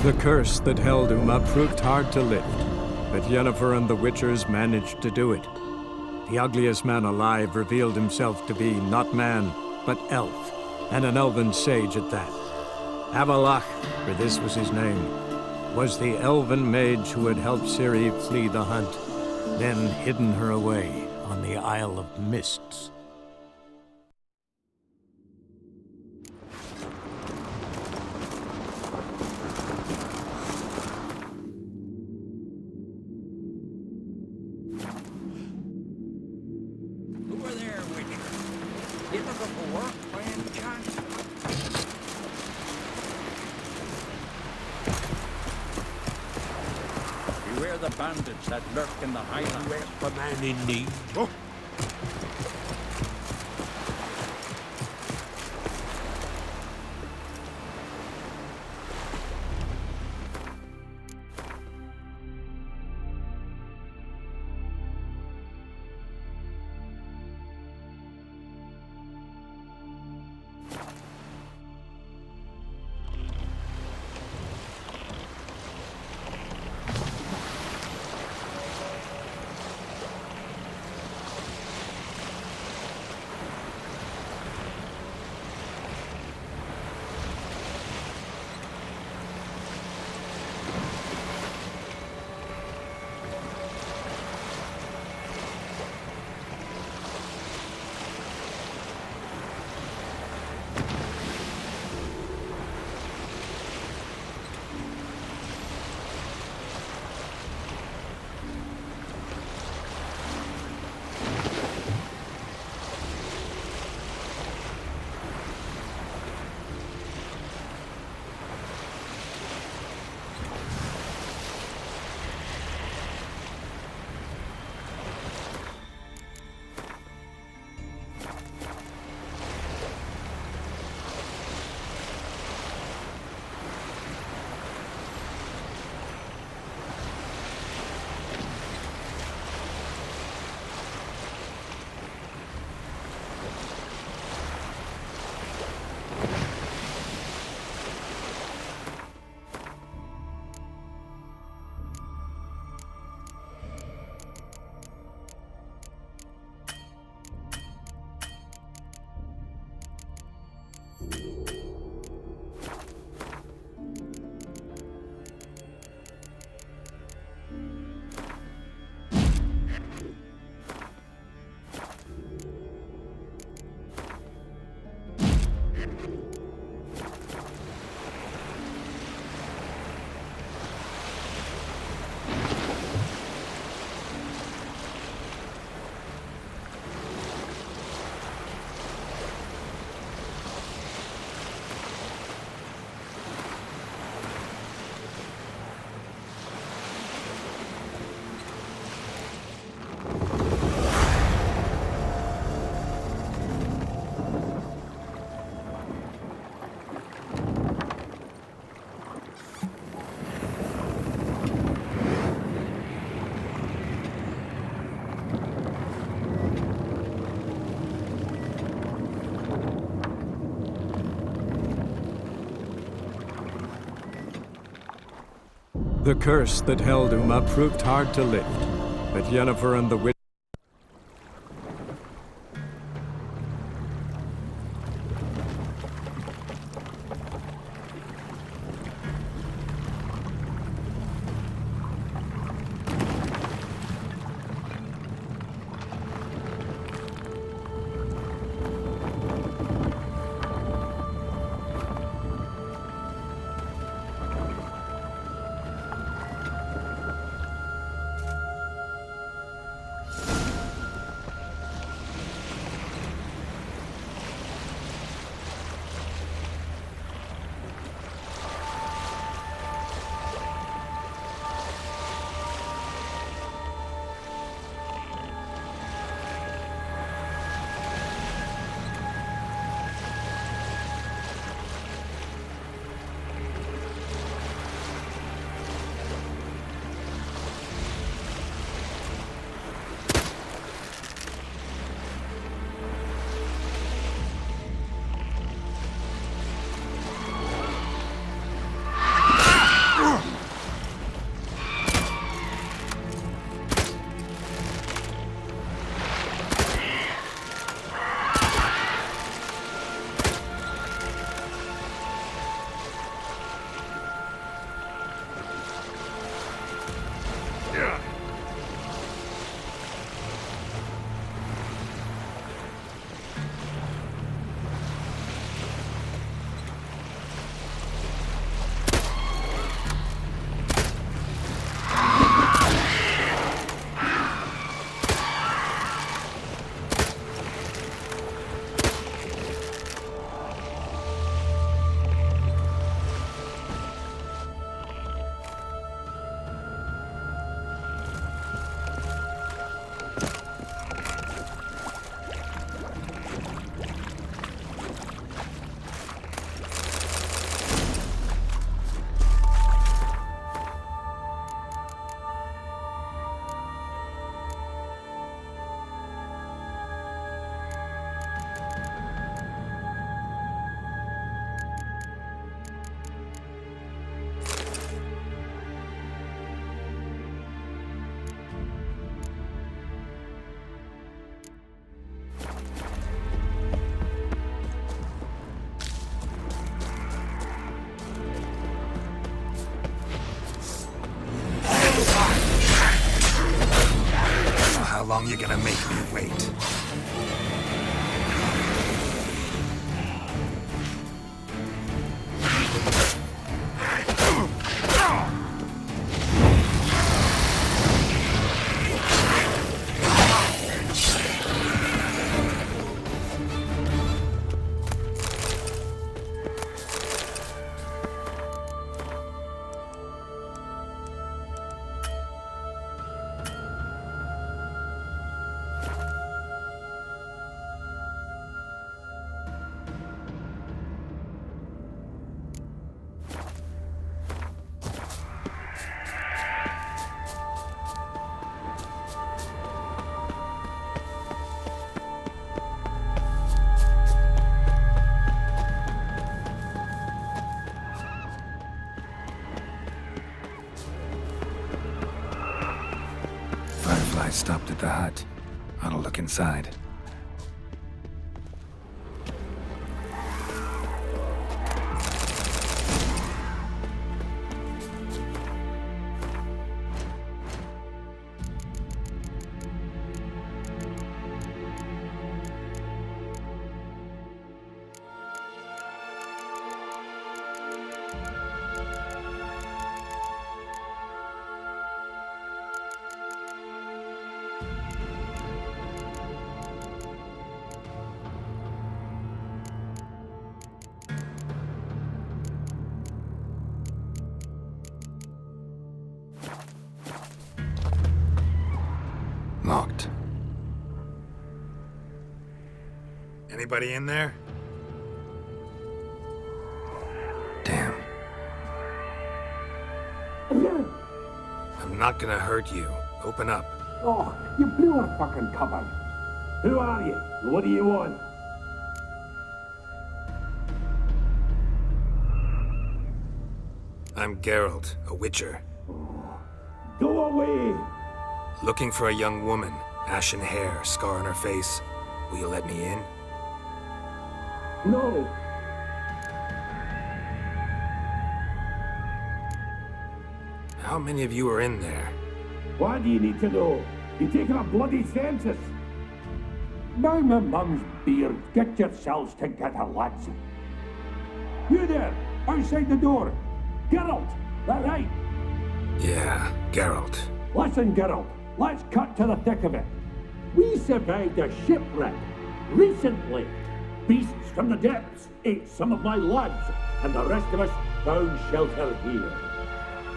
The curse that held Uma proved hard to lift, but Yennefer and the Witchers managed to do it. The ugliest man alive revealed himself to be not man, but elf, and an elven sage at that. Avalach, for this was his name, was the elven mage who had helped Ciri flee the hunt, then hidden her away on the Isle of Mists. Who are there, Witcher? Ever before, by any chance? Beware the bandits that lurk in the highlands. Where's the man in need? Oh. The curse that held Uma proved hard to lift, but Yennefer and the Witchers long you gonna make me wait? Firefly stopped at the hut. I'll look inside. Locked. Anybody in there? Damn. I'm not gonna hurt you. Open up. Oh, you blew our fucking cover. Who are you? What do you want? I'm Geralt, a witcher. Go away! Looking for a young woman. Ashen hair, scar on her face. Will you let me in? No! How many of you are in there? Why do you need to know? You taking a bloody census? By my mum's beard, get yourselves together, lads. You there, outside the door. Geralt, that right? Yeah, Geralt. Listen, Geralt, let's cut to the thick of it. We survived a shipwreck recently. Beasts from the depths ate some of my lads, and the rest of us found shelter here.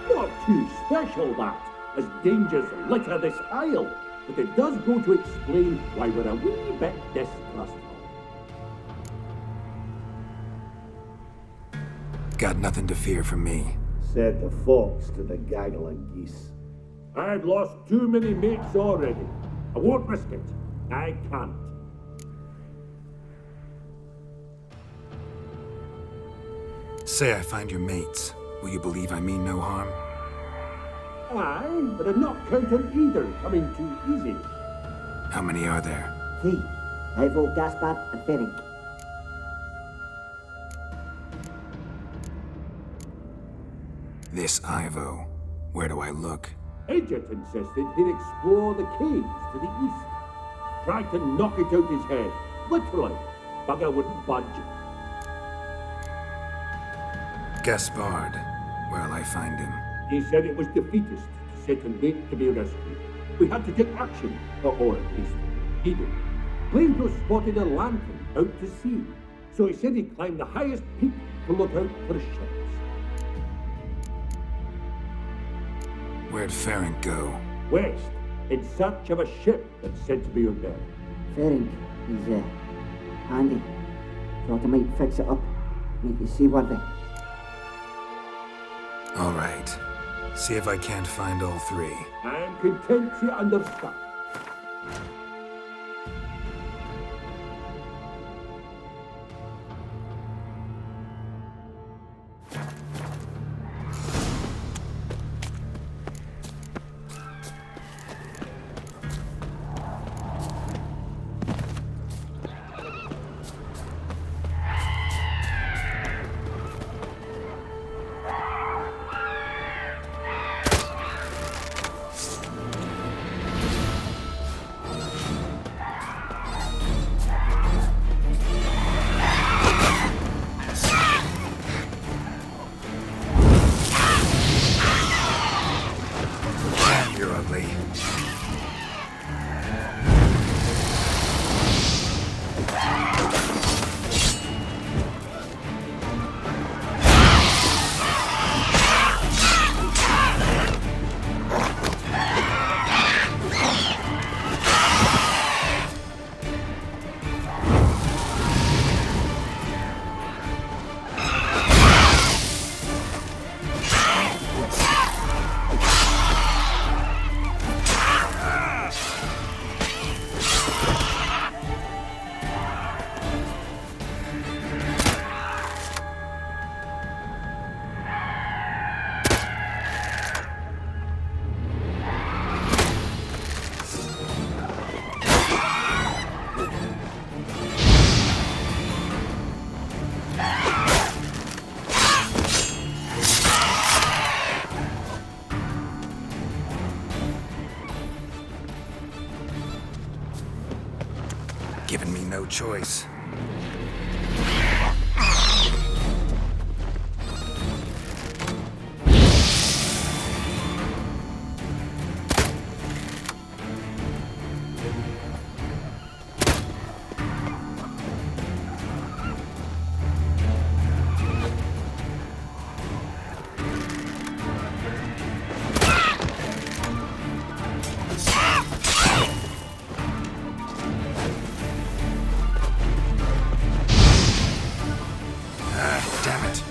Not too special, that, as dangers litter this isle, but it does go to explain why we're a wee bit distrustful. Got nothing to fear from me. Said the fox to the gaggle of geese. I've lost too many mates already. I won't risk it. I can't. Say I find your mates. Will you believe I mean no harm? Aye, but I'm not counting either coming too easy. How many are there? 3. Ivo, Gaspard, and Ferenc. This Ivo. Where do I look? Agent insisted he'd explore the caves to the east. Tried to knock it out his head. Literally. Bugger wouldn't budge. Gaspard. Where'll I find him? He said it was defeatist, set and wait to be rescued. We had to take action, or at least he did. Claimed to have spotted a lantern out to sea, so he said he'd climb the highest peak to look out for ships. Where'd Ferenc go? West, in search of a ship that's said to be out there. Ferenc, he's, handy. Thought I might fix it up, make it seaworthy. All right. See if I can't find all 3. I'm content to understand. no choice. Damn it.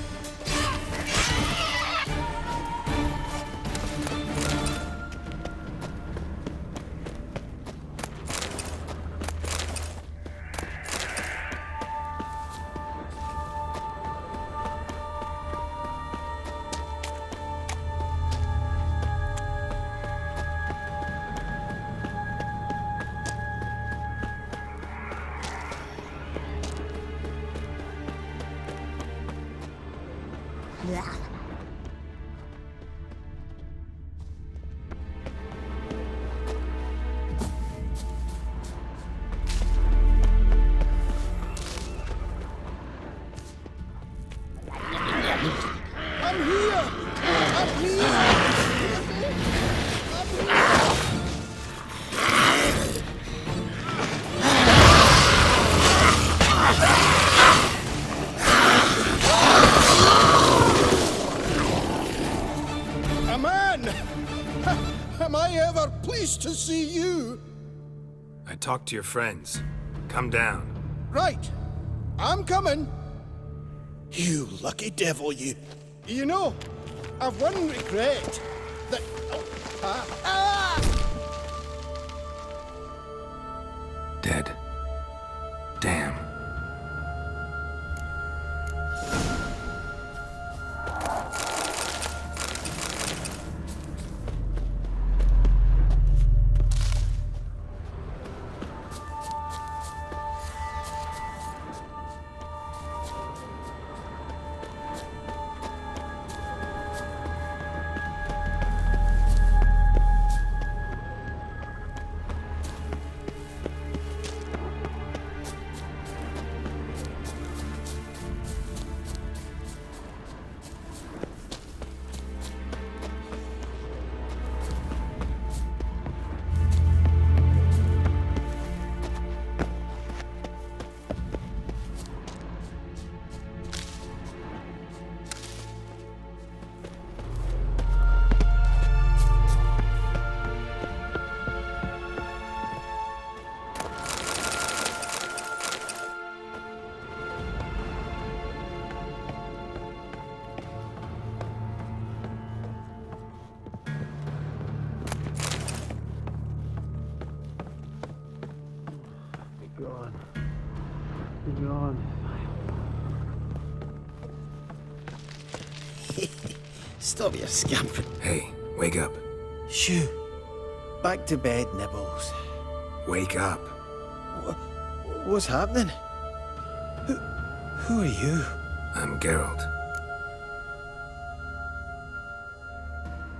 Am I ever pleased to see you? I talked to your friends. Come down. Right. I'm coming. You lucky devil, you. You know, I've one regret. That... Dead. Damn. Stop your scampering. Hey, wake up. Shoo. Back to bed, Nibbles. Wake up. What's happening? Who are you? I'm Geralt.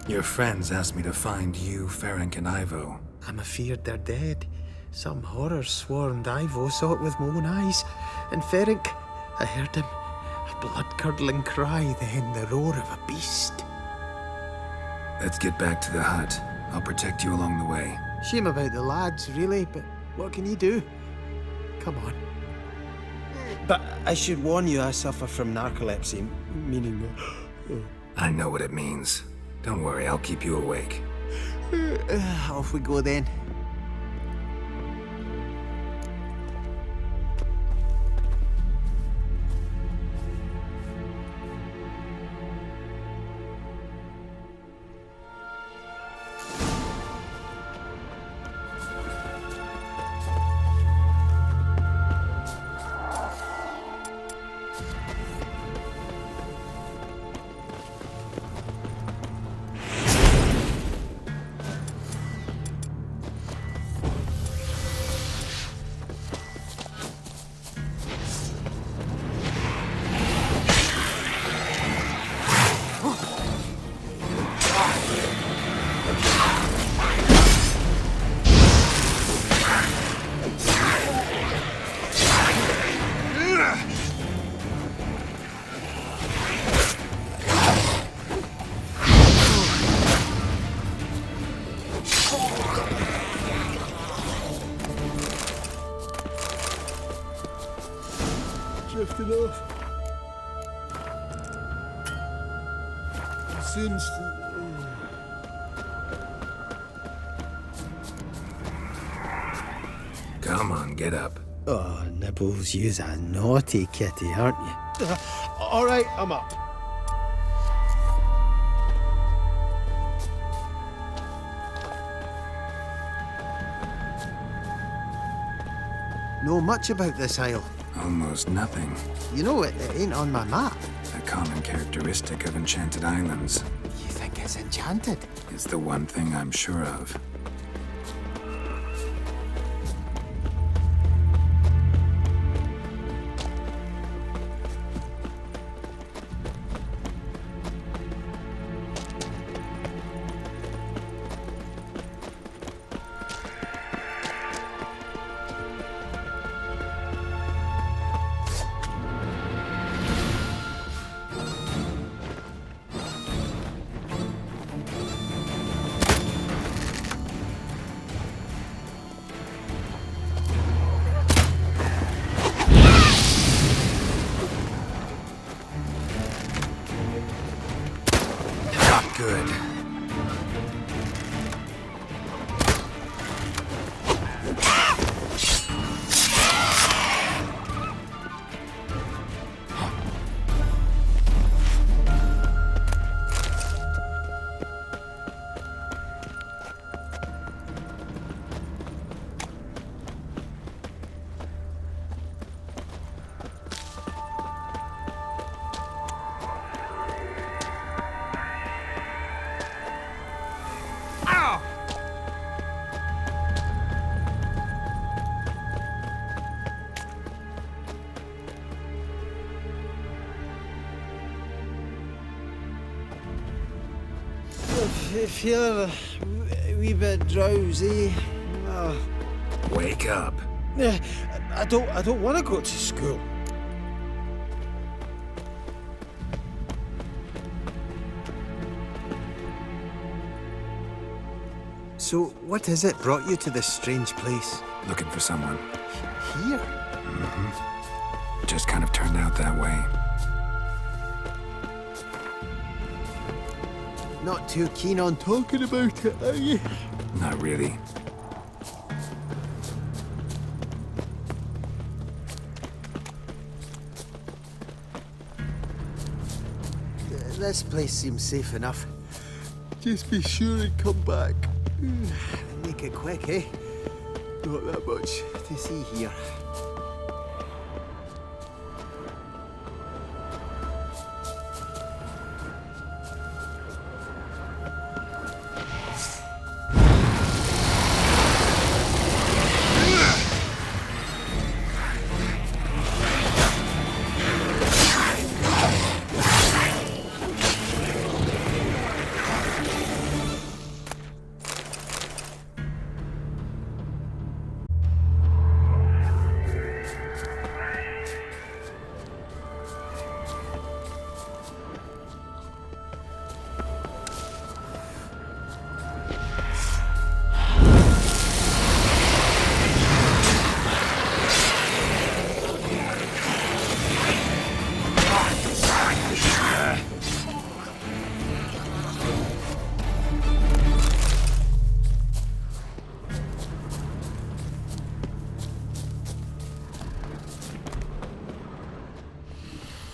Your friends asked me to find you, Ferenc, and Ivo. I'm afeard they're dead. Some horror swarmed Ivo, saw it with my own eyes. And Ferenc, I heard him. A blood-curdling cry, then the roar of a beast. Let's get back to the hut. I'll protect you along the way. Shame about the lads, really, but what can you do? Come on. But I should warn you, I suffer from narcolepsy, meaning... I know what it means. Don't worry, I'll keep you awake. Off we go then. soon. Come on, get up. Oh, Nibbles, you's a naughty kitty, aren't you? All right, I'm up. Know much about this isle? Almost nothing. You know, it ain't on my map. A common characteristic of enchanted islands. You think it's enchanted? It's the one thing I'm sure of. Good. I feel a wee bit drowsy. Wake up. I don't want to go to school. So, what is it brought you to this strange place? Looking for someone. Here? Just kind of turned out that way. Not too keen on talking about it, are you? Not really. This place seems safe enough. Just be sure and come back. Make it quick, eh? Not that much to see here.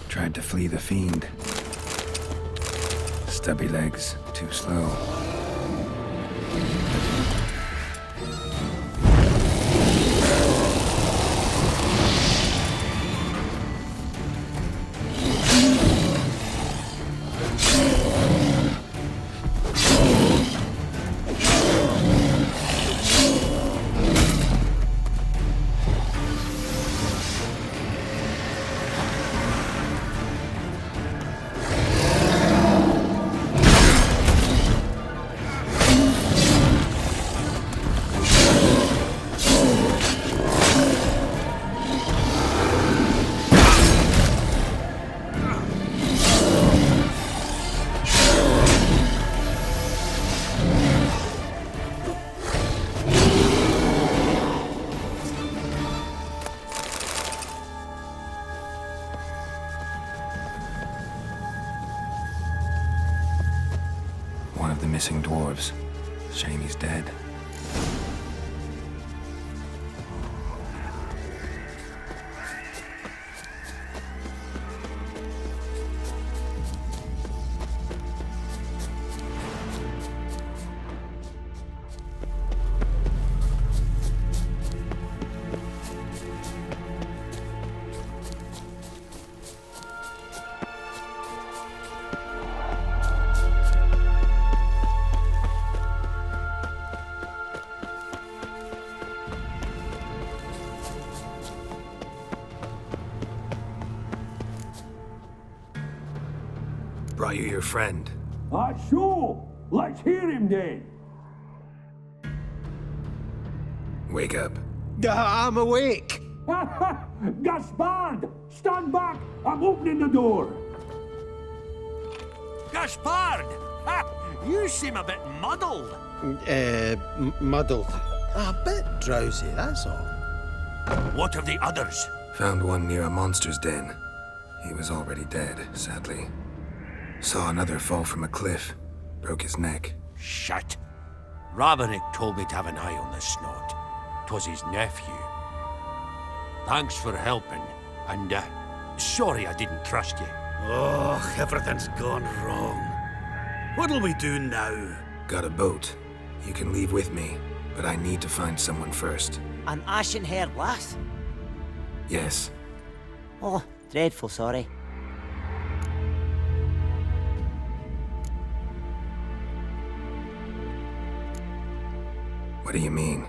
Tried to flee the fiend. Stubby legs, too slow. one of the missing dwarves. Shame he's dead. Brought you your friend. Sure. Let's hear him then. Wake up. I'm awake. Gaspard! Stand back! I'm opening the door. Gaspard! Ha! You seem a bit muddled. Muddled. A bit drowsy, that's all. What of the others? Found one near a monster's den. He was already dead, sadly. Saw another fall from a cliff. Broke his neck. Shit. Raverick told me to have an eye on the snot. 'Twas his nephew. Thanks for helping, and sorry I didn't trust you. Oh, everything's gone wrong. What'll we do now? Got a boat. You can leave with me, but I need to find someone first. An ashen-haired lass? Yes. Oh, dreadful sorry. What do you mean?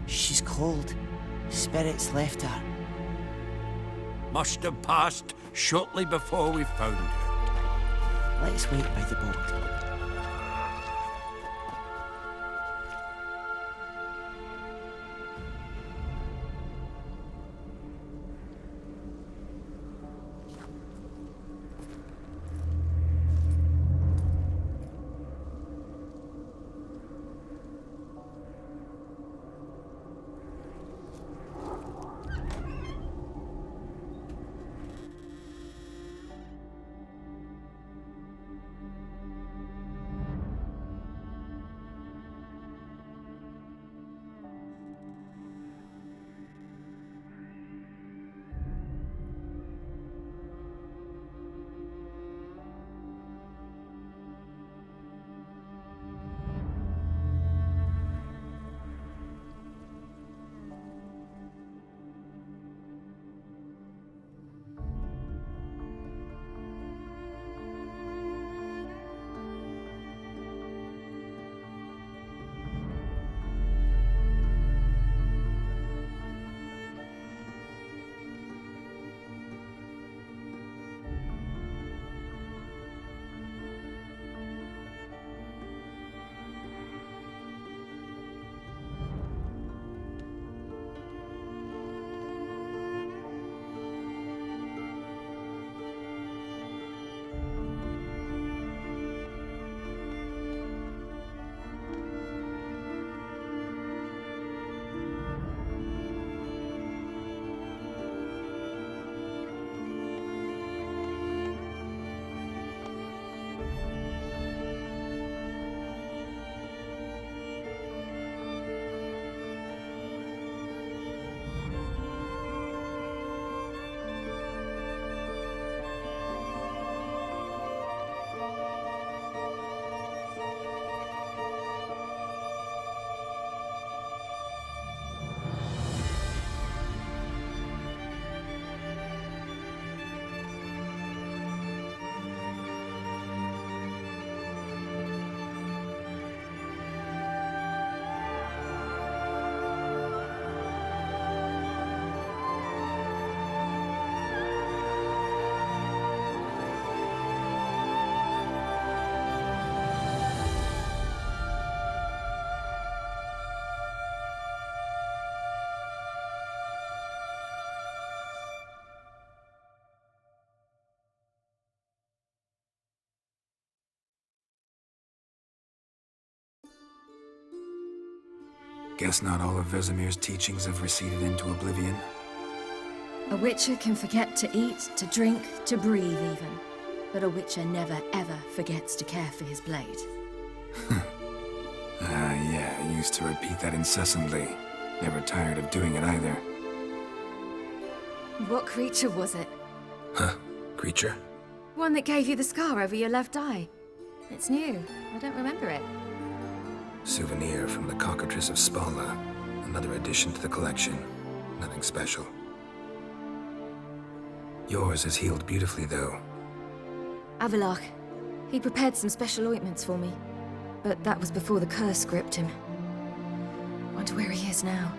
She's cold. Spirits left her. Must have passed shortly before we found her. Let's wait by the boat. Guess not all of Vesemir's teachings have receded into oblivion. A witcher can forget to eat, to drink, to breathe even. But a witcher never ever forgets to care for his blade. Yeah, I used to repeat that incessantly. Never tired of doing it either. What creature was it? Huh? Creature? One that gave you the scar over your left eye. It's new. I don't remember it. Souvenir from the cockatrice of Spala. Another addition to the collection. Nothing special. Yours is healed beautifully, though. Avallac'h. He prepared some special ointments for me. But that was before the curse gripped him. Wonder where he is now.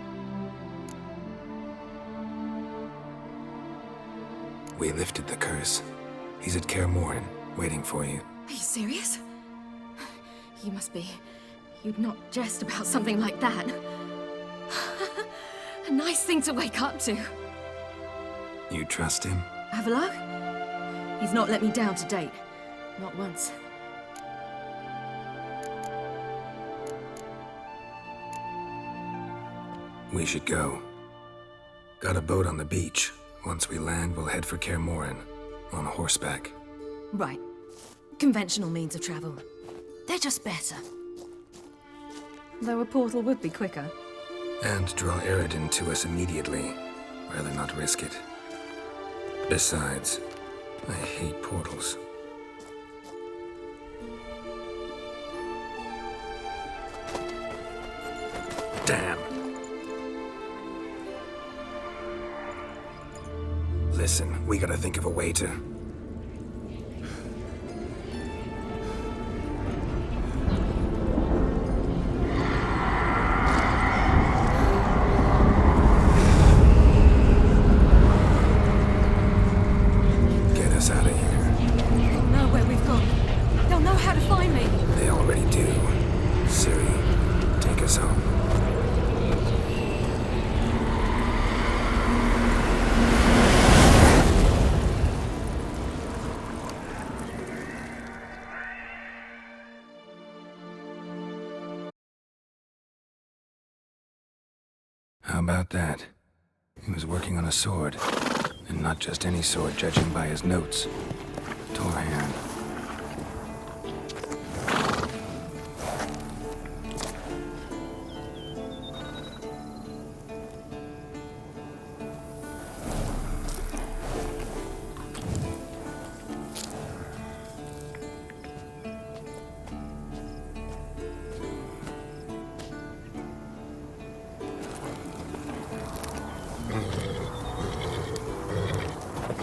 We lifted the curse. He's at Kaer Morhen, waiting for you. Are you serious? You must be. You'd not jest about something like that. A nice thing to wake up to. You trust him? Avallac'h? He's not let me down to date. Not once. We should go. Got a boat on the beach. Once we land, we'll head for Kaer Morhen. On horseback. Right. Conventional means of travel. They're just better. Though a portal would be quicker. And draw Eridan to us immediately. Rather not risk it. Besides, I hate portals. Damn! Listen, we gotta think of a way to... get us out of here. They'll know where we've gone. They'll know how to find me. They already do. Ciri, take us home. How about that? He was working on a sword. And not just any sword, judging by his notes. Torhan.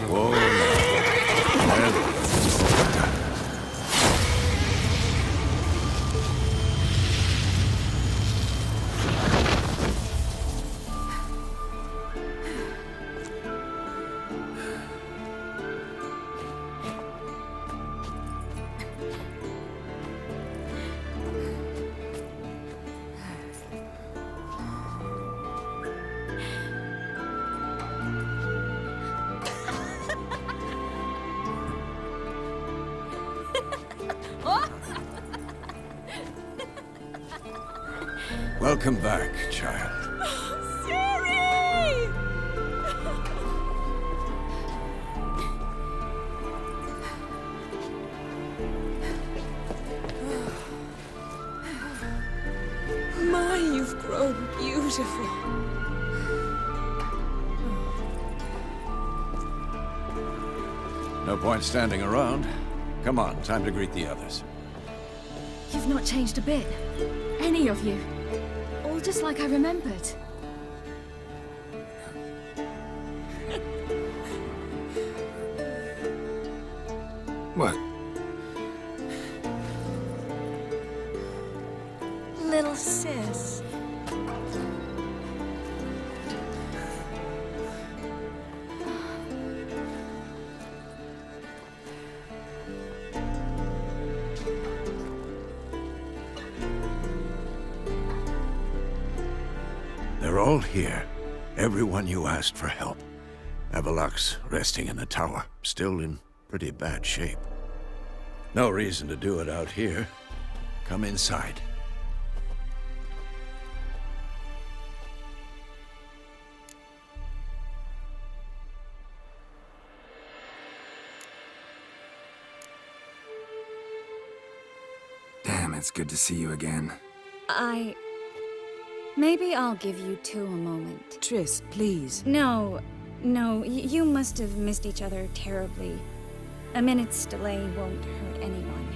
Whoa, now. Welcome back, child. Ciri! My, you've grown beautiful. No point standing around. Come on, time to greet the others. You've not changed a bit. Any of you. All just like I remembered. What? Little sis. They're all here. Everyone you asked for help. Avallac'h's resting in the tower, still in pretty bad shape. No reason to do it out here. Come inside. It's good to see you again. Maybe I'll give you two a moment. Triss, please. No, you must have missed each other terribly. A minute's delay won't hurt anyone.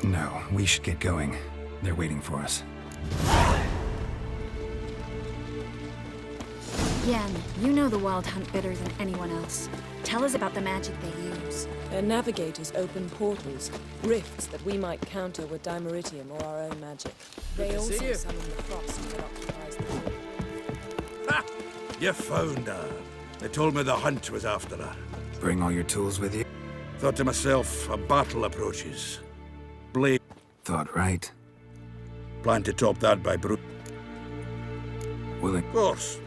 No, we should get going. They're waiting for us. Yen, you know the Wild Hunt better than anyone else. Tell us about the magic they use. Their navigators open portals, rifts that we might counter with dimeritium or our own magic. They also summon the frost that occupies the world. Ha! You found her. They told me the hunt was after her. Bring all your tools with you? Thought to myself, a battle approaches. Blade. Thought right. Plan to top that by brute. Will it? Of course.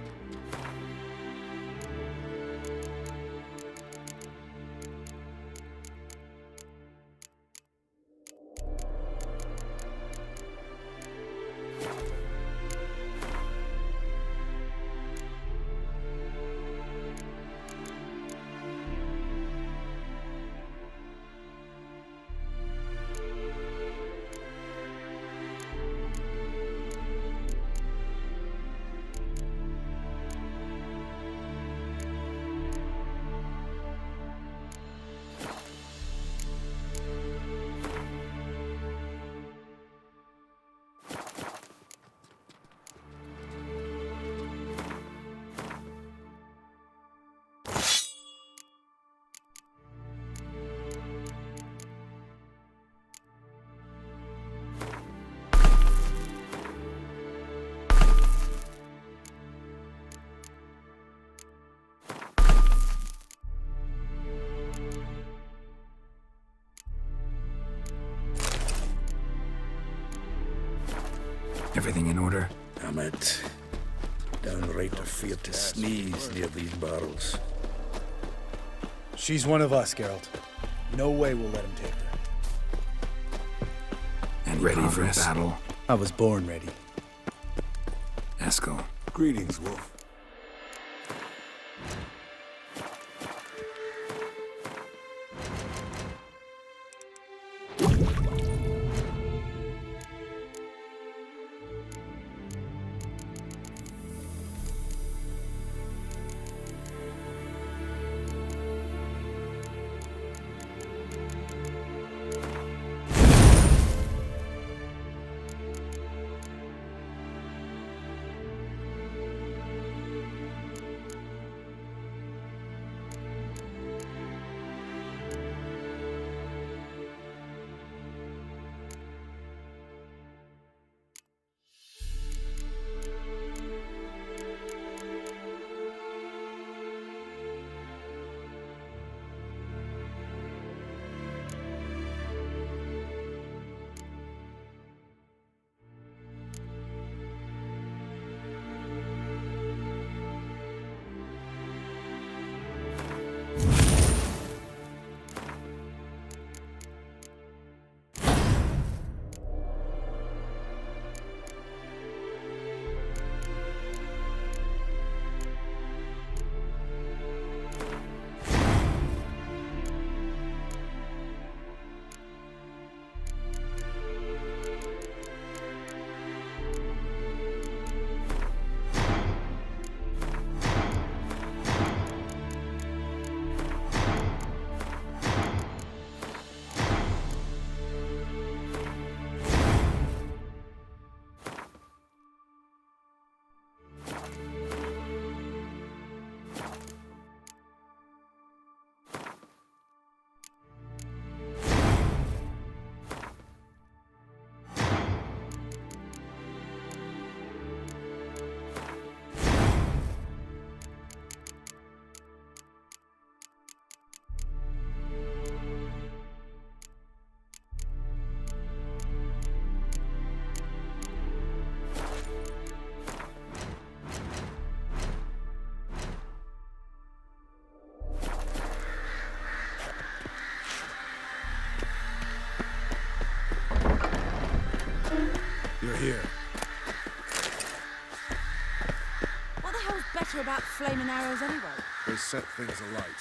Everything in order? Damn it. Downright afraid to sneeze near these barrels. She's one of us, Geralt. No way we'll let him take her. And ready for battle? I was born ready. Eskel. Greetings, Wolf. You're here. What the hell's better about flaming arrows anyway? They set things alight.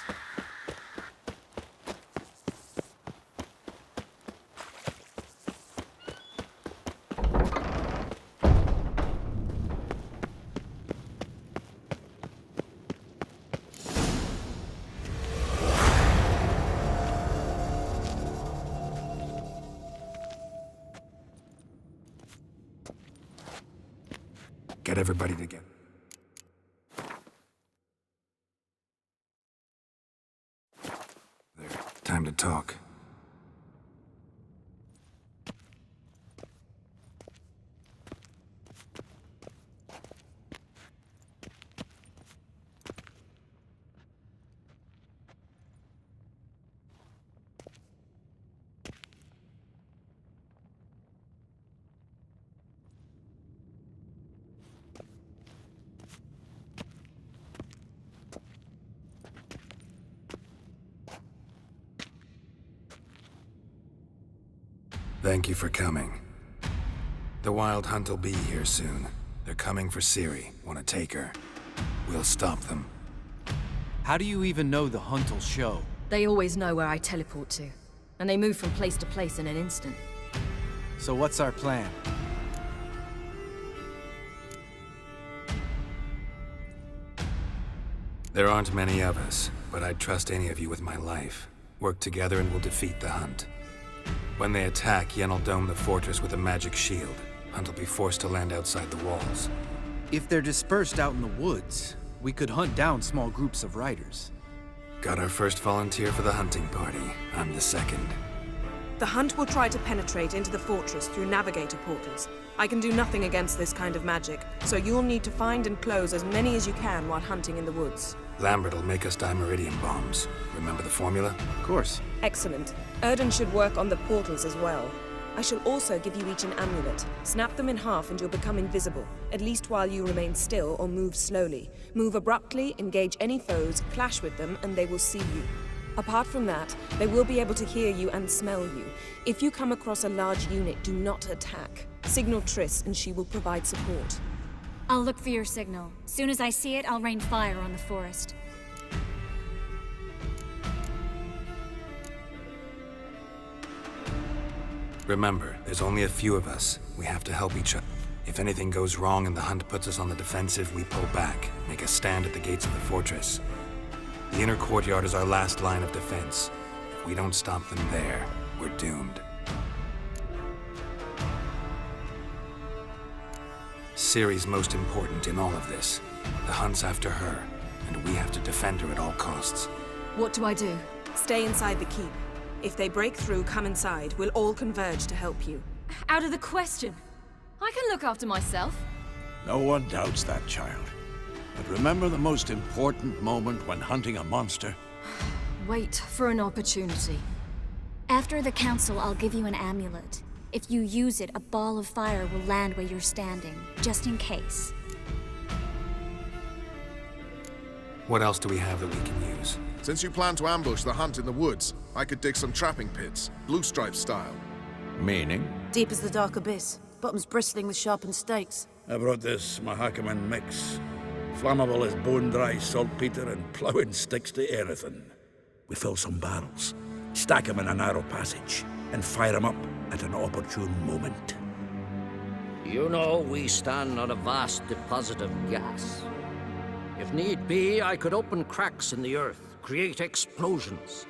Get everybody together. There. Time to talk. Thank you for coming. The Wild Hunt will be here soon. They're coming for Ciri. Want to take her? We'll stop them. How do you even know the Hunt will show? They always know where I teleport to. And they move from place to place in an instant. So what's our plan? There aren't many of us, but I'd trust any of you with my life. Work together and we'll defeat the Hunt. When they attack, Yen will dome the fortress with a magic shield. Hunt will be forced to land outside the walls. If they're dispersed out in the woods, we could hunt down small groups of riders. Got our first volunteer for the hunting party. I'm the second. The Hunt will try to penetrate into the fortress through navigator portals. I can do nothing against this kind of magic, so you'll need to find and close as many as you can while hunting in the woods. Lambert will make us dimeridium bombs. Remember the formula? Of course. Excellent. Erden should work on the portals as well. I shall also give you each an amulet. Snap them in half and you'll become invisible, at least while you remain still or move slowly. Move abruptly, engage any foes, clash with them, and they will see you. Apart from that, they will be able to hear you and smell you. If you come across a large unit, do not attack. Signal Triss and she will provide support. I'll look for your signal. Soon as I see it, I'll rain fire on the forest. Remember, there's only a few of us. We have to help each other. If anything goes wrong and the Hunt puts us on the defensive, we pull back, make a stand at the gates of the fortress. The inner courtyard is our last line of defense. If we don't stop them there, we're doomed. Ciri's most important in all of this. The Hunt's after her, and we have to defend her at all costs. What do I do? Stay inside the keep. If they break through, come inside. We'll all converge to help you. Out of the question. I can look after myself. No one doubts that, child. But remember the most important moment when hunting a monster? Wait for an opportunity. After the council, I'll give you an amulet. If you use it, a ball of fire will land where you're standing, just in case. What else do we have that we can use? Since you plan to ambush the Hunt in the woods, I could dig some trapping pits, blue stripe style. Meaning? Deep as the dark abyss, bottoms bristling with sharpened stakes. I brought this Mahakaman mix. Flammable as bone-dry saltpeter and ploughing sticks to anything. We fill some barrels, stack them in a narrow passage, and fire them up at an opportune moment. You know, we stand on a vast deposit of gas. If need be, I could open cracks in the earth, create explosions.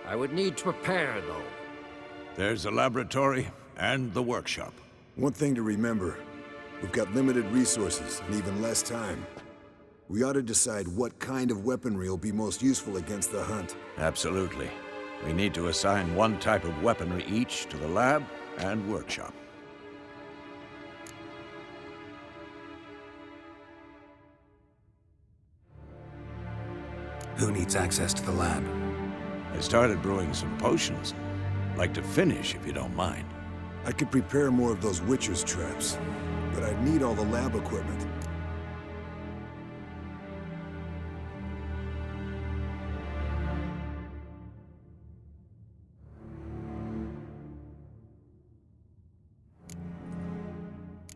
I would need to prepare, though. There's the laboratory and the workshop. One thing to remember, we've got limited resources and even less time. We ought to decide what kind of weaponry will be most useful against the Hunt. Absolutely. We need to assign one type of weaponry each to the lab and workshop. Who needs access to the lab? I started brewing some potions. Like to finish, if you don't mind. I could prepare more of those Witcher's traps, but I'd need all the lab equipment.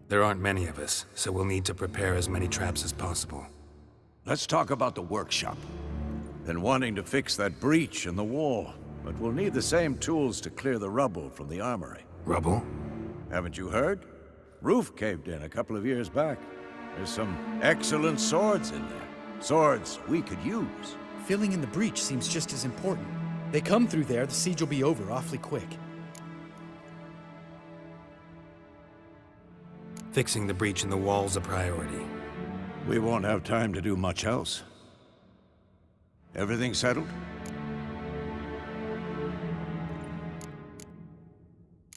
There aren't many of us, so we'll need to prepare as many traps as possible. Let's talk about the workshop. Been wanting to fix that breach in the wall, but we'll need the same tools to clear the rubble from the armory. Rubble? Haven't you heard? Roof caved in a couple of years back. There's some excellent swords in there. Swords we could use. Filling in the breach seems just as important. They come through there, the siege will be over awfully quick. Fixing the breach in the wall's a priority. We won't have time to do much else. Everything settled?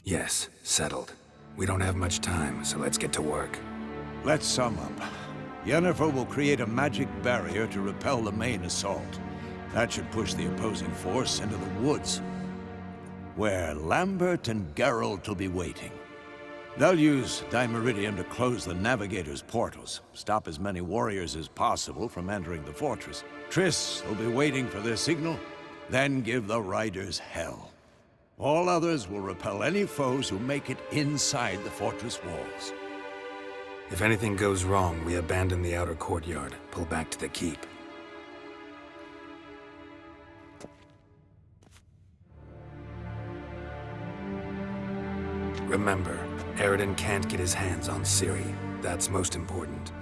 Yes, settled. We don't have much time, so let's get to work. Let's sum up. Yennefer will create a magic barrier to repel the main assault. That should push the opposing force into the woods, where Lambert and Geralt will be waiting. They'll use Dimeridium to close the Navigator's portals, stop as many warriors as possible from entering the fortress. Triss will be waiting for their signal, then give the riders hell. All others will repel any foes who make it inside the fortress walls. If anything goes wrong, we abandon the outer courtyard, pull back to the keep. Remember, Eridan can't get his hands on Ciri. That's most important.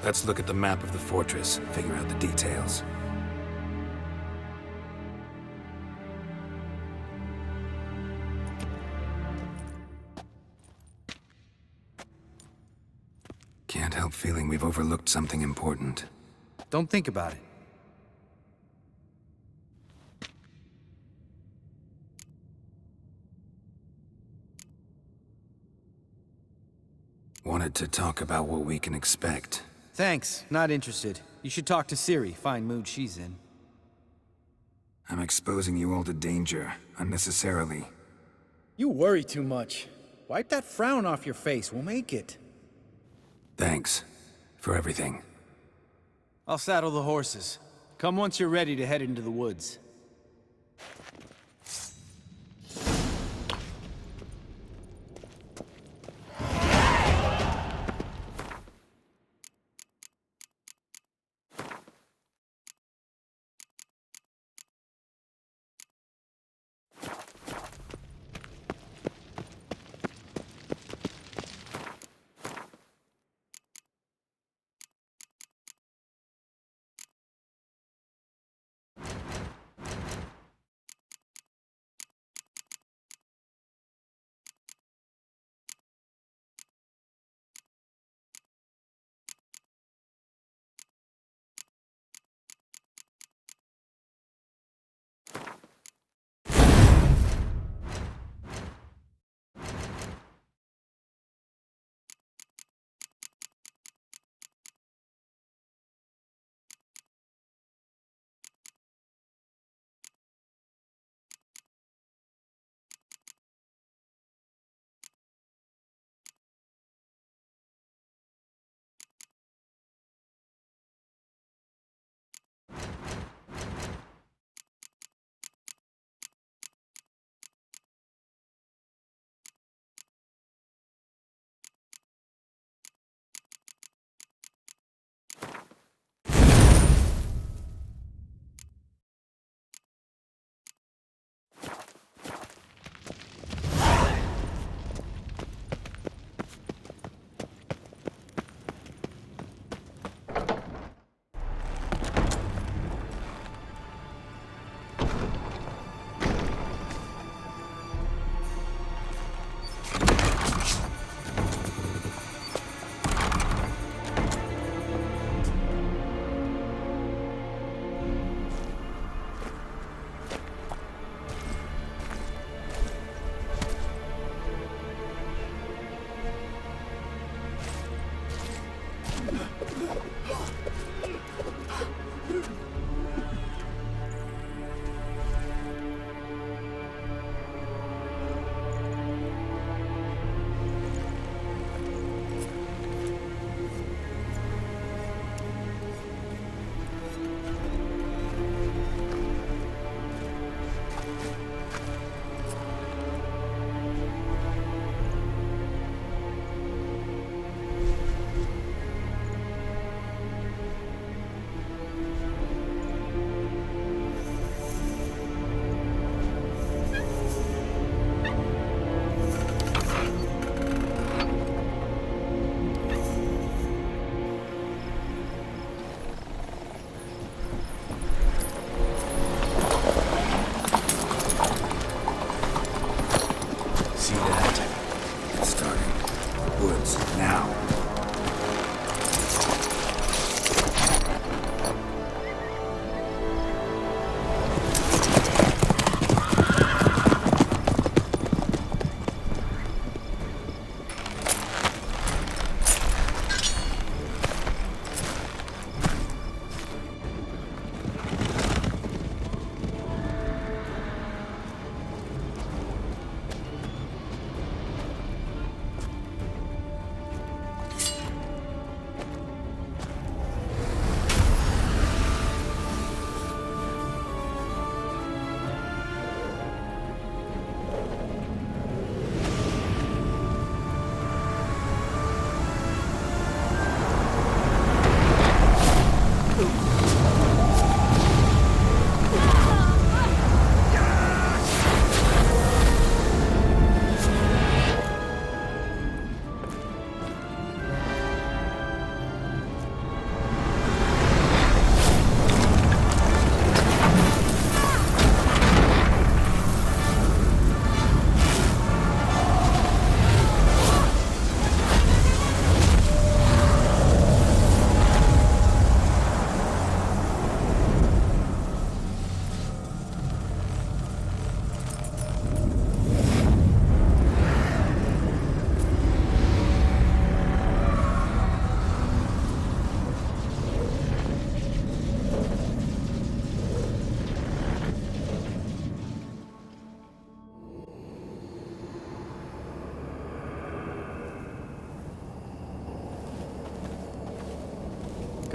Let's look at the map of the fortress, figure out the details. Can't help feeling we've overlooked something important. Don't think about it. Wanted to talk about what we can expect. Thanks, not interested. You should talk to Ciri, fine mood she's in. I'm exposing you all to danger, unnecessarily. You worry too much. Wipe that frown off your face, we'll make it. Thanks for everything. I'll saddle the horses. Come once you're ready to head into the woods.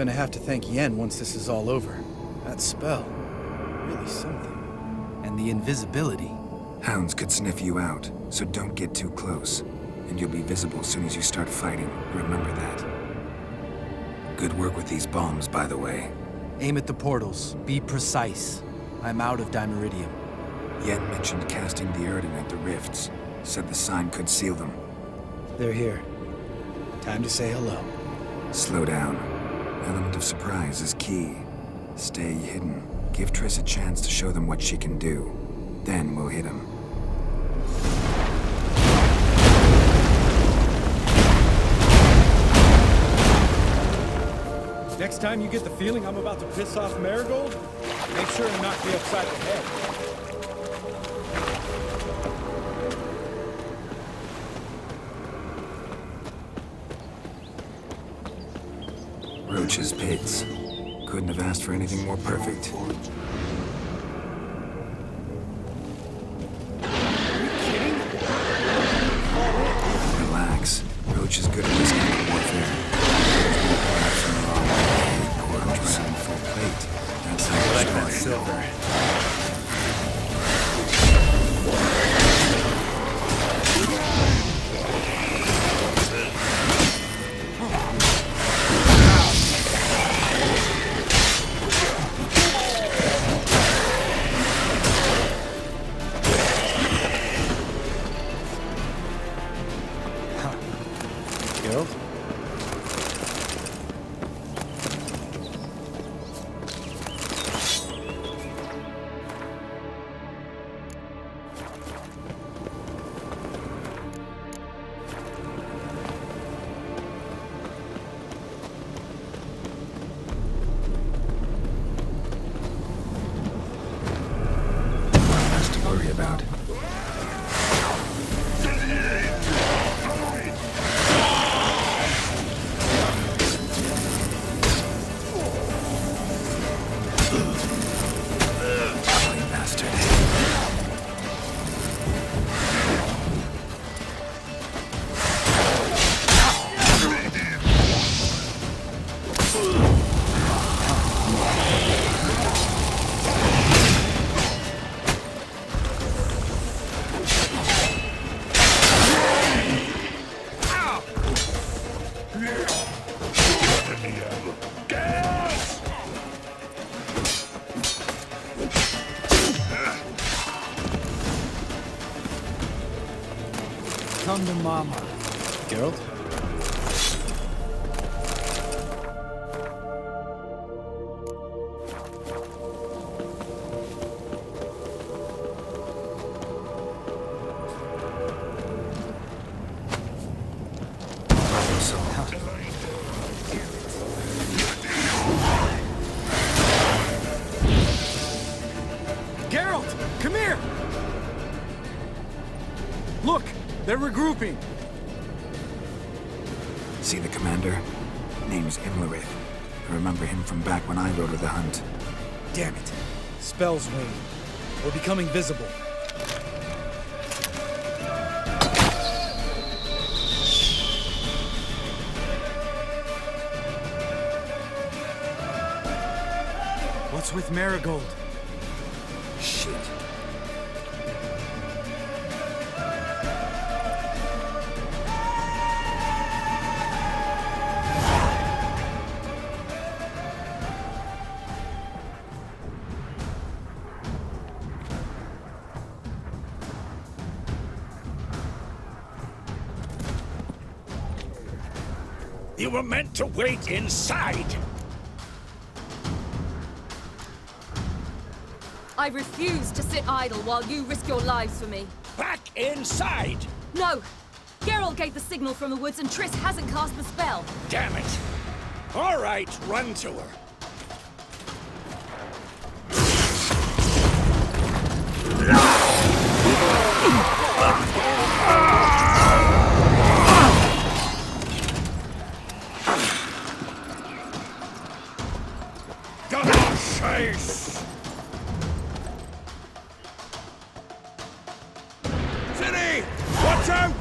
Gonna have to thank Yen once this is all over. That spell, really something. And the invisibility. Hounds could sniff you out, so don't get too close. And you'll be visible as soon as you start fighting. Remember that. Good work with these bombs, by the way. Aim at the portals. Be precise. I'm out of Dimeridium. Yen mentioned casting the Erden at the rifts. Said the sign could seal them. They're here. Time to say hello. Slow down. Element of surprise is key. Stay hidden. Give Triss a chance to show them what she can do. Then we'll hit him. Next time you get the feeling I'm about to piss off Marigold, make sure to knock me upside the head. Roach's pits. Couldn't have asked for anything more perfect. Relax. Roach is good at this kind of warfare. I'm trying full plate. That's how you like that silver. Geralt? Come to Mama. Geralt? Geralt, come here! Look, they're regrouping. See the commander? Name's Imlerith. I remember him from back when I rode with the hunt. Damn it. Spell's waning. We're becoming visible. What's with Marigold? Shit. You were meant to wait inside! I refuse to sit idle while you risk your lives for me. Back inside! No! Geralt gave the signal from the woods and Triss hasn't cast the spell. Damn it! All right, run to her. Chase! City! Watch out!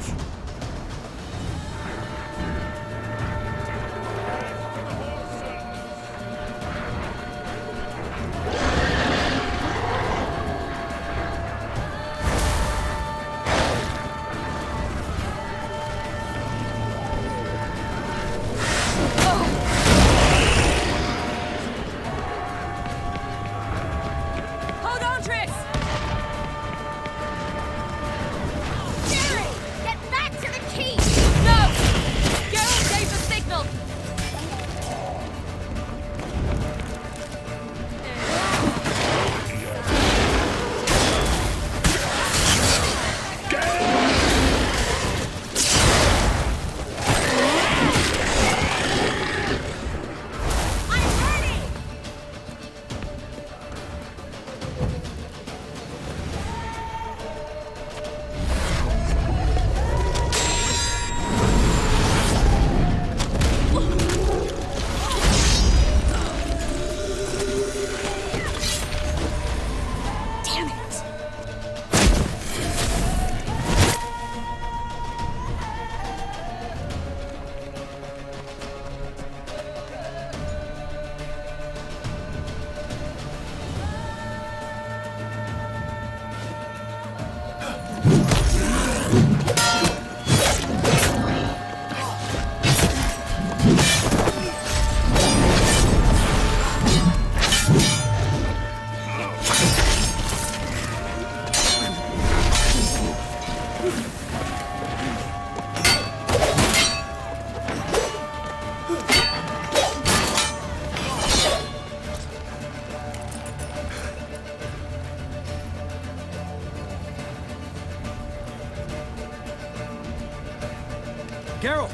Geralt!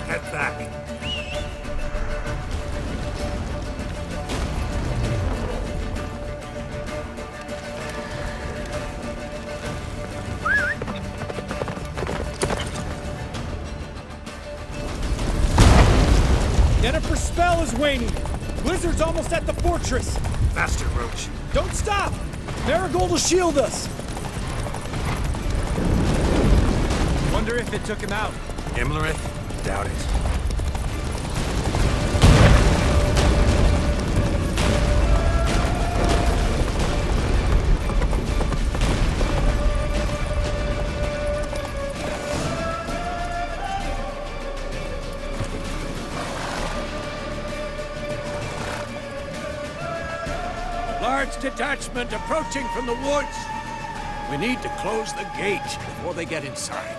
Get back. Jennifer's spell is waning. Blizzard's almost at the fortress. Faster, Roach. Don't stop! Marigold will shield us. Wonder if it took him out. Imlerith? Doubt it. Large detachment approaching from the woods. We need to close the gate before they get inside.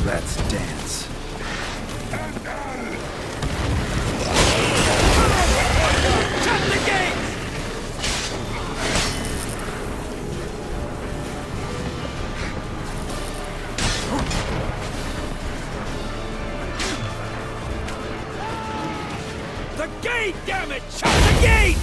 Let's dance. Shut the gate! The gate, damn it! Shut the gate!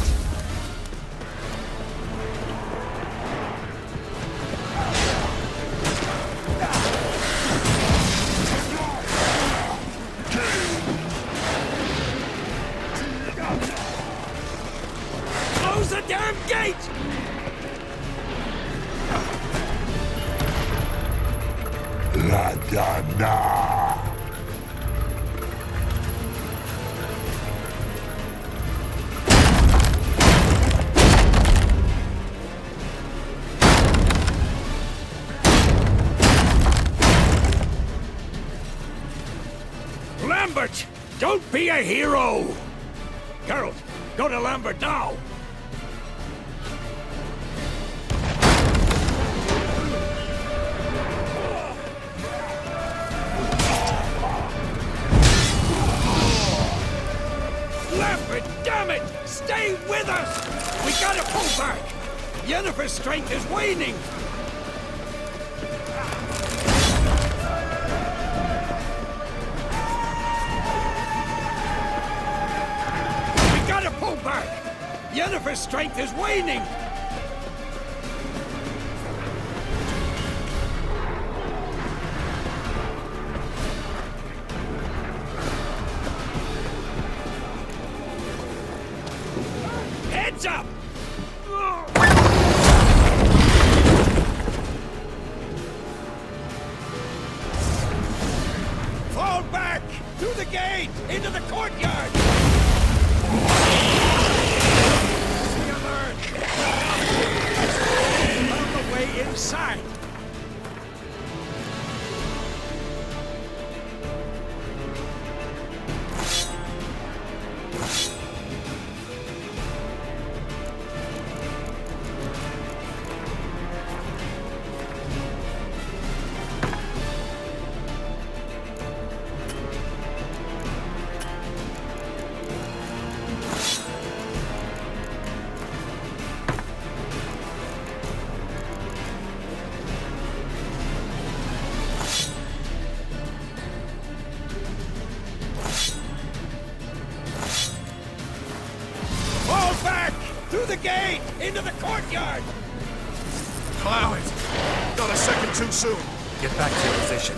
Close the damn gate! La Dana! Lambert! Don't be a hero! Geralt, go to Lambert now! Lambert, damn it! Stay with us! We gotta pull back! Yennefer's strength is waning! We gotta pull back! Yennefer's strength is waning! Heads up! Fall back! Through the gate! Into the courtyard! See alert! On the way inside! Fall back! Through the gate! Into the courtyard! Allow it! Not a second too soon! Get back to your position.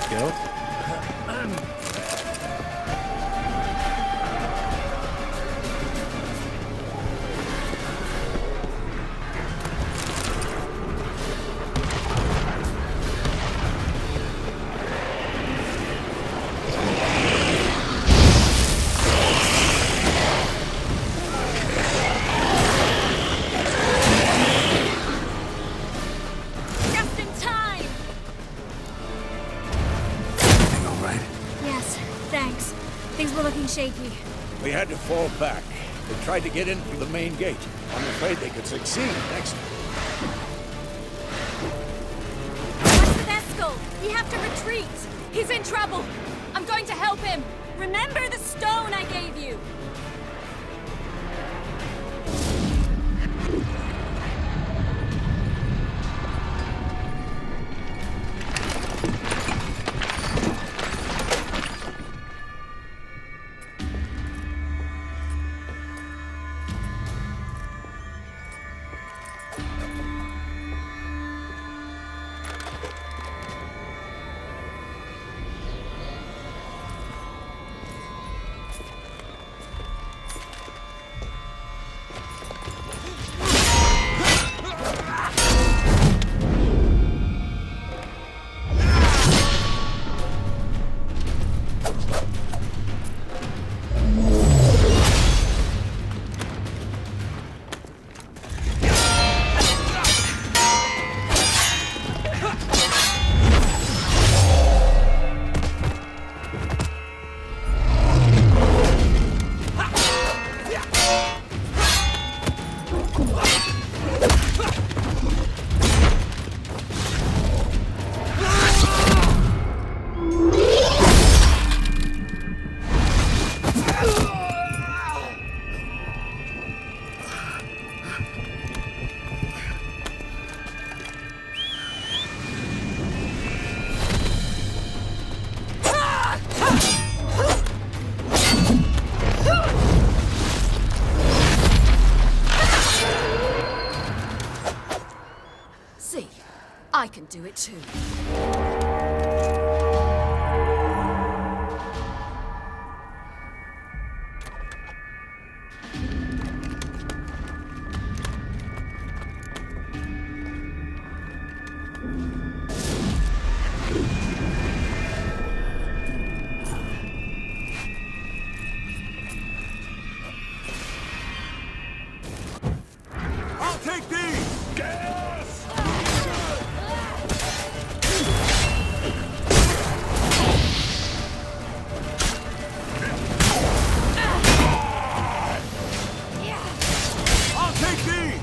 Geralt? shaky. We had to fall back. They tried to get in through the main gate. I'm afraid they could succeed next time. What's with Eskel? We have to retreat. He's in trouble. I'm going to help him. Remember the stone I gave you. I can do it too. I'll take these! Gas! I'll take these!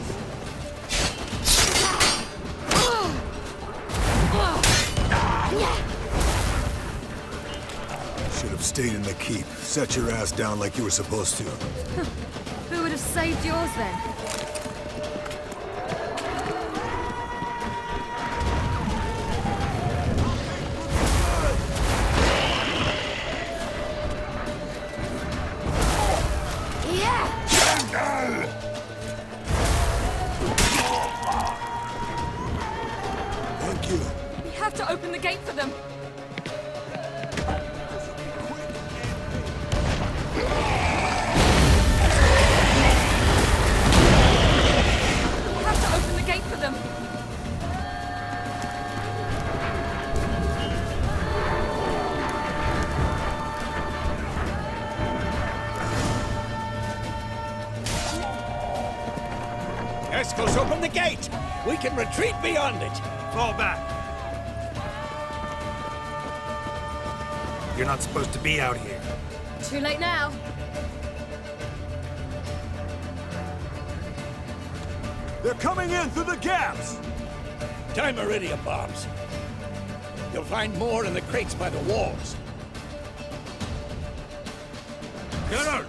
Should have stayed in the keep. Set your ass down like you were supposed to. Who would have saved yours then? Thank you. We have to open the gate for them. We have to open the gate for them. Eskel's open the gate! We can retreat beyond it! Fall back. You're not supposed to be out here. Too late now. They're coming in through the gaps! Dimeridium bombs. You'll find more in the crates by the walls. Geralt!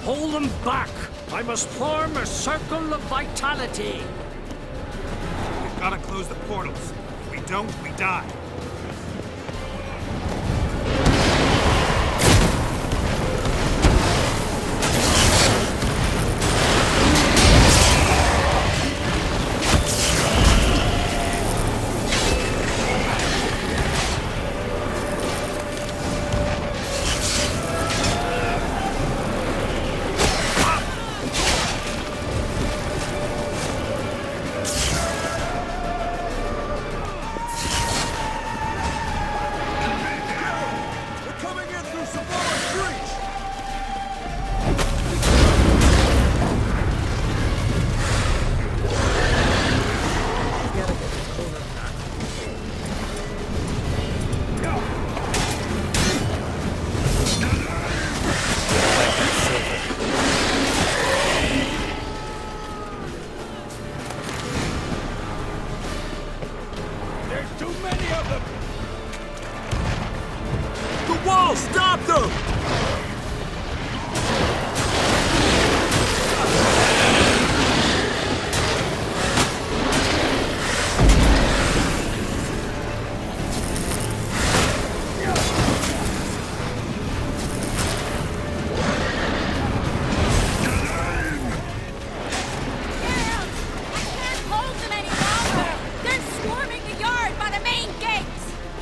Hold them back! I must form a circle of vitality! We've got to close the portals. If we don't, we die. The wall! Stop them!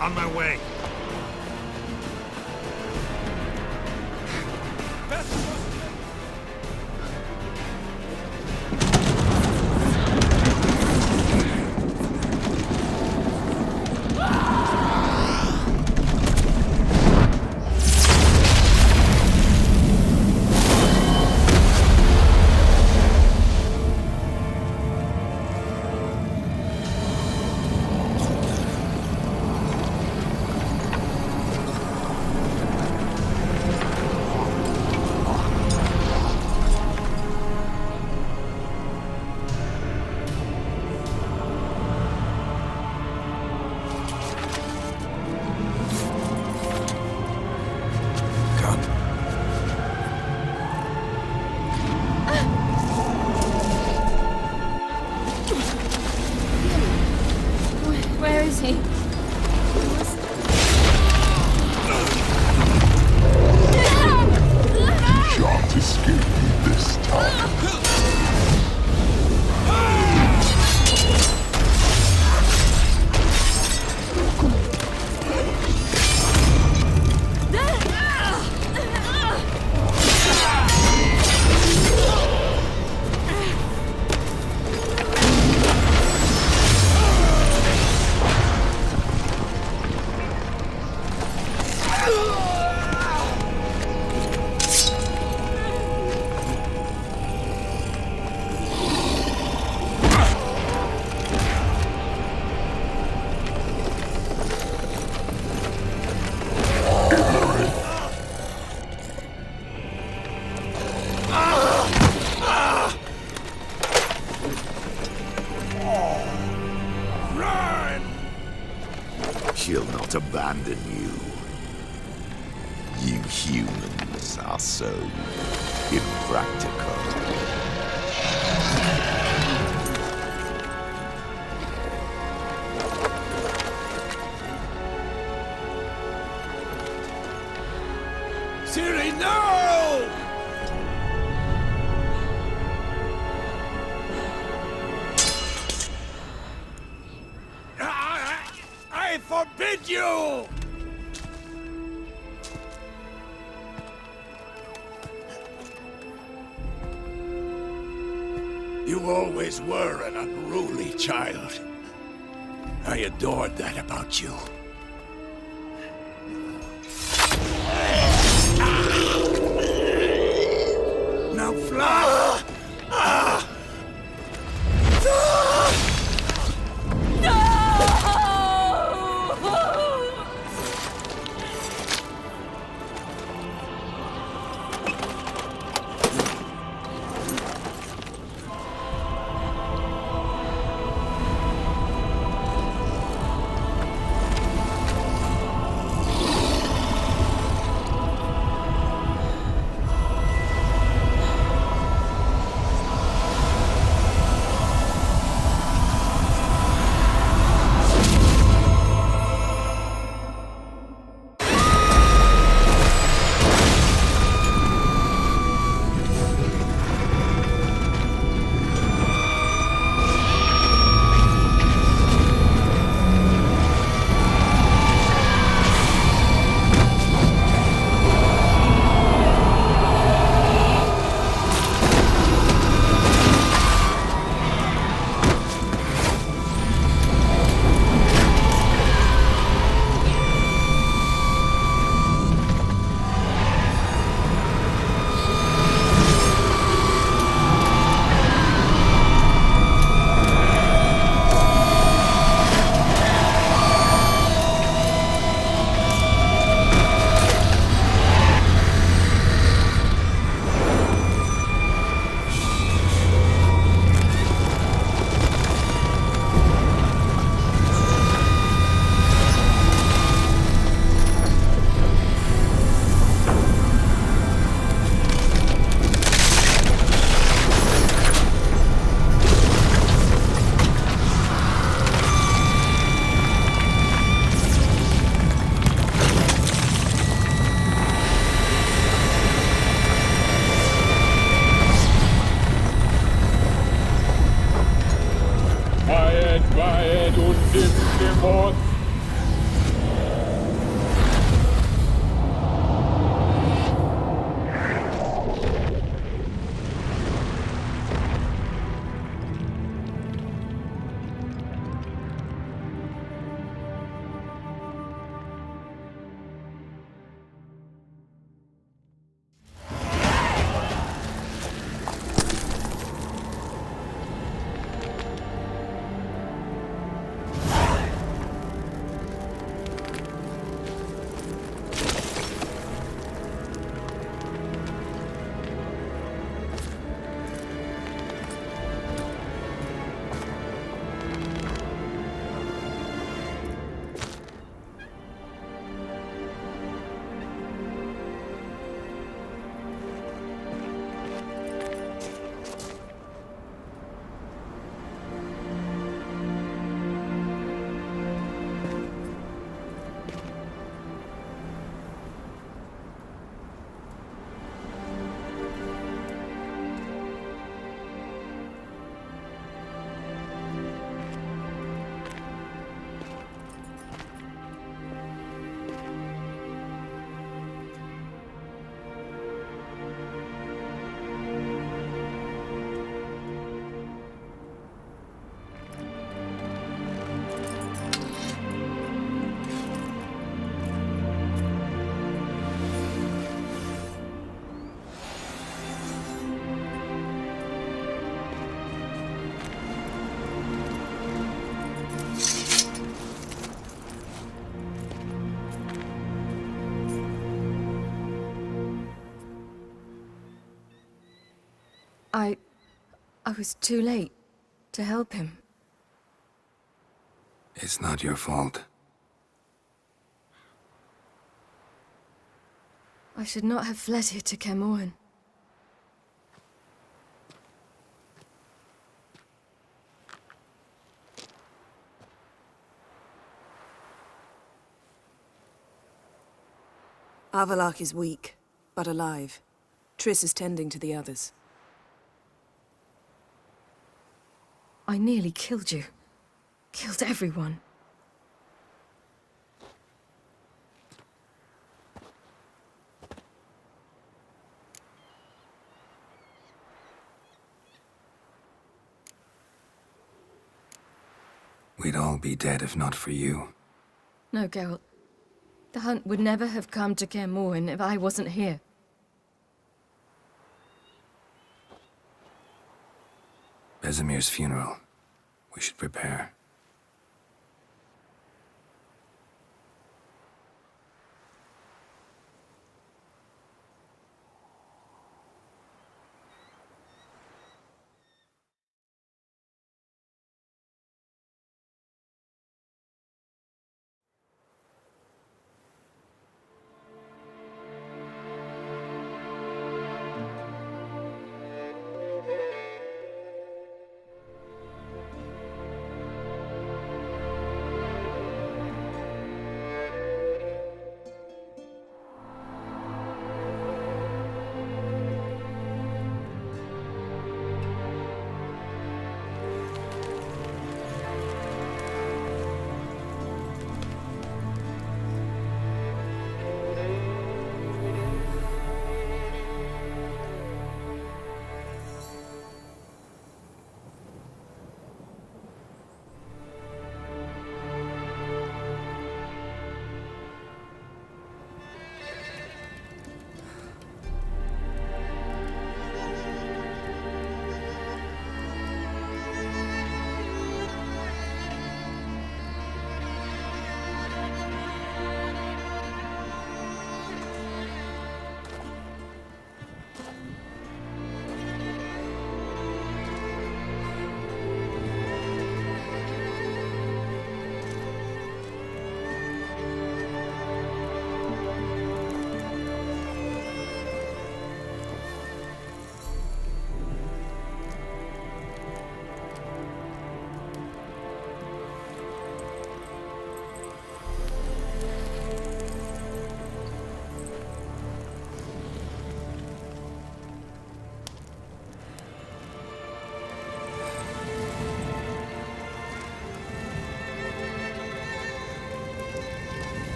On my way. Where is he? Shan't escape me this time. She'll not abandon you. You humans are so impractical. Ciri, no! I forbid you! You always were an unruly child. I adored that about you. Now fly! Immerse. I was too late to help him. It's not your fault. I should not have fled here to Caermorhen. Avallac'h is weak, but alive. Triss is tending to the others. I nearly killed you. Killed everyone. We'd all be dead if not for you. No, Geralt. The hunt would never have come to Caermorhen if I wasn't here. Vesemir's funeral. We should prepare.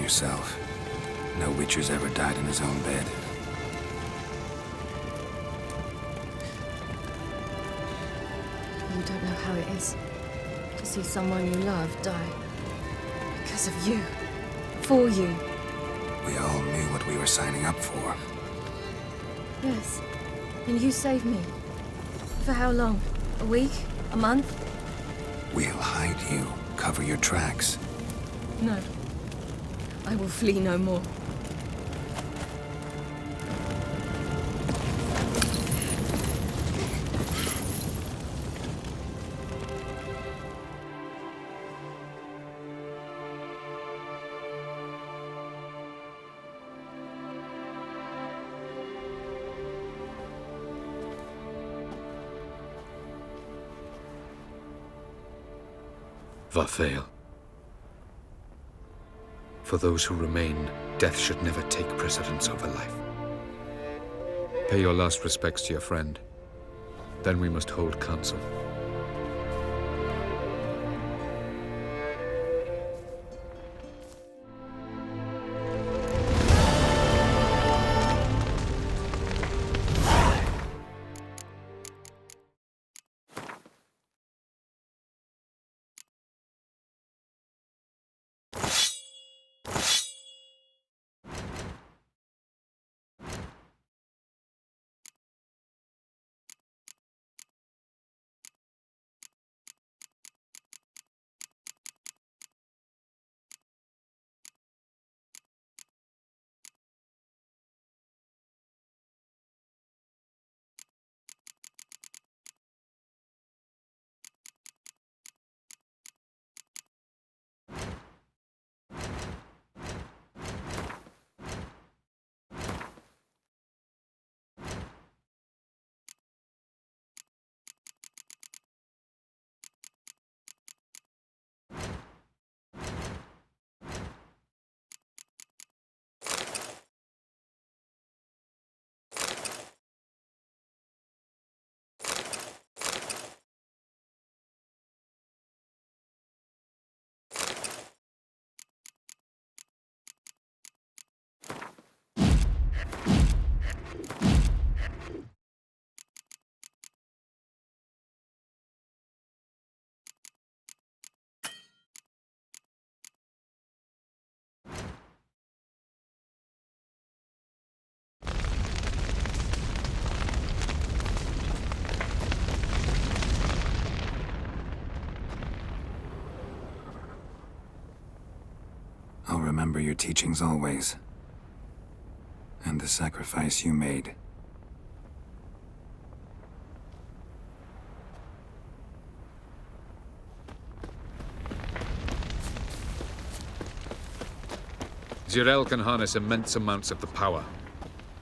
yourself. No Witcher's ever died in his own bed. You don't know how it is to see someone you love die. Because of you. For you. We all knew what we were signing up for. Yes. And you saved me. For how long? A week? A month? We'll hide you. Cover your tracks. No. I will flee no more. Varfail. For those who remain, death should never take precedence over life. Pay your last respects to your friend. Then we must hold council. I'll remember your teachings always. And the sacrifice you made. Geralt can harness immense amounts of the power.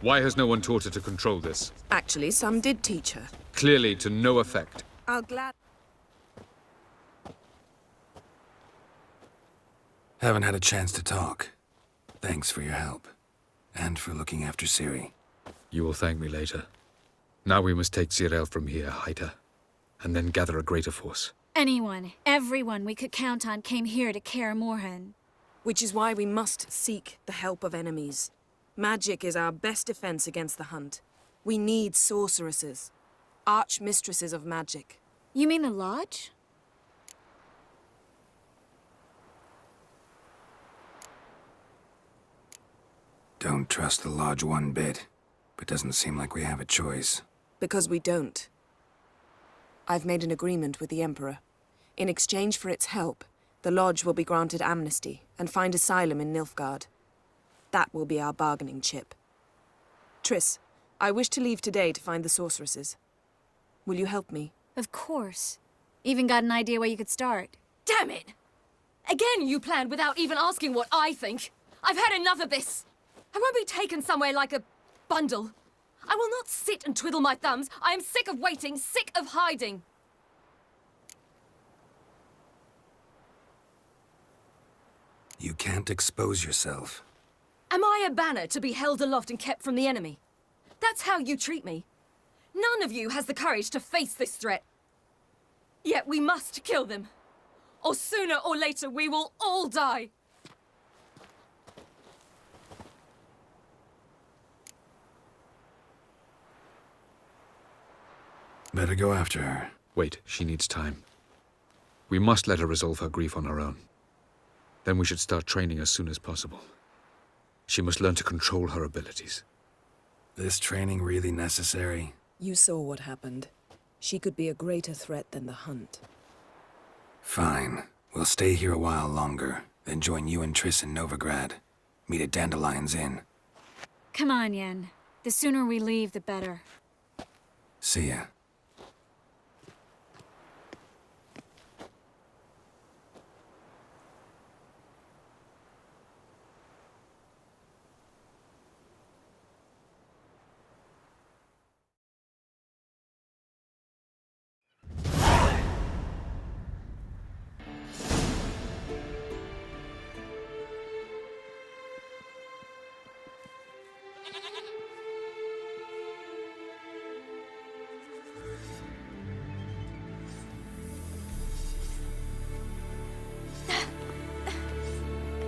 Why has no one taught her to control this? Actually, some did teach her. Clearly to no effect. I'll glad... Haven't had a chance to talk. Thanks for your help. And for looking after Ciri. You will thank me later. Now we must take Geralt from here, hide her, and then gather a greater force. Anyone, everyone we could count on came here to Kaer Morhen. Which is why we must seek the help of enemies. Magic is our best defense against the Hunt. We need sorceresses. Archmistresses of magic. You mean the Lodge? Don't trust the Lodge one bit, but doesn't seem like we have a choice. Because we don't. I've made an agreement with the Emperor. In exchange for its help, the Lodge will be granted amnesty and find asylum in Nilfgaard. That will be our bargaining chip. Triss, I wish to leave today to find the sorceresses. Will you help me? Of course. Even got an idea where you could start. Damn it! Again you planned without even asking what I think. I've had enough of this. I won't be taken somewhere like a bundle. I will not sit and twiddle my thumbs. I am sick of waiting, sick of hiding. You can't expose yourself. Am I a banner to be held aloft and kept from the enemy? That's how you treat me. None of you has the courage to face this threat. Yet we must kill them. Or sooner or later we will all die. Better go after her. Wait, she needs time. We must let her resolve her grief on her own. Then we should start training as soon as possible. She must learn to control her abilities. This training really necessary? You saw what happened. She could be a greater threat than the Hunt. Fine. We'll stay here a while longer, then join you and Triss in Novigrad. Meet at Dandelion's Inn. Come on, Yen. The sooner we leave, the better. See ya.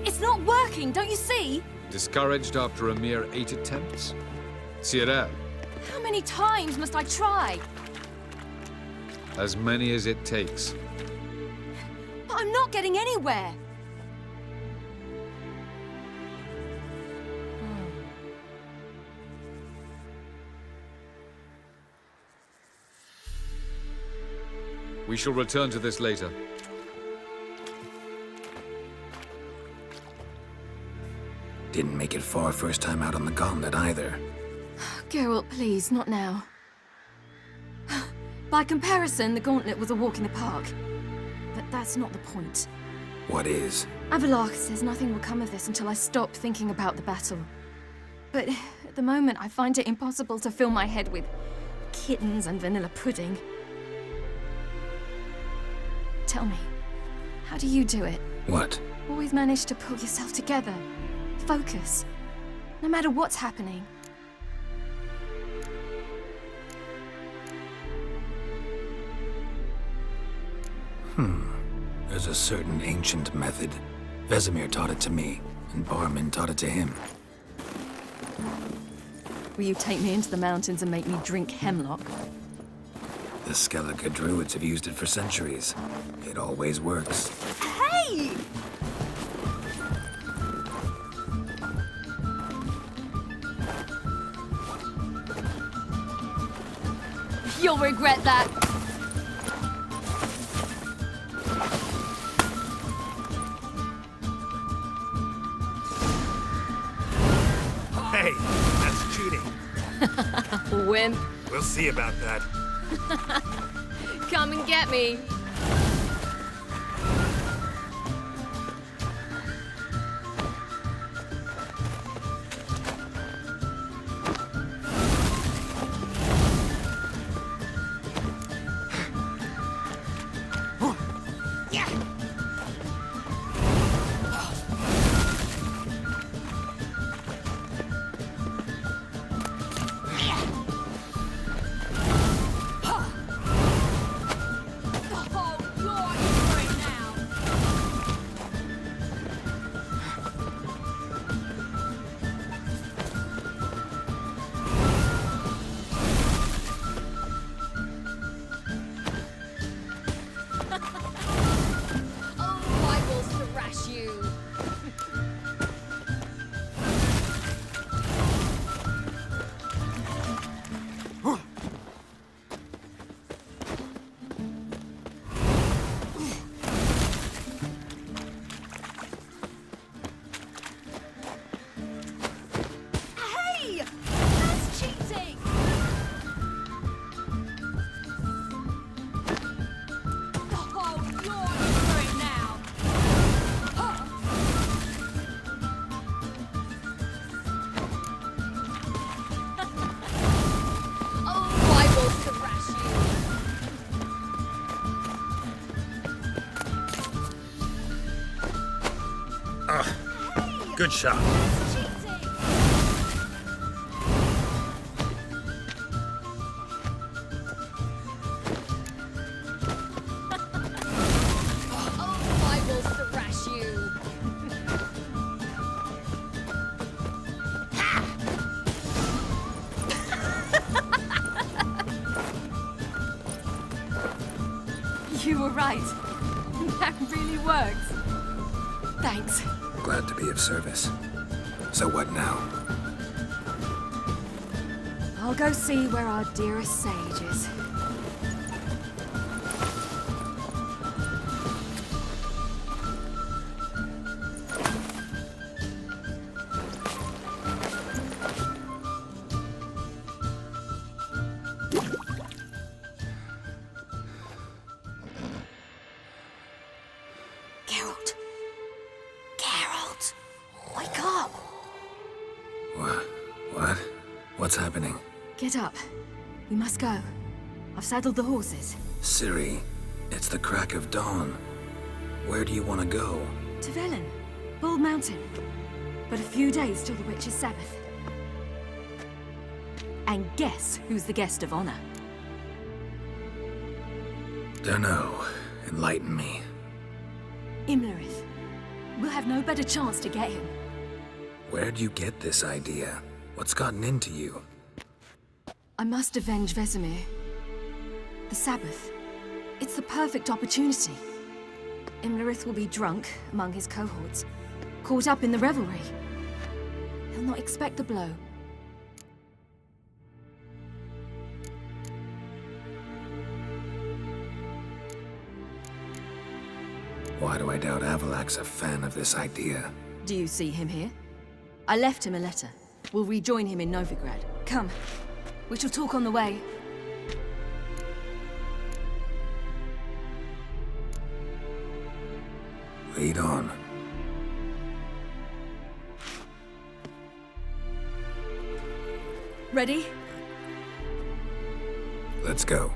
It's not working, don't you see? Discouraged after a mere 8 attempts? Cyril, How many times must I try? as many as it takes. But I'm not getting anywhere. We shall return to this later. Didn't make it far first time out on the gauntlet either. Geralt, please, not now. By comparison, the gauntlet was a walk in the park. But that's not the point. What is? Avallac'h says nothing will come of this until I stop thinking about the battle. But at the moment, I find it impossible to fill my head with kittens and vanilla pudding. Tell me, how do you do it? What? Always manage to pull yourself together. Focus. No matter what's happening. There's a certain ancient method. Vesemir taught it to me, and Barman taught it to him. Will you take me into the mountains and make me drink hemlock? The Skellige druids have used it for centuries. It always works. Hey! You'll regret that. Hey, that's cheating. Wimp. We'll see about that. Come and get me. Good shot. I will thrash you. You were right. That really works. Thanks. Glad to be of service. So what now? I'll go see where our dearest sage is. Geralt. Geralt. Wake up. What? What's happening? Get up. We must go. I've saddled the horses. Ciri, it's the crack of dawn. Where do you want to go? To Velen. Bald Mountain. But a few days till the Witch's Sabbath. And guess who's the guest of honor? Dunno. Enlighten me. Imlerith. We'll have no better chance to get him. Where'd you get this idea? What's gotten into you? I must avenge Vesemir. The Sabbath. It's the perfect opportunity. Imlerith will be drunk among his cohorts, caught up in the revelry. He'll not expect the blow. Why do I doubt Avalak's a fan of this idea? Do you see him here? I left him a letter. We'll rejoin him in Novigrad. Come. We shall talk on the way. Lead on. Ready? Let's go.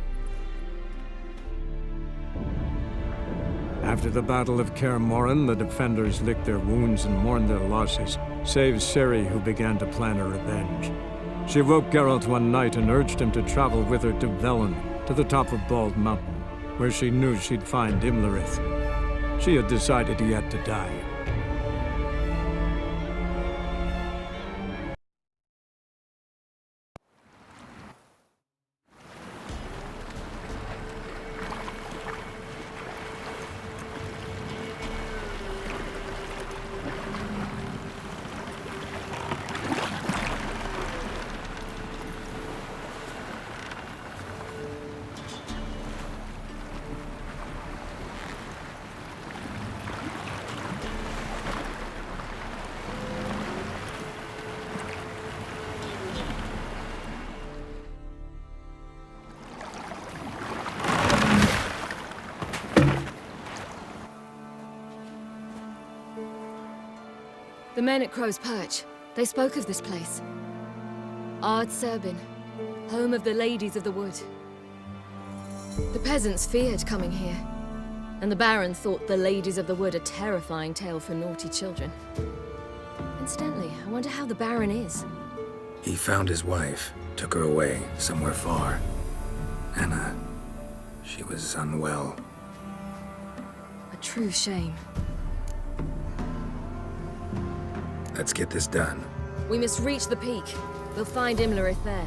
After the Battle of Kaer Morhen, the defenders licked their wounds and mourned their losses, save Ciri, who began to plan a revenge. She woke Geralt one night and urged him to travel with her to Velen, to the top of Bald Mountain, where she knew she'd find Imlerith. She had decided he had to die. The men at Crow's Perch, they spoke of this place. Ard Serbin, home of the Ladies of the Wood. The peasants feared coming here, and the Baron thought the Ladies of the Wood a terrifying tale for naughty children. Incidentally, I wonder how the Baron is. He found his wife, took her away, somewhere far. Anna, she was unwell. A true shame. Let's get this done. We must reach the peak. We'll find Imlerith there.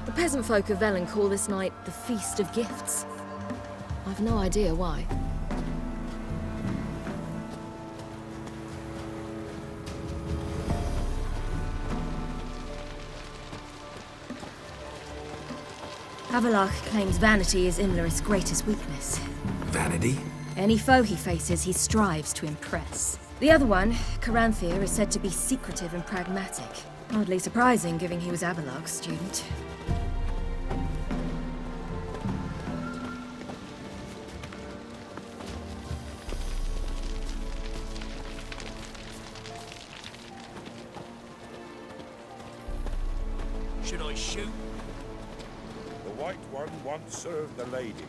The peasant folk of Velen call this night the Feast of Gifts. I've no idea why. Avalak claims vanity is Imlerith's greatest weakness. Vanity? Any foe he faces, he strives to impress. The other one, Caranthir, is said to be secretive and pragmatic. Hardly surprising, given he was Avalak's student. Should I shoot? The White One once served the ladies.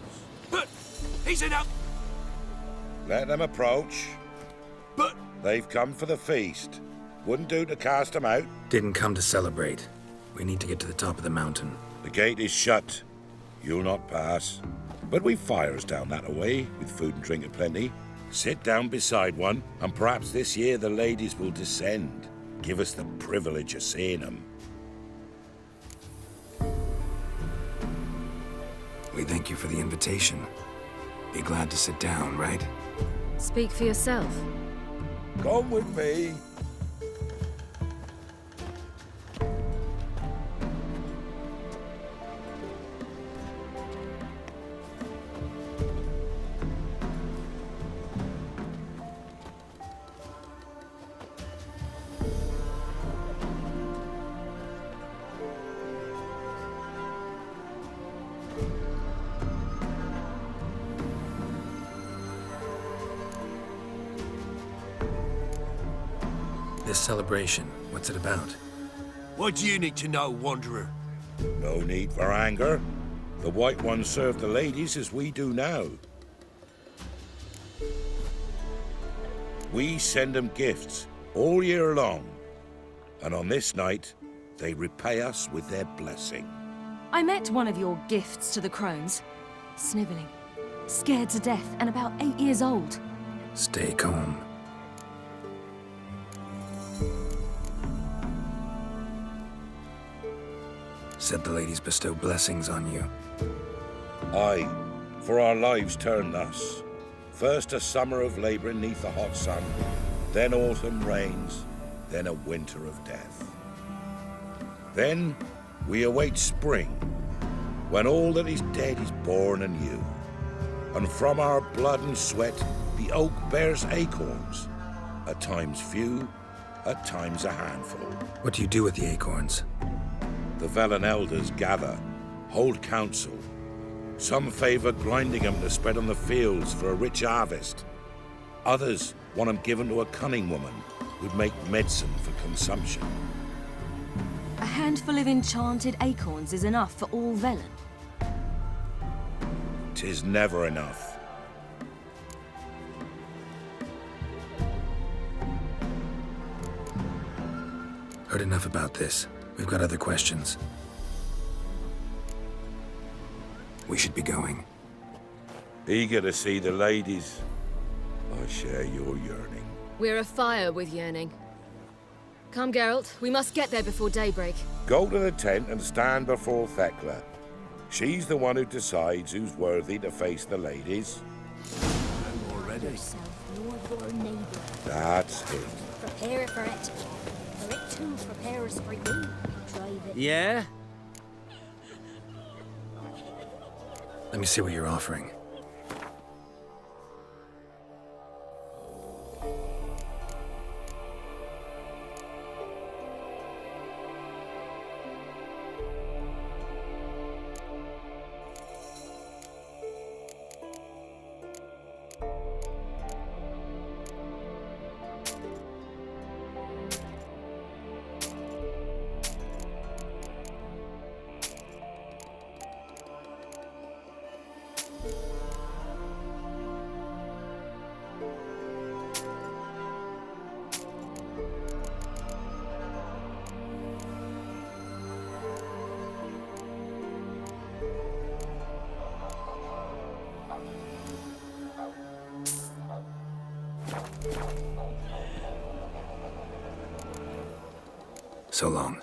But he's enough. Let them approach. But they've come for the feast. Wouldn't do to cast them out. Didn't come to celebrate. We need to get to the top of the mountain. The gate is shut. You'll not pass. But we've fires down that away, with food and drink aplenty. Sit down beside one, and perhaps this year the ladies will descend. Give us the privilege of seeing them. We thank you for the invitation. Be glad to sit down, right? Speak for yourself. Come with me. This celebration, what's it about? What do you need to know, Wanderer? No need for anger. The White Ones serve the ladies as we do now. We send them gifts all year long. And on this night, they repay us with their blessing. I met one of your gifts to the crones. Snivelling. Scared to death and about 8 years old. Stay calm. Said the ladies bestow blessings on you. Aye, for our lives turn thus. First a summer of labouring neath the hot sun, then autumn rains, then a winter of death. Then we await spring, when all that is dead is born anew. And from our blood and sweat the oak bears acorns, at times few, at times a handful. What do you do with the acorns? The Velen elders gather, hold council. Some favour grinding them to spread on the fields for a rich harvest. Others want them given to a cunning woman who'd make medicine for consumption. A handful of enchanted acorns is enough for all Velen. 'Tis never enough. Heard enough about this. We've got other questions. We should be going. Eager to see the ladies. I share your yearning. We're afire with yearning. Come, Geralt. We must get there before daybreak. Go to the tent and stand before Thekla. She's the one who decides who's worthy to face the ladies. I'm already. Your neighbor. That's it. Prepare for it. For it too prepares for you. Drive it. Yeah? Let me see what you're offering. So long.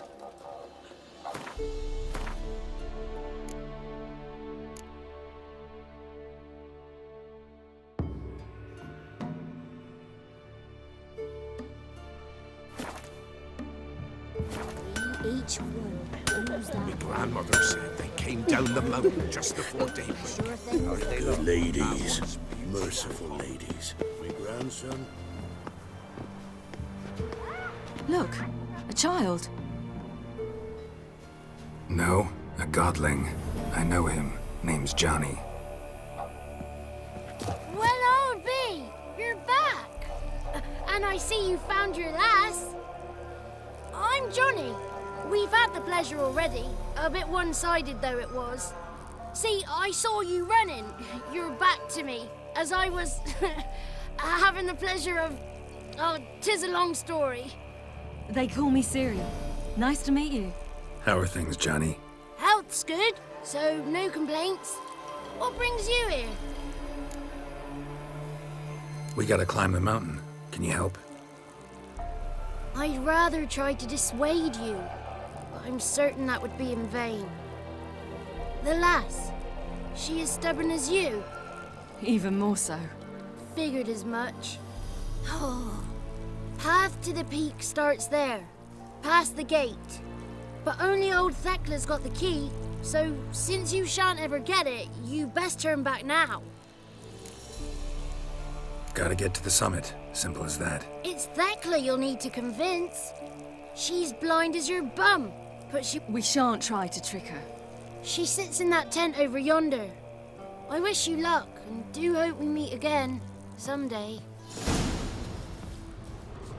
Each one knows that. My grandmother said they came down the mountain just before daybreak. Sure thing. Are they Good ladies. Merciful ladies. My grandson. Look, a child. No, a godling. I know him. Name's Johnny. Well, old B, you're back. And I see you found your lass. I'm Johnny. We've had the pleasure already. A bit one-sided though it was. See, I saw you running. Your back to me. As I was having the pleasure of... Oh, 'tis a long story. They call me Ciri. Nice to meet you. How are things, Johnny? Health's good, so no complaints. What brings you here? We gotta climb the mountain. Can you help? I'd rather try to dissuade you, but I'm certain that would be in vain. The lass, she as stubborn as you? even more so. Figured as much. Path to the peak starts there, past the gate. But only old Thekla's got the key, so since you shan't ever get it, you best turn back now. Gotta get to the summit. Simple as that. It's Thekla you'll need to convince. She's blind as your bum, but We shan't try to trick her. She sits in that tent over yonder. I wish you luck, and do hope we meet again, someday.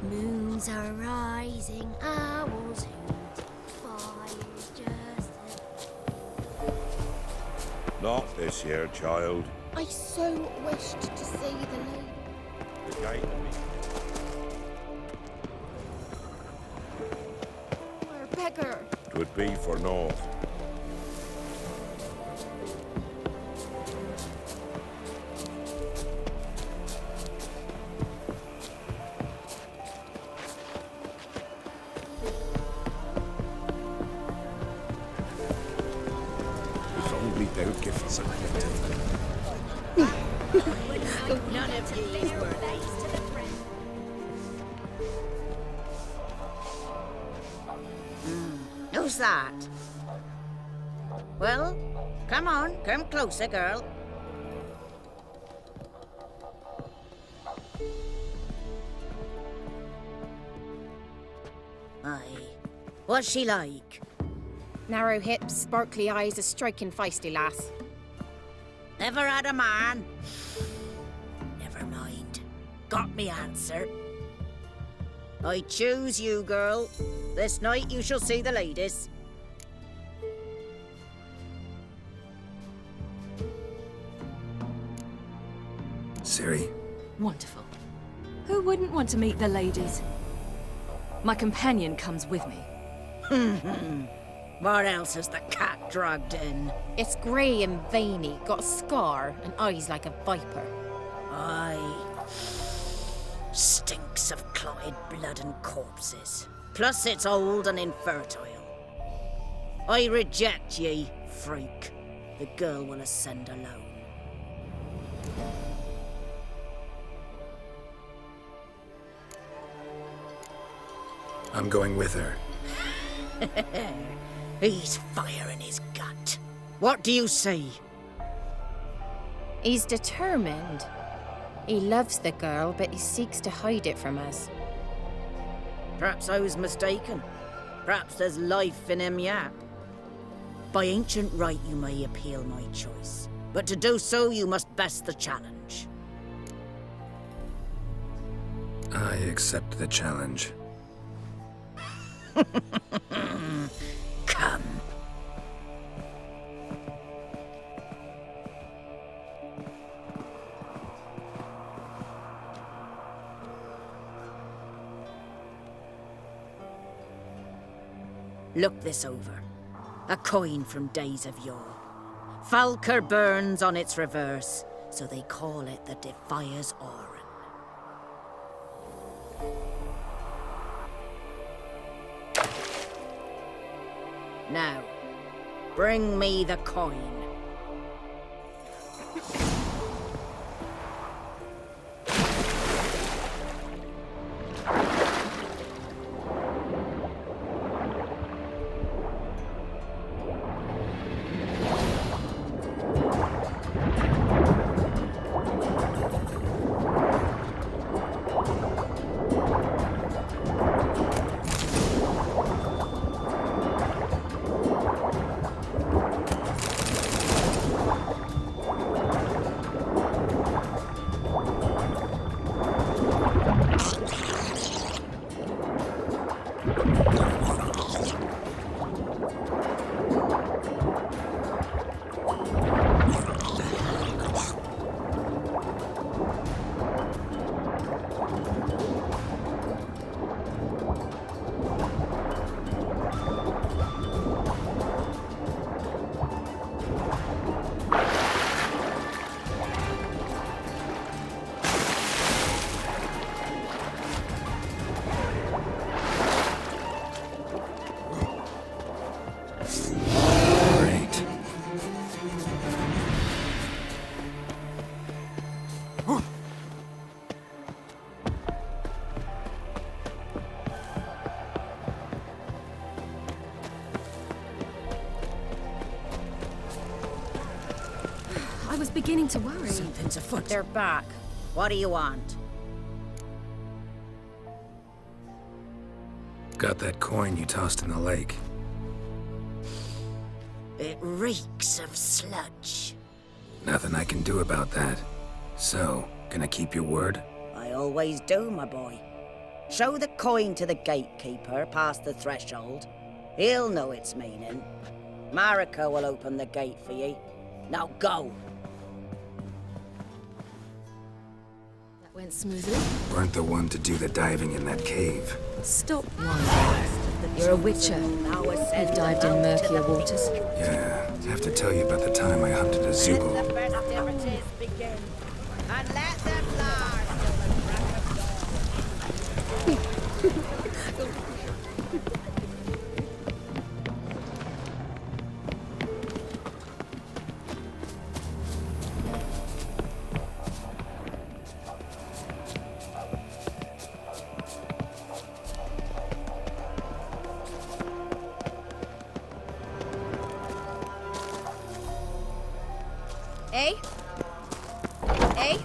Moons are rising, owls hoot, fire's just... Not this year, child. I so wished to see the lady. The gate of me. We're beggar. 'Twould be for naught. If only they'll give us a gift. None of these were Who's that? Well, come on, come closer, girl. Aye. What's she like? narrow hips, sparkly eyes, a striking feisty lass. Ever had a man? Never mind. Got me answer. I choose you, girl. This night you shall see the ladies. Ciri. Wonderful. Who wouldn't want to meet the ladies? My companion comes with me. What else has the cat dragged in? It's grey and veiny, got a scar, and eyes like a viper. Aye. Stinks of clotted blood and corpses. Plus it's old and infertile. I reject ye, freak. The girl will ascend alone. I'm going with her. He's fire in his gut. What do you say? He's determined. He loves the girl, but he seeks to hide it from us. Perhaps I was mistaken. Perhaps there's life in him yet. By ancient right you may appeal my choice, but to do so you must best the challenge. I accept the challenge. Come. Look this over. A coin from days of yore. Falker burns on its reverse, so they call it the Defier's Oran. Now, bring me the coin. was beginning to worry. Something's afoot. They're back. What do you want? Got that coin you tossed in the lake. It reeks of sludge. Nothing I can do about that. So, gonna keep your word? I always do, my boy. Show the coin to the gatekeeper past the threshold. He'll know its meaning. Marika will open the gate for you. Now go! That went smoothly. Weren't the one to do the diving in that cave. Stop lying. You're a witcher. You've dived in murkier waters. Yeah, have to tell you about the time I hunted a Zubul. The festivities begin. And let them last till the crack of dawn. Eh? Eh?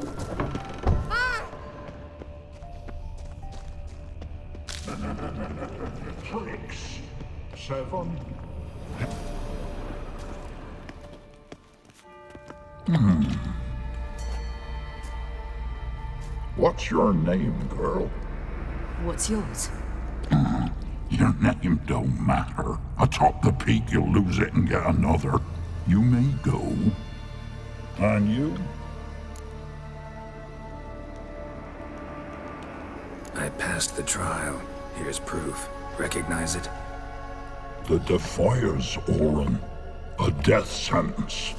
Ah! Tricks. 7. What's your name, girl? What's yours? Your name don't matter. Atop the peak, you'll lose it and get another. You may go. And you? I passed the trial. Here's proof. Recognize it? The Defier's Orin. A death sentence.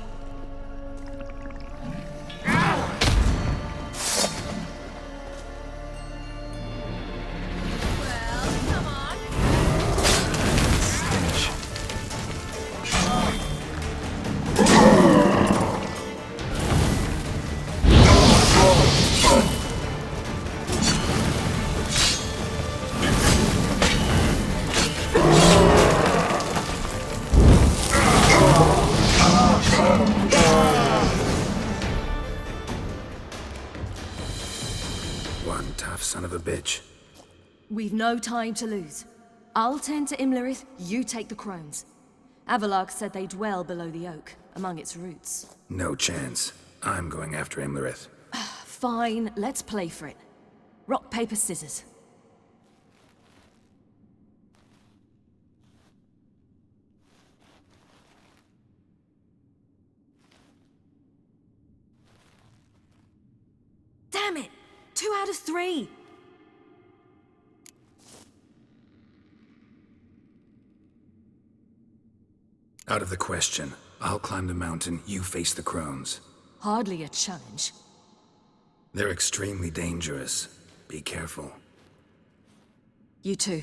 One tough son of a bitch. We've no time to lose. I'll tend to Imlerith, you take the crones. Avalok said they dwell below the oak, among its roots. No chance. I'm going after Imlerith. Fine, let's play for it. Rock, paper, scissors. Damn it! 2 out of 3! Out of the question. I'll climb the mountain, you face the crones. Hardly a challenge. They're extremely dangerous. Be careful. You too.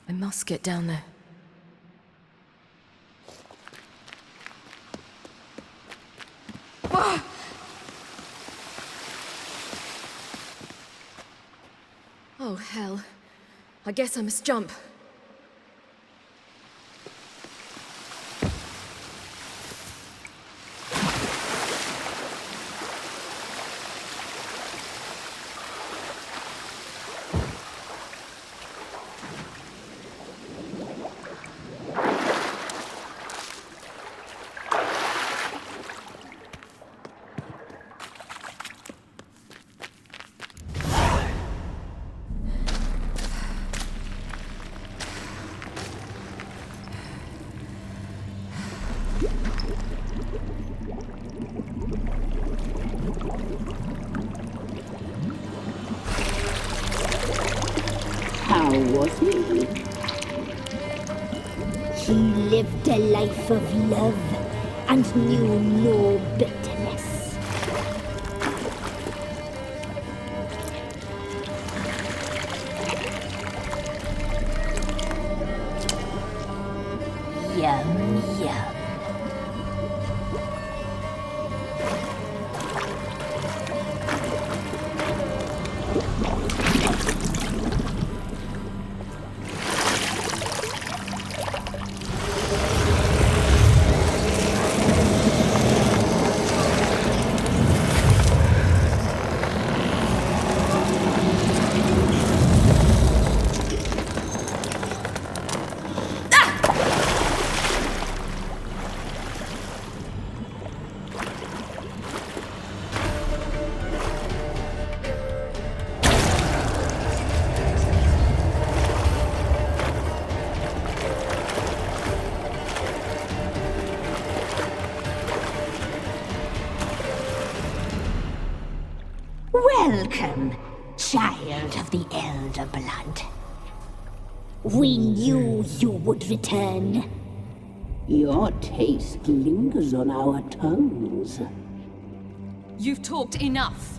I must get down there. Ah! Oh, hell. I guess I must jump. How was he? He lived a life of love and knew no bitterness. Yum, yum. Welcome, child of the Elder Blood. We knew you would return. Your taste lingers on our tongues. You've talked enough.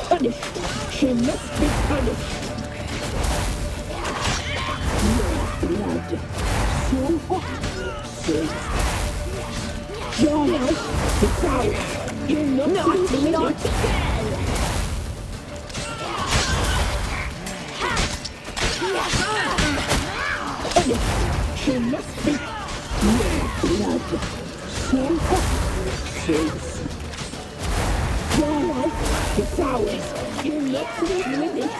Punished. She must be punished. Your blood. So hot. So... Your life is out. You're not Naughty, naughty girl! She must be your blood. So hot. So... Your life is ours. You're not living with it.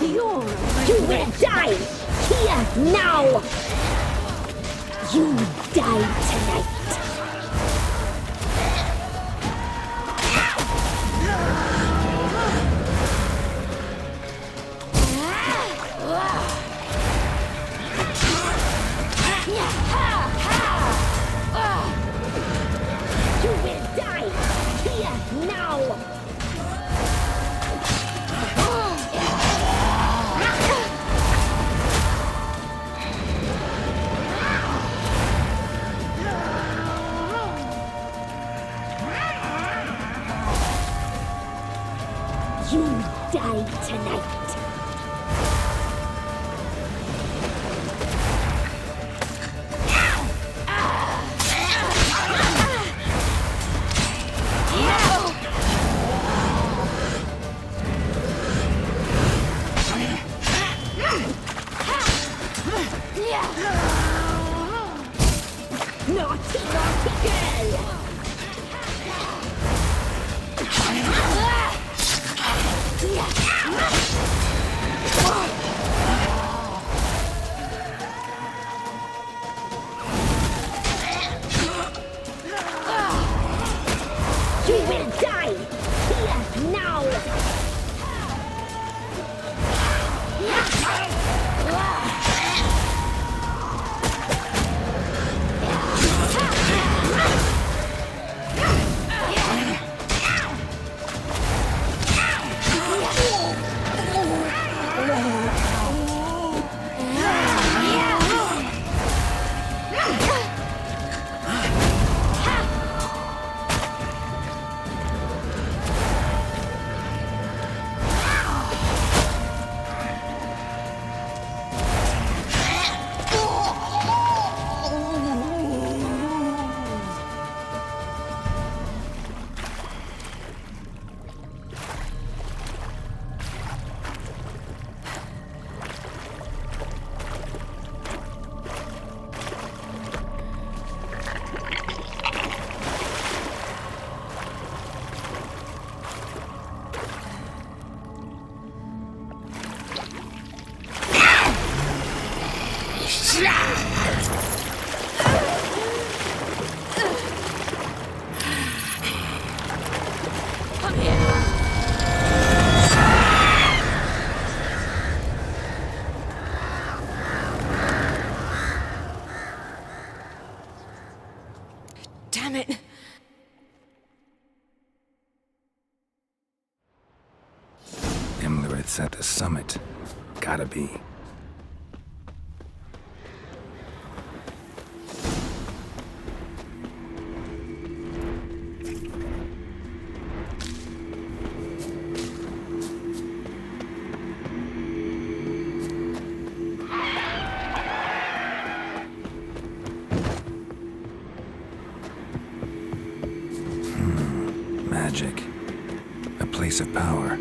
You will die here now! You die tonight. You will die here now! You die tonight. Naughty, naughty girl! You will die here now! Damn it! Imlerith's at the summit. Gotta be. Magic. A place of power.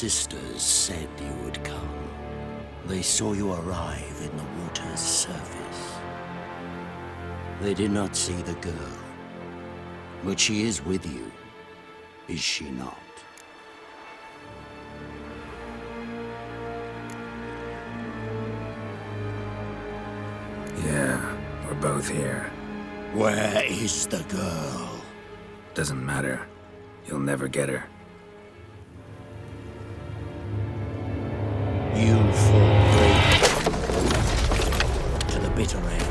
sisters said you would come. They saw you arrive in the water's surface. They did not see the girl. But she is with you, is she not? Yeah, we're both here. Where is the girl? Doesn't matter. You'll never get her. You'll fall brave to the bitter end.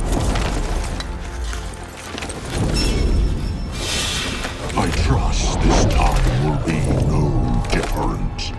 I trust this time will be no different.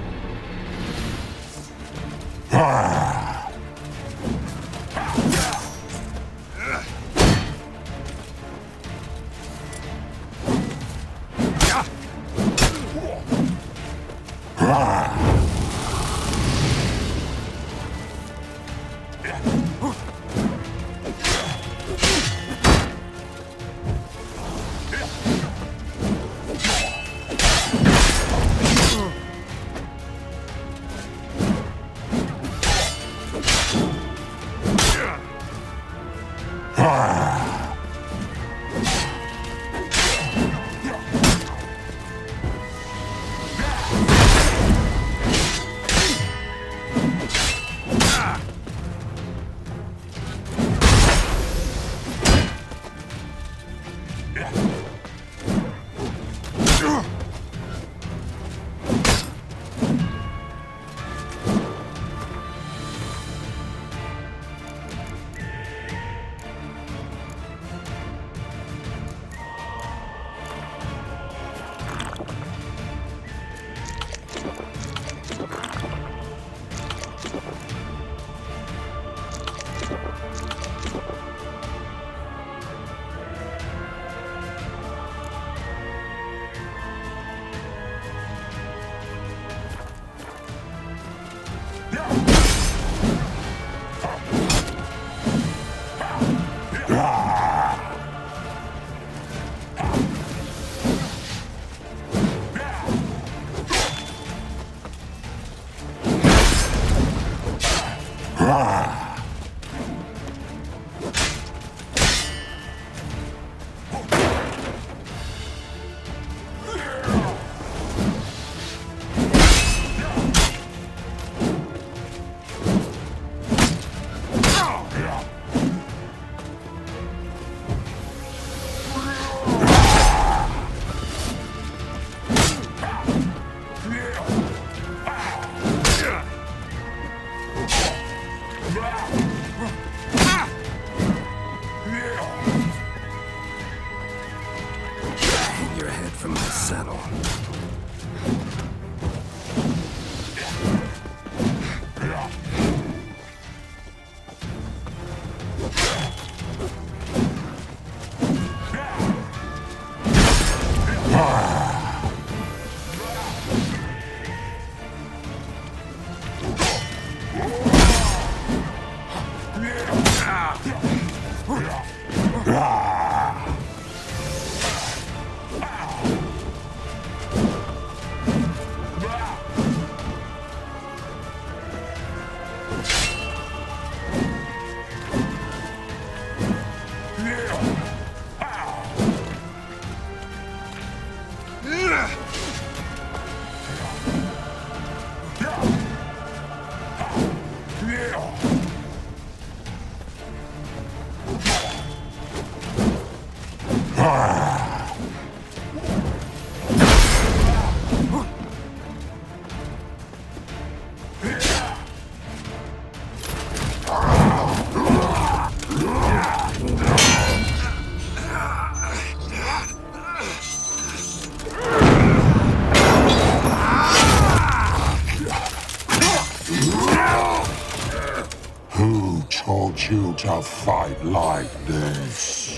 You to fight like this?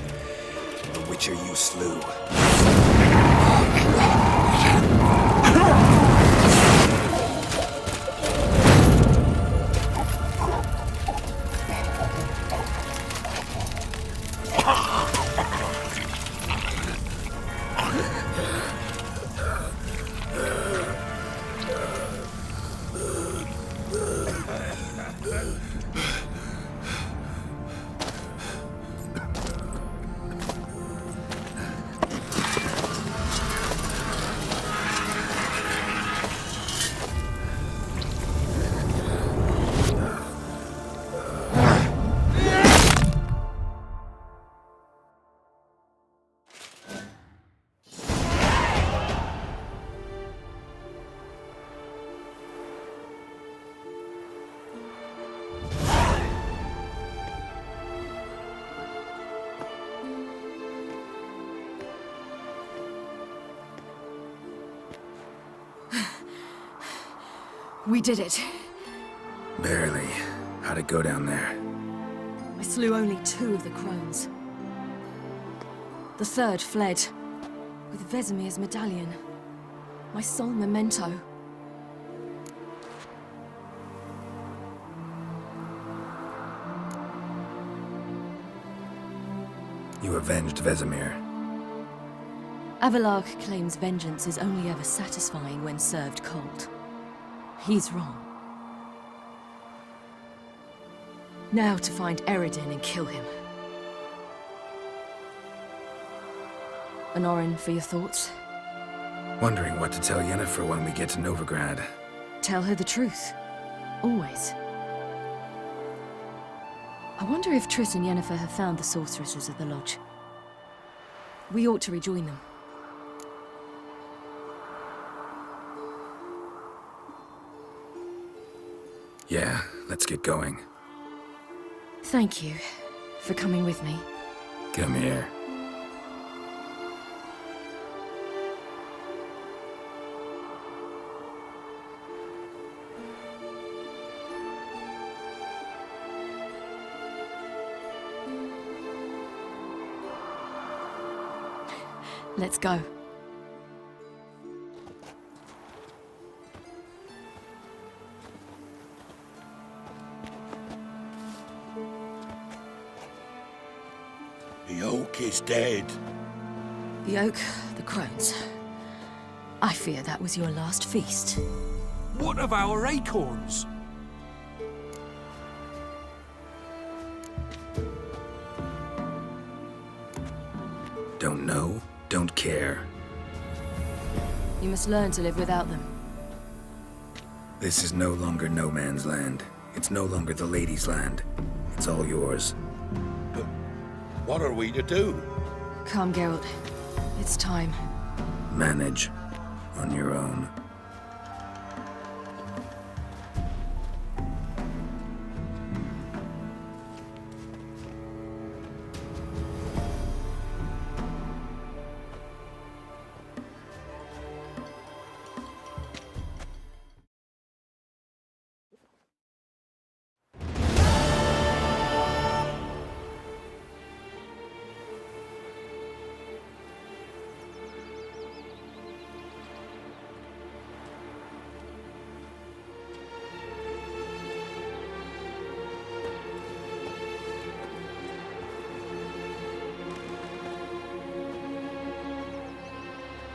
The Witcher you slew. We did it. Barely. How'd it go down there? I slew only 2 of the crones. The third fled, with Vesemir's medallion. My sole memento. You avenged Vesemir. Avallac'h claims vengeance is only ever satisfying when served cold. He's wrong. Now to find Eredin and kill him. Honorin, for your thoughts? Wondering what to tell Yennefer when we get to Novigrad. Tell her the truth. Always. I wonder if Triss and Yennefer have found the sorceresses at the lodge. We ought to rejoin them. Yeah, let's get going. Thank you for coming with me. Come here. Let's go. The oak is dead. The oak, the crones. I fear that was your last feast. What of our acorns? Don't know, don't care. You must learn to live without them. This is no longer no man's land. It's no longer the lady's land. It's all yours. But what are we to do? Come, Geralt. It's time. Manage on your own.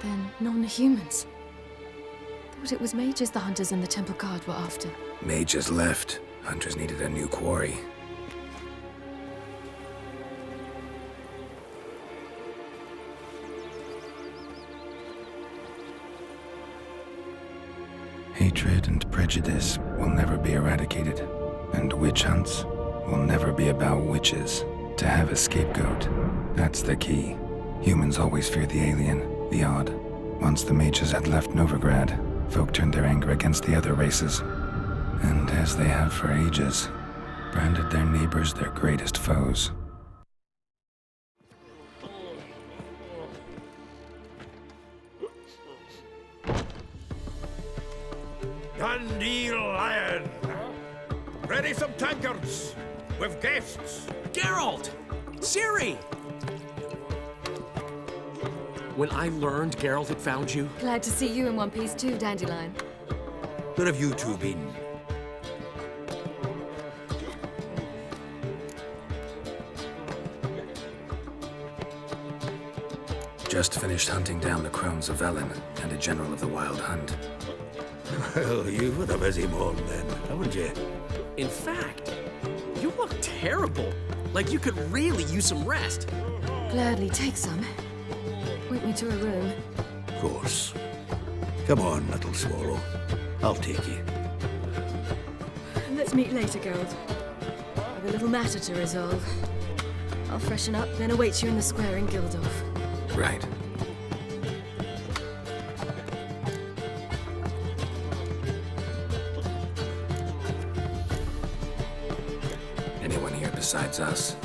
Then non-humans. Thought it was mages the hunters and the Temple Guard were after. Mages left. Hunters needed a new quarry. Hatred and prejudice will never be eradicated, and witch hunts will never be about witches. To have a scapegoat, that's the key. Humans always fear the alien, the odd. Once the mages had left Novigrad, folk turned their anger against the other races, and as they have for ages, branded their neighbors their greatest foes. Dandelion! Ready some tankards! With guests! Geralt! Ciri! When I learned Geralt had found you... Glad to see you in one piece too, Dandelion. Where have you two been? Just finished hunting down the crones of Velen and a general of the Wild Hunt. Well, you've had a busy morning then, haven't you? In fact, you look terrible. Like you could really use some rest. Gladly take some. Point me to a room. Of course. Come on, little swallow. I'll take you. Let's meet later, Geralt. I've a little matter to resolve. I'll freshen up, then await you in the square in Gildorf. Right. Anyone here besides us?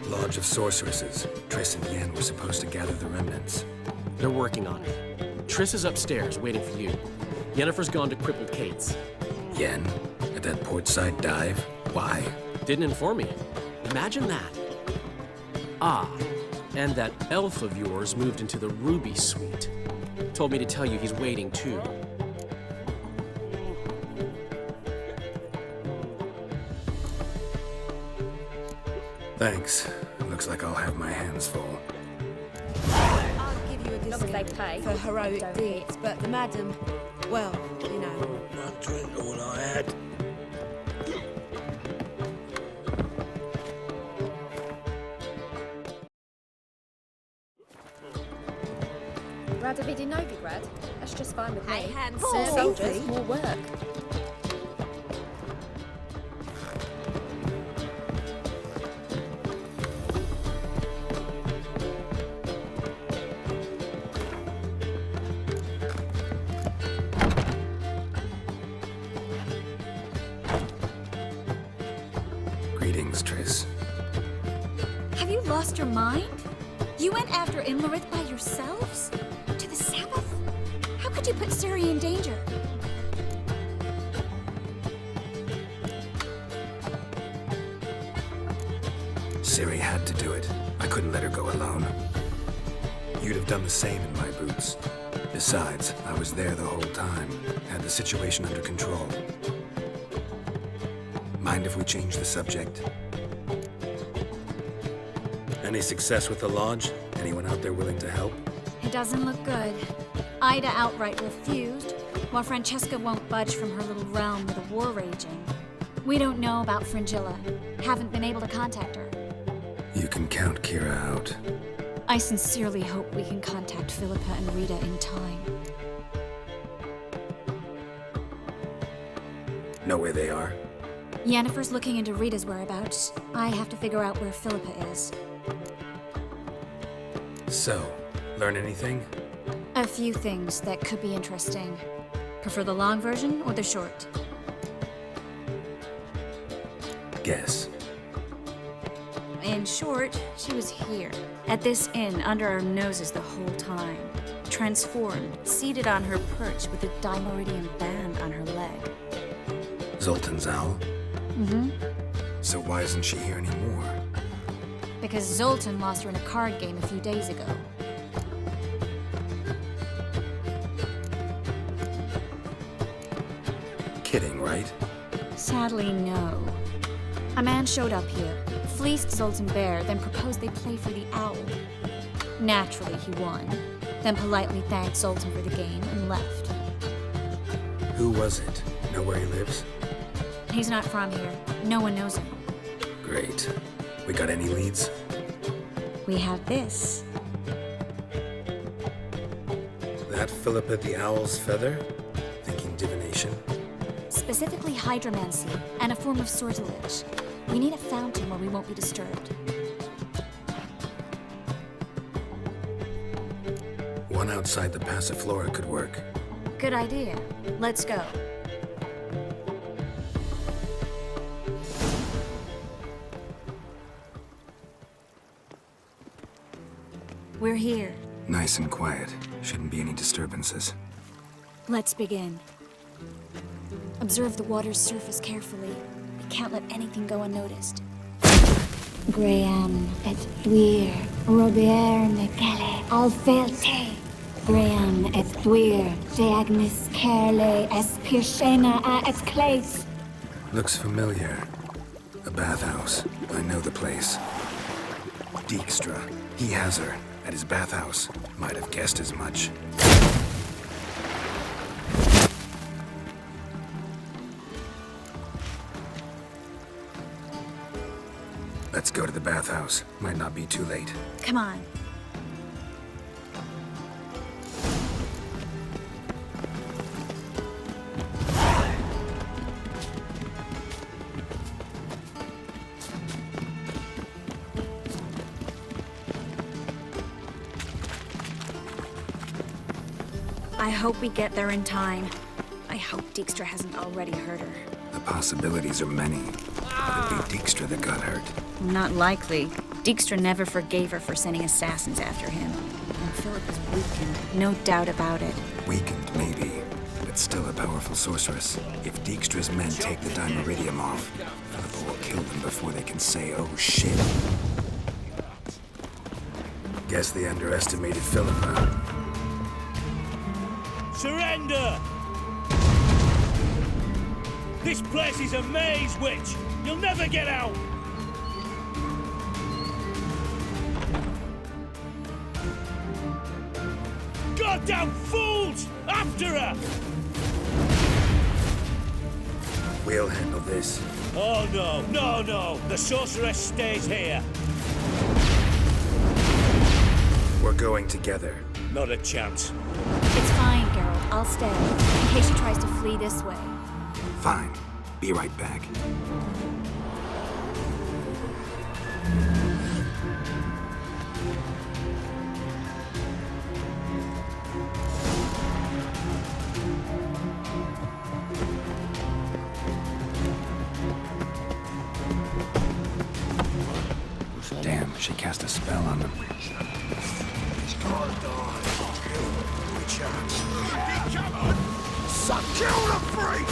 Lodge of Sorceresses. Triss and Yen were supposed to gather the remnants. They're working on it. Triss is upstairs, waiting for you. Yennefer's gone to crippled Kate's. Yen? At that portside dive? Why? Didn't inform me. Imagine that. Ah, and that elf of yours moved into the Ruby Suite. Told me to tell you he's waiting too. Thanks. Looks like I'll have my hands full. I'll give you a discount for heroic deeds, but the madam, well, you know. One drink all I had. Radavidi Novigrad? That's just fine with me. Hey, hands, Soldiers, more work. Greetings, Triss. Have you lost your mind? You went after Imlerith by yourselves? To the Sabbath? How could you put Ciri in danger? Ciri had to do it. I couldn't let her go alone. You'd have done the same in my boots. Besides, I was there the whole time. Had the situation under control. Mind if we change the subject? Any success with the Lodge? Anyone out there willing to help? It doesn't look good. Ida outright refused, while Francesca won't budge from her little realm with a war raging. We don't know about Fringilla. Haven't been able to contact her. You can count Kira out. I sincerely hope we can contact Philippa and Rita in time. Know where they are? Yennefer's looking into Rita's whereabouts. I have to figure out where Philippa is. So, learn anything? A few things that could be interesting. Prefer the long version or the short? Guess. In short, she was here, at this inn, under our noses the whole time. Transformed, seated on her perch with a dimeridian band on her leg. Zoltan's owl? Mm-hmm. So why isn't she here anymore? Because Zoltan lost her in a card game a few days ago. Kidding, right? Sadly, no. A man showed up here, fleeced Zoltan bare, then proposed they play for the owl. Naturally, he won, then politely thanked Zoltan for the game and left. Who was it? Know where he lives? He's not from here. No one knows him. Great. We got any leads? We have this. That Philippa the Owl's feather? Thinking divination? Specifically hydromancy, and a form of sortilege. We need a fountain where we won't be disturbed. One outside the Passiflora could work. Good idea. Let's go. We're here. Nice and quiet. Shouldn't be any disturbances. Let's begin. Observe the water's surface carefully. We can't let anything go unnoticed. Graham et thuir, Robert Mecale, Alfelte. Graham et thuir, de agnis kerle, es pirshena a et clace. Looks familiar. A bathhouse. I know the place. Dijkstra. He has her. At his bathhouse. Might have guessed as much. Let's go to the bathhouse. Might not be too late. Come on. I hope we get there in time. I hope Dijkstra hasn't already hurt her. The possibilities are many. Could be Dijkstra that got hurt. Not likely. Dijkstra never forgave her for sending assassins after him. And Philip is weakened, no doubt about it. Weakened, maybe. But That's still a powerful sorceress. If Dijkstra's men take the Dimeridium off, Philippa will kill them before they can say, oh shit. Guess they underestimated Philippa. Surrender! This place is a maze, witch! You'll never get out! Goddamn fools! After her! We'll handle this. Oh no, no, no! The sorceress stays here. We're going together. Not a chance. It's fine, Geralt. I'll stay, in case she tries to flee this way. Fine. Be right back. Damn, she cast a spell on them. Kill the freak!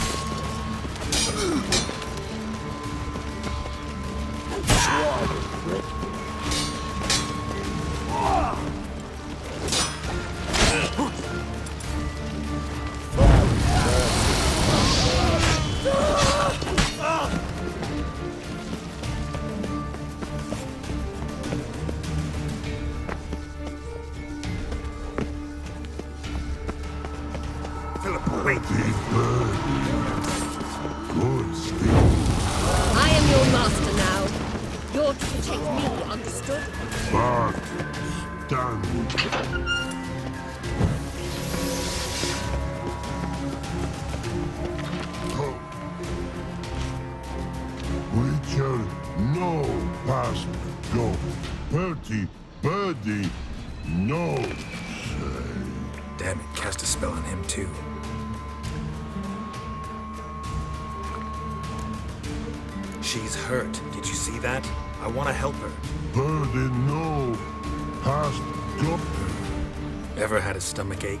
Wait. I am your master now. You're to protect me, understood? Back. Stand. Witcher, no past go. Bertie, birdie, no say. Damn it, cast a spell on him too. She's hurt. Did you see that? I want to help her. Birdie, no past go. Ever had a stomach ache?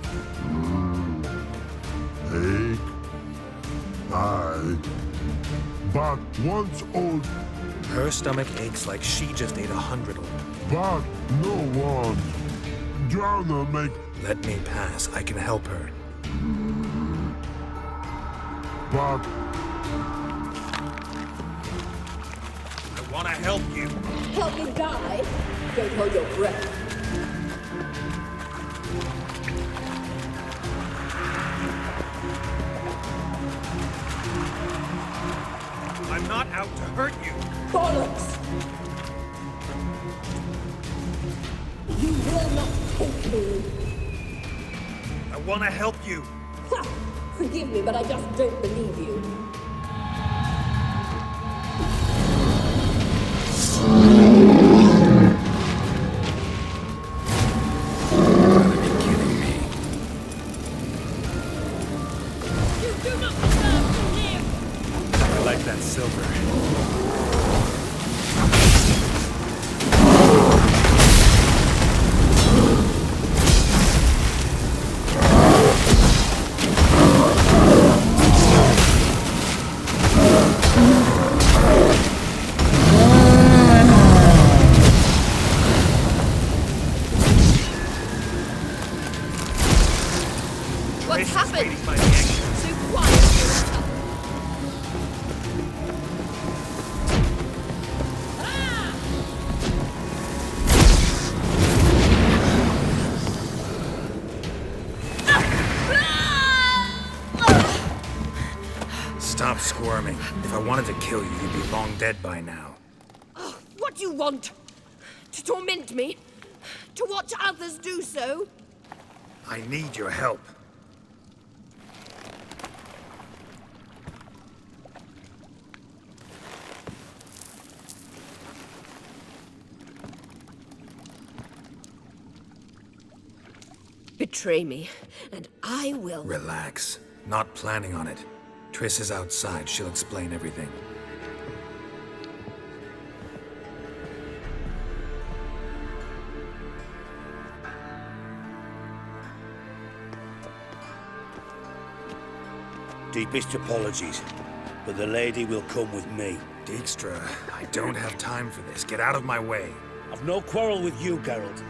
Ache. Aye. But once old. Her stomach aches like she just ate 100 of them. But no one. Drowner make. Let me pass. I can help her. But. I want to help you. Help me die? Don't hold your breath. I'm not out to hurt you. Bollocks! You will not take me. I want to help you. Ha! Forgive me, but I just don't believe you. You do not deserve to live! I like that silver. What's happened? So quiet. Stop squirming. If I wanted to kill you, you'd be long dead by now. What do you want? To torment me? To watch others do so? I need your help. Betray me, and I will. Relax. Not planning on it. Triss is outside. She'll explain everything. Deepest apologies, but the lady will come with me. Dijkstra, I don't have time for this. Get out of my way. I've no quarrel with you, Geralt,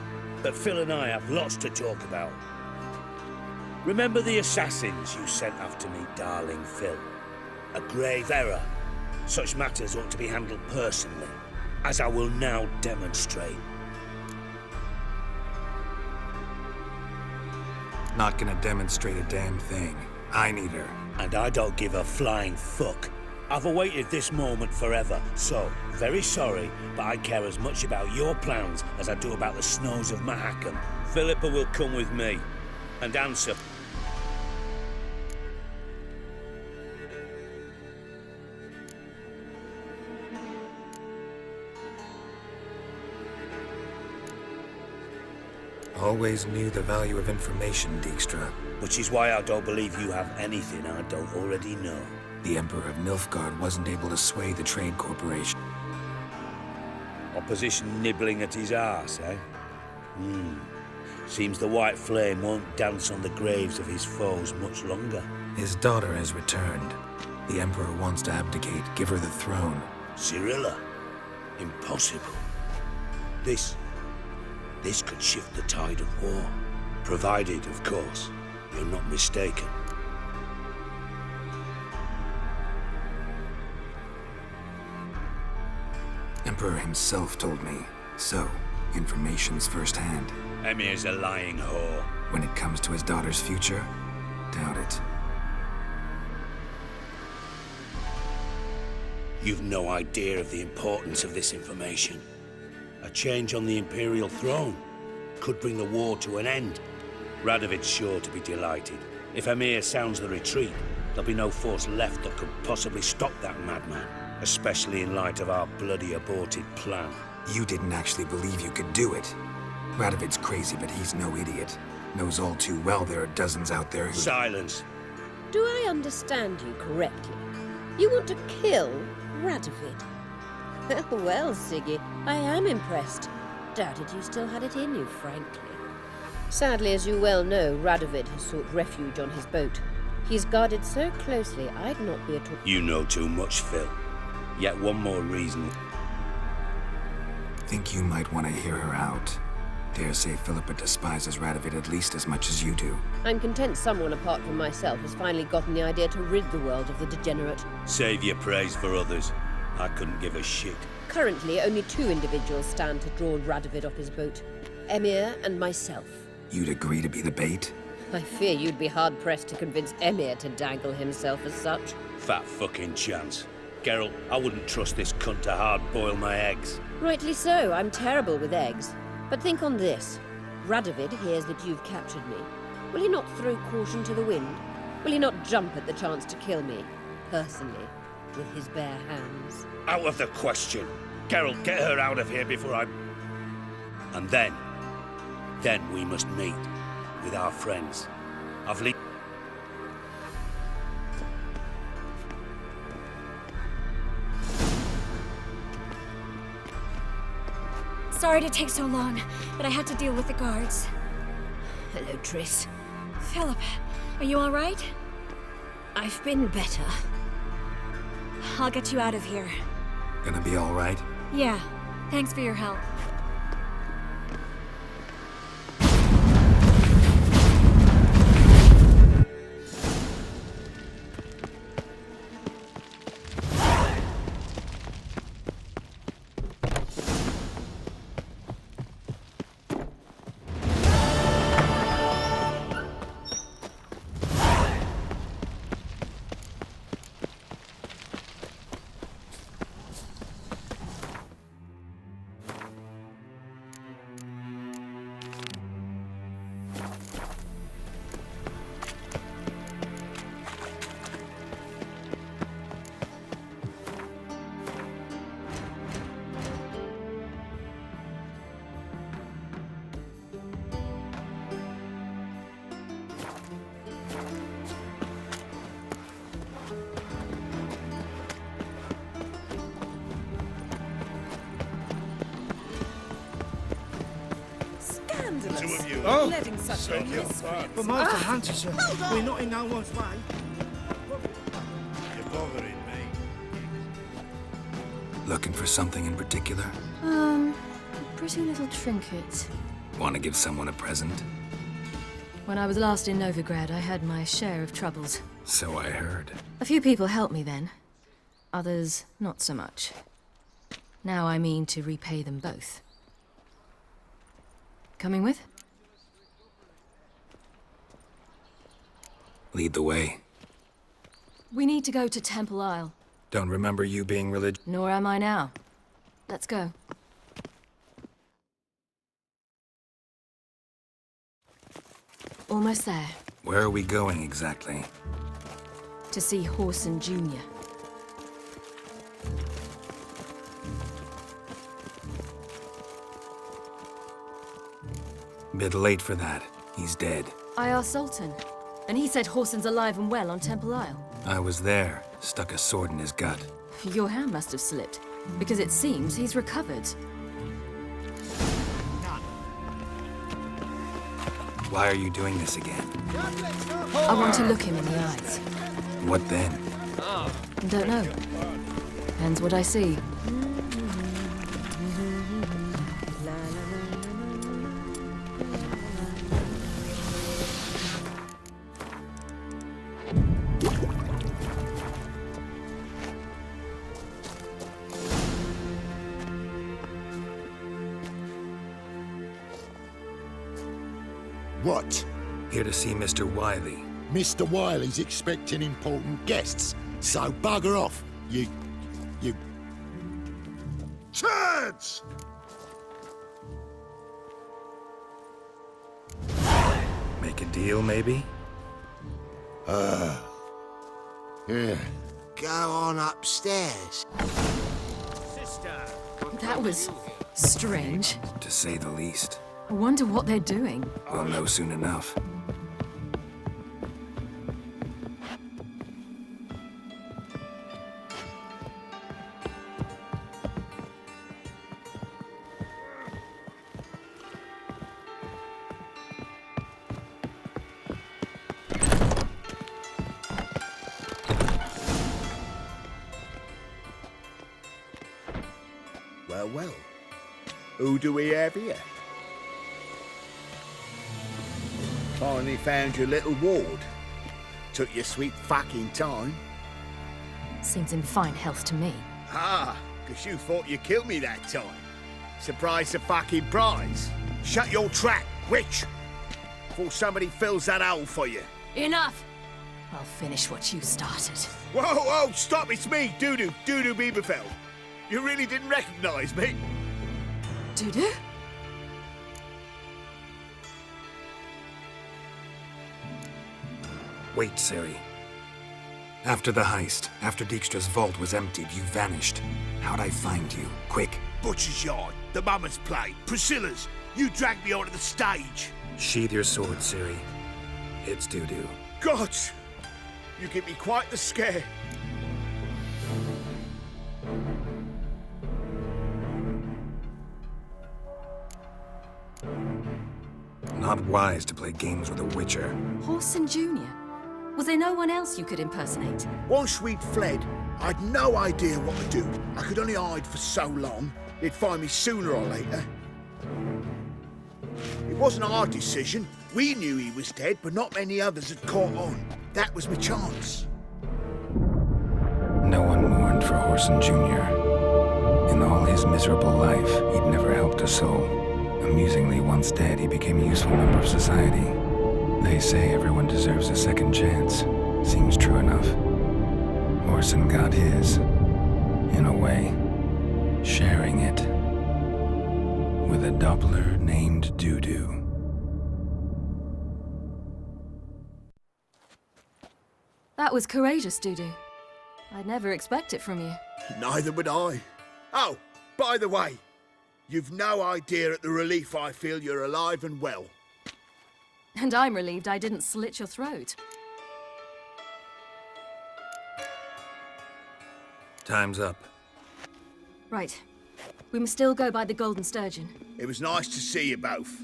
but Phil and I have lots to talk about. Remember the assassins you sent after me, darling Phil? A grave error. Such matters ought to be handled personally, as I will now demonstrate. Not gonna demonstrate a damn thing. I need her. And I don't give a flying fuck. I've awaited this moment forever, so, very sorry, but I care as much about your plans as I do about the snows of Mahakam. Philippa will come with me, and answer. Always knew the value of information, Dijkstra. Which is why I don't believe you have anything I don't already know. The Emperor of Nilfgaard wasn't able to sway the Trade Corporation. Opposition nibbling at his arse, eh? Seems the White Flame won't dance on the graves of his foes much longer. His daughter has returned. The Emperor wants to abdicate, give her the throne. Cyrilla? Impossible. This could shift the tide of war. Provided, of course, you're not mistaken. Emperor himself told me. So, information's firsthand. Emir's a lying whore. When it comes to his daughter's future, doubt it. You've no idea of the importance of this information. A change on the Imperial throne could bring the war to an end. Radovid's sure to be delighted. If Emir sounds the retreat, there'll be no force left that could possibly stop that madman, especially in light of our bloody aborted plan. You didn't actually believe you could do it. Radovid's crazy, but he's no idiot. Knows all too well there are dozens out there who— Silence! Do I understand you correctly? You want to kill Radovid? Well, Siggy, I am impressed. Doubted you still had it in you, frankly. Sadly, as you well know, Radovid has sought refuge on his boat. He's guarded so closely, I'd not be at all— You know too much, Phil. Yet one more reason. Think you might want to hear her out. Dare say Philippa despises Radovid at least as much as you do. I'm content someone apart from myself has finally gotten the idea to rid the world of the degenerate. Save your praise for others. I couldn't give a shit. Currently, only 2 individuals stand to draw Radovid off his boat. Emir and myself. You'd agree to be the bait? I fear you'd be hard-pressed to convince Emir to dangle himself as such. Fat fucking chance. Geralt, I wouldn't trust this cunt to hard-boil my eggs. Rightly so, I'm terrible with eggs. But think on this. Radovid hears that you've captured me. Will he not throw caution to the wind? Will he not jump at the chance to kill me, personally, with his bare hands? Out of the question. Geralt, get her out of here before I... And then we must meet with our friends. I've le... Sorry to take so long, but I had to deal with the guards. Hello, Triss. Philip, are you all right? I've been better. I'll get you out of here. Gonna be all right? Yeah, thanks for your help. Letting such a miscreant. But Master Hunter, sir, we're not in no one's way. Looking for something in particular? A pretty little trinket. Want to give someone a present? When I was last in Novigrad, I had my share of troubles. So I heard. A few people helped me then. Others, not so much. Now I mean to repay them both. Coming with? Lead the way. We need to go to Temple Isle. Don't remember you being religious. Nor am I now. Let's go. Almost there. Where are we going exactly? To see Horson Jr. Bit late for that. He's dead. I asked Sultan, and he said Horson's alive and well on Temple Isle. I was there. Stuck a sword in his gut. Your hand must have slipped, because it seems he's recovered. Why are you doing this again? I want to look him in the eyes. What then? Don't know. Depends what I see. What? Here to see Mr. Wiley. Mr. Wiley's expecting important guests, so bugger off, you... turds! Make a deal, maybe? Yeah. Go on upstairs. That was strange. To say the least. I wonder what they're doing. We'll know soon enough. Well. Who do we have here? Finally found your little ward. Took your sweet fucking time. Seems in fine health to me. Ah, because you thought you killed me that time. Surprise the fucking prize. Shut your trap, witch! Before somebody fills that hole for you. Enough! I'll finish what you started. Whoa, stop, it's me, Dudu Bieberfeld. You really didn't recognize me? Dudu? Wait, Ciri. After the heist, after Dijkstra's vault was emptied, you vanished. How'd I find you? Quick. Butcher's Yard, the Mama's Play, Priscilla's. You dragged me onto the stage. Sheathe your sword, Ciri. It's Dudu. God! You give me quite the scare. Not wise to play games with a witcher. Horson Jr.? Was there no one else you could impersonate? Once we'd fled, I'd no idea what to do. I could only hide for so long. They'd find me sooner or later. It wasn't our decision. We knew he was dead, but not many others had caught on. That was my chance. No one mourned for Horson Jr. In all his miserable life, he'd never helped a soul. Amusingly, once dead, he became a useful member of society. They say everyone deserves a second chance. Seems true enough. Horson got his, in a way, sharing it with a Doppler named Dudu. That was courageous, Dudu. I'd never expect it from you. Neither would I. Oh, by the way, you've no idea at the relief I feel you're alive and well. And I'm relieved I didn't slit your throat. Time's up. Right. We must still go by the Golden Sturgeon. It was nice to see you both.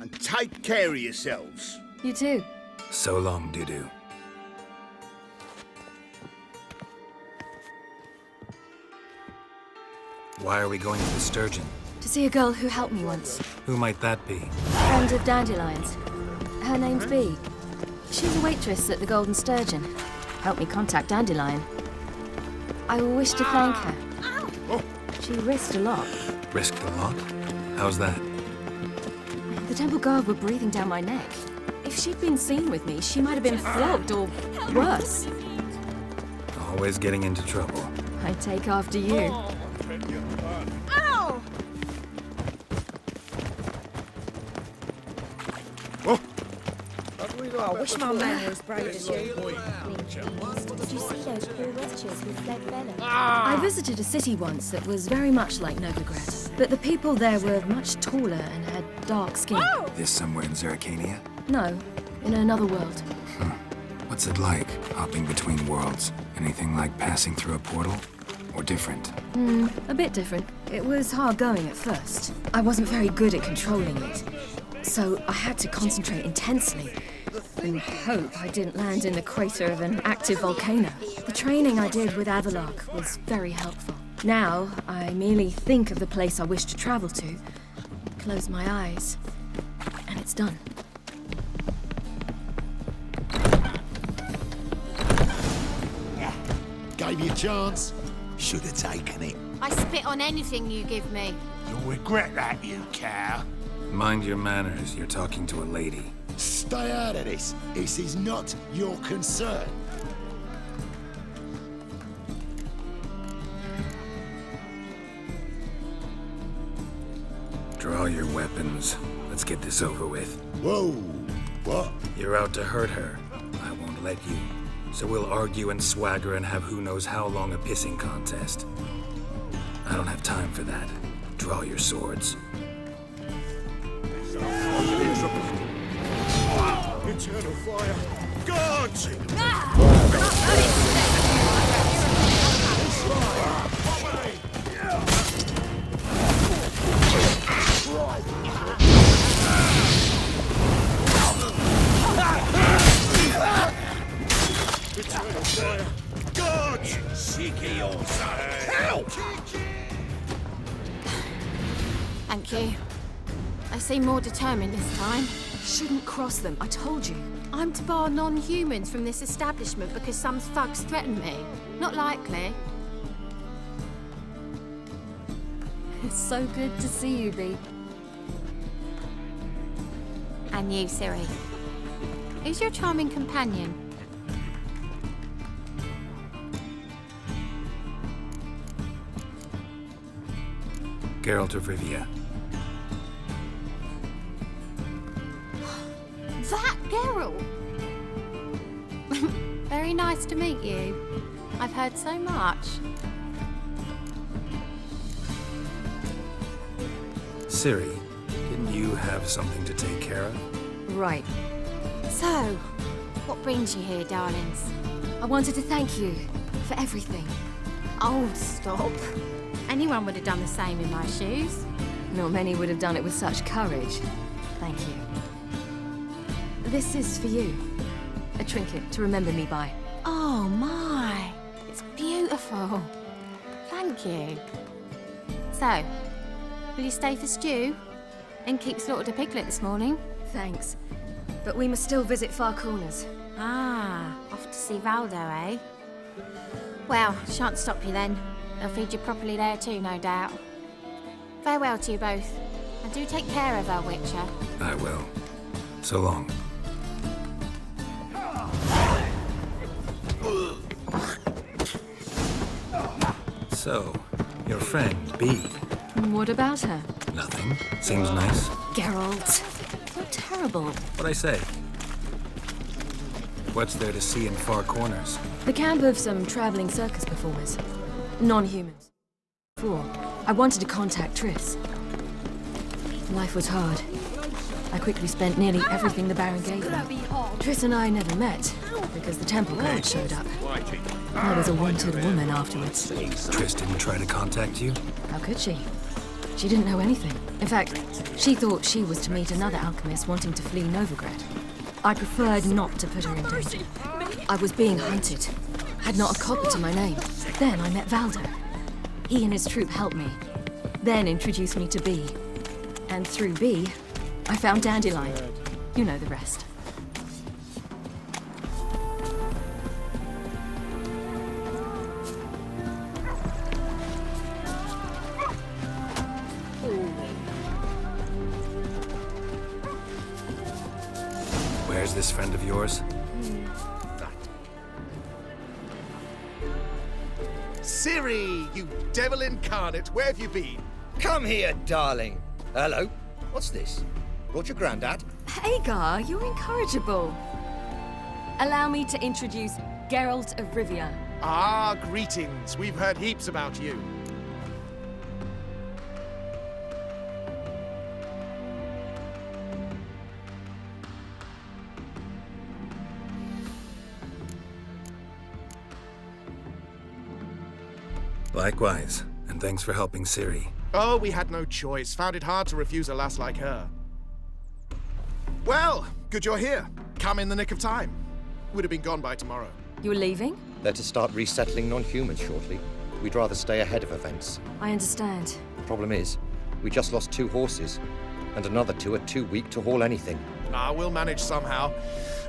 And take care of yourselves. You too. So long, Dudu. Why are we going to the Sturgeon? To see a girl who helped me once. Who might that be? Friend of Dandelion's. Her name's Bee. She's a waitress at the Golden Sturgeon. Helped me contact Dandelion. I wish to thank her. She risked a lot. Risked a lot? How's that? The temple guard were breathing down my neck. If she'd been seen with me, she might have been flogged or worse. Always getting into trouble. I take after you. Ow! Oh, I wish my man was brave as you. Did you see those poor wretches with dead venom? I visited a city once that was very much like Novigrad, but the people there were much taller and had dark skin. This somewhere in Zerrikania? No, in another world. What's it like, hopping between worlds? Anything like passing through a portal? Or different? A bit different. It was hard going at first. I wasn't very good at controlling it, so I had to concentrate intensely and hope I didn't land in the crater of an active volcano. The training I did with Avalok was very helpful. Now, I merely think of the place I wish to travel to, close my eyes, and it's done. Gave you a chance. Should have taken it. I spit on anything you give me. You'll regret that, you cow. Mind your manners, you're talking to a lady. Stay out of this. This is not your concern. Draw your weapons. Let's get this over with. Whoa! What? You're out to hurt her. I won't let you. So we'll argue and swagger and have who knows how long a pissing contest. I don't have time for that. Draw your swords. Eternal fire. Guards! Eternal fire. Guards! Seeky also. Help! Thank you. I seem more determined this time. Shouldn't cross them, I told you. I'm to bar non-humans from this establishment because some thugs threaten me. Not likely. It's so good to see you, Bee. And you, Ciri. Who's your charming companion? Geralt of Rivia. That Geralt! Very nice to meet you. I've heard so much. Ciri, didn't you have something to take care of? Right. So, what brings you here, darlings? I wanted to thank you for everything. Oh, stop. Anyone would have done the same in my shoes. Not many would have done it with such courage. Thank you. This is for you. A trinket to remember me by. Oh, my. It's beautiful. Thank you. So, will you stay for stew? And keep slaughtered a piglet this morning? Thanks. But we must still visit Far Corners. Ah, off to see Valdo, eh? Well, shan't stop you then. They'll feed you properly there too, no doubt. Farewell to you both. And do take care of our Witcher. I will. So long. So, your friend, Bee. What about her? Nothing. Seems nice. Geralt. You're terrible. What'd I say? What's there to see in Far Corners? The camp of some traveling circus performers. Non-humans. Before, I wanted to contact Triss. Life was hard. I quickly spent nearly everything the Baron gave me. Triss and I never met, because the temple guard showed up. I was a wanted woman afterwards. Triss didn't try to contact you? How could she? She didn't know anything. In fact, she thought she was to meet another alchemist wanting to flee Novigrad. I preferred not to put her in danger. I was being hunted. Had not a copy to my name. Then I met Valdo. He and his troop helped me, then introduced me to B. And through B, I found Dandelion. You know the rest. Where's this friend of yours? Ciri, you devil incarnate, where have you been? Come here, darling. Hello. What's this? Brought your granddad? Hagar, you're incorrigible. Allow me to introduce Geralt of Rivia. Ah, greetings. We've heard heaps about you. Likewise, and thanks for helping Ciri. Oh, we had no choice. Found it hard to refuse a lass like her. Well, good you're here. Come in the nick of time. Would have been gone by tomorrow. You're leaving? They're to start resettling non-humans shortly. We'd rather stay ahead of events. I understand. Problem is, we just lost 2 horses, and another 2 are too weak to haul anything. Ah, we'll manage somehow.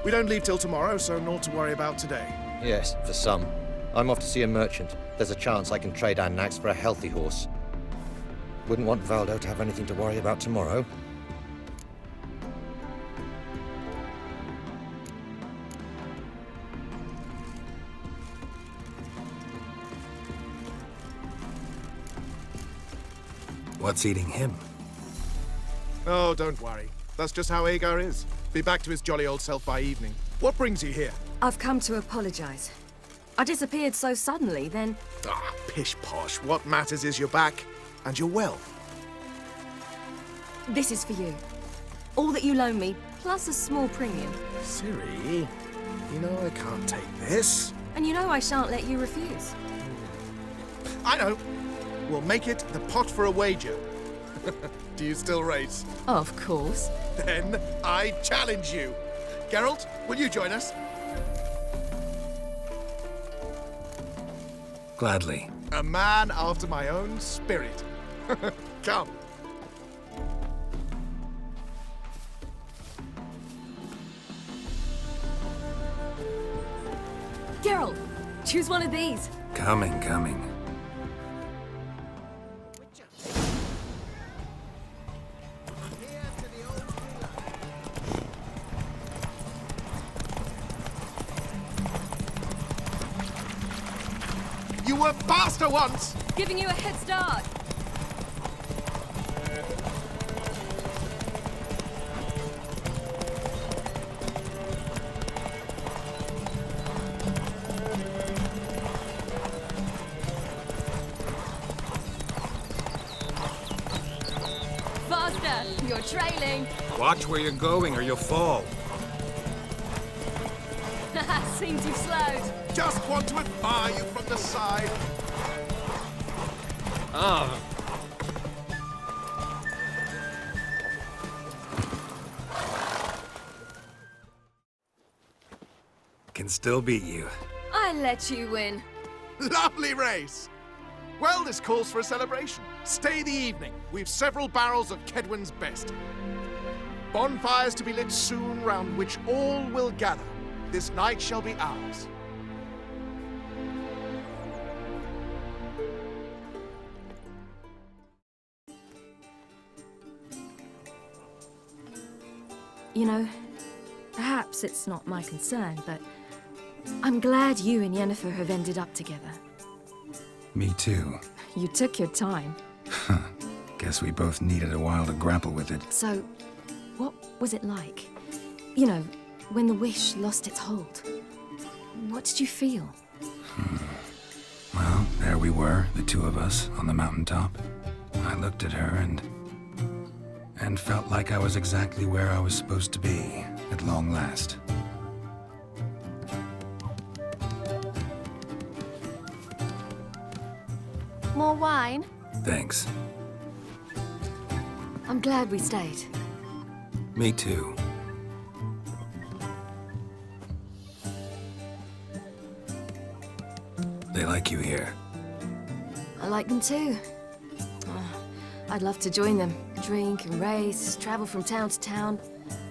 We don't leave till tomorrow, so naught to worry about today. Yes, for some. I'm off to see a merchant. There's a chance I can trade our nags for a healthy horse. Wouldn't want Valdo to have anything to worry about tomorrow. What's eating him? Oh, don't worry. That's just how Agar is. Be back to his jolly old self by evening. What brings you here? I've come to apologize. I disappeared so suddenly, then... Ah, pish-posh. What matters is you're back, and you're well. This is for you. All that you loan me, plus a small premium. Ciri, you know I can't take this. And you know I shan't let you refuse. I know. We'll make it the pot for a wager. Do you still race? Of course. Then I challenge you. Geralt, will you join us? Gladly. A man after my own spirit. Come. Geralt, choose one of these. Coming, coming. You were faster once! Giving you a head start. Faster! You're trailing. Watch where you're going or you'll fall. Seems you've slowed. Just want to admire you from the side. Ah. Can still beat you. I let you win. Lovely race! Well, this calls for a celebration. Stay the evening. We've several barrels of Kedwin's best. Bonfires to be lit soon, round which all will gather. This night shall be ours. You know, perhaps it's not my concern, but I'm glad you and Yennefer have ended up together. Me too. You took your time. Guess we both needed a while to grapple with it. So, what was it like? You know, when the wish lost its hold. What did you feel? Well, there we were, the two of us, on the mountaintop. I looked at her and felt like I was exactly where I was supposed to be, at long last. More wine? Thanks. I'm glad we stayed. Me too. They like you here. I like them too. I'd love to join them. Drink and race, travel from town to town.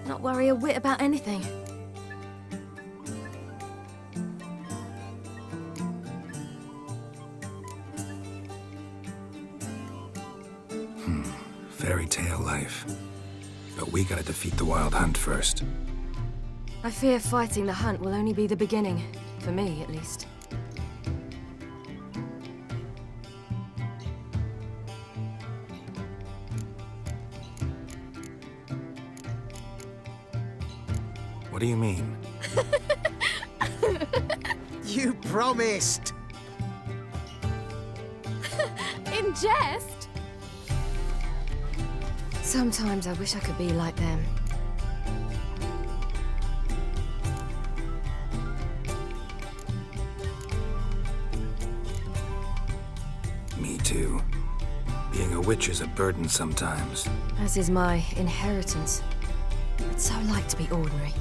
Not worry a whit about anything. Fairy tale life. But we gotta defeat the Wild Hunt first. I fear fighting the hunt will only be the beginning. For me, at least. What do you mean? You promised! In jest? Sometimes I wish I could be like them. Me too. Being a witch is a burden sometimes. As is my inheritance. I'd so like to be ordinary.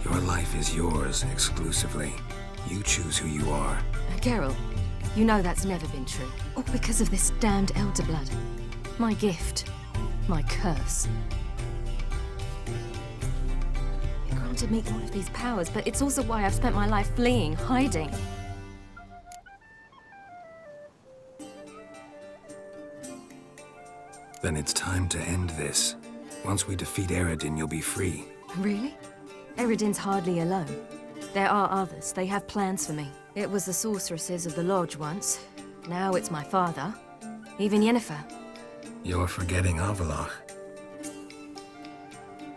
Your life is yours exclusively. You choose who you are. Geralt, you know that's never been true. All because of this damned elder blood. My gift. My curse. It granted me all of these powers, but it's also why I've spent my life fleeing, hiding. Then it's time to end this. Once we defeat Eredin, you'll be free. Really? Eredin's hardly alone. There are others. They have plans for me. It was the sorceresses of the Lodge once. Now it's my father. Even Yennefer. You're forgetting Avallac'h.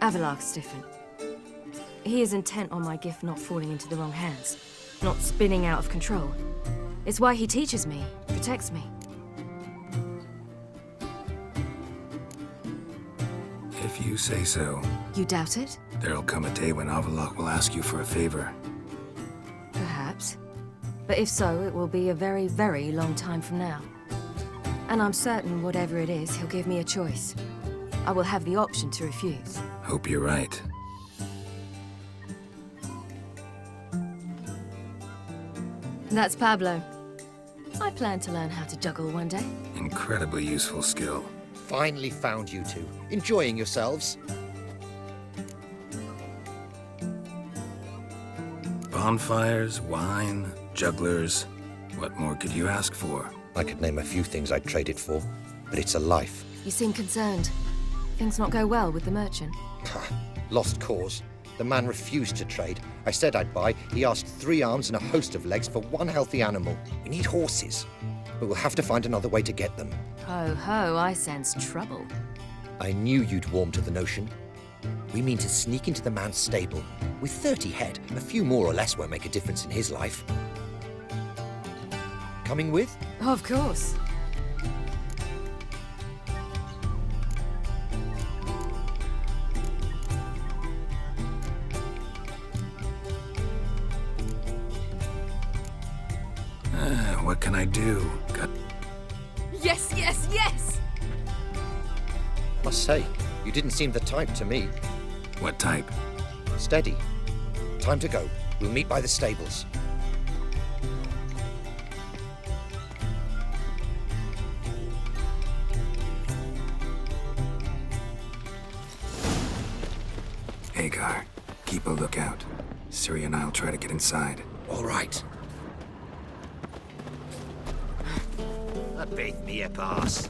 Avallac'h's different. He is intent on my gift not falling into the wrong hands. Not spinning out of control. It's why he teaches me, protects me. If you say so. You doubt it? There'll come a day when Avallac'h will ask you for a favor. Perhaps. But if so, it will be a very, very long time from now. And I'm certain whatever it is, he'll give me a choice. I will have the option to refuse. Hope you're right. That's Pablo. I plan to learn how to juggle one day. Incredibly useful skill. Finally found you two. Enjoying yourselves? Bonfires, wine, jugglers. What more could you ask for? I could name a few things I'd trade it for, but it's a life. You seem concerned. Things not go well with the merchant. Lost cause. The man refused to trade. I said I'd buy. He asked 3 arms and a host of legs for one healthy animal. We need horses, but we'll have to find another way to get them. Ho ho, I sense trouble. I knew you'd warm to the notion. We mean to sneak into the man's stable. With 30 head, a few more or less won't make a difference in his life. Coming with? Of course. What can I do? Yes, yes, yes! Must say, you didn't seem the type to me. What type? Steady. Time to go. We'll meet by the stables. Hagar, keep a lookout. Ciri and I'll try to get inside. All right. That beat me a pass.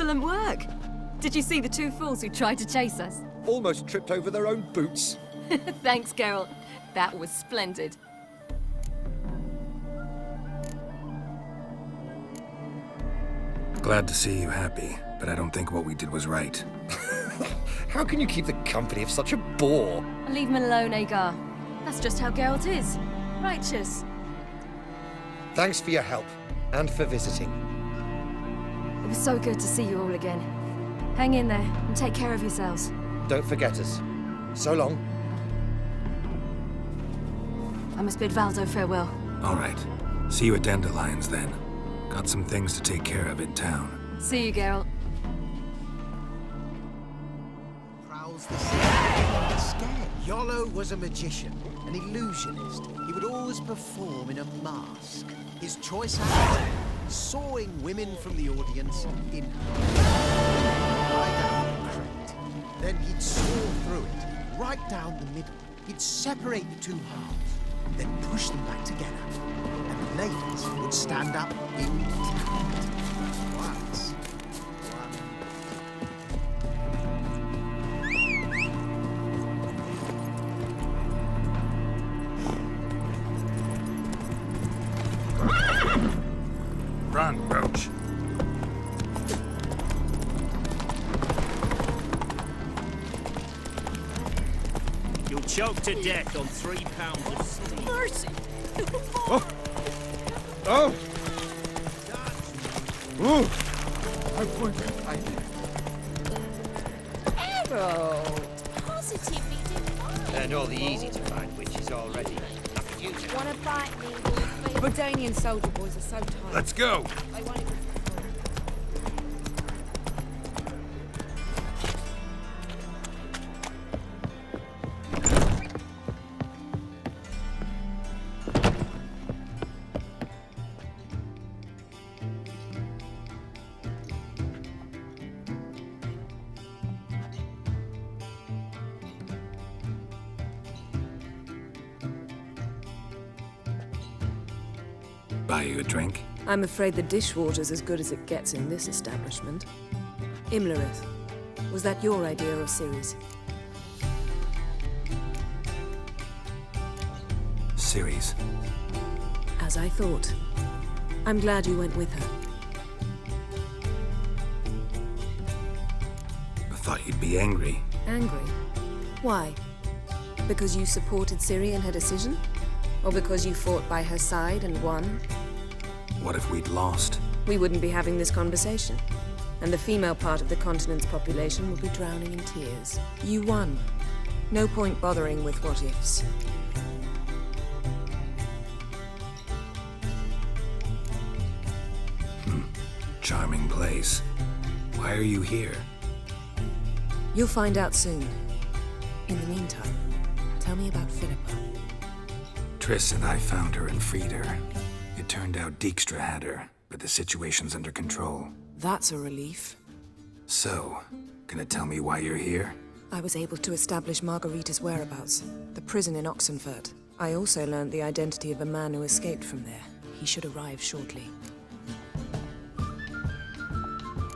Excellent work. Did you see the two fools who tried to chase us? Almost tripped over their own boots. Thanks, Geralt. That was splendid. Glad to see you happy, but I don't think what we did was right. How can you keep the company of such a bore? Leave him alone, Agar. That's just how Geralt is. Righteous. Thanks for your help, and for visiting. It was so good to see you all again. Hang in there, and take care of yourselves. Don't forget us. So long. I must bid Valdo farewell. All right. See you at Dandelions, then. Got some things to take care of in town. See you, Geralt. Prowls the city. Scared. Yolo was a magician, an illusionist. He would always perform in a mask. His choice act, sawing women from the audience in right out of the crate. Then he'd saw through it, right down the middle. He'd separate the two halves, then push them back together. And the ladies would stand up intact. Once. Run, Roach. You'll choke to death on 3 pounds of steam. Mercy! Oh! Oh! Ooh! I pointed. Harold! Positively divine! And all the easy-to-find witches already. Wanna bite me? Bordanian soldier boys are so tight. Let's go! They won't even... Buy you a drink? I'm afraid the dishwater's as good as it gets in this establishment. Imlerith, was that your idea of Ciri's? Ciri's. As I thought. I'm glad you went with her. I thought you'd be angry. Angry? Why? Because you supported Ciri in her decision? Or because you fought by her side and won? What if we'd lost? We wouldn't be having this conversation. And the female part of the continent's population would be drowning in tears. You won. No point bothering with what-ifs. Charming place. Why are you here? You'll find out soon. In the meantime, tell me about Philippa. Triss and I found her and freed her. It turned out Dijkstra had her, but the situation's under control. That's a relief. So, gonna tell me why you're here? I was able to establish Margarita's whereabouts, the prison in Oxenfurt. I also learned the identity of a man who escaped from there. He should arrive shortly.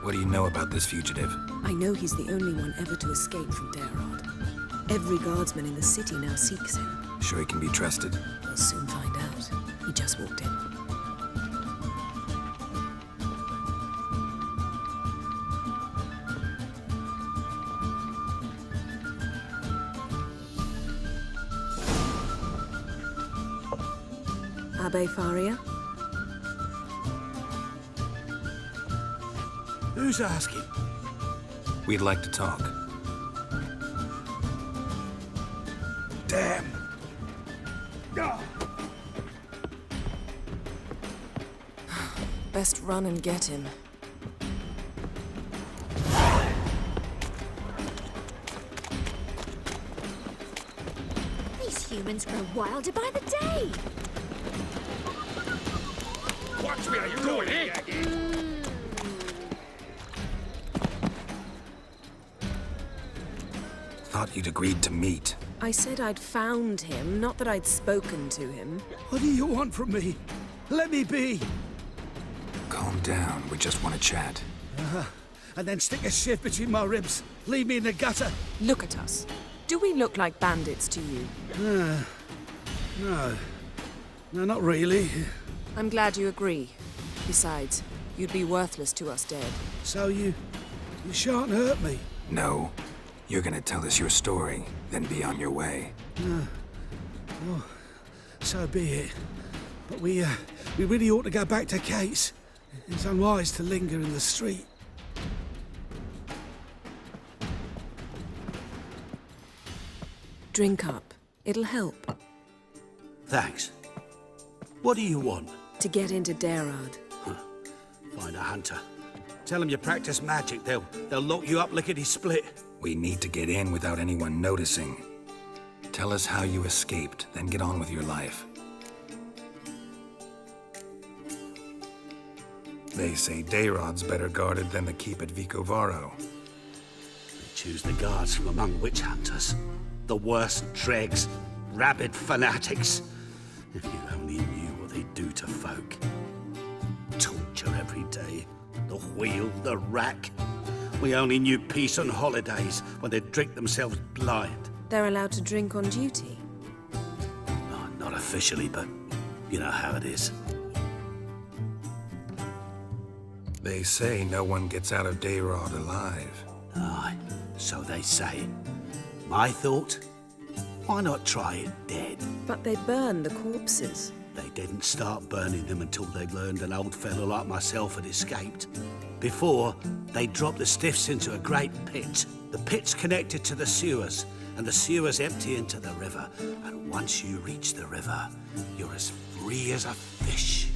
What do you know about this fugitive? I know he's the only one ever to escape from Derard. Every guardsman in the city now seeks him. Sure he can be trusted? We'll soon find out. He just walked in. Abbe Faria? Who's asking? We'd like to talk. Damn. Best run and get him. These humans grow wilder by the day. Watch me, are you going in? Thought you'd agreed to meet. I said I'd found him, not that I'd spoken to him. What do you want from me? Let me be. Calm down, we just want to chat. and then stick a shiv between my ribs. Leave me in the gutter. Look at us. Do we look like bandits to you? No. No, not really. I'm glad you agree. Besides, you'd be worthless to us dead. So you shan't hurt me? No. You're gonna tell us your story, then be on your way. Well, so be it. But we really ought to go back to Kate's. It's unwise to linger in the street. Drink up. It'll help. Thanks. What do you want? To get into Geralt. Find a hunter. Tell them you practice magic. They'll lock you up lickety-split. We need to get in without anyone noticing. Tell us how you escaped, then get on with your life. They say Dayrod's better guarded than the keep at Vicovaro. They choose the guards from among witch hunters. The worst dregs, rabid fanatics. If you only knew what they do to folk. Torture every day. The wheel, the rack. We only knew peace on holidays when they'd drink themselves blind. They're allowed to drink on duty? Oh, not officially, but you know how it is. They say no one gets out of Dayrod alive. Aye, so they say. My thought? Why not try it dead? But they burn the corpses. They didn't start burning them until they learned an old fellow like myself had escaped. Before, they dropped the stiffs into a great pit. The pit's connected to the sewers, and the sewers empty into the river. And once you reach the river, you're as free as a fish.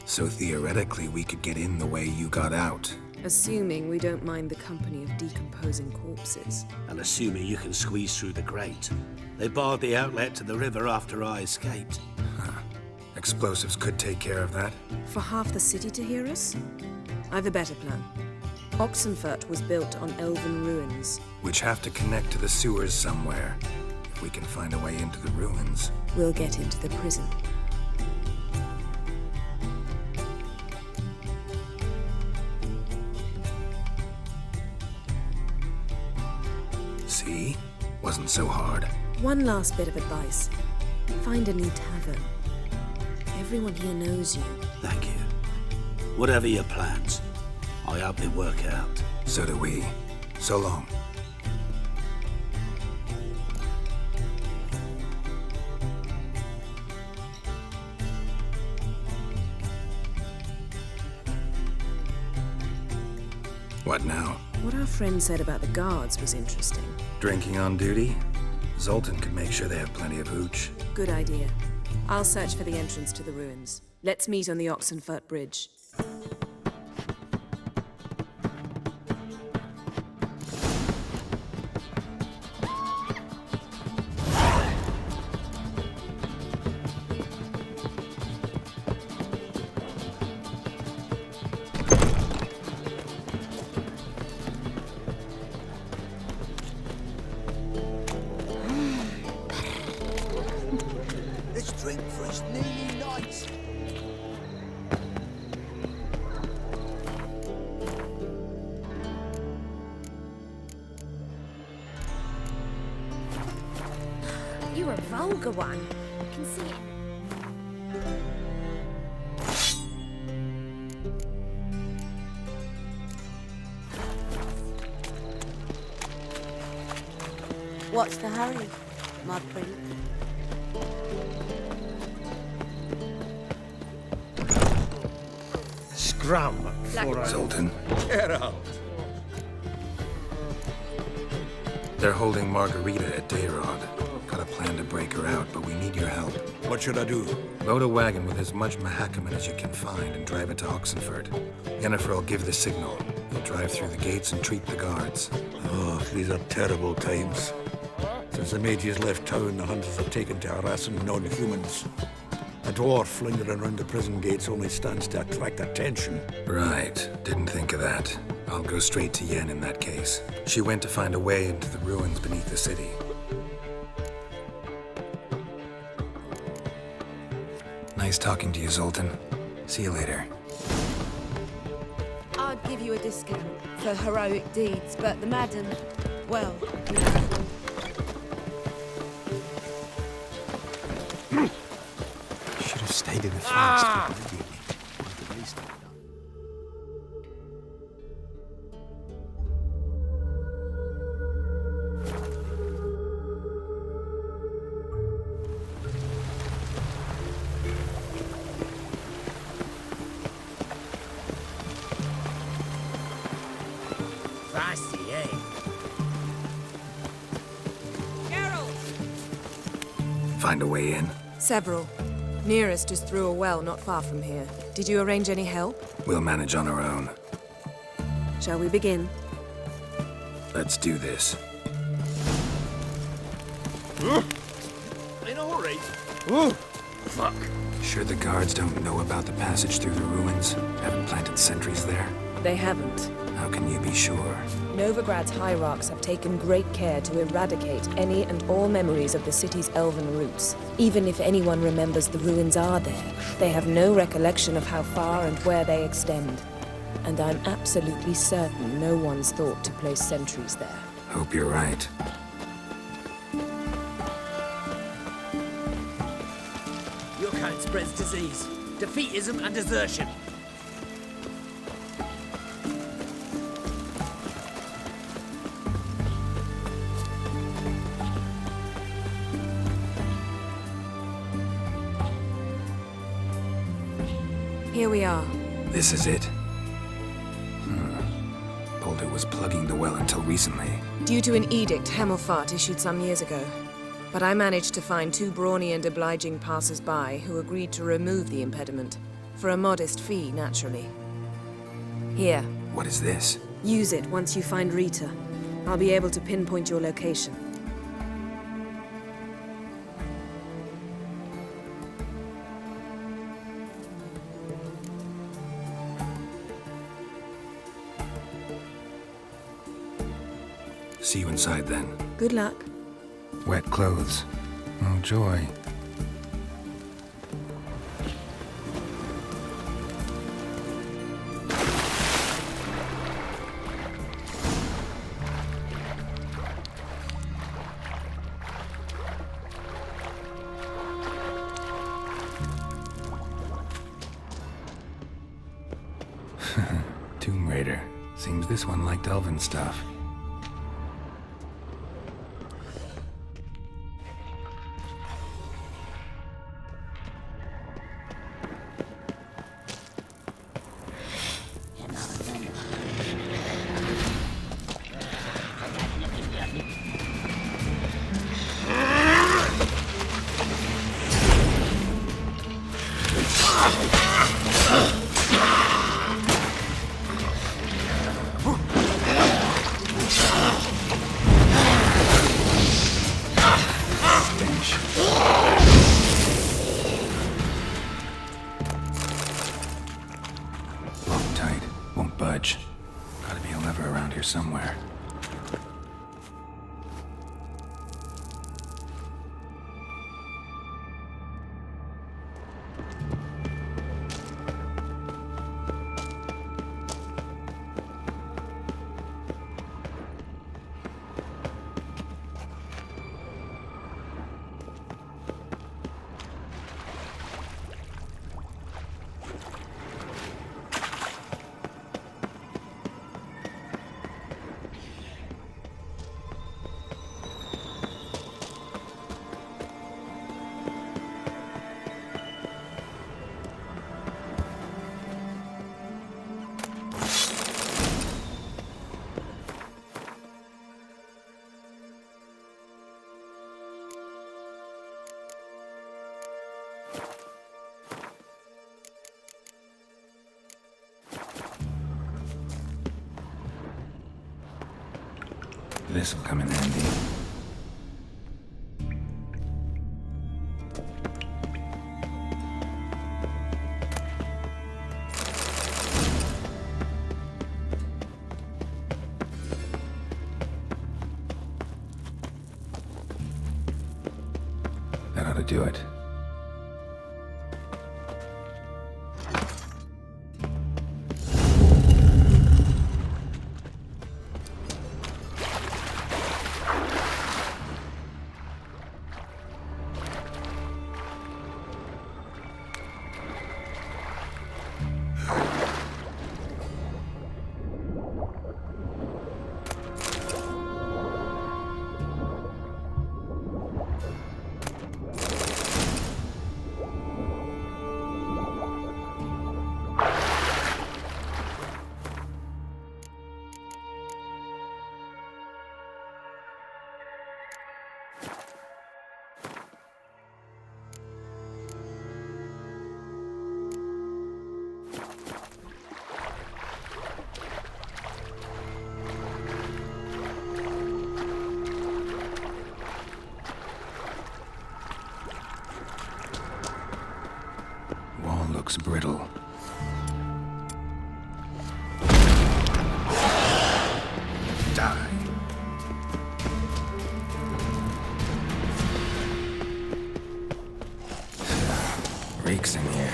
So theoretically, we could get in the way you got out. Assuming we don't mind the company of decomposing corpses. And assuming you can squeeze through the grate. They barred the outlet to the river after I escaped. Huh. Explosives could take care of that. For half the city to hear us? I've a better plan. Oxenfurt was built on elven ruins. Which have to connect to the sewers somewhere. If we can find a way into the ruins. We'll get into the prison. See? Wasn't so hard. One last bit of advice. Find a new tavern. Everyone here knows you. Thank you. Whatever your plans, I hope they work out. So do we. So long. What now? What our friend said about the guards was interesting. Drinking on duty? Zoltan could make sure they have plenty of hooch. Good idea. I'll search for the entrance to the ruins. Let's meet on the Oxenfurt Bridge. Let's drink for his nearly night. You're a vulgar one. I can see it. What's the hurry, my prince? Scrum for Zoltan. Get out. They're holding Margarita at Dayrod. Got a plan to break her out, but we need your help. What should I do? Load a wagon with as much Mahakaman as you can find and drive it to Oxenfurt. Yennefer will give the signal. You'll drive through the gates and treat the guards. Oh, these are terrible times. Since the mages left town, the hunters have taken to harassing non-humans. A dwarf lingering around the prison gates only stands to attract attention. Right. Didn't think of that. I'll go straight to Yen in that case. She went to find a way into the ruins beneath the city. Nice talking to you, Zoltan. See you later. you a discount for heroic deeds, but the madam, well, you know. Should have stayed in the forest. Feisty, eh? Geralt! Find a way in? Several. Nearest is through a well not far from here. Did you arrange any help? We'll manage on our own. Shall we begin? Let's do this. In a hurry? Fuck. Sure the guards don't know about the passage through the ruins? Haven't planted sentries there? They haven't. How can you be sure? Novigrad's hierarchs have taken great care to eradicate any and all memories of the city's elven roots. Even if anyone remembers the ruins are there, they have no recollection of how far and where they extend. And I'm absolutely certain no one's thought to place sentries there. Hope you're right. Your kind spreads disease, defeatism and desertion. Here we are. This is it? Boulder was plugging the well until recently. Due to an edict Hemmelfart issued some years ago. But I managed to find two brawny and obliging passers-by who agreed to remove the impediment. For a modest fee, naturally. Here. What is this? Use it once you find Rita. I'll be able to pinpoint your location. See you inside then. Good luck. Wet clothes. Oh, joy. Tomb Raider. Seems this one liked elven stuff. Locked tight. Won't budge. Gotta be a lever around here somewhere. This'll come in handy. That ought to do it. looks brittle. Die. Reeks in here.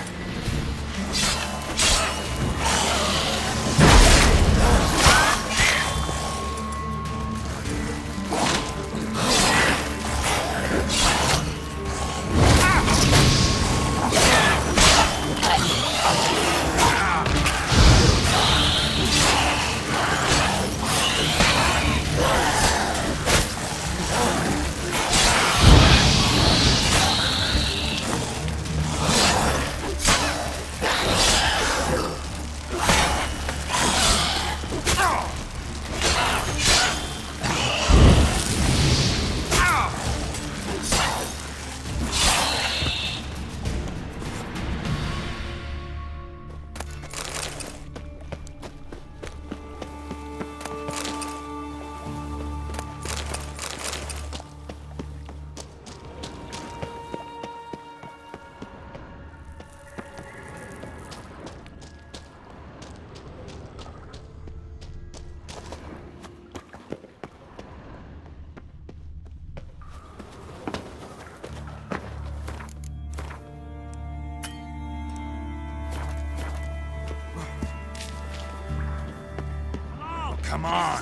Come on!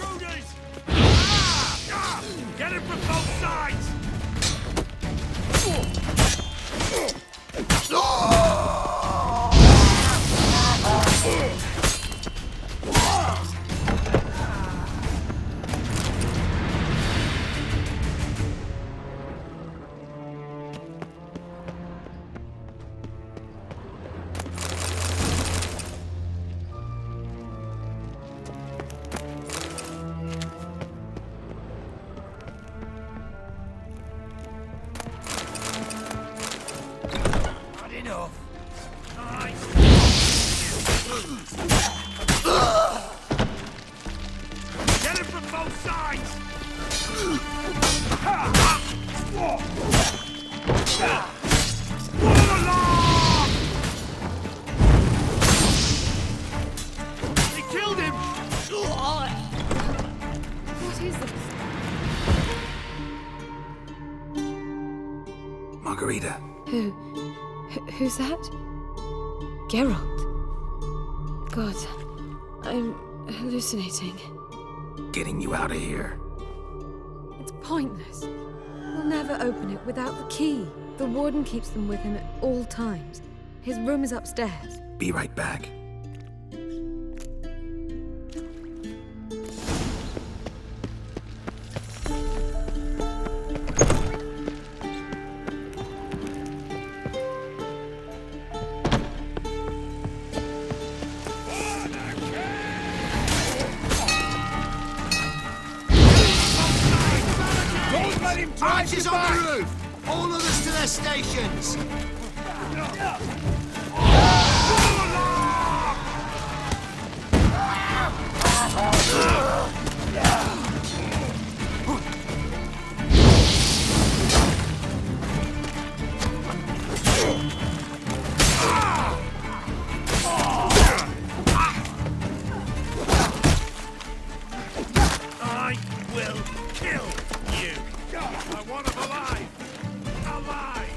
Get it from both sides! Get it from both sides! They killed him! What is this? Margarita. Who's that? Geralt. God, I'm hallucinating. Getting you out of here. It's pointless. We'll never open it without the key. The warden keeps them with him at all times. His room is upstairs. Be right back. Archers on the roof! All others to their stations! I will kill you! I want him alive! Alive!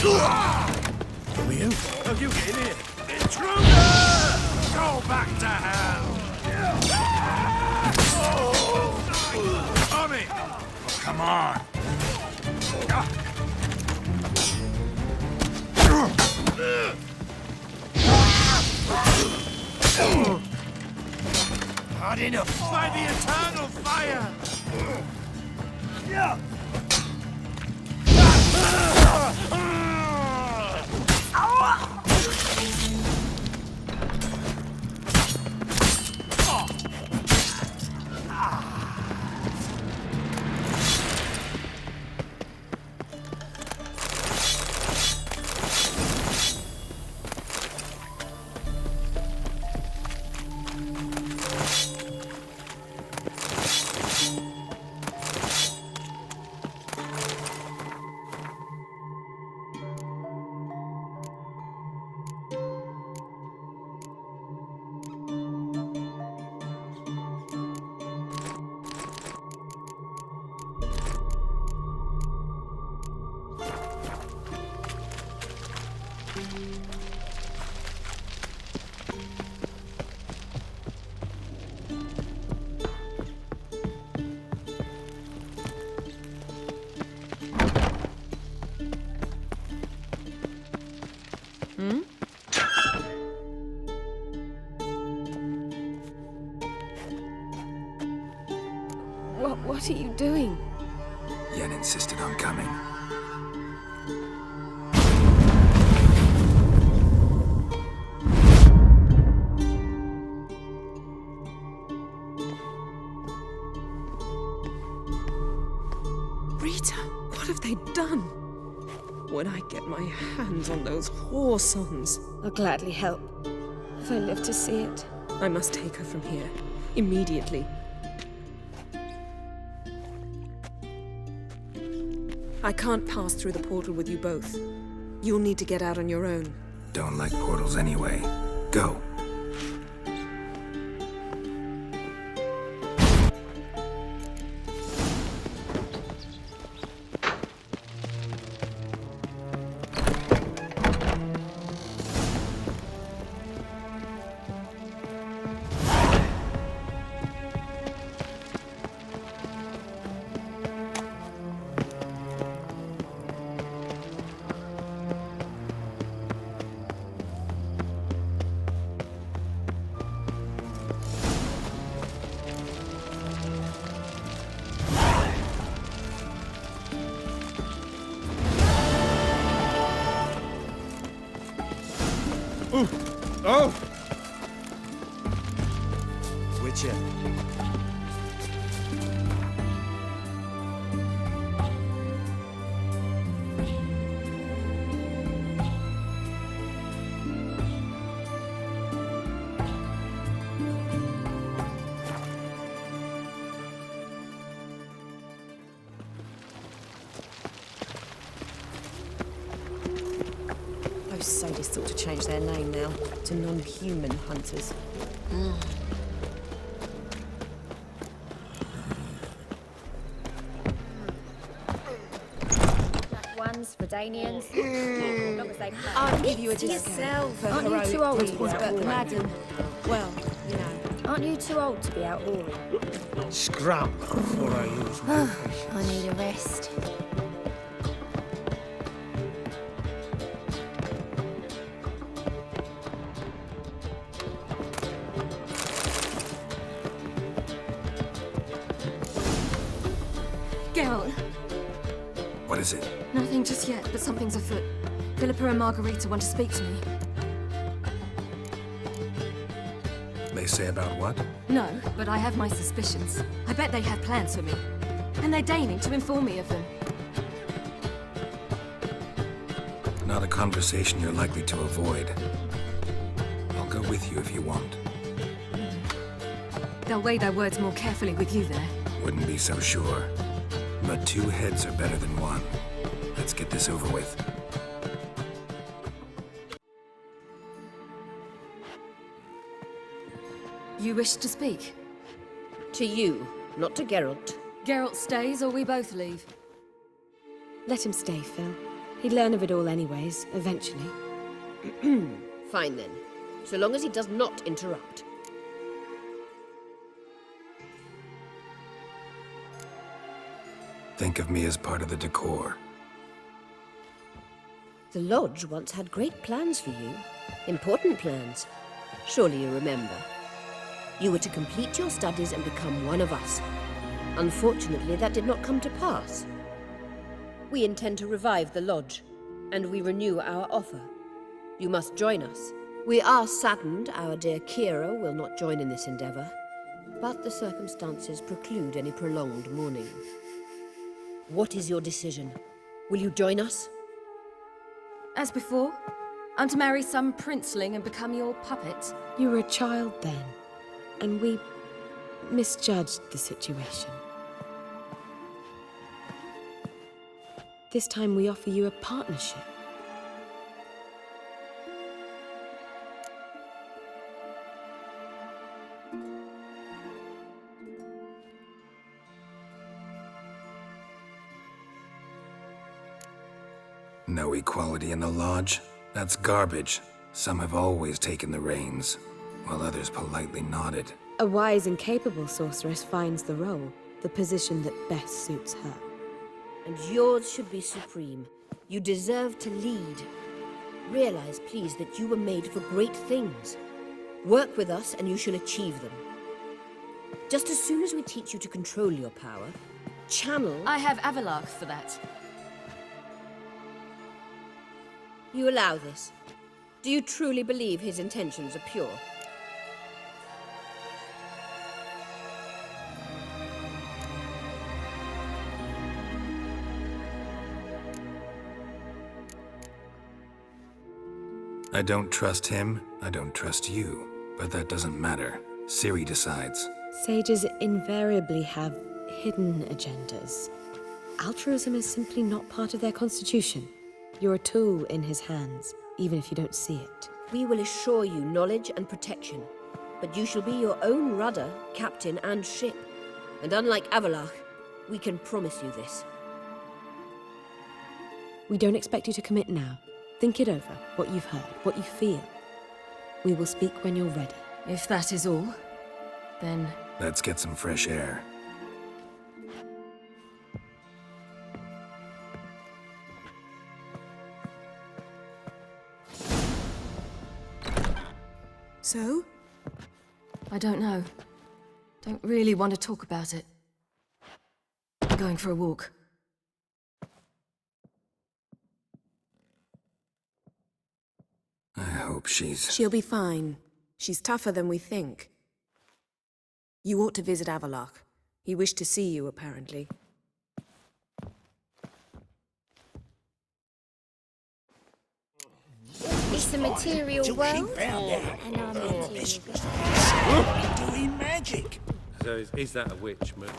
Who are you? How'd you get in here? Intruder! Go back to hell! On it! Come on! Hard enough! By the eternal fire! Yeah! What are you doing? Yen insisted on coming. Rita, what have they done? When I get my hands on those whore songs, I'll gladly help. If I live to see it, I must take her from here. Immediately. I can't pass through the portal with you both. You'll need to get out on your own. Don't like portals anyway. Go. Oh! Witcher. Those sadists ought to change their name now to non-human hunters. Ones for Danians. Long as they play. I'll give you a discount for Aren't you heroic too old to deeds, be out but the whoring? madam, well, you know. Aren't you too old to be out whoring? Scrum before I lose my patience. I need a rest. Geralt, What is it? nothing just yet, but something's afoot. Philippa and Margarita want to speak to me. They say about what? No, but I have my suspicions. I bet they have plans for me. And they're deigning to inform me of them. Not a conversation you're likely to avoid. I'll go with you if you want. They'll weigh their words more carefully with you there. Wouldn't be so sure. But two heads are better than one. Let's get this over with. You wish to speak? To you, not to Geralt. Geralt stays or we both leave? Let him stay, Phil. He'd learn of it all anyways, eventually. Fine then. So long as he does not interrupt. Think of me as part of the decor. The Lodge once had great plans for you. Important plans. Surely you remember. You were to complete your studies and become one of us. Unfortunately, that did not come to pass. We intend to revive the Lodge, and we renew our offer. You must join us. We are saddened our dear Kira will not join in this endeavor, but the circumstances preclude any prolonged mourning. What is your decision? Will you join us? As before, I'm to marry some princeling and become your puppet. You were a child then, and we misjudged the situation. This time we offer you a partnership. No equality in the lodge? That's garbage. Some have always taken the reins, while others politely nodded. A wise and capable sorceress finds the role, the position that best suits her. And yours should be supreme. You deserve to lead. Realize, please, that you were made for great things. Work with us and you shall achieve them. Just as soon as we teach you to control your power, channel... I have Avalark for that. You allow this? Do you truly believe his intentions are pure? I don't trust him, I don't trust you. But that doesn't matter. Ciri decides. Sages invariably have hidden agendas. Altruism is simply not part of their constitution. You're a tool in his hands, even if you don't see it. We will assure you knowledge and protection, but you shall be your own rudder, captain, and ship. And unlike Avalark, we can promise you this. We don't expect you to commit now. Think it over, what you've heard, what you feel. We will speak when you're ready. If that is all, then... Let's get some fresh air. So? I don't know. Don't really want to talk about it. I'm going for a walk. I hope she's... She'll be fine. She's tougher than we think. You ought to visit Avalark. He wished to see you, apparently. It's the material world, and I'm doing magic. So is that a witch move?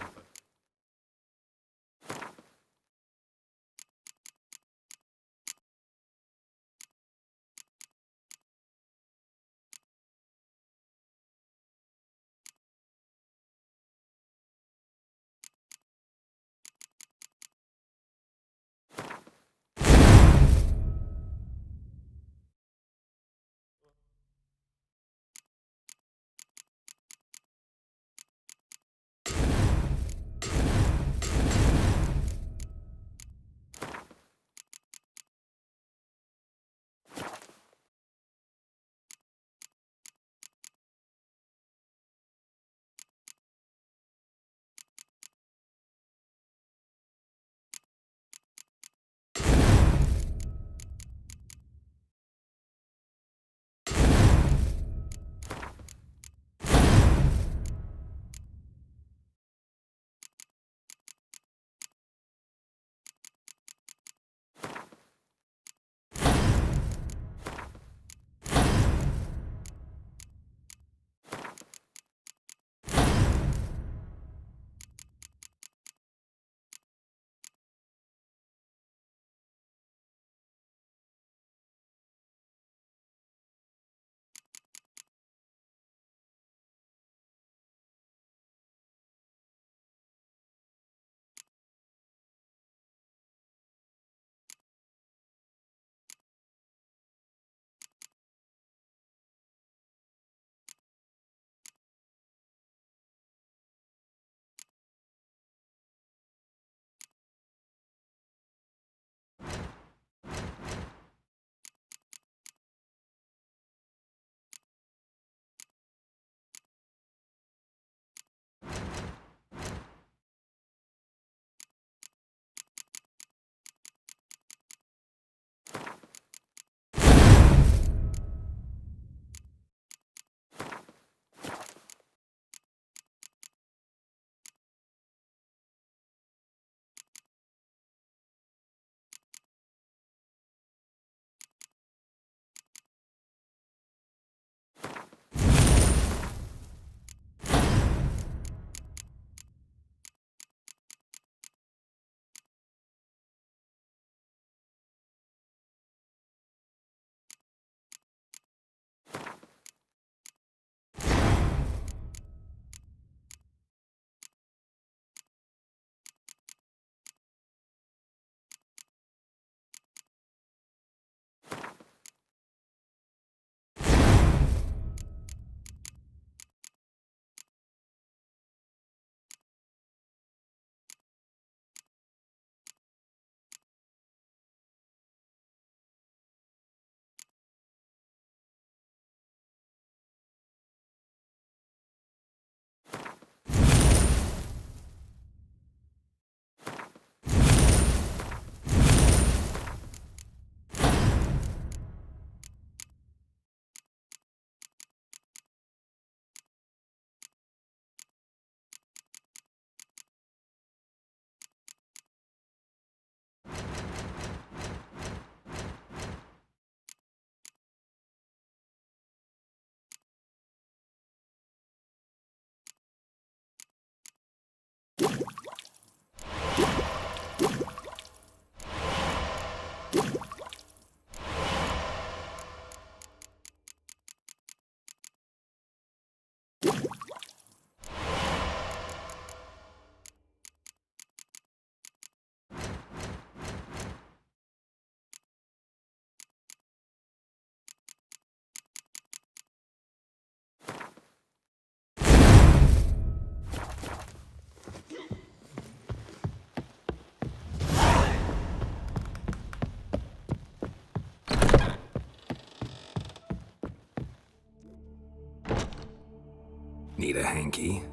Need a hanky?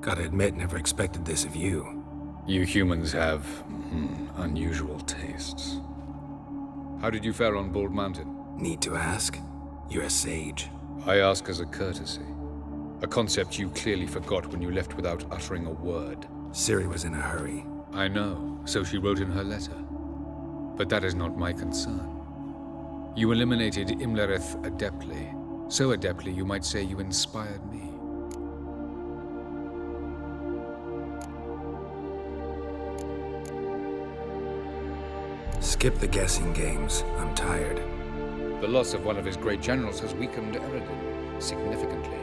Gotta admit, never expected this of you. You humans have, unusual tastes. How did you fare on Bald Mountain? Need to ask? You're a sage. I ask as a courtesy. A concept you clearly forgot when you left without uttering a word. Ciri was in a hurry. I know, so she wrote in her letter. But that is not my concern. You eliminated Imlerith adeptly. So adeptly, you might say you inspired me. Skip the guessing games. I'm tired. The loss of one of his great generals has weakened Eredin significantly.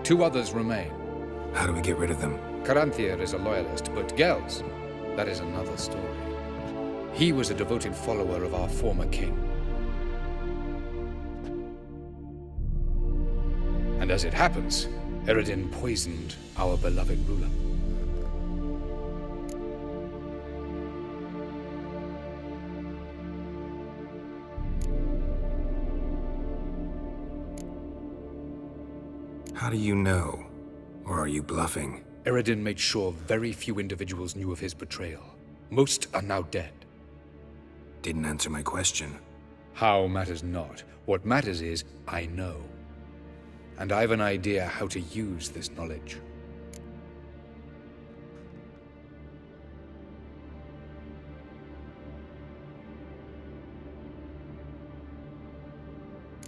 2 others remain. How do we get rid of them? Caranthir is a loyalist, but Gels, that is another story. He was a devoted follower of our former king. And as it happens, Eredin poisoned our beloved ruler. How do you know? Or are you bluffing? Eredin made sure very few individuals knew of his betrayal. Most are now dead. Didn't answer my question. How matters not. What matters is, I know. And I have an idea how to use this knowledge.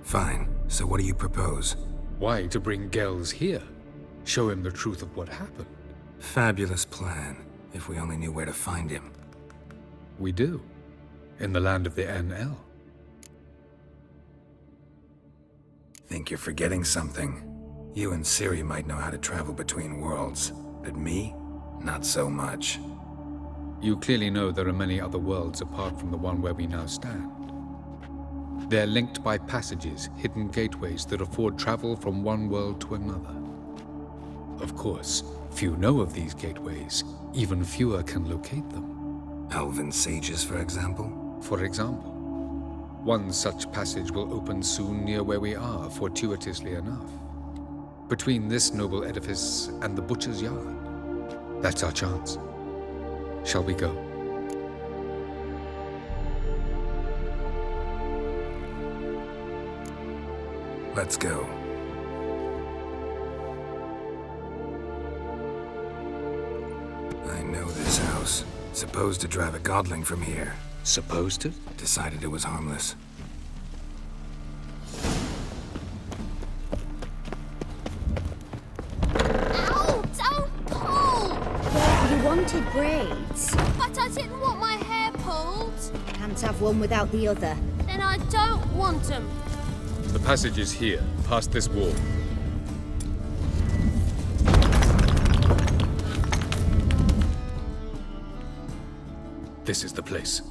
Fine. So what do you propose? Why, to bring Gels here. Show him the truth of what happened. Fabulous plan, if we only knew where to find him. We do. In the land of the NL. Think you're forgetting something. You and Ciri might know how to travel between worlds, but me? Not so much. You clearly know there are many other worlds apart from the one where we now stand. They're linked by passages, hidden gateways that afford travel from one world to another. Of course, few know of these gateways. Even fewer can locate them. Elven sages, for example? For example. One such passage will open soon near where we are, fortuitously enough. Between this noble edifice and the butcher's yard. That's our chance. Shall we go? Let's go. I know this house. Supposed to drive a godling from here. Supposed to? Decided it was harmless. Ow! Don't pull! Well, you wanted braids. But I didn't want my hair pulled. Can't have one without the other. Then I don't want them. The passage is here, past this wall. This is the place.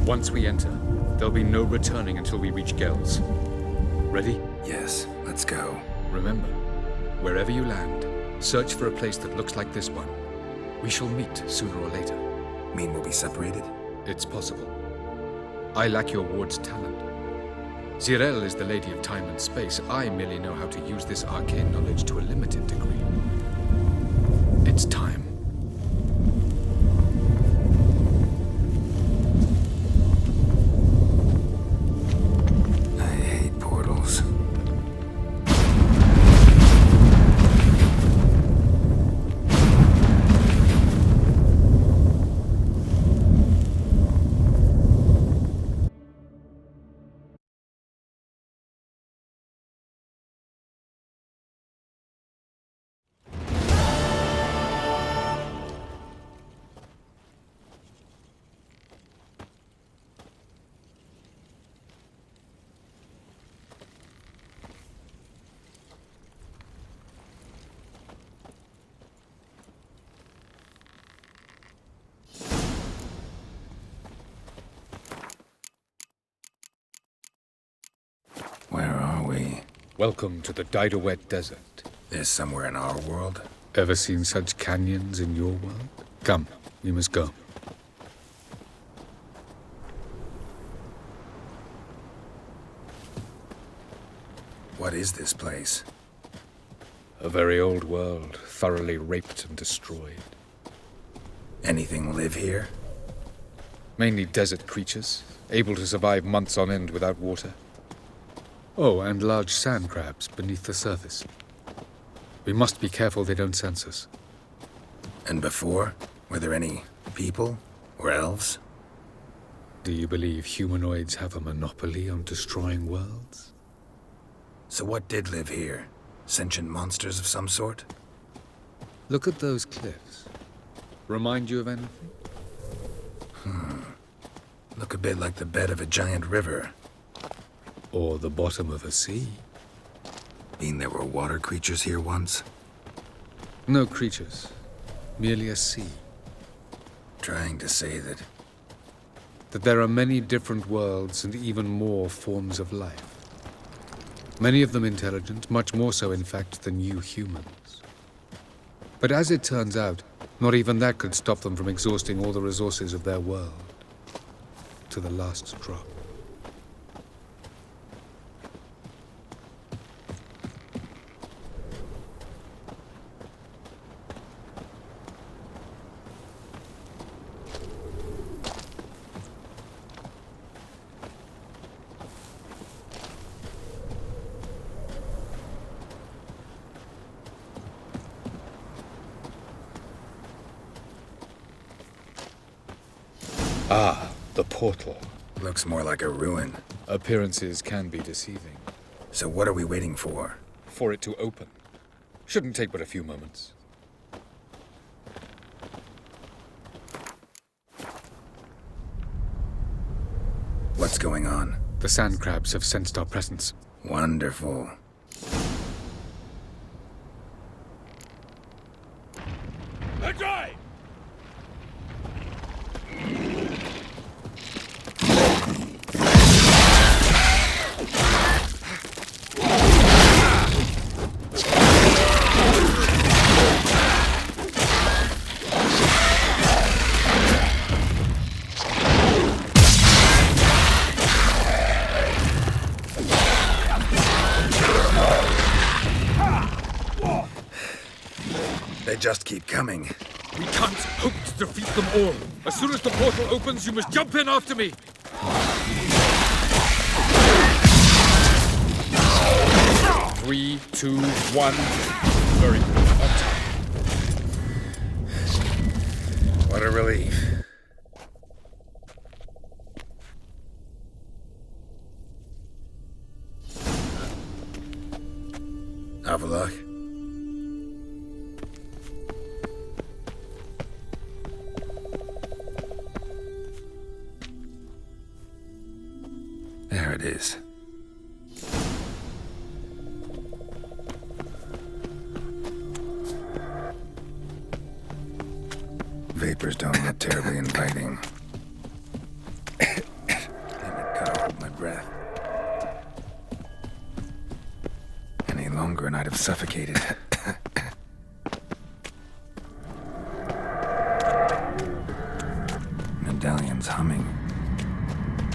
Once we enter, there'll be no returning until we reach Gels. Ready? Yes, let's go. Remember, wherever you land, search for a place that looks like this one. We shall meet sooner or later. Mean we'll be separated? It's possible. I lack your ward's talent. Zirel is the lady of time and space. I merely know how to use this arcane knowledge to a limited degree. It's time. I hate portals. Where are we? Welcome to the Didowet Desert. This somewhere in our world? Ever seen such canyons in your world? Come, we must go. What is this place? A very old world, thoroughly raped and destroyed. Anything live here? Mainly desert creatures, able to survive months on end without water. Oh, and large sand crabs beneath the surface. We must be careful they don't sense us. And before? Were there any people? Or elves? Do you believe humanoids have a monopoly on destroying worlds? So what did live here? Sentient monsters of some sort? Look at those cliffs. Remind you of anything? Look a bit like the bed of a giant river. Or the bottom of a sea. Mean there were water creatures here once? No creatures. Merely a sea. Trying to say that there are many different worlds and even more forms of life. Many of them intelligent, much more so in fact than you humans. But as it turns out, not even that could stop them from exhausting all the resources of their world. To the last drop. Ah, the portal. looks more like a ruin. Appearances can be deceiving. So what are we waiting for? For it to open. Shouldn't take but a few moments. What's going on? The sand crabs have sensed our presence. Wonderful. Let's go! They just keep coming. We can't hope to defeat them all. As soon as the portal opens, you must jump in after me. 3, 2, 1. Very good. On time. What a relief. Avalok. There it is. Vapors don't look terribly inviting. Damn it, gotta hold my breath. Any longer and I'd have suffocated. Medallion's humming.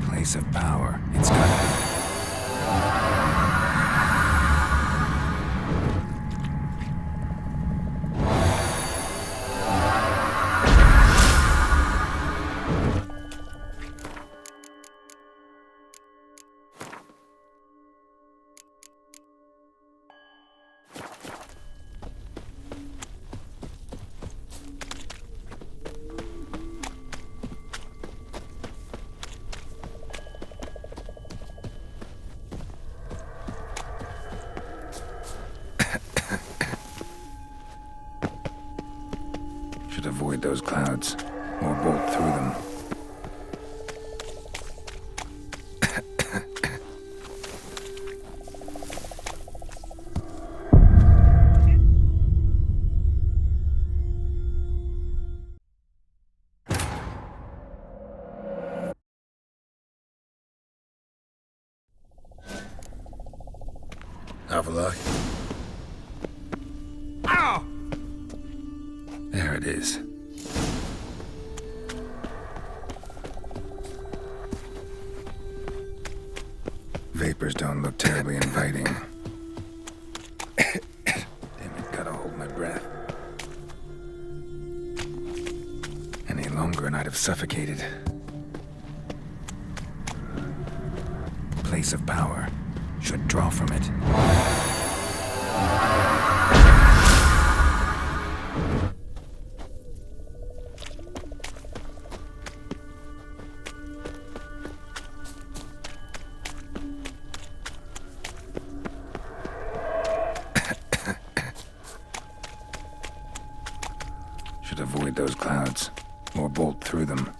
Place of power. It's gotta be. Should avoid those clouds, or bolt through them. Avalok. Ow! There it is. Vapors don't look terribly inviting. have suffocated. Place of power should draw from it. Should avoid those clouds, or bolt through them.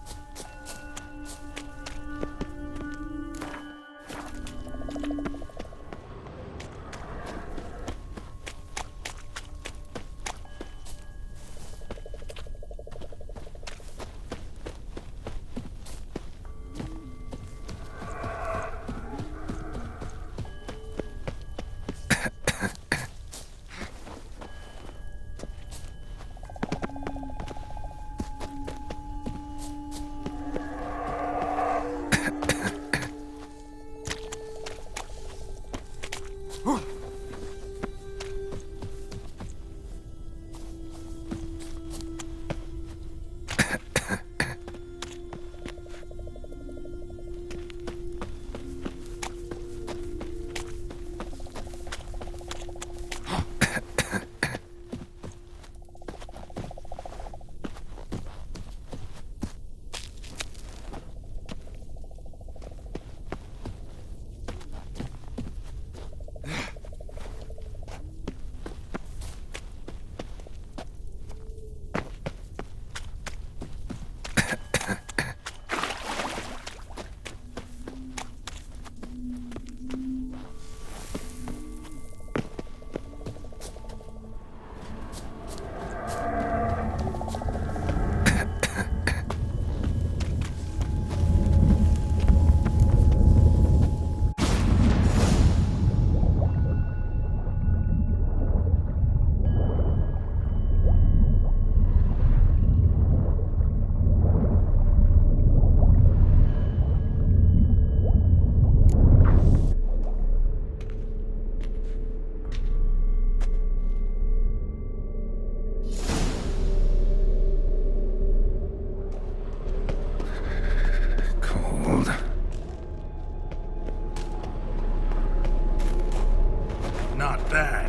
Not bad.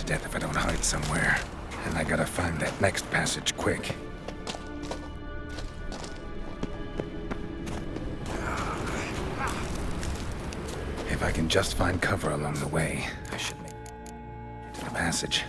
Death if I don't hide somewhere. And I gotta find that next passage quick. If I can just find cover along the way, I should make it to the passage.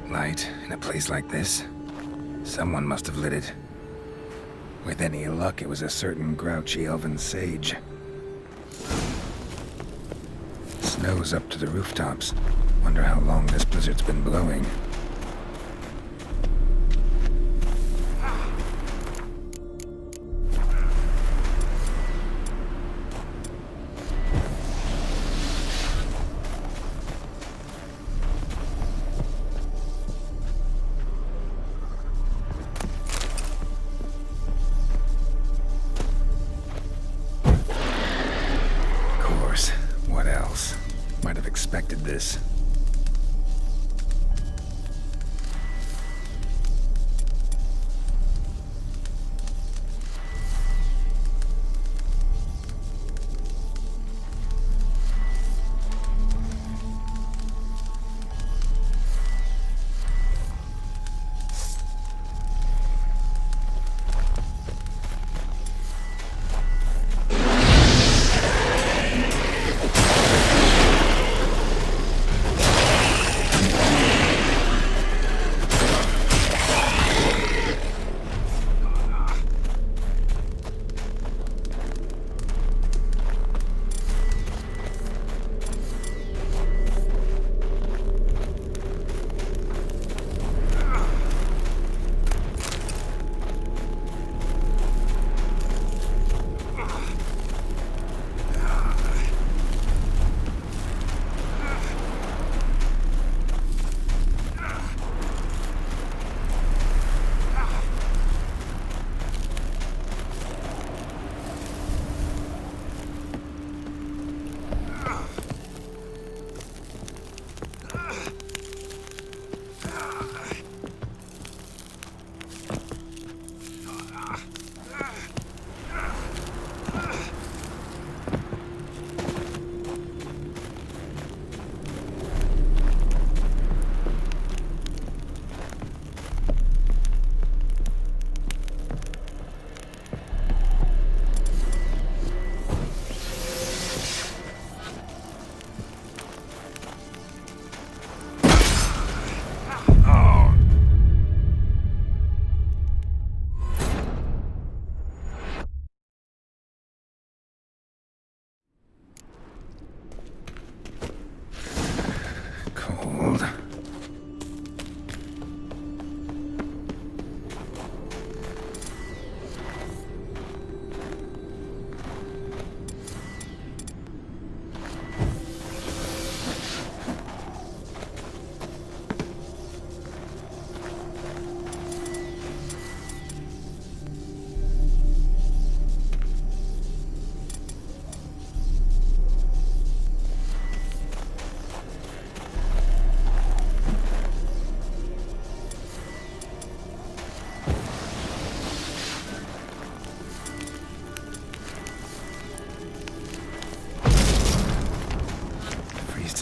Light in a place like this? Someone must have lit it. With any luck, it was a certain grouchy elven sage. Snow's up to the rooftops. Wonder how long this blizzard's been blowing. What else? Might have expected this.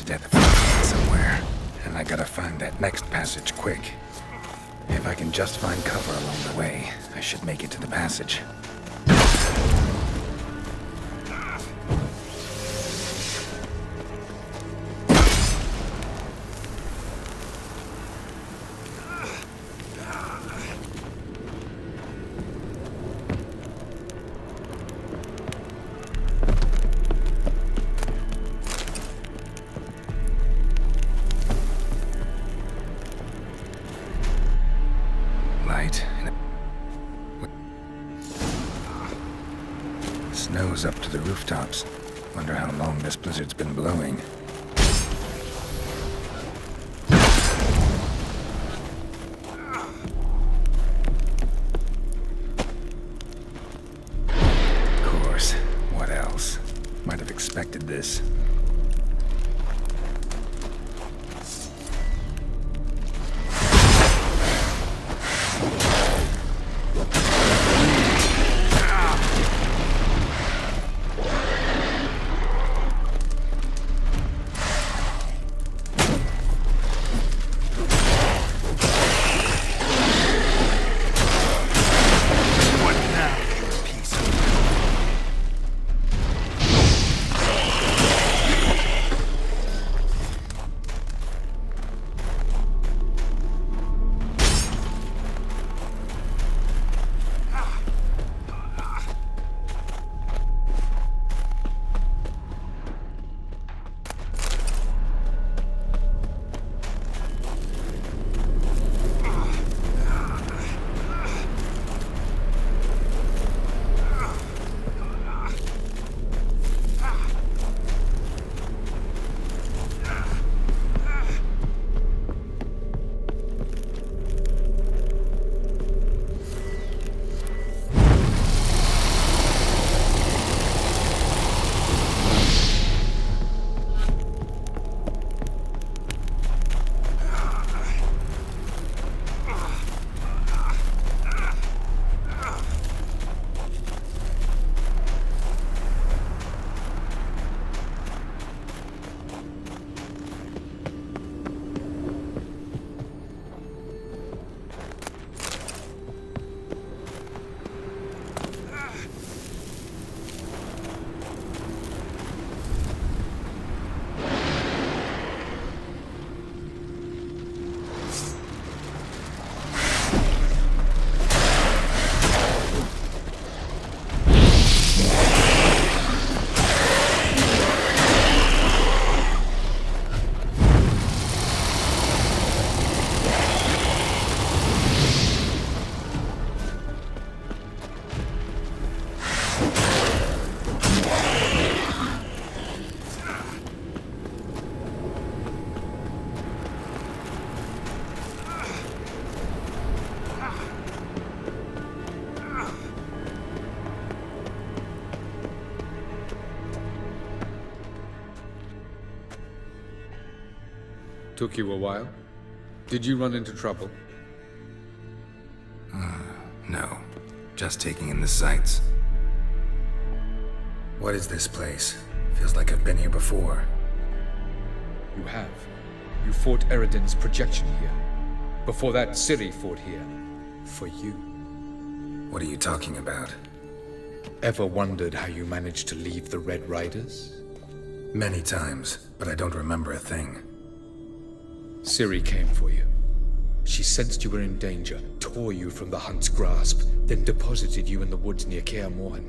to death somewhere, and I gotta find that next passage quick. If I can just find cover along the way, I should make it to the passage. Snow's up to the rooftops. Wonder how long this blizzard's been blowing. Of course. What else? Might have expected this. Took you a while? Did you run into trouble? No. Just taking in the sights. What is this place? Feels like I've been here before. You have. You fought Eridan's projection here. Before that, Ciri fought here. For you. What are you talking about? Ever wondered how you managed to leave the Red Riders? Many times, but I don't remember a thing. Ciri came for you. She sensed you were in danger, tore you from the Hunt's grasp, then deposited you in the woods near Kaer Morhen.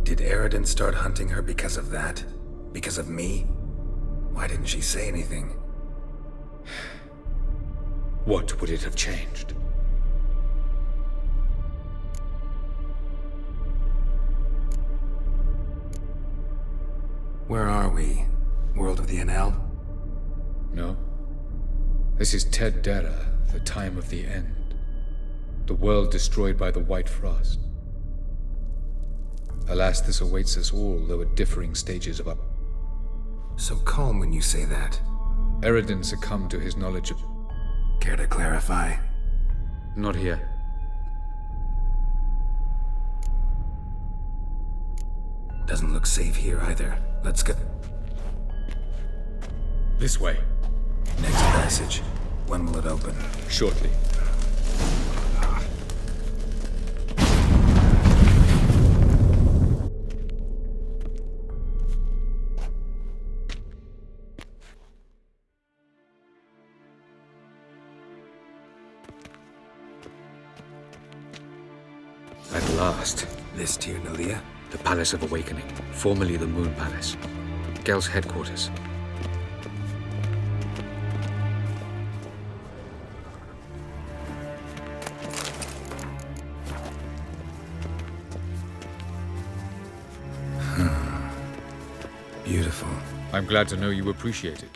Did Eridan start hunting her because of that? Because of me? Why didn't she say anything? What would it have changed? Where are we? World of the NL? No. This is Ted Dara, the time of the end. The world destroyed by the White Frost. Alas, this awaits us all, though at differing stages of up. So calm when you say that. Eridan succumbed to his knowledge of... Care to clarify? Not here. Doesn't look safe here either. Let's get... This way. Next passage. When will it open? Shortly. At last. This to you, Nalia? The Palace of Awakening, formerly the Moon Palace. Gel's headquarters. Beautiful. I'm glad to know you appreciate it.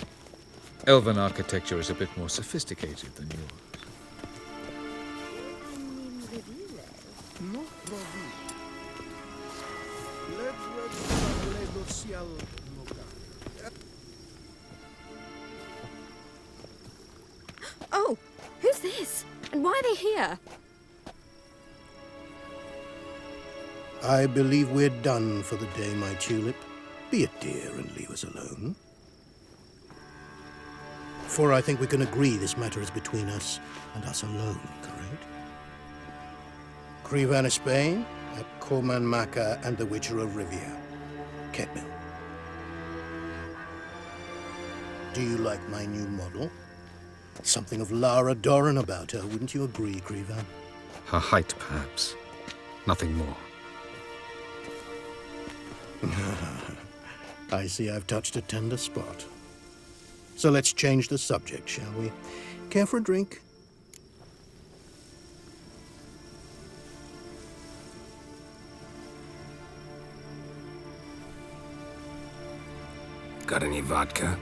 Elven architecture is a bit more sophisticated than yours. Oh, who's this? And why are they here? I believe we're done for the day, my tulip. Be a dear and leave us alone. For I think we can agree this matter is between us and us alone, correct? Crevan of Spain, at Corman Maca and the Witcher of Rivia. Ketman. Do you like my new model? Something of Lara Doran about her, wouldn't you agree, Crevan? Her height, perhaps. Nothing more. I see I've touched a tender spot. So let's change the subject, shall we? Care for a drink? Got any vodka?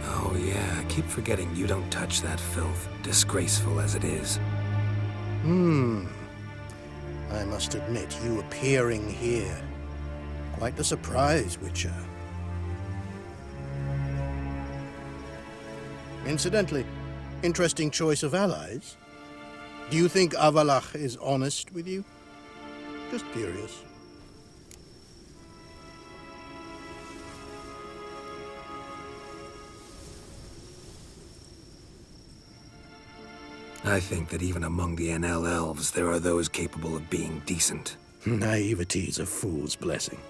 Oh yeah, I keep forgetting you don't touch that filth, disgraceful as it is. I must admit, you appearing here, quite the surprise, Witcher. Incidentally, interesting choice of allies. Do you think Avalach is honest with you? Just curious. I think that even among the NL elves, there are those capable of being decent. Naivety is a fool's blessing.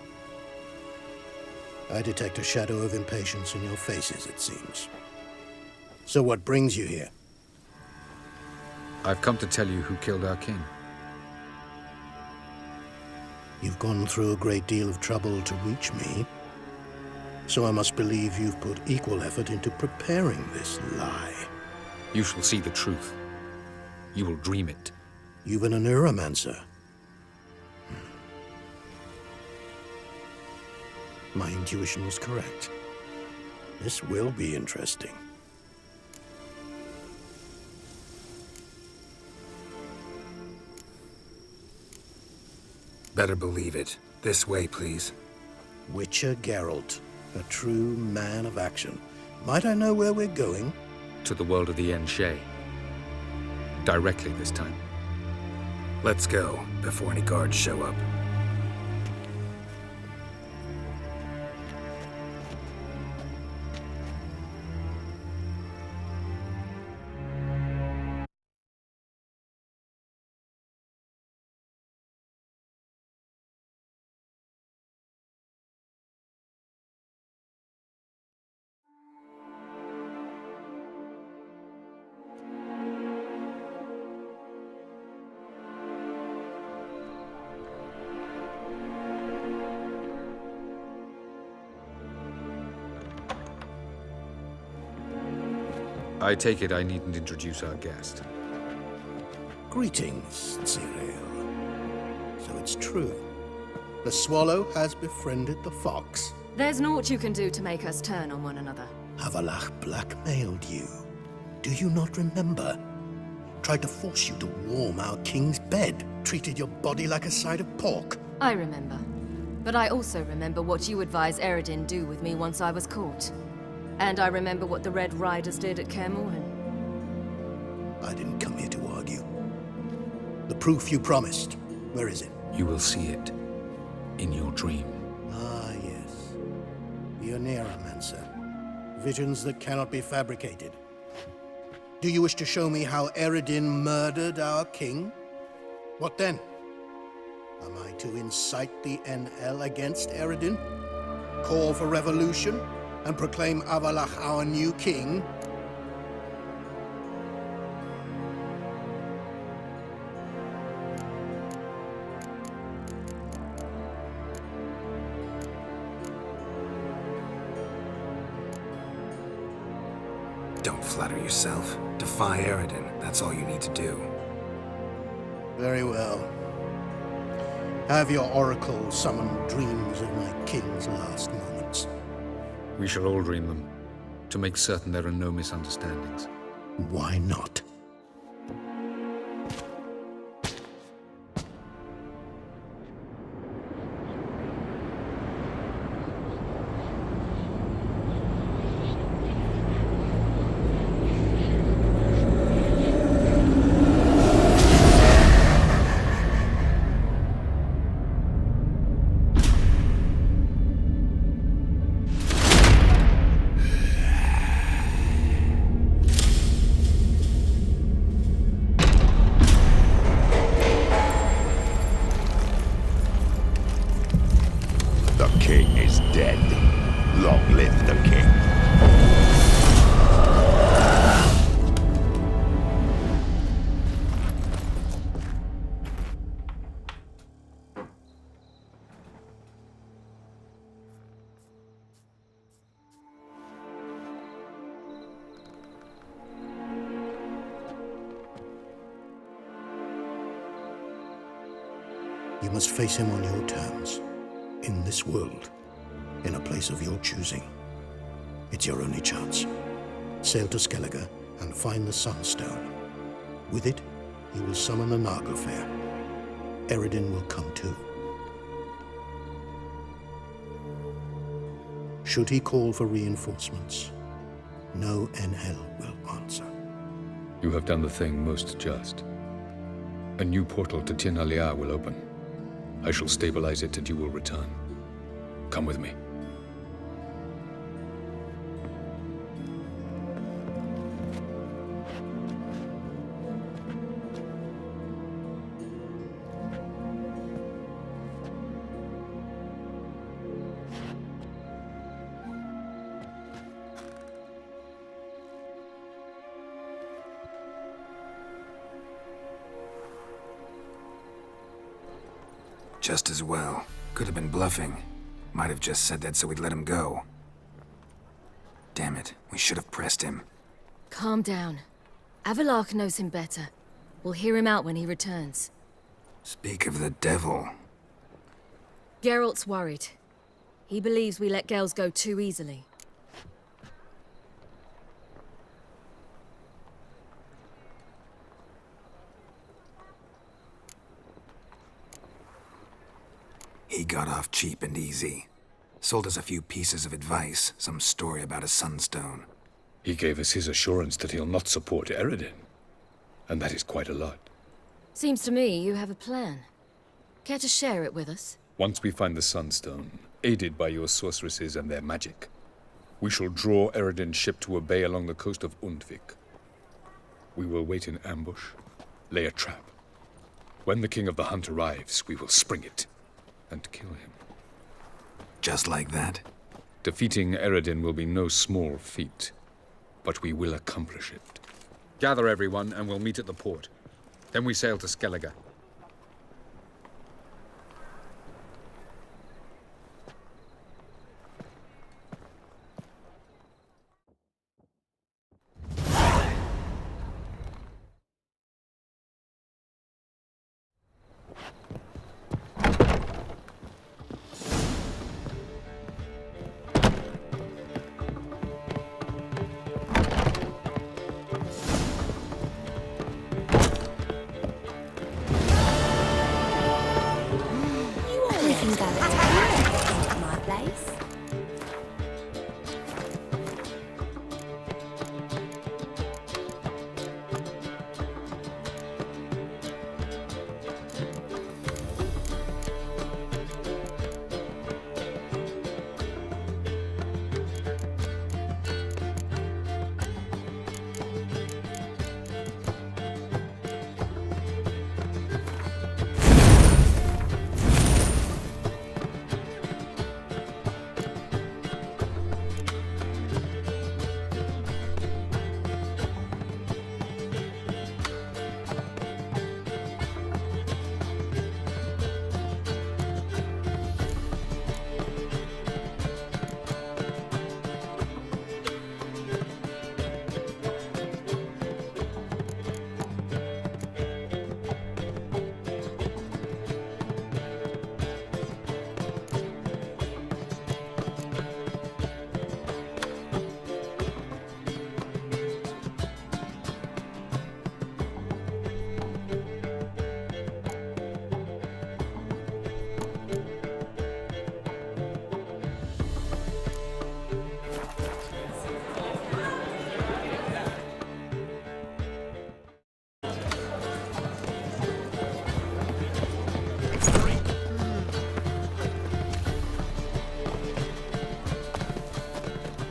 I detect a shadow of impatience in your faces, it seems. So what brings you here? I've come to tell you who killed our king. You've gone through a great deal of trouble to reach me. So I must believe you've put equal effort into preparing this lie. You shall see the truth. You will dream it. You've been a neuromancer. My intuition was correct. This will be interesting. Better believe it. This way, please. Witcher Geralt, a true man of action. Might I know where we're going? To the world of the Enshe. Directly this time. Let's go, before any guards show up. I take it I needn't introduce our guest. Greetings, Cyril. So it's true. The swallow has befriended the fox. There's naught you can do to make us turn on one another. Avalach blackmailed you. Do you not remember? Tried to force you to warm our king's bed. Treated your body like a side of pork. I remember. But I also remember what you advised Eredin do with me once I was caught. And I remember what the Red Riders did at Kaer Morhen. I didn't come here to argue. The proof you promised, where is it? You will see it in your dream. Ah, yes. The Neuromancer. Visions that cannot be fabricated. Do you wish to show me how Eredin murdered our king? What then? Am I to incite the NL against Eredin? Call for revolution? And proclaim Avalach our new king? Don't flatter yourself. Defy Eredin. That's all you need to do. Very well. Have your oracle summon dreams of my king's last moments. We shall all dream them, to make certain there are no misunderstandings. Why not? You must face him on your terms. In this world. In a place of your choosing. It's your only chance. Sail to Skellige and find the Sunstone. With it, you will summon the Nagelfair. Eredin will come too. Should he call for reinforcements, no NL will answer. You have done the thing most just. A new portal to Tir na Liar will open. I shall stabilize it and you will return. Come with me. Just as well. Could have been bluffing. Might have just said that so we'd let him go. Damn it, we should have pressed him. Calm down. Avalach knows him better. We'll hear him out when he returns. Speak of the devil. Geralt's worried. He believes we let girls go too easily. He got off cheap and easy. Sold us a few pieces of advice, some story about a sunstone. He gave us his assurance that he'll not support Eredin. And that is quite a lot. Seems to me you have a plan. Care to share it with us? Once we find the Sunstone, aided by your sorceresses and their magic, we shall draw Eredin's ship to a bay along the coast of Undvik. We will wait in ambush, lay a trap. When the King of the Hunt arrives, we will spring it and kill him. Just like that? Defeating Eredin will be no small feat, but we will accomplish it. Gather everyone, and we'll meet at the port. Then we sail to Skellige.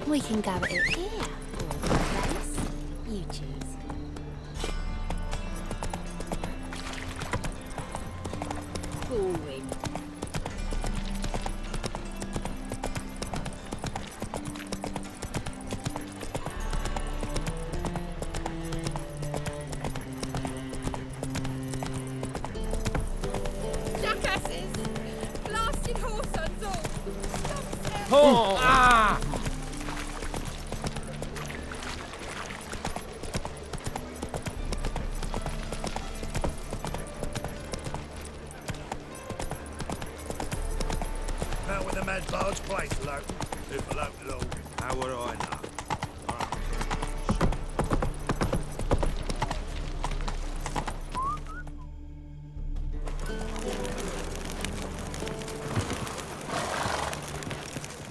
We can go at it here, or place. You choose. Boring. Jackasses! Blasted horse and all! Stop it! Oh! Ah! Out with the mad barge place, Loke. If Loke low. How would I know?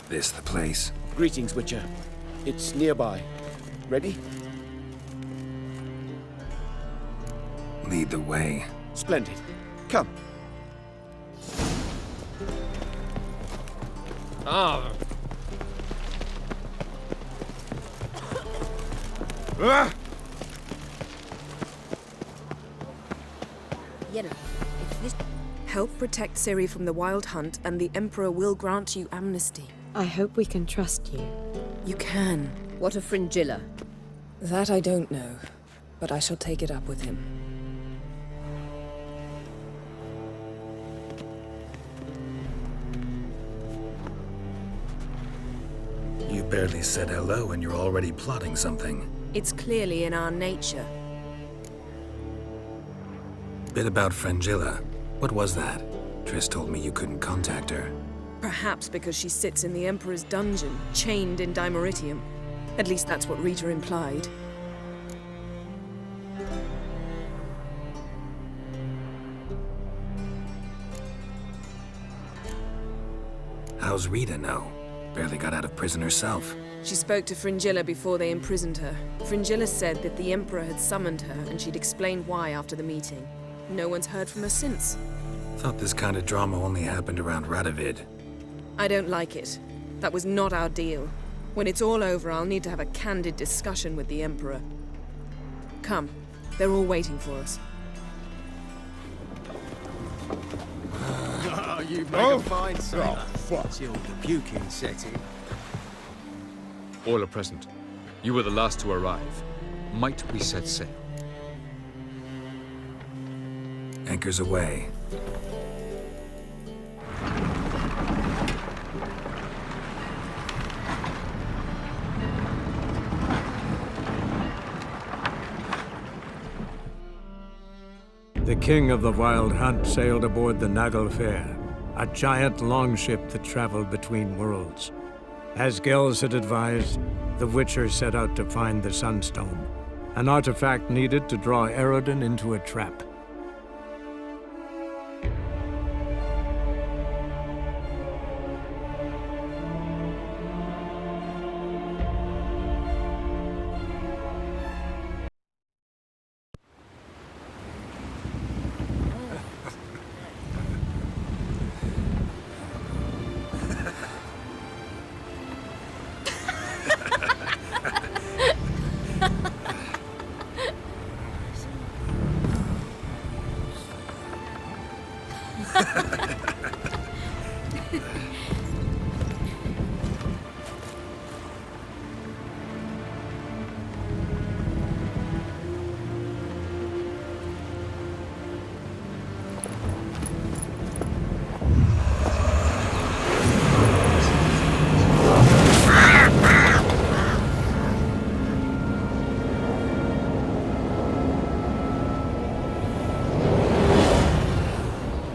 This the place? Greetings, Witcher. It's nearby. Ready? Lead the way. Splendid. Come. Ah! Ah! You know, if this... Help protect Ciri from the Wild Hunt, and the Emperor will grant you amnesty. I hope we can trust you. You can. What of Fringilla? That I don't know, but I shall take it up with him. You barely said hello and you're already plotting something. It's clearly in our nature. Bit about Fringilla. What was that? Triss told me you couldn't contact her. Perhaps because she sits in the Emperor's dungeon, chained in Dimeritium. At least that's what Rita implied. How's Rita know? Barely got out of prison herself. She spoke to Fringilla before they imprisoned her. Fringilla said that the Emperor had summoned her, and she'd explained why after the meeting. No one's heard from her since. Thought this kind of drama only happened around Radovid. I don't like it. That was not our deal. When it's all over, I'll need to have a candid discussion with the Emperor. Come. They're all waiting for us. Oh, you make a fine sailor. Till the puking setting. All are present. You were the last to arrive. Might we set sail? Anchors away. The king of the Wild Hunt sailed aboard the Naglfar, a giant longship that traveled between worlds. As Gels had advised, the Witcher set out to find the Sunstone, an artifact needed to draw Eredin into a trap.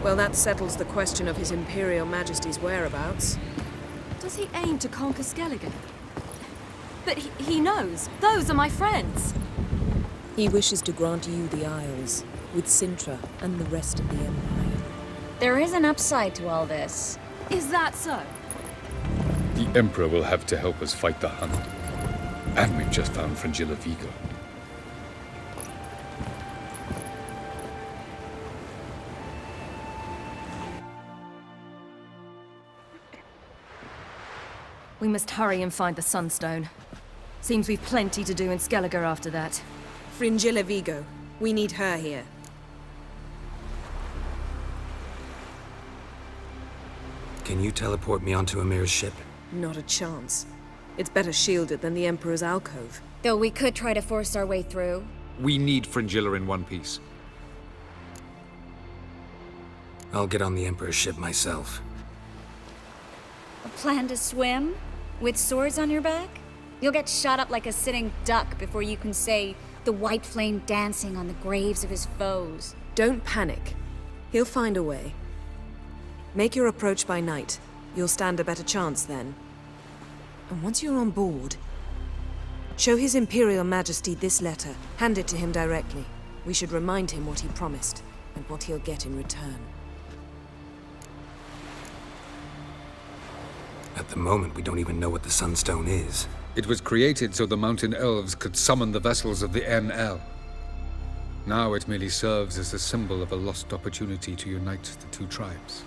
Well, that settles the question of His Imperial Majesty's whereabouts. Does he aim to conquer Skellige? But he knows. Those are my friends. He wishes to grant you the Isles, with Sintra and the rest of the Empire. There is an upside to all this. Is that so? The Emperor will have to help us fight the Hunt. And we've just found Fringilla Vigo. We must hurry and find the Sunstone. Seems we've plenty to do in Skellige after that. Fringilla Vigo. We need her here. Can you teleport me onto Emmir's ship? Not a chance. It's better shielded than the Emperor's alcove. Though we could try to force our way through. We need Fringilla in one piece. I'll get on the Emperor's ship myself. A plan to swim? With swords on your back? You'll get shot up like a sitting duck before you can say the white flame dancing on the graves of his foes. Don't panic. He'll find a way. Make your approach by night. You'll stand a better chance then. And once you're on board, show His Imperial Majesty this letter. Hand it to him directly. We should remind him what he promised, and what he'll get in return. At the moment, we don't even know what the Sunstone is. It was created so the Mountain Elves could summon the vessels of the NL. Now it merely serves as a symbol of a lost opportunity to unite the two tribes.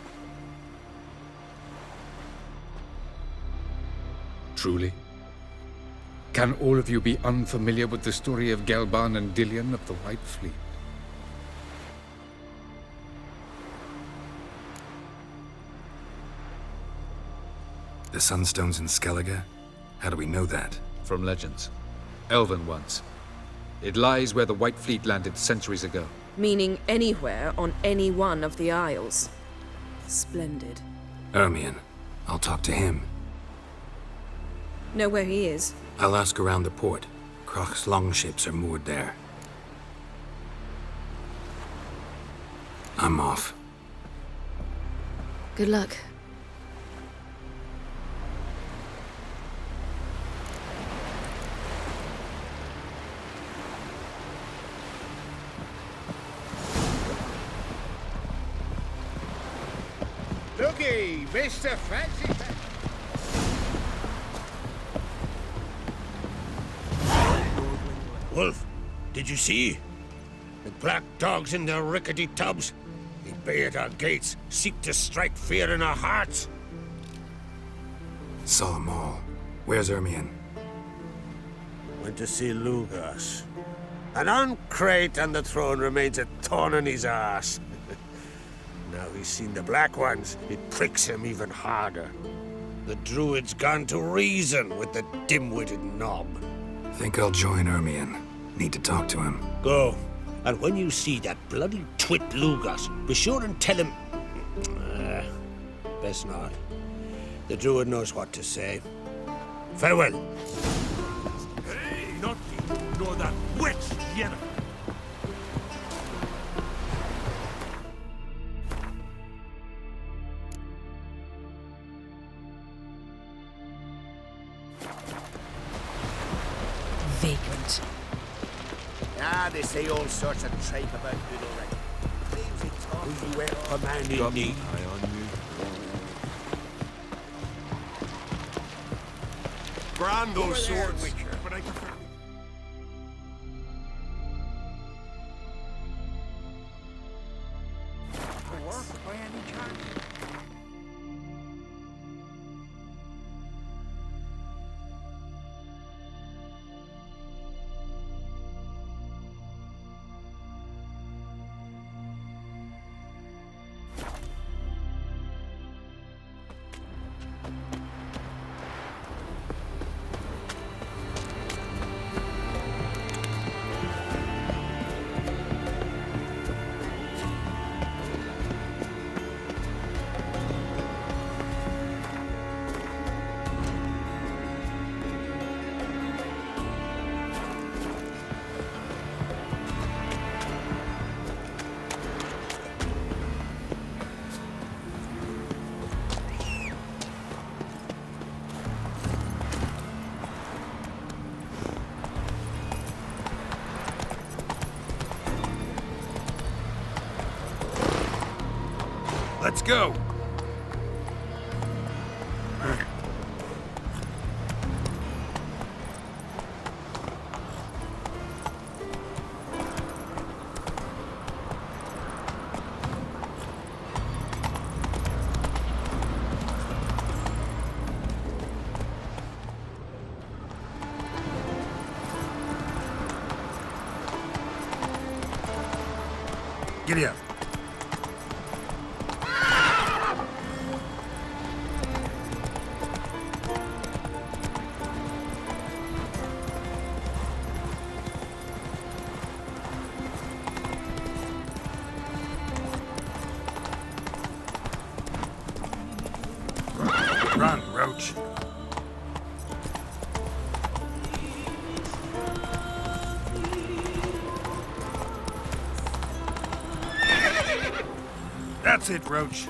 Truly? Can all of you be unfamiliar with the story of Gelban and Dillion of the White Fleet? The Sunstone's in Skellige? How do we know that? From legends. Elven ones. It lies where the White Fleet landed centuries ago. Meaning anywhere on any one of the Isles. Splendid. Ermion. I'll talk to him. Know where he is? I'll ask around the port. Krach's longships are moored there. I'm off. Good luck. Looky, Mr. Fancy. Wolf, did you see? The black dogs in their rickety tubs. They bay at our gates, seek to strike fear in our hearts. Saw them all. Where's Ermion? Went to see Lugas. An uncrate on the throne remains a thorn in his arse. Now he's seen the Black Ones, it pricks him even harder. The Druid's gone to reason with the dim-witted knob. Think I'll join Ermion. Need to talk to him. Go. And when you see that bloody twit Lugas, be sure and tell him... best not. The Druid knows what to say. Farewell. Hey, not you, nor that witch, Yennefer. Vagrant. Ah, they say all sorts of tripe about good already. Who's you went commanding me? Brando swords, but I prefer... Work by any chance? Let's go! Giddy up. Run, Roach. That's it, Roach.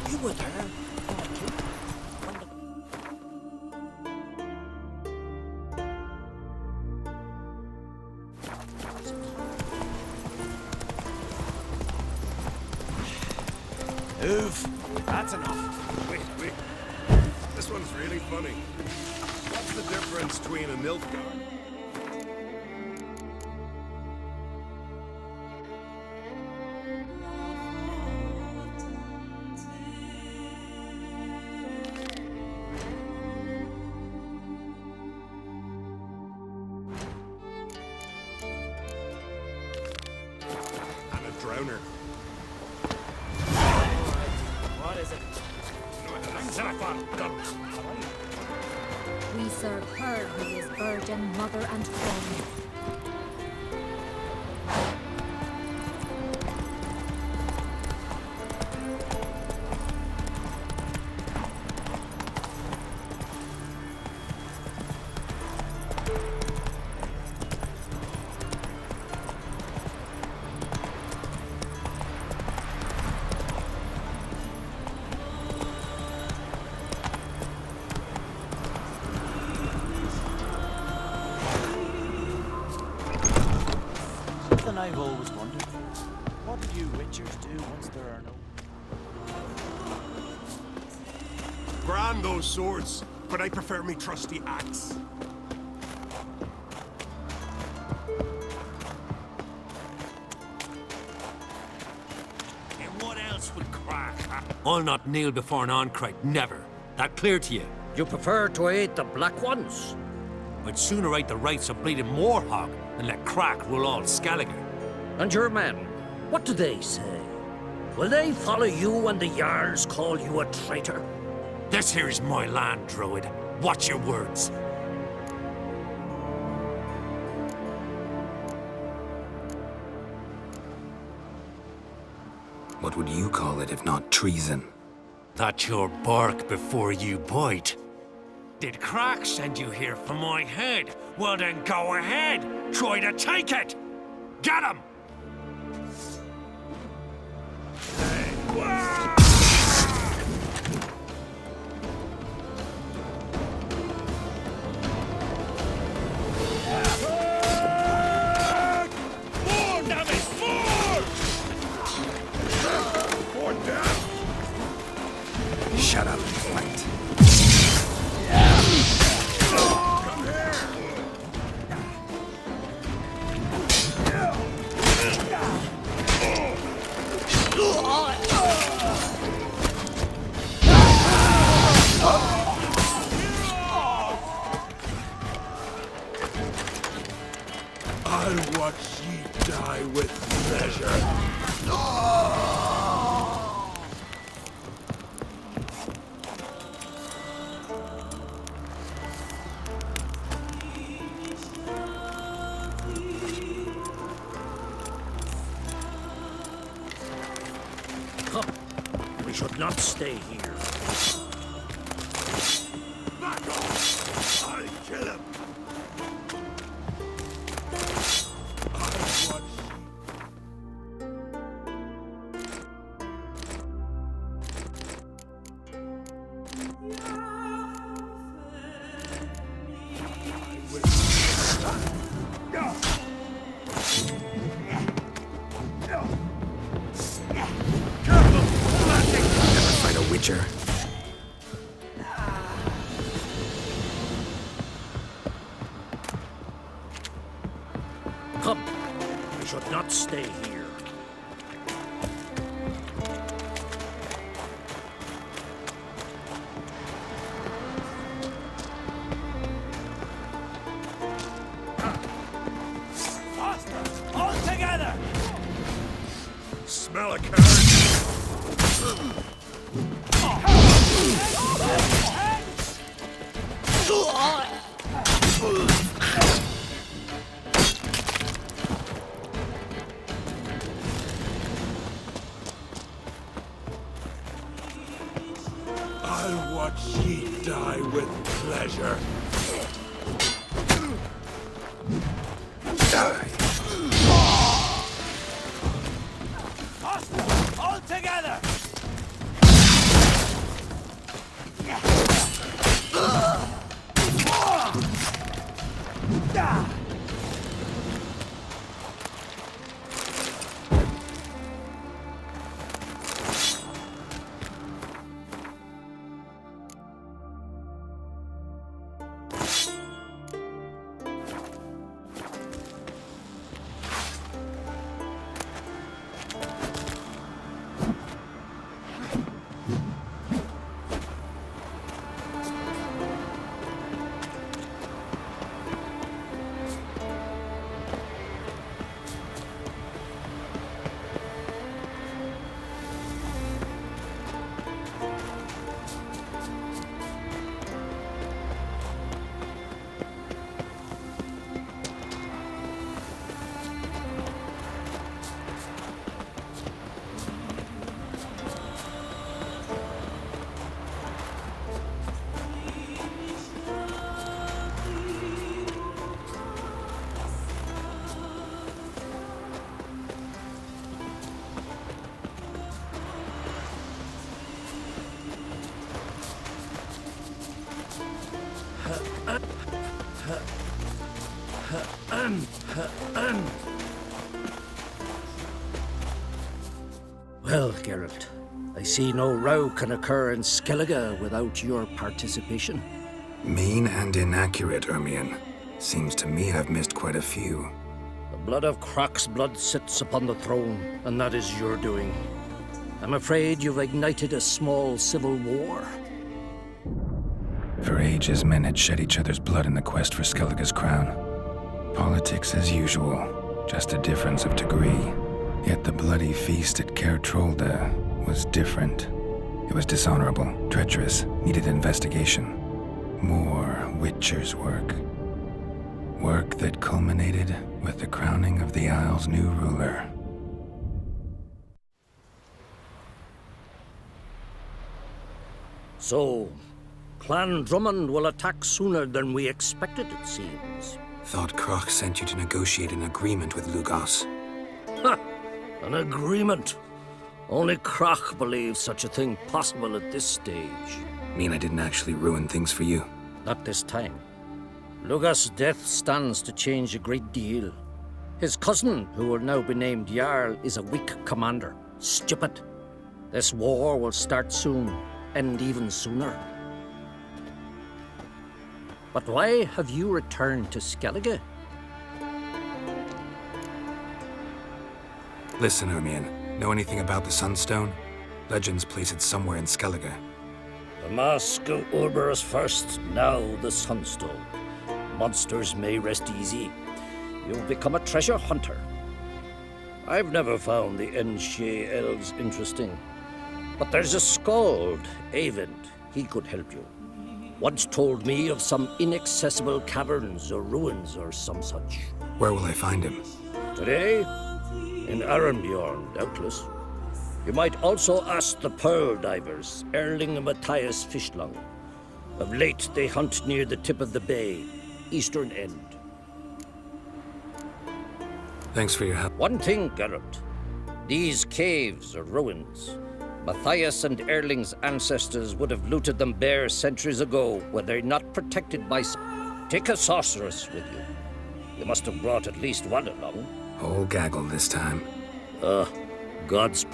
You were there. Move. That's enough. Wait. This one's really funny. What's the difference between a Nilfgaard? And a drowner. What is it? We serve her who is virgin, mother, and queen. Something I've always wondered. What do you witchers do once there are no... Grand those swords, but I prefer me trusty axe. And what else would crack? I'll not kneel before an Oncrite, never. That clear to you? You prefer to eat the black ones? I'd sooner eat the rights of bleeding Moorhog than let crack rule all Skelliger. And your men, what do they say? Will they follow you when the Jarls call you a traitor? This here's my land, Druid. Watch your words. What would you call it if not treason? That's your bark before you bite. Did Crack send you here for my head? Well then go ahead. Try to take it. Get him! More damage! More! More death! Shut up and fight. Come here! I'll watch ye die with pleasure. Come, we should not stay here. Back off! I'll kill him! I'll watch Never fight a witcher. Come, we should not stay here. faster! Watch ye die with pleasure. Die. All together! Well, Geralt, I see no row can occur in Skellige without your participation. Mean and inaccurate, Ermion. Seems to me I've missed quite a few. The blood of Croc's blood sits upon the throne, and that is your doing. I'm afraid you've ignited a small civil war. For ages, men had shed each other's blood in the quest for Skellige's crown. Politics as usual, just a difference of degree. Yet the bloody feast at Caer Trolda was different. It was dishonorable, treacherous, needed investigation. More Witcher's work. Work that culminated with the crowning of the Isle's new ruler. So, Clan Drummond will attack sooner than we expected, it seems. Thought Croc sent you to negotiate an agreement with Lugos. Ha! An agreement. Only Croc believes such a thing possible at this stage. Mean I didn't actually ruin things for you? Not this time. Lugos' death stands to change a great deal. His cousin, who will now be named Jarl, is a weak commander. Stupid. This war will start soon, end even sooner. But why have you returned to Skellige? Listen, Ermion. Know anything about the Sunstone? Legends place it somewhere in Skellige. The mask of Urberus first, now the Sunstone. Monsters may rest easy. You've become a treasure hunter. I've never found the Enshe elves interesting. But there's a skald, Eyvind. He could help you. Once told me of some inaccessible caverns or ruins or some such. Where will I find him? Today? In Arenbjorn, doubtless. You might also ask the Pearl Divers, Erling and Matthias Fishlung. Of late, they hunt near the tip of the bay, eastern end. Thanks for your help. One thing, Geralt. These caves are ruins. Matthias and Erling's ancestors would have looted them bare centuries ago were they not protected by... Take a sorceress with you. You must have brought at least one along. Whole gaggle this time. God's...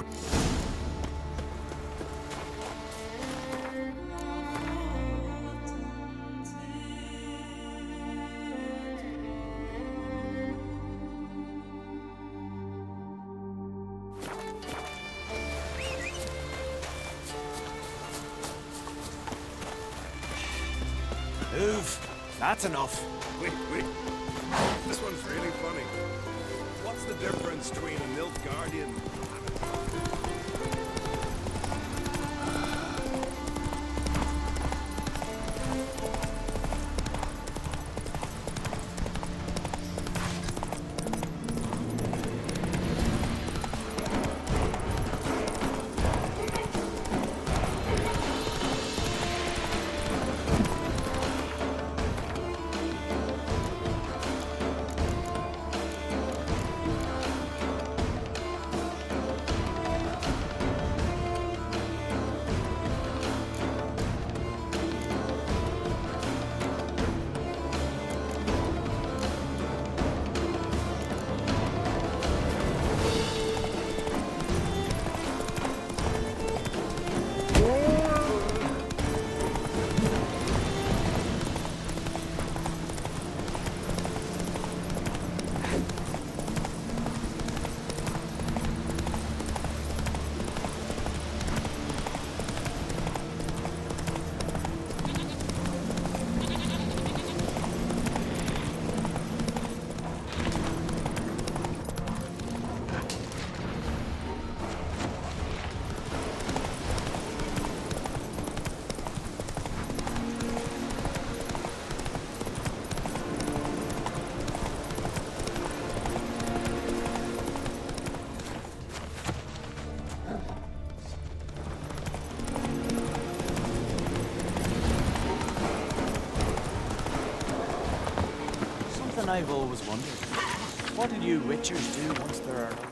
Move. That's enough. Wait. This one's really funny. What's the difference between a Nilfgaardian and I've always wondered, what do you witchers do once there are no...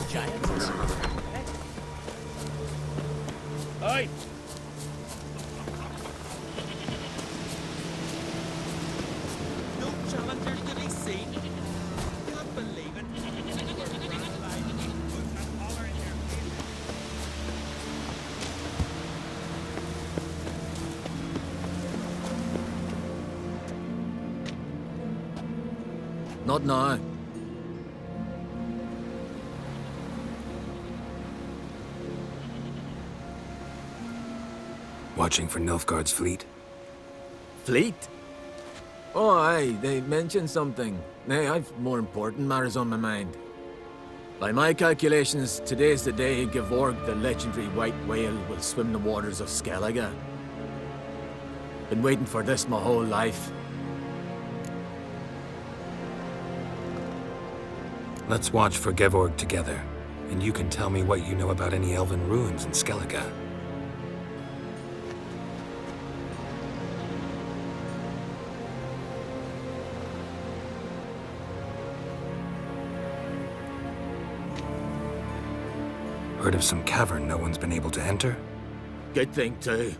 Giants. Oi! No challengers to be seen. Can't believe it. We're grand live. Put that collar in your face. Not now. Watching for Nilfgaard's fleet? Fleet? Oh, aye, they mentioned something. Nay, I've more important matters on my mind. By my calculations, today's the day Gevorg, the legendary white whale, will swim the waters of Skellige. Been waiting for this my whole life. Let's watch for Gevorg together, and you can tell me what you know about any elven ruins in Skellige. Heard of some cavern no one's been able to enter? Good thing, too.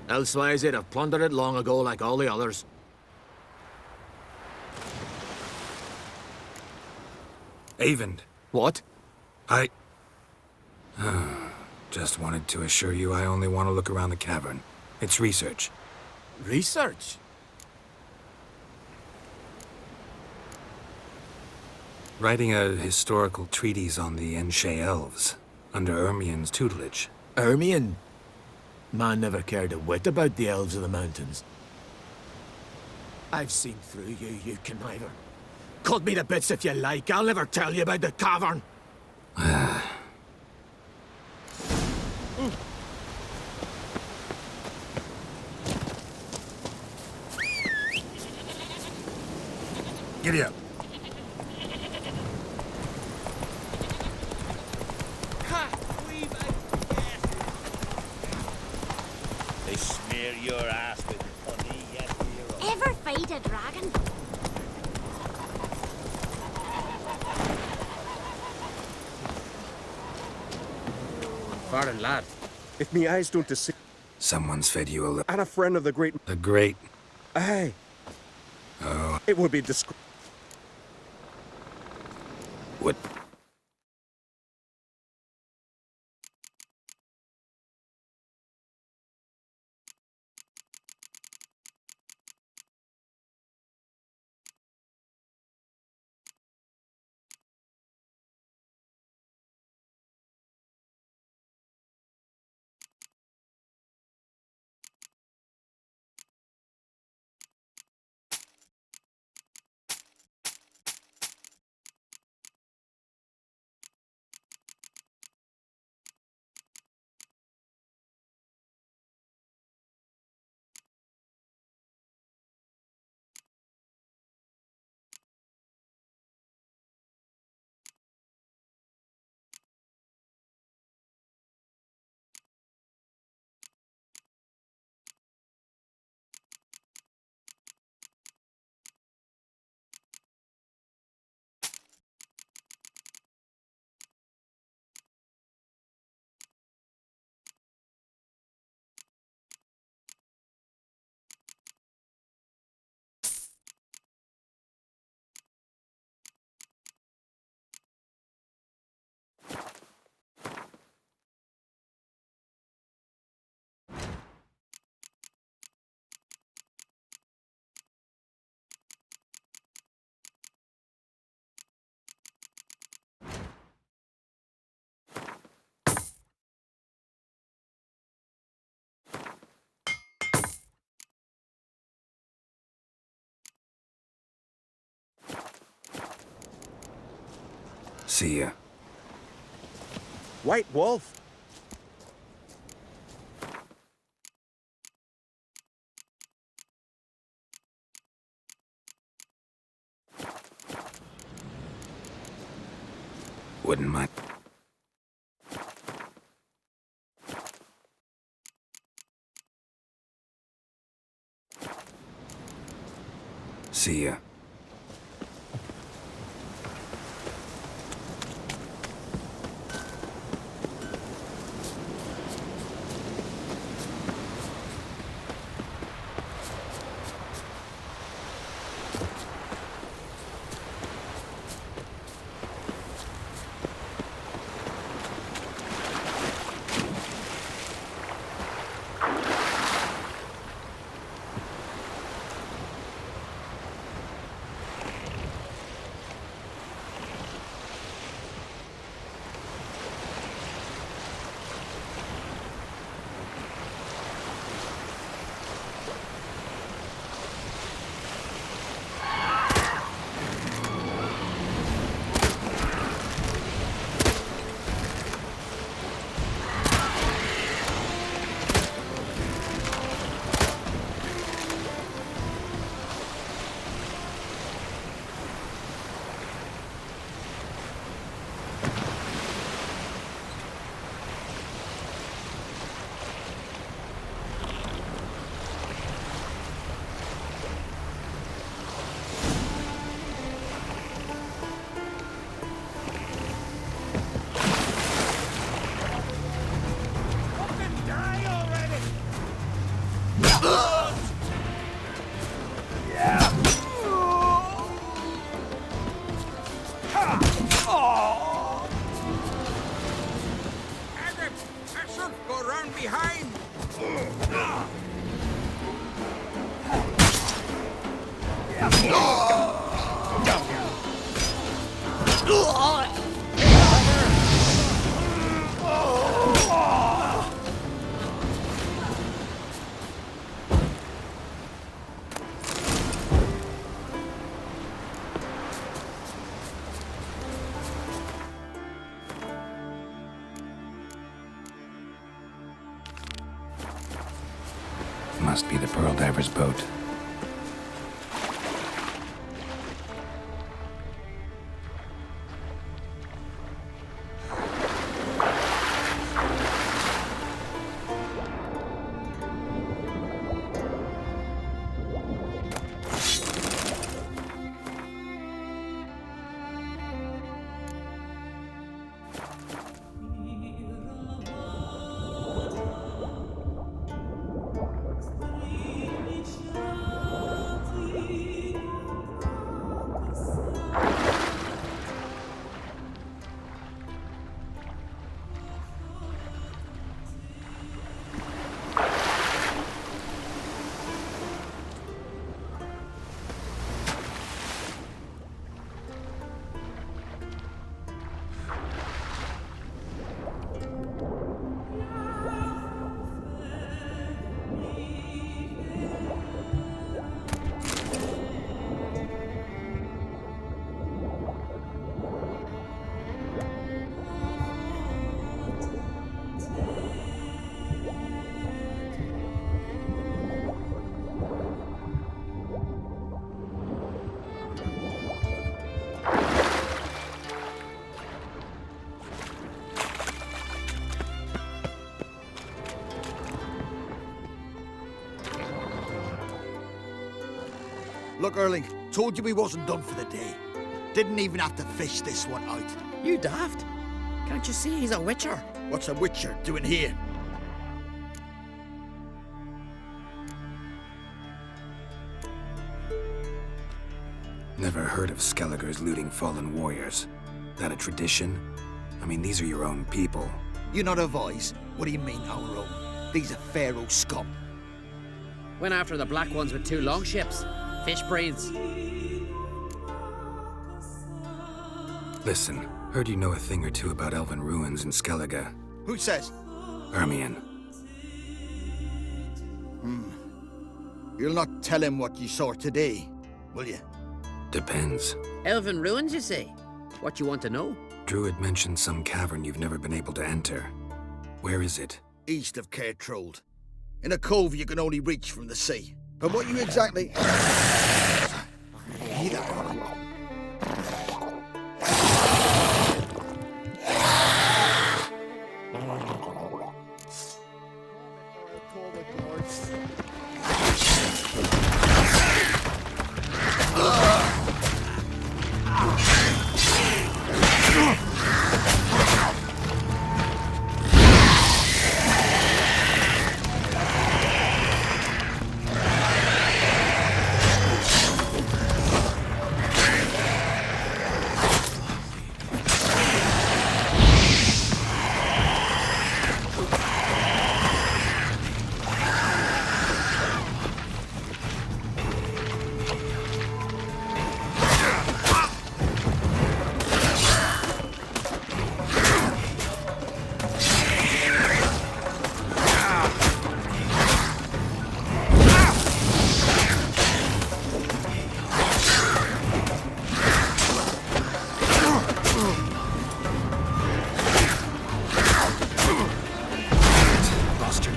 Elsewise, they'd have plundered it long ago like all the others. Avend. What? I... Just wanted to assure you I only want to look around the cavern. It's research. Research? Writing a historical treatise on the Enshe elves, under Ermien's tutelage. Ermien? Man never cared a whit about the elves of the mountains. I've seen through you, you conniver. Cut me to bits if you like, I'll never tell you about the cavern. Giddy up. They smear your ass with honey, yes, hero. Ever fight a dragon? Pardon, lad. If me eyes don't deceive... Someone's fed you a little. And a friend of the great... The great... Aye. Oh. It would be discreet. What? See ya. White Wolf. Wouldn't mind. See ya. Must be the Pearl Diver's boat. Look, Erling, told you we wasn't done for the day. Didn't even have to fish this one out. You daft. Can't you see he's a witcher? What's a witcher doing here? Never heard of Skelligers looting fallen warriors. That a tradition? I mean, these are your own people. You're not a voice. What do you mean, our own? These are Pharaoh scum. Went after the black ones with 2 longships. Fish breeds. Listen, heard you know a thing or two about elven ruins in Skellige. Who says? Ermion. You'll not tell him what you saw today, will you? Depends. Elven ruins, you say? What you want to know? Druid mentioned some cavern you've never been able to enter. Where is it? East of Cairtrold. In a cove you can only reach from the sea. But what you exactly... Hear that, Erling?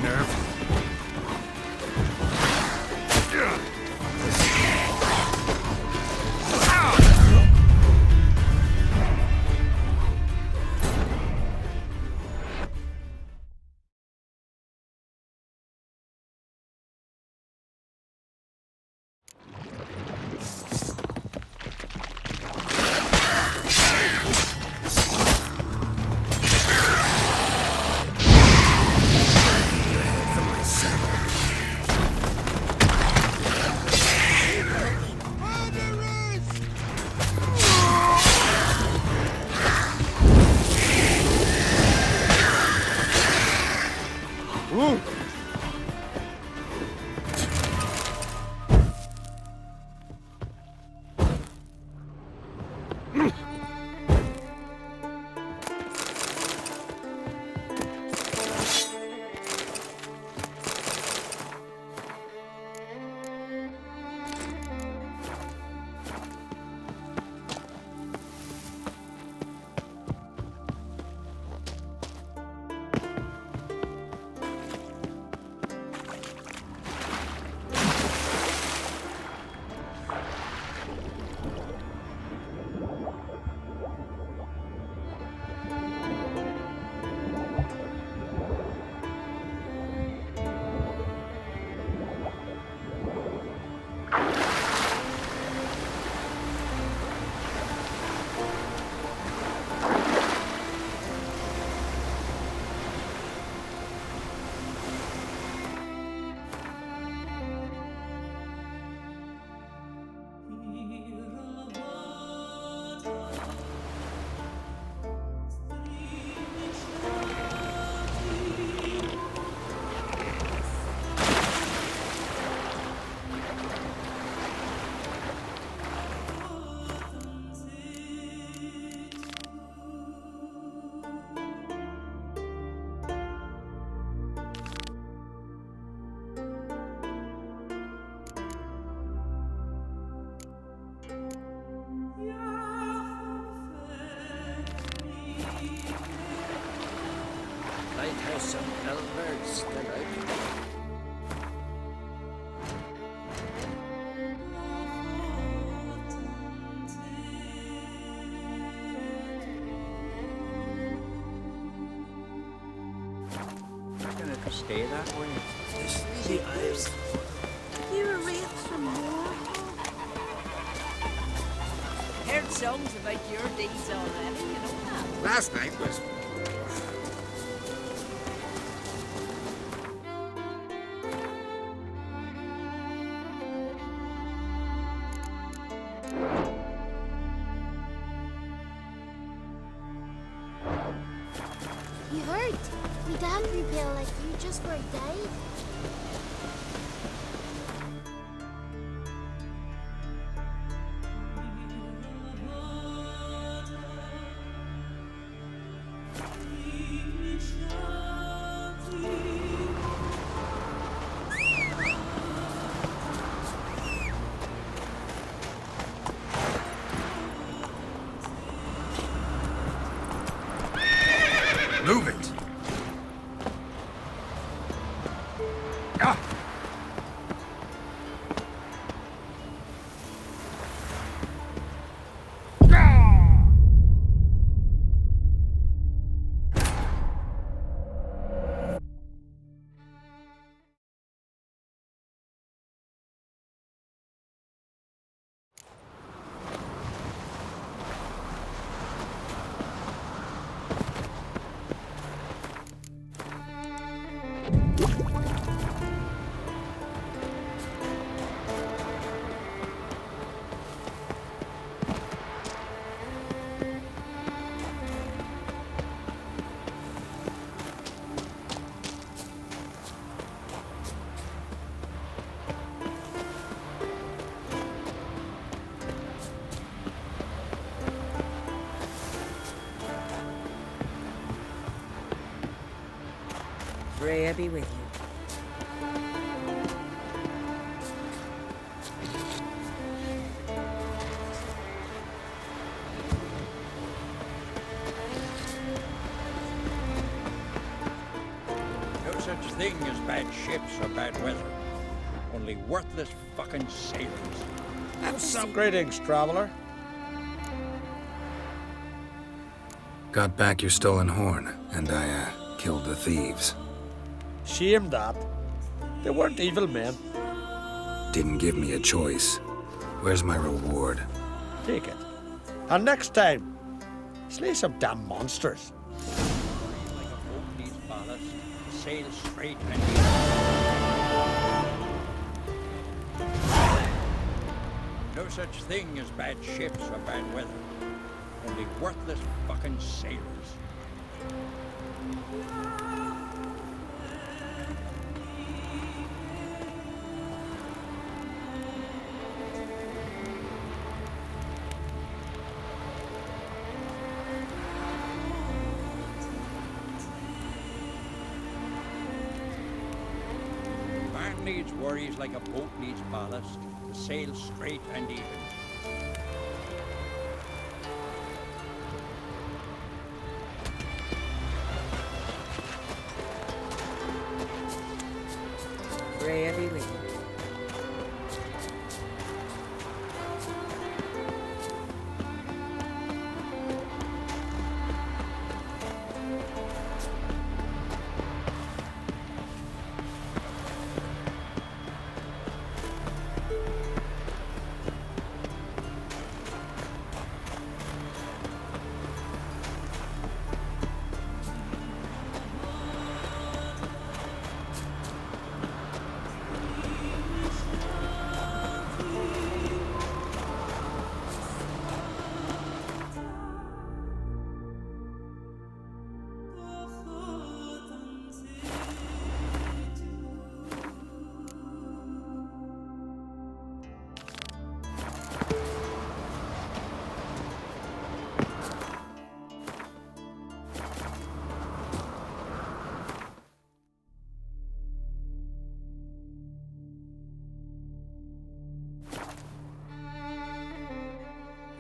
nerve. Lighthouse and Albert still out. Reckon it could stay that way. This is the Isles. You're a wraith from more. Heard songs about your deeds already, you know that. Last night was... You heard? Me dad repel like you just for a day. Move it! Freya be with you. No such thing as bad ships or bad weather. Only worthless fucking sailors. And some greetings, traveler. Got back your stolen horn, and I, killed the thieves. Shame that. They weren't evil men. Didn't give me a choice. Where's my reward? Take it. And next time, slay some damn monsters. Like a boat needs ballast, sail straight and no such thing as bad ships or bad weather. Only worthless fucking sailors. Man needs worries like a boat needs ballast, to sail straight and even. Really, really.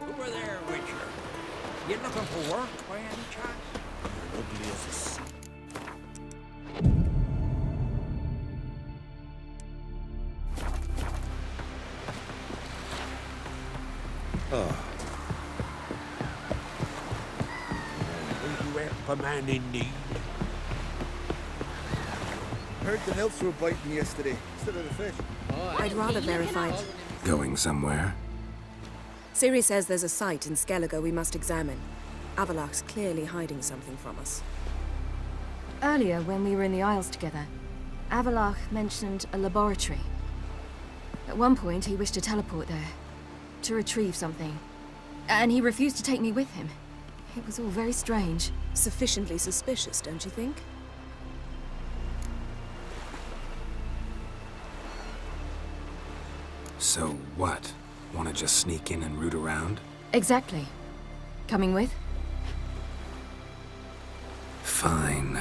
Over there, Witcher. You looking for work by any chance? You're ugly as a sea. Oh. Will you help a man in need? Heard the nymphs were biting yesterday instead of the fish. I'd rather verify it. Going somewhere? Ciri says there's a site in Skellige we must examine. Avallac'h's clearly hiding something from us. Earlier, when we were in the Isles together, Avallac'h mentioned a laboratory. At one point, he wished to teleport there, to retrieve something. And he refused to take me with him. It was all very strange. Sufficiently suspicious, don't you think? So what? Want to just sneak in and root around? Exactly. Coming with? Fine.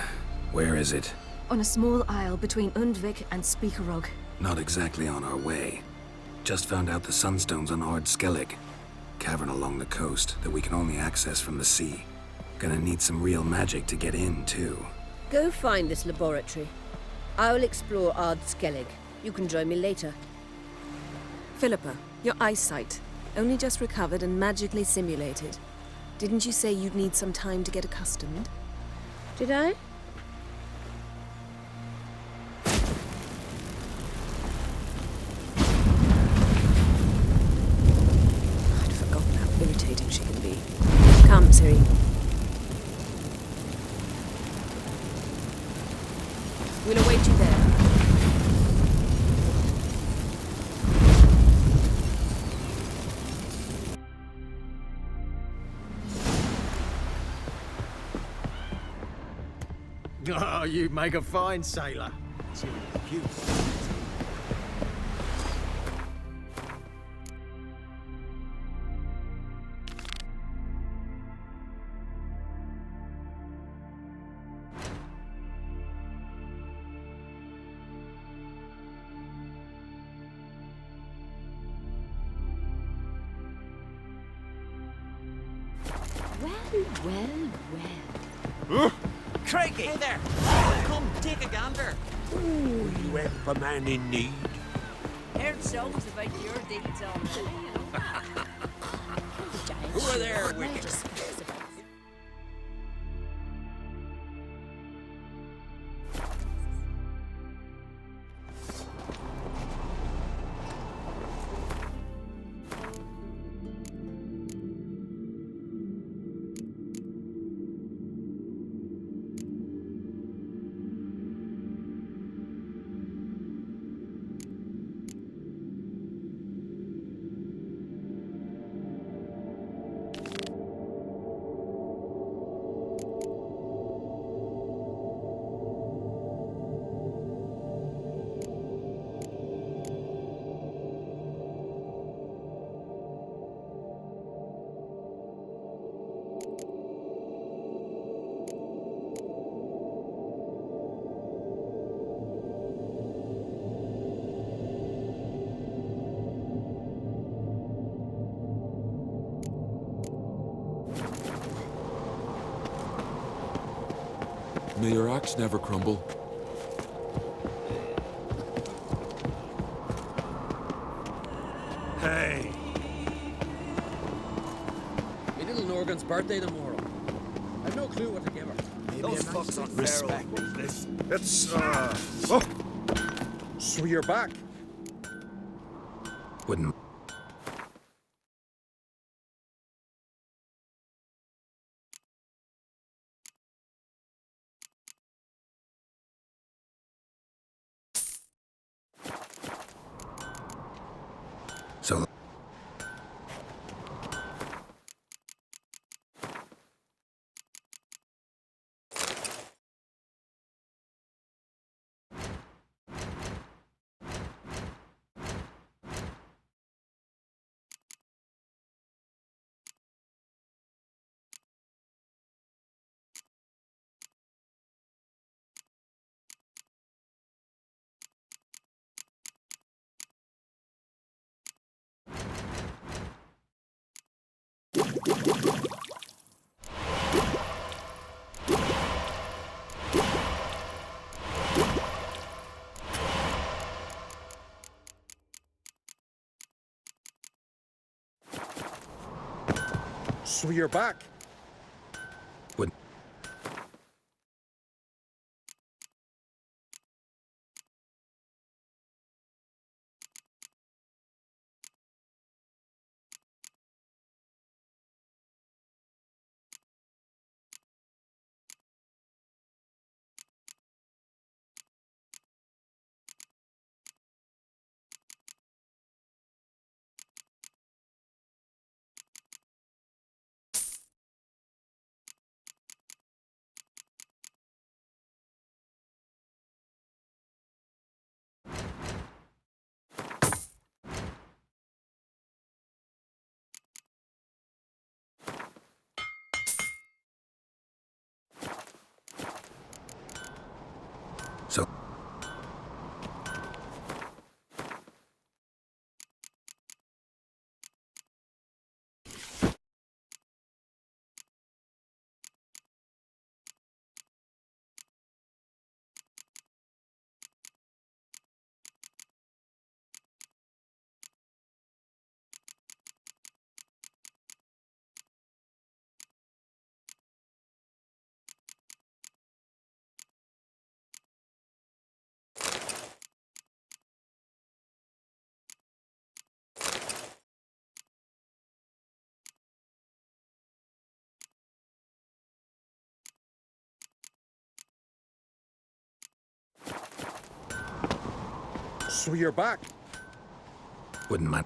Where is it? On a small isle between Undvik and Speakerog. Not exactly on our way. Just found out the sunstone's on Ard Skellig. Cavern along the coast that we can only access from the sea. Gonna need some real magic to get in, too. Go find this laboratory. I'll explore Ard Skellig. You can join me later. Philippa, your eyesight. Only just recovered and magically simulated. Didn't you say you'd need some time to get accustomed? Did I? I'd forgotten how irritating she can be. Come, Ciri. We'll await you there. Oh, you make a fine sailor. See what cute. Well. Craigie! Hey there! Come, take a gander. Ooh, you help a man in need. Heard songs about your deeds already, you know. Who are there, wicked? May your axe never crumble. Hey! My little Norgan's birthday tomorrow. I've no clue what to give her. Those fucks on respect. It's, oh! So you're back. Wouldn't. So. So you're back. Wouldn't. So. So you're back. Wouldn't mind.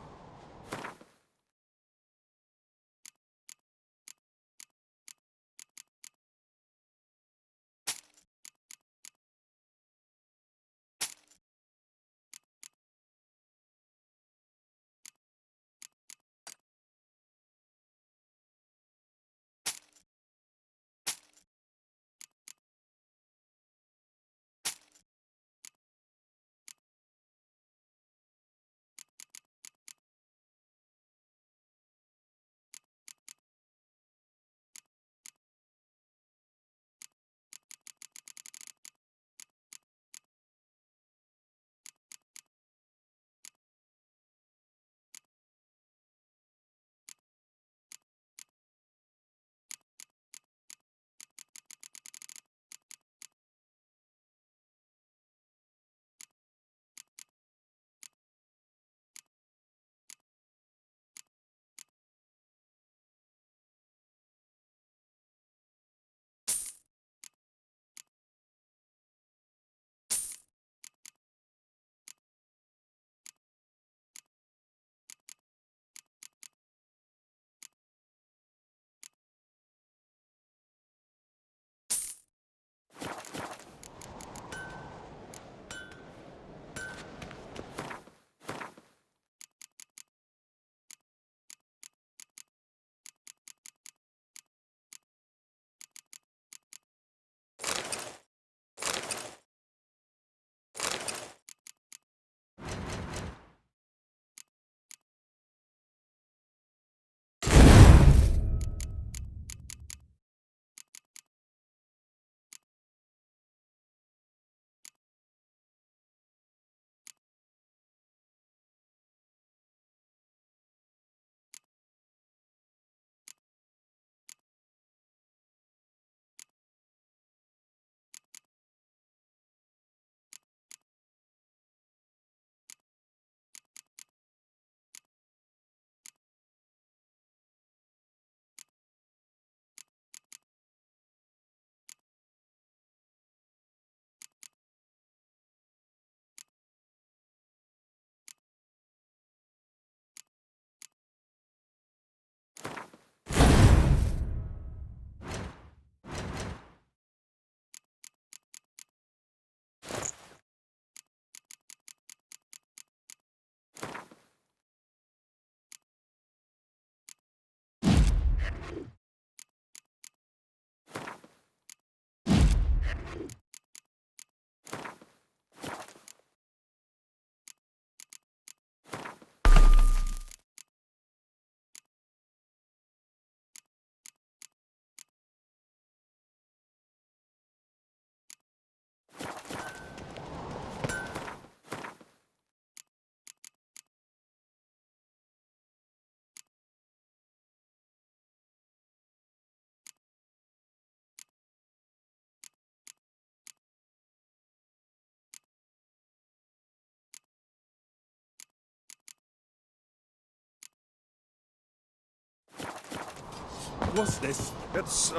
What's this? It's,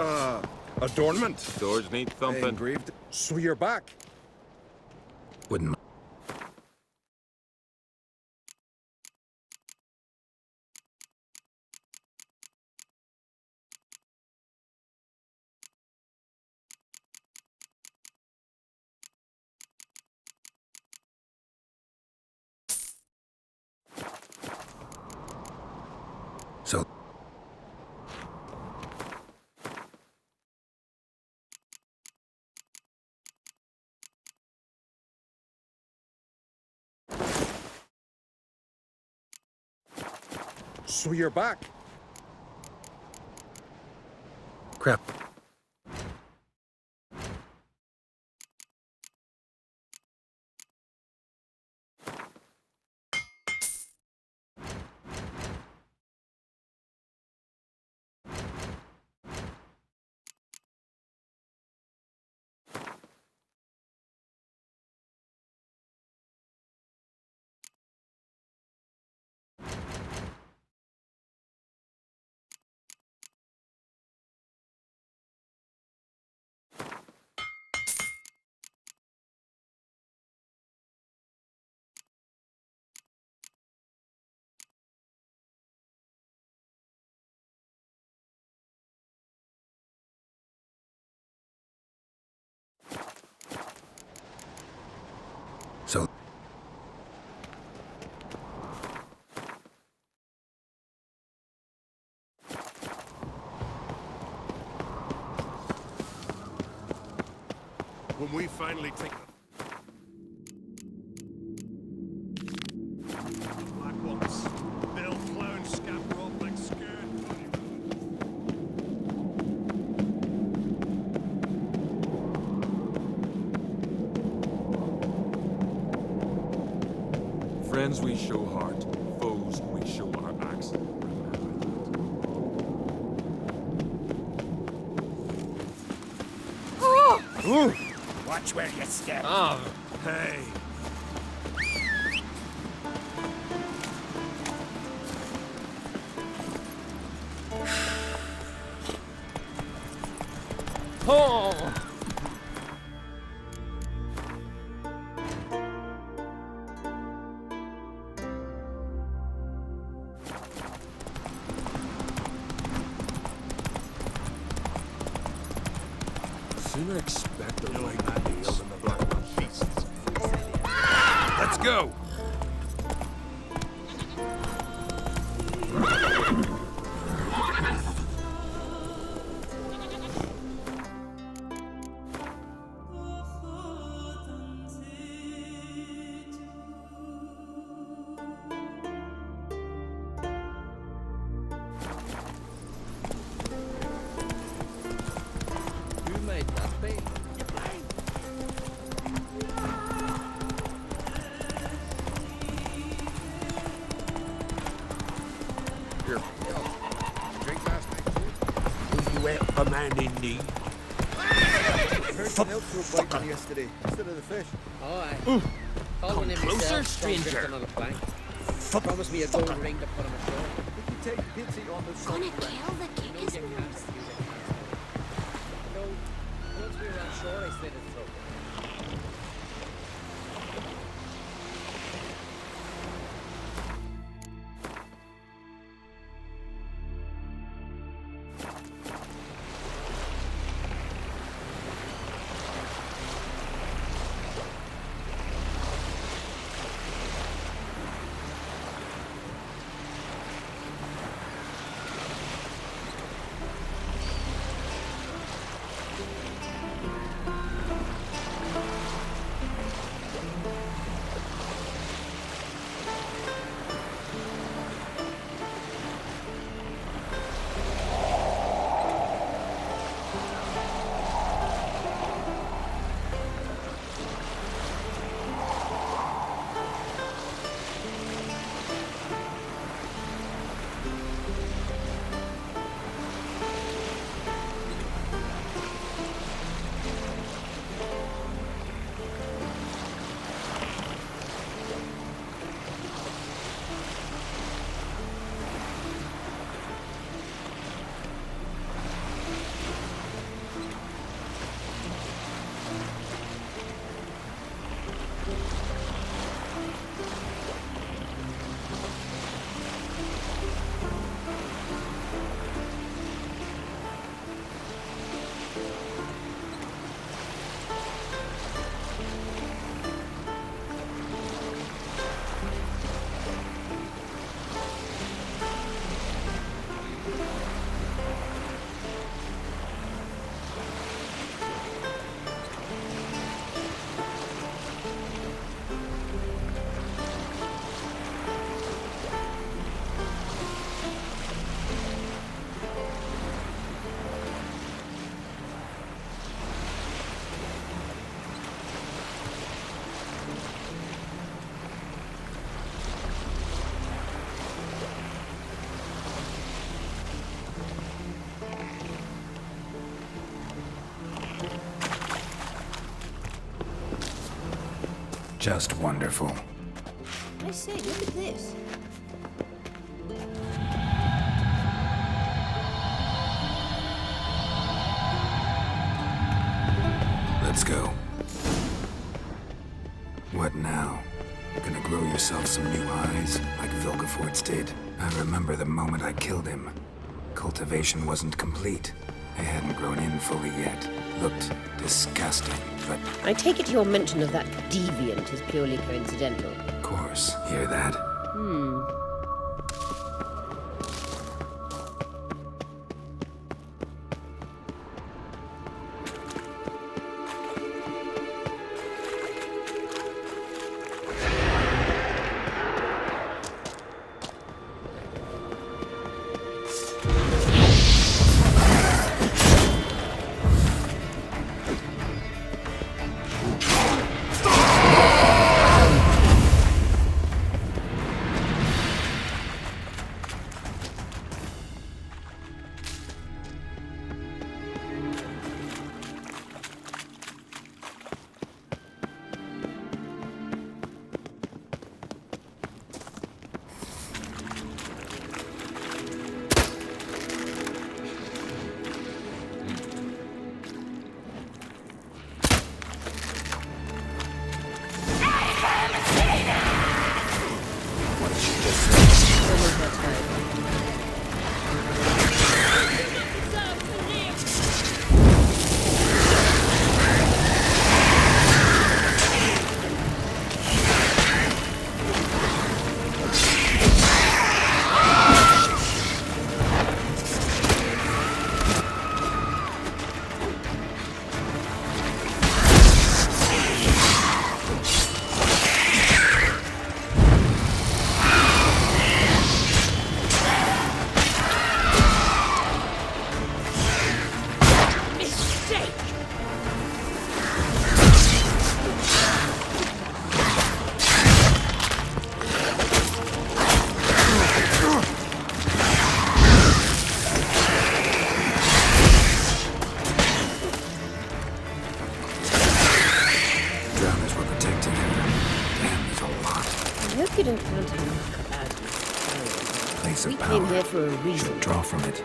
adornment. Doors need thumping. Engraved. So you're back. Wouldn't. So. So you're back. Crap. So. When we finally take the black ones, they'll clown scamper off like scared. Friends we show heart, foes we show our axe. Ooh. Watch where you step. Oh. Hey. Oh. Sooner expect a white man than the black one. Let's go. Who made that be? Here. Drink last night too. Will you help a man in need? Heard someone else throw bite on yesterday instead of the fish. Oh, aye. Calling him closer, myself, stranger. drunk on a plank. Promise me a gold ring to put him ashore. We can take pity on the sun. Gonna kill the No, you kickers. can't. No, once we were on shore, I slit his throat. Just wonderful. I say, look at this. Let's go. What now? Gonna grow yourself some new eyes, like Vilgefortz did? I remember the moment I killed him. Cultivation wasn't complete. I hadn't grown in fully yet. Looked disgusting, but... I take it your mention of that deviant is purely coincidental. Of course. Hear that? We came here for a reason. Draw from it.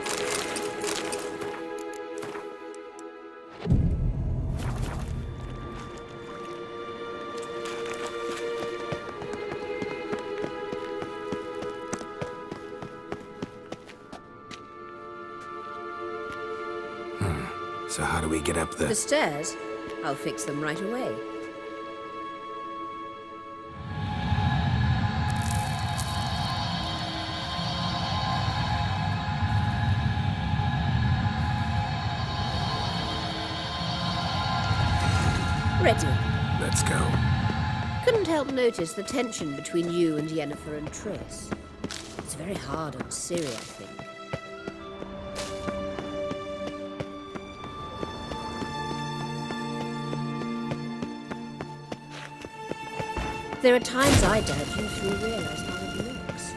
So how do we get up The stairs? I'll fix them right away. Ready. Let's go. Couldn't help notice the tension between you and Yennefer and Triss. It's very hard on Ciri, I think. There are times I doubt you if you realize how it looks.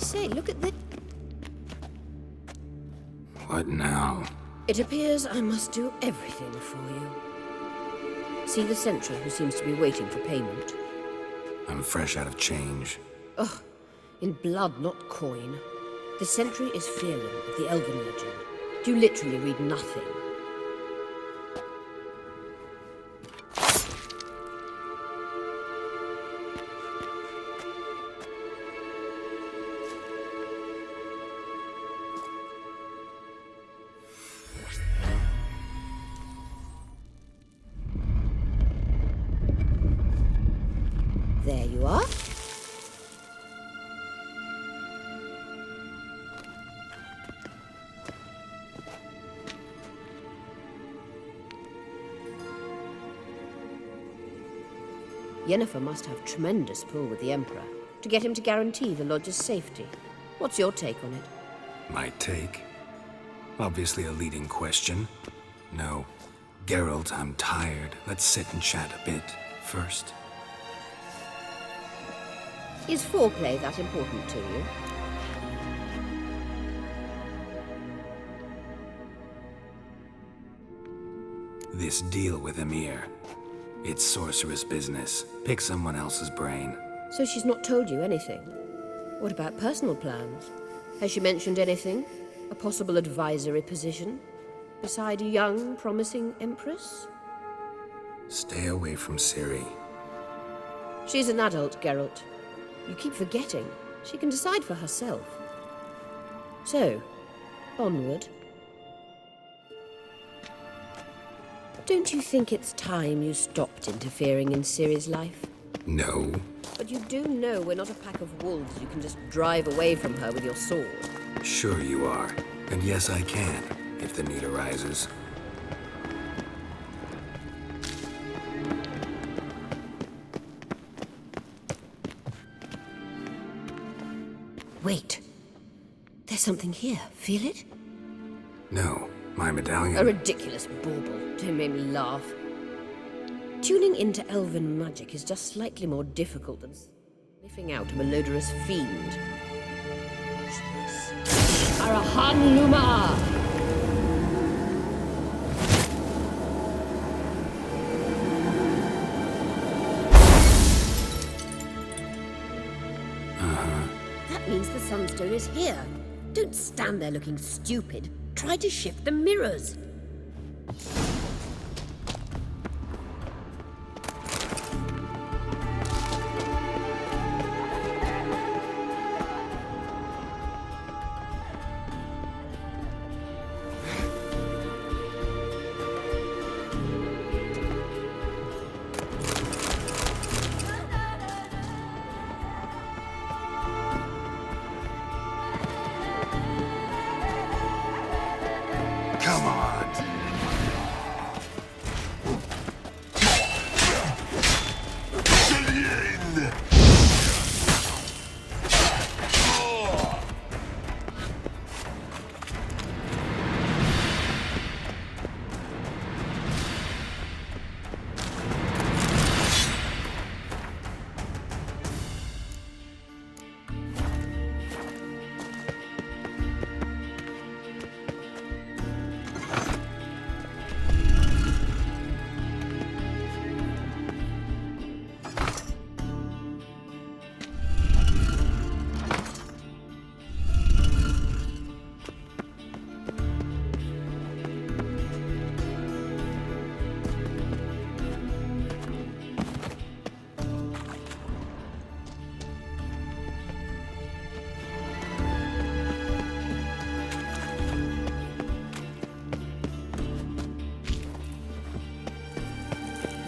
say, look at this. What now? It appears I must do everything for you. See the sentry who seems to be waiting for payment? I'm fresh out of change. Ugh, in blood, not coin. The sentry is Fearlin of the Elven legend. You literally read nothing. There you are. Yennefer must have tremendous pull with the Emperor to get him to guarantee the Lodge's safety. What's your take on it? My take? Obviously a leading question. No. Geralt, I'm tired. Let's sit and chat a bit first. Is foreplay that important to you? This deal with Emir. It's sorceress business. Pick someone else's brain. So she's not told you anything? What about personal plans? Has she mentioned anything? A possible advisory position? Beside a young, promising Empress? Stay away from Ciri. She's an adult, Geralt. You keep forgetting. She can decide for herself. So, onward. Don't you think it's time you stopped interfering in Ciri's life? No. But you do know we're not a pack of wolves you can just drive away from her with your sword. Sure you are. And yes, I can, if the need arises. Wait. There's something here. Feel it? No, my medallion. A ridiculous bauble. Don't make me laugh. Tuning into elven magic is just slightly more difficult than sniffing out a malodorous fiend. Arahan Luma! That means the Sunstone is here. Don't stand there looking stupid. Try to shift the mirrors. Come on.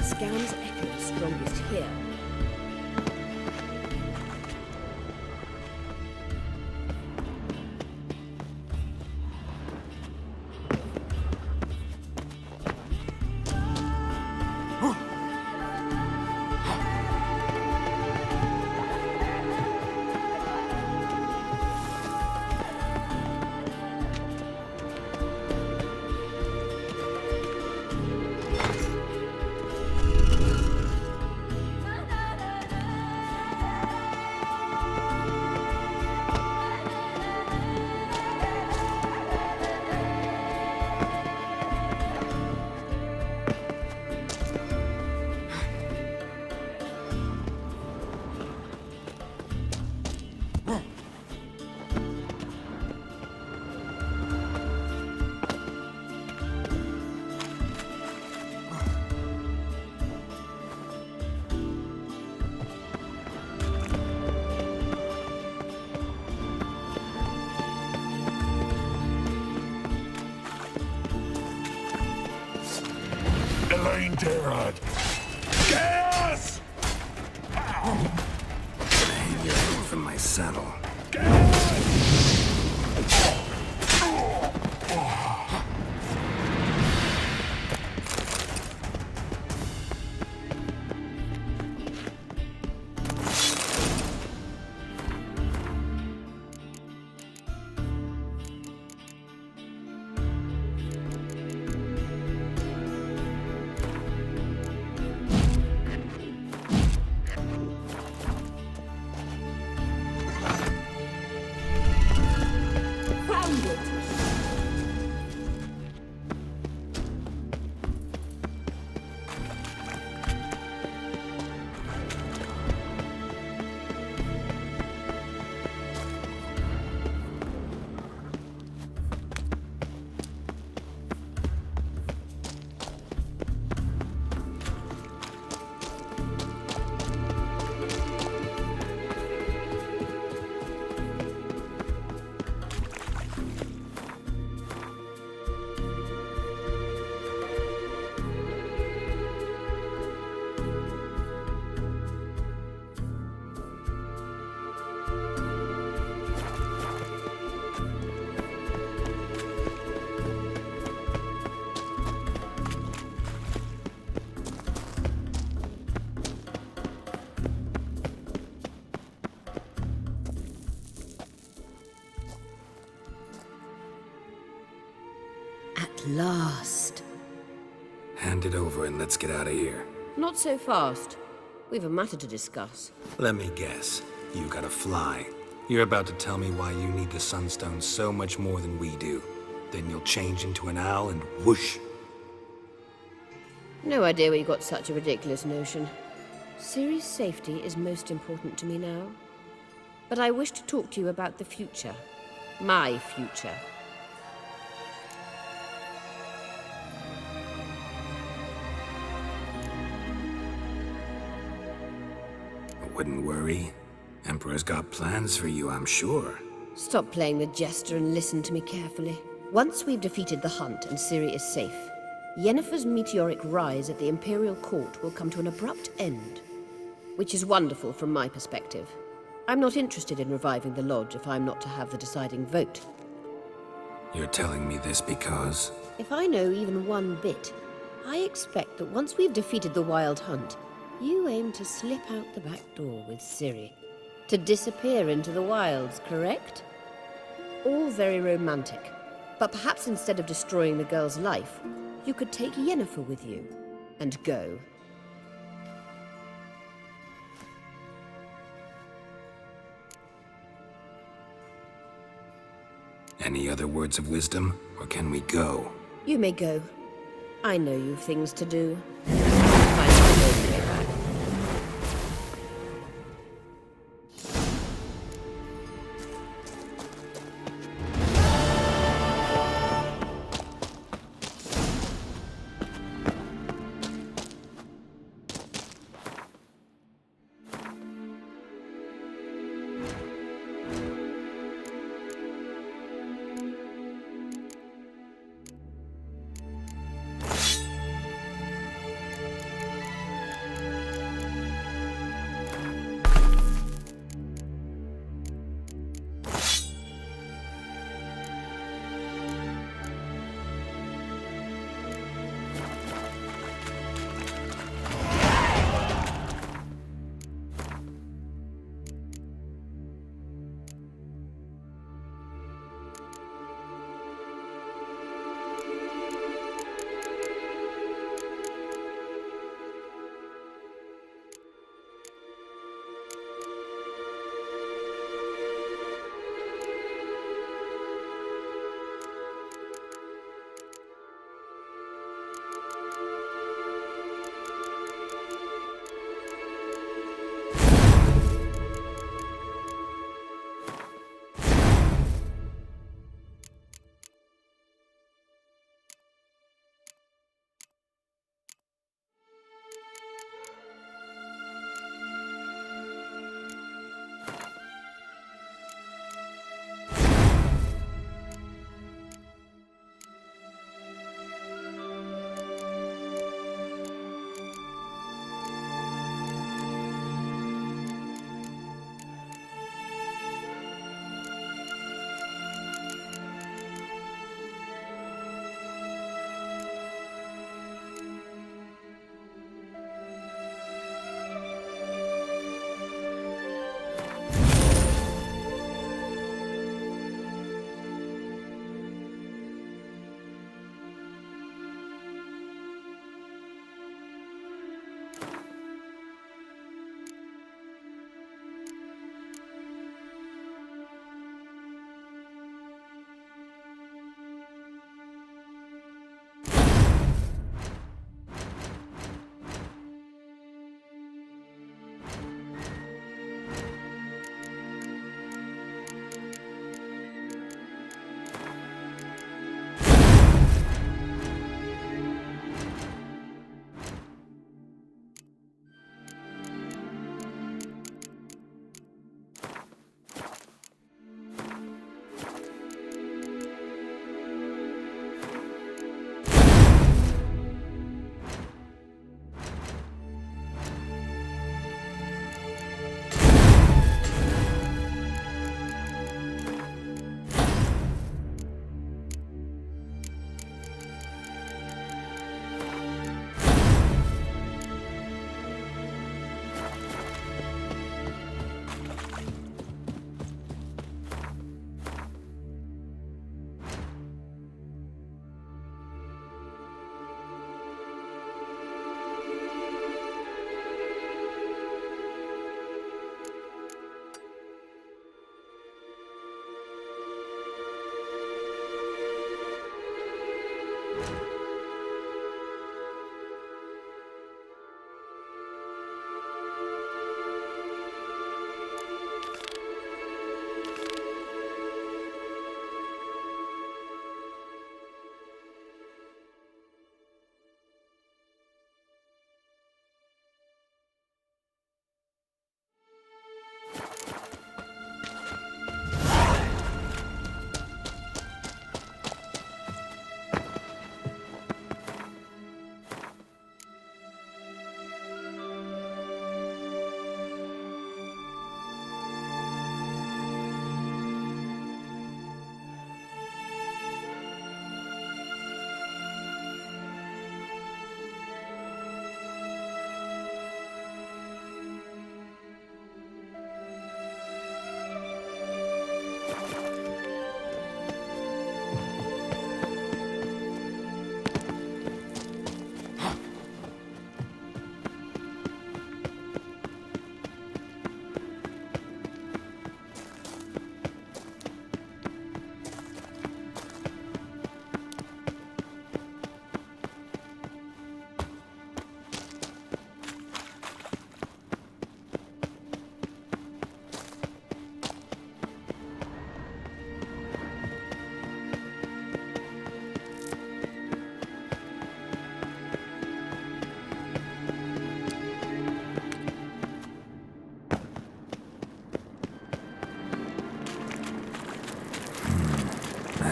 Scan's echo is strongest here. Elaine Gerard. Gas! Hang your head from my saddle. At last. Hand it over and let's get out of here. Not so fast. We've a matter to discuss. Let me guess. You gotta fly. You're about to tell me why you need the Sunstone so much more than we do. Then you'll change into an owl and whoosh. No idea where you got such a ridiculous notion. Ciri's safety is most important to me now. But I wish to talk to you about the future. My future. Wouldn't worry. Emperor's got plans for you, I'm sure. Stop playing the jester and listen to me carefully. Once we've defeated the hunt and Ciri is safe, Yennefer's meteoric rise at the Imperial Court will come to an abrupt end. Which is wonderful from my perspective. I'm not interested in reviving the Lodge if I'm not to have the deciding vote. You're telling me this because... If I know even one bit, I expect that once we've defeated the Wild Hunt, you aim to slip out the back door with Ciri. To disappear into the wilds, correct? All very romantic. But perhaps instead of destroying the girl's life, you could take Yennefer with you and go. Any other words of wisdom, or can we go? You may go. I know you've things to do. Find my own way back.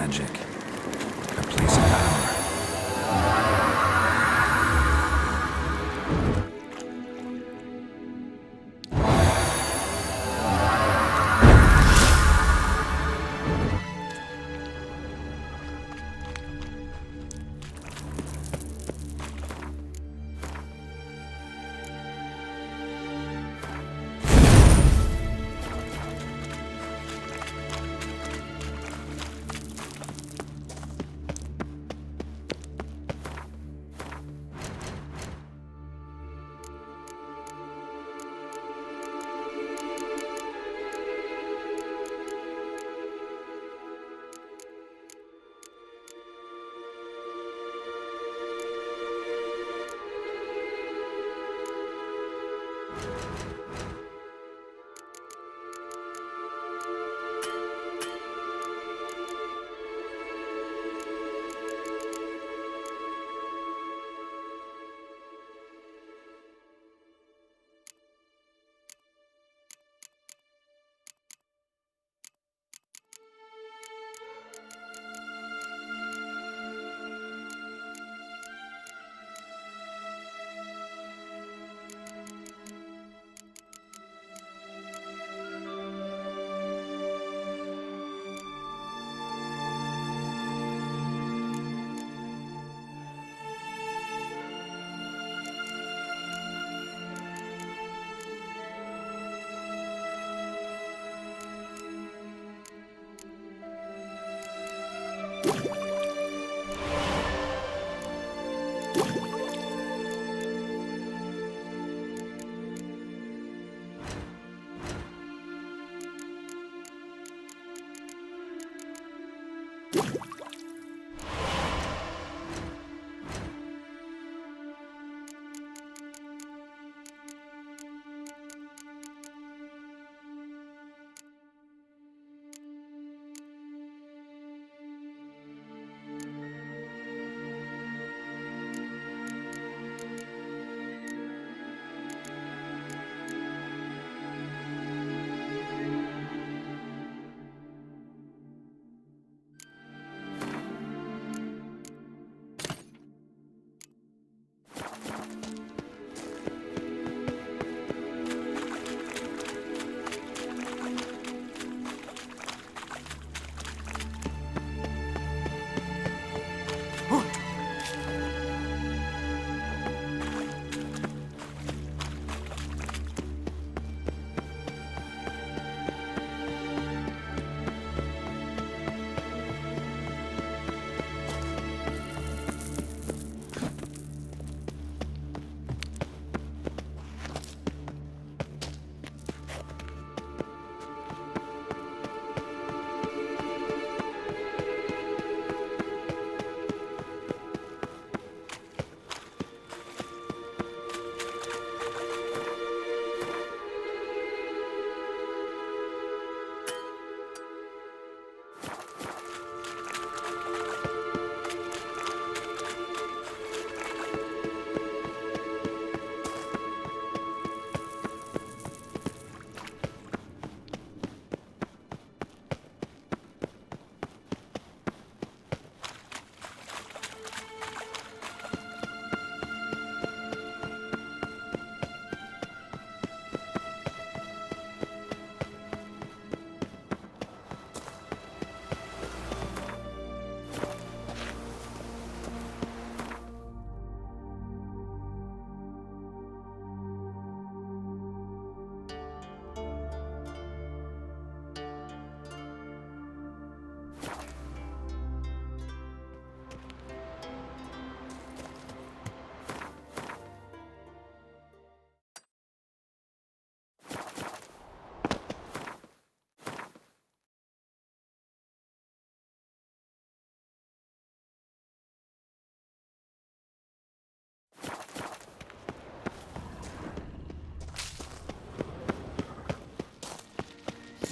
magic. A place of power.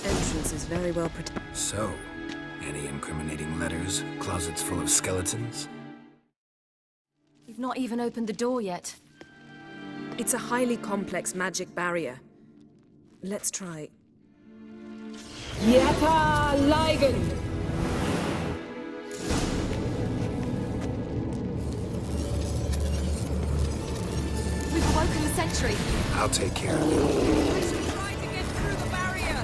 Entrance is very well protected. So, any incriminating letters? Closets full of skeletons? We've not even opened the door yet. It's a highly complex magic barrier. Let's try. Yeta Ligen! broken the sentry. I'll take care of it. I should try to get through the barrier.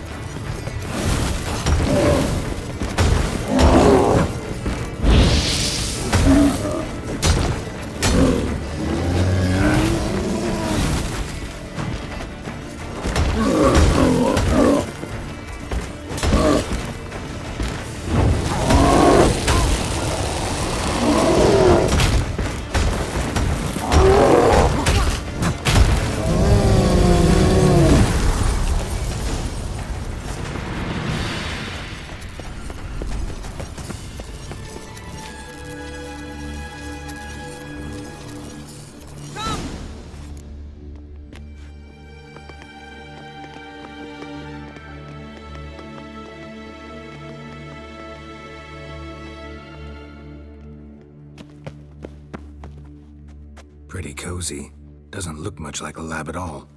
Pretty cozy. Doesn't look much like a lab at all.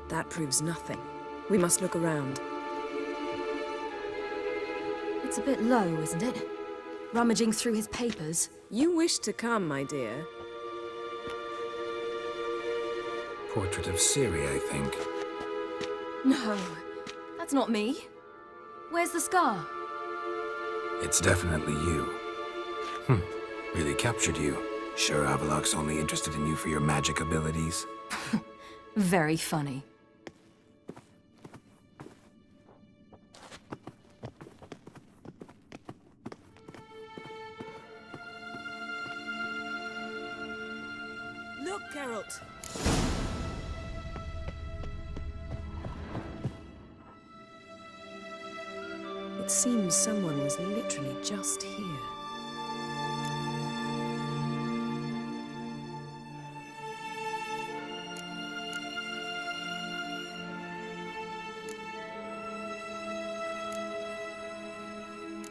That proves nothing. We must look around. It's a bit low, isn't it? Rummaging through his papers. You wish to come, my dear. Portrait of Ciri, I think. No, that's not me. Where's the scar? It's definitely you. Really captured you. Sure Avallac'h's only interested in you for your magic abilities? Very funny. Look, Geralt! It seems someone was literally just here.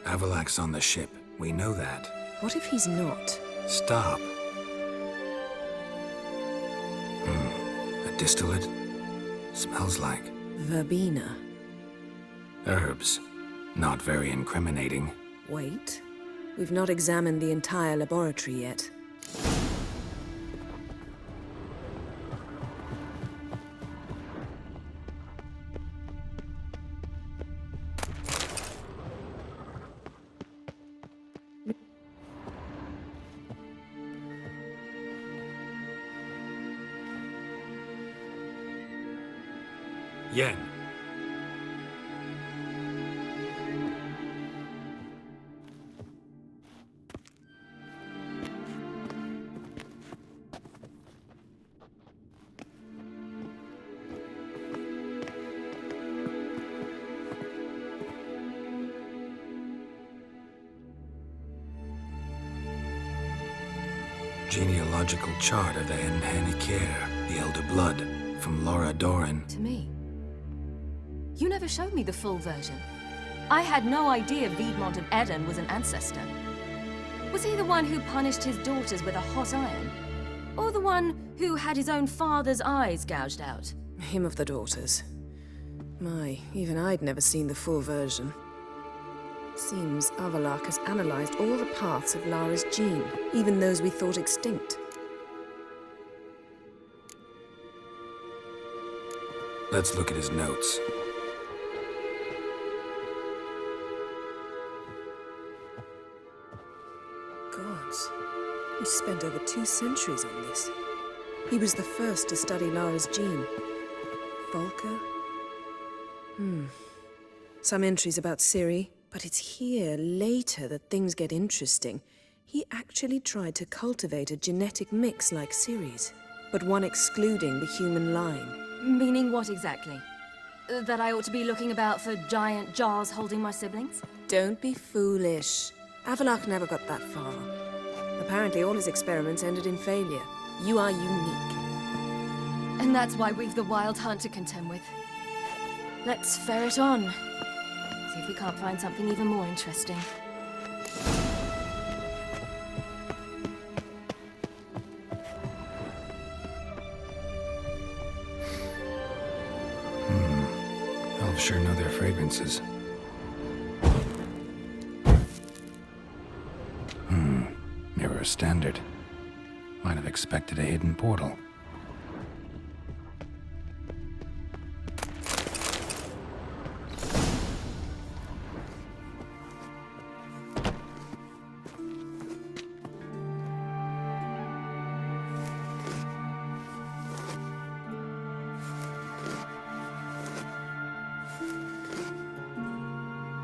Avallac'h's on the ship. We know that. What if he's not? Stop. A distillate? Smells like... Verbena. herbs. Not very incriminating. Wait. We've not examined the entire laboratory yet. Yen. Genealogical chart of the Enhanikere, the Elder Blood, from Laura Doran. To me. You never showed me the full version. I had no idea Viedmont of Eden was an ancestor. Was he the one who punished his daughters with a hot iron? Or the one who had his own father's eyes gouged out? Him of the daughters. My, even I'd never seen the full version. Seems Avallac'h has analyzed all the paths of Lara's gene, even those we thought extinct. Let's look at his notes. Gods. He spent over 2 centuries on this. He was the first to study Lara's gene. Volker? Some entries about Ciri, but it's here, later, that things get interesting. He actually tried to cultivate a genetic mix like Ciri's, but one excluding the human line. Meaning what exactly? That I ought to be looking about for giant jars holding my siblings? Don't be foolish. Avallac'h never got that far. Apparently all his experiments ended in failure. You are unique. And that's why we've the Wild Hunt to contend with. Let's ferret on. See if we can't find something even more interesting. Elves sure know their fragrances. Mirror standard. Might have expected a hidden portal.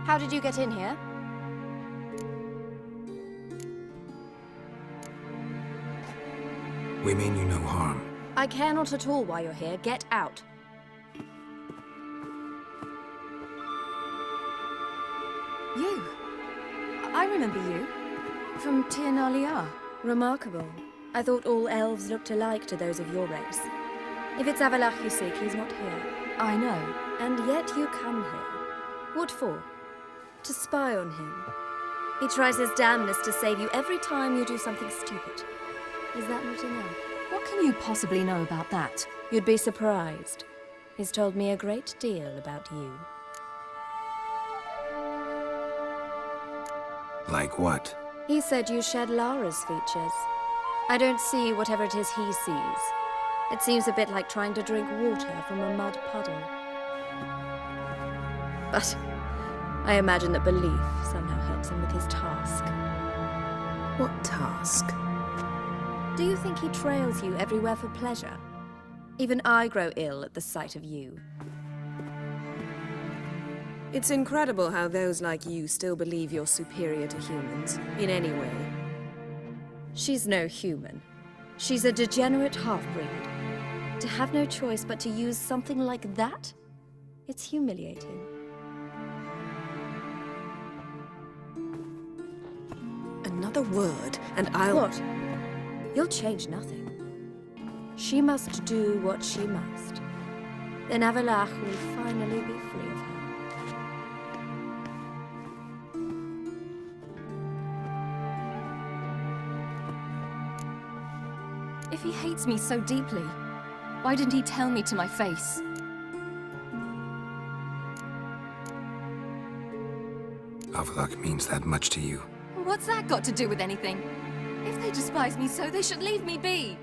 How did you get in here? We mean you no harm. I care not at all why you're here. Get out. You. I remember you. From Tir na Liar. Remarkable. I thought all elves looked alike to those of your race. If it's Avalach you seek, he's not here. I know. And yet you come here. What for? To spy on him. He tries his damnedest to save you every time you do something stupid. Is that not enough? What can you possibly know about that? You'd be surprised. He's told me a great deal about you. Like what? He said you shared Lara's features. I don't see whatever it is he sees. It seems a bit like trying to drink water from a mud puddle. But I imagine that belief somehow helps him with his task. What task? Do you think he trails you everywhere for pleasure? Even I grow ill at the sight of you. It's incredible how those like you still believe you're superior to humans, in any way. She's no human. She's a degenerate half-breed. To have no choice but to use something like that? It's humiliating. Another word, and I'll... What? You'll change nothing. She must do what she must. Then Avalach will finally be free of her. If he hates me so deeply, why didn't he tell me to my face? Avalach means that much to you. What's that got to do with anything? If they despise me so, they should leave me be.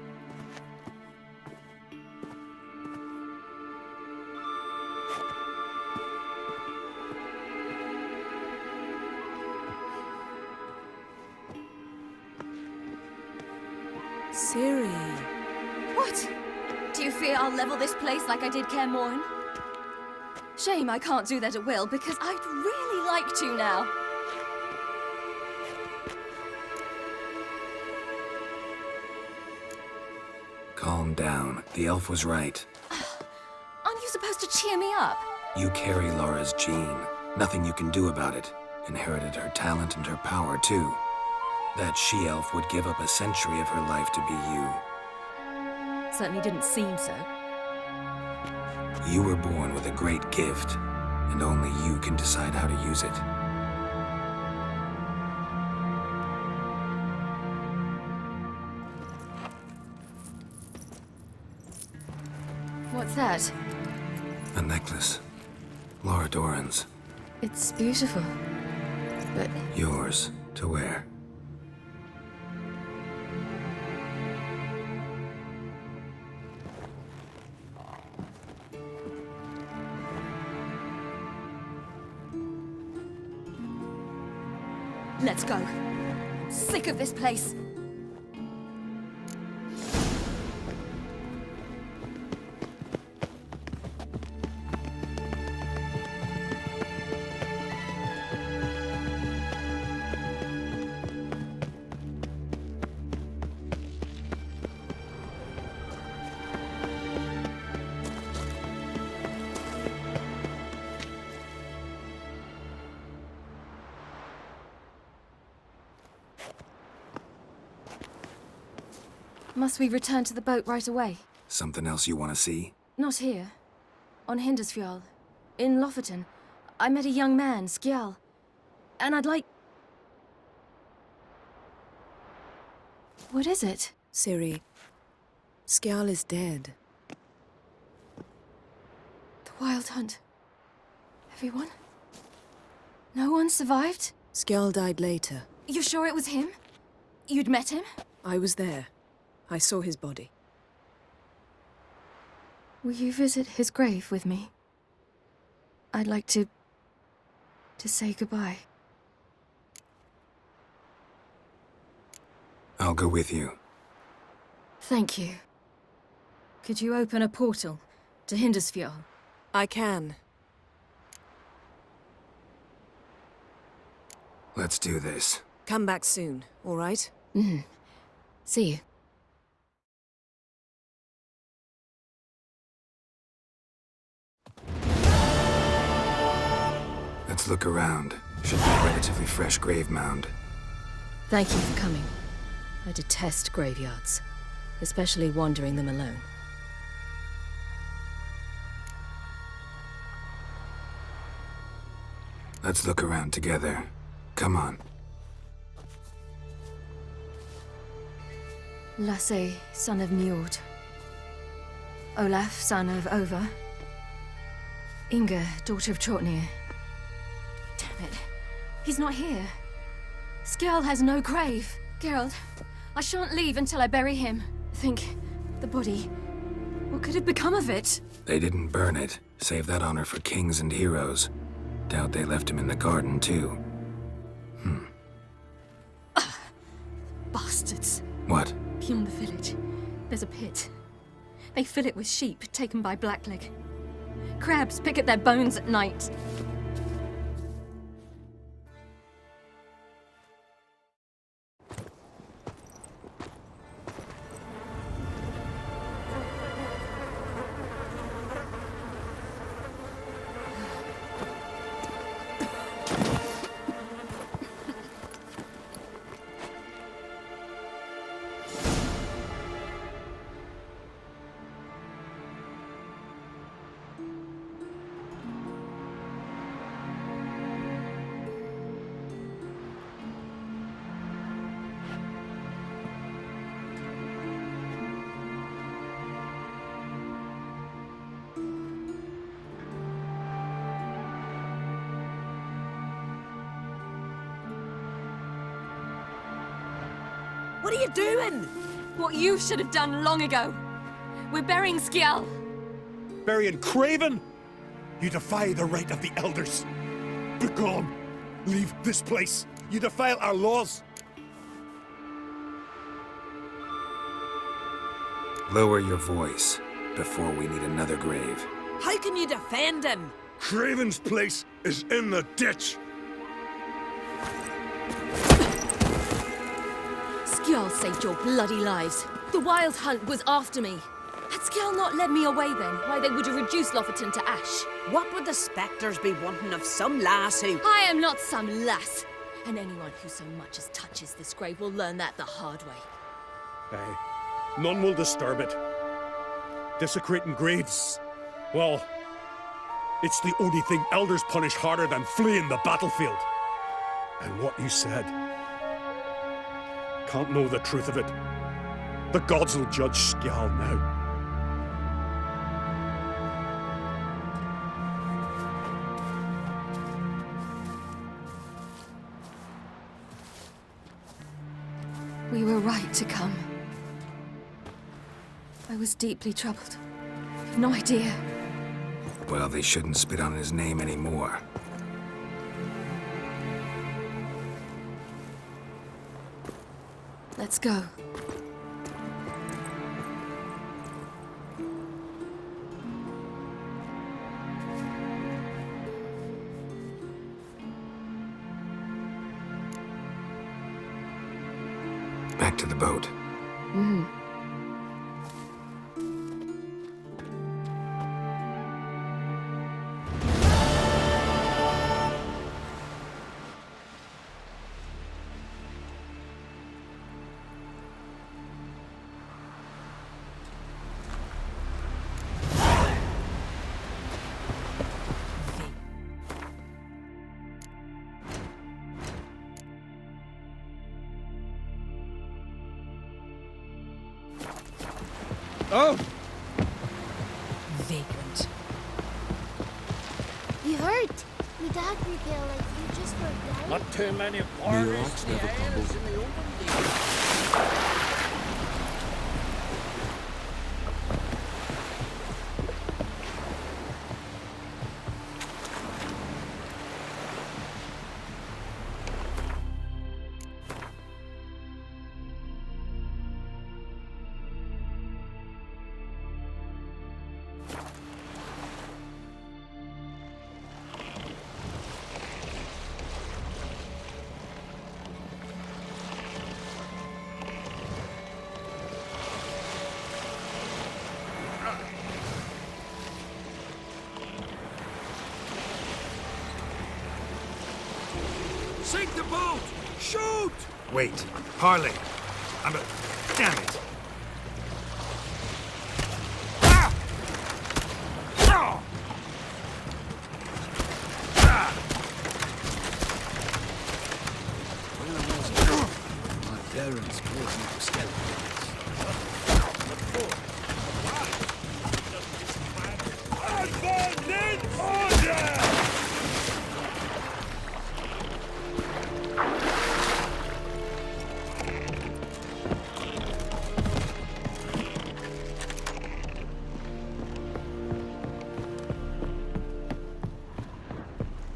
Ciri. What? Do you fear I'll level this place like I did Kaer Morhen? Shame I can't do that at will, because I'd really like to now. Calm down. The elf was right. Aren't you supposed to cheer me up? You carry Lara's gene. Nothing you can do about it. Inherited her talent and her power, too. That she-elf would give up a century of her life to be you. Certainly didn't seem so. You were born with a great gift, and only you can decide how to use it. What's that? A necklace. Lara Doran's. It's beautiful, but... Yours to wear. Let's go. I'm sick of this place. Must we return to the boat right away? Something else you want to see? Not here. On Hindisfjall. In Lofoten. I met a young man, Skjal. And I'd like... What is it? Ciri, Skjal is dead. The Wild Hunt. Everyone? No one survived? Skjal died later. You're sure it was him? You'd met him? I was there. I saw his body. Will you visit his grave with me? I'd like to say goodbye. I'll go with you. Thank you. Could you open a portal to Hindisfjall? I can. Let's do this. Come back soon, all right? Mm-hmm. See you. Let's look around. Should be a relatively fresh grave mound. Thank you for coming. I detest graveyards, especially wandering them alone. Let's look around together. Come on. Lasse, son of Njord. Olaf, son of Over. Inga, daughter of Trotnir. Damn it. He's not here. Skjall has no grave. Geralt, I shan't leave until I bury him. Think, the body. What could have become of it? They didn't burn it. Save that honor for kings and heroes. Doubt they left him in the garden, too. Bastards. What? Beyond the village, there's a pit. They fill it with sheep taken by Blackleg. Crabs pick at their bones at night. What are you doing? What you should have done long ago. We're burying Skjall. Burying Craven? You defy the right of the elders. Begone. Leave this place. You defile our laws. Lower your voice before we need another grave. How can you defend him? Craven's place is in the ditch. Skjall saved your bloody lives. The Wild Hunt was after me. Had Skjall not led me away then, why they would have reduced Lofoten to ash. What would the spectres be wanting of some lass who... I am not some lass. And anyone who so much as touches this grave will learn that the hard way. Aye. None will disturb it. Desecrating graves. Well, it's the only thing elders punish harder than fleeing the battlefield. And what you said. Can't know the truth of it. The gods will judge Skjall now. We were right to come. I was deeply troubled. You've no idea. Well, they shouldn't spit on his name anymore. Let's go. Back to the boat. Mm-hmm. Oh! Vagrant. You hurt. Me dad reveal like you just for a day. Not too many parties in the Isles in the olden days. Sink the boat! Shoot! Wait, Harley. Damn it! Ah! Ah! Ah! My parents brought me to skeletons.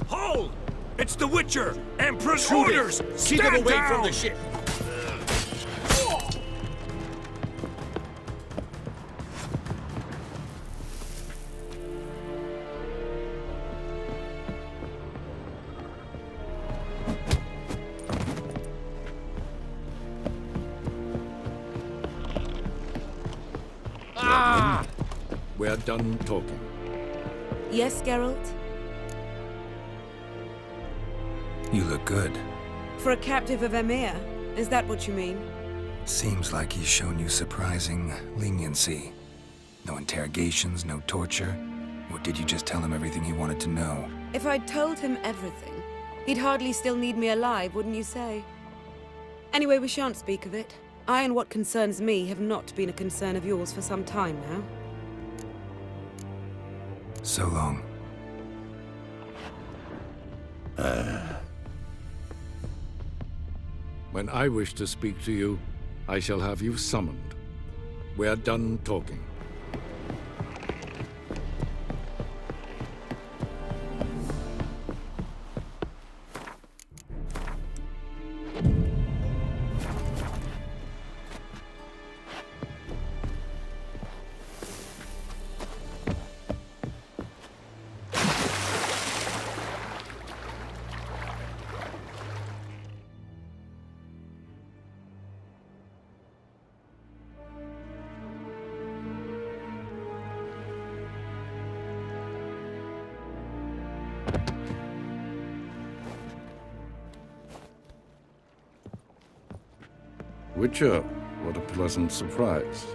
Hold! It's the Witcher! Emperor's Shoot it. orders! Keep him Stand away down! from the ship. We're done talking. Yes, Geralt? You look good. For a captive of Emir, is that what you mean? Seems like he's shown you surprising leniency. No interrogations, no torture. Or did you just tell him everything he wanted to know? If I'd told him everything, he'd hardly still need me alive, wouldn't you say? Anyway, we shan't speak of it. I and what concerns me have not been a concern of yours for some time now. So long. When I wish to speak to you, I shall have you summoned. We're done talking. Witcher, what a pleasant surprise.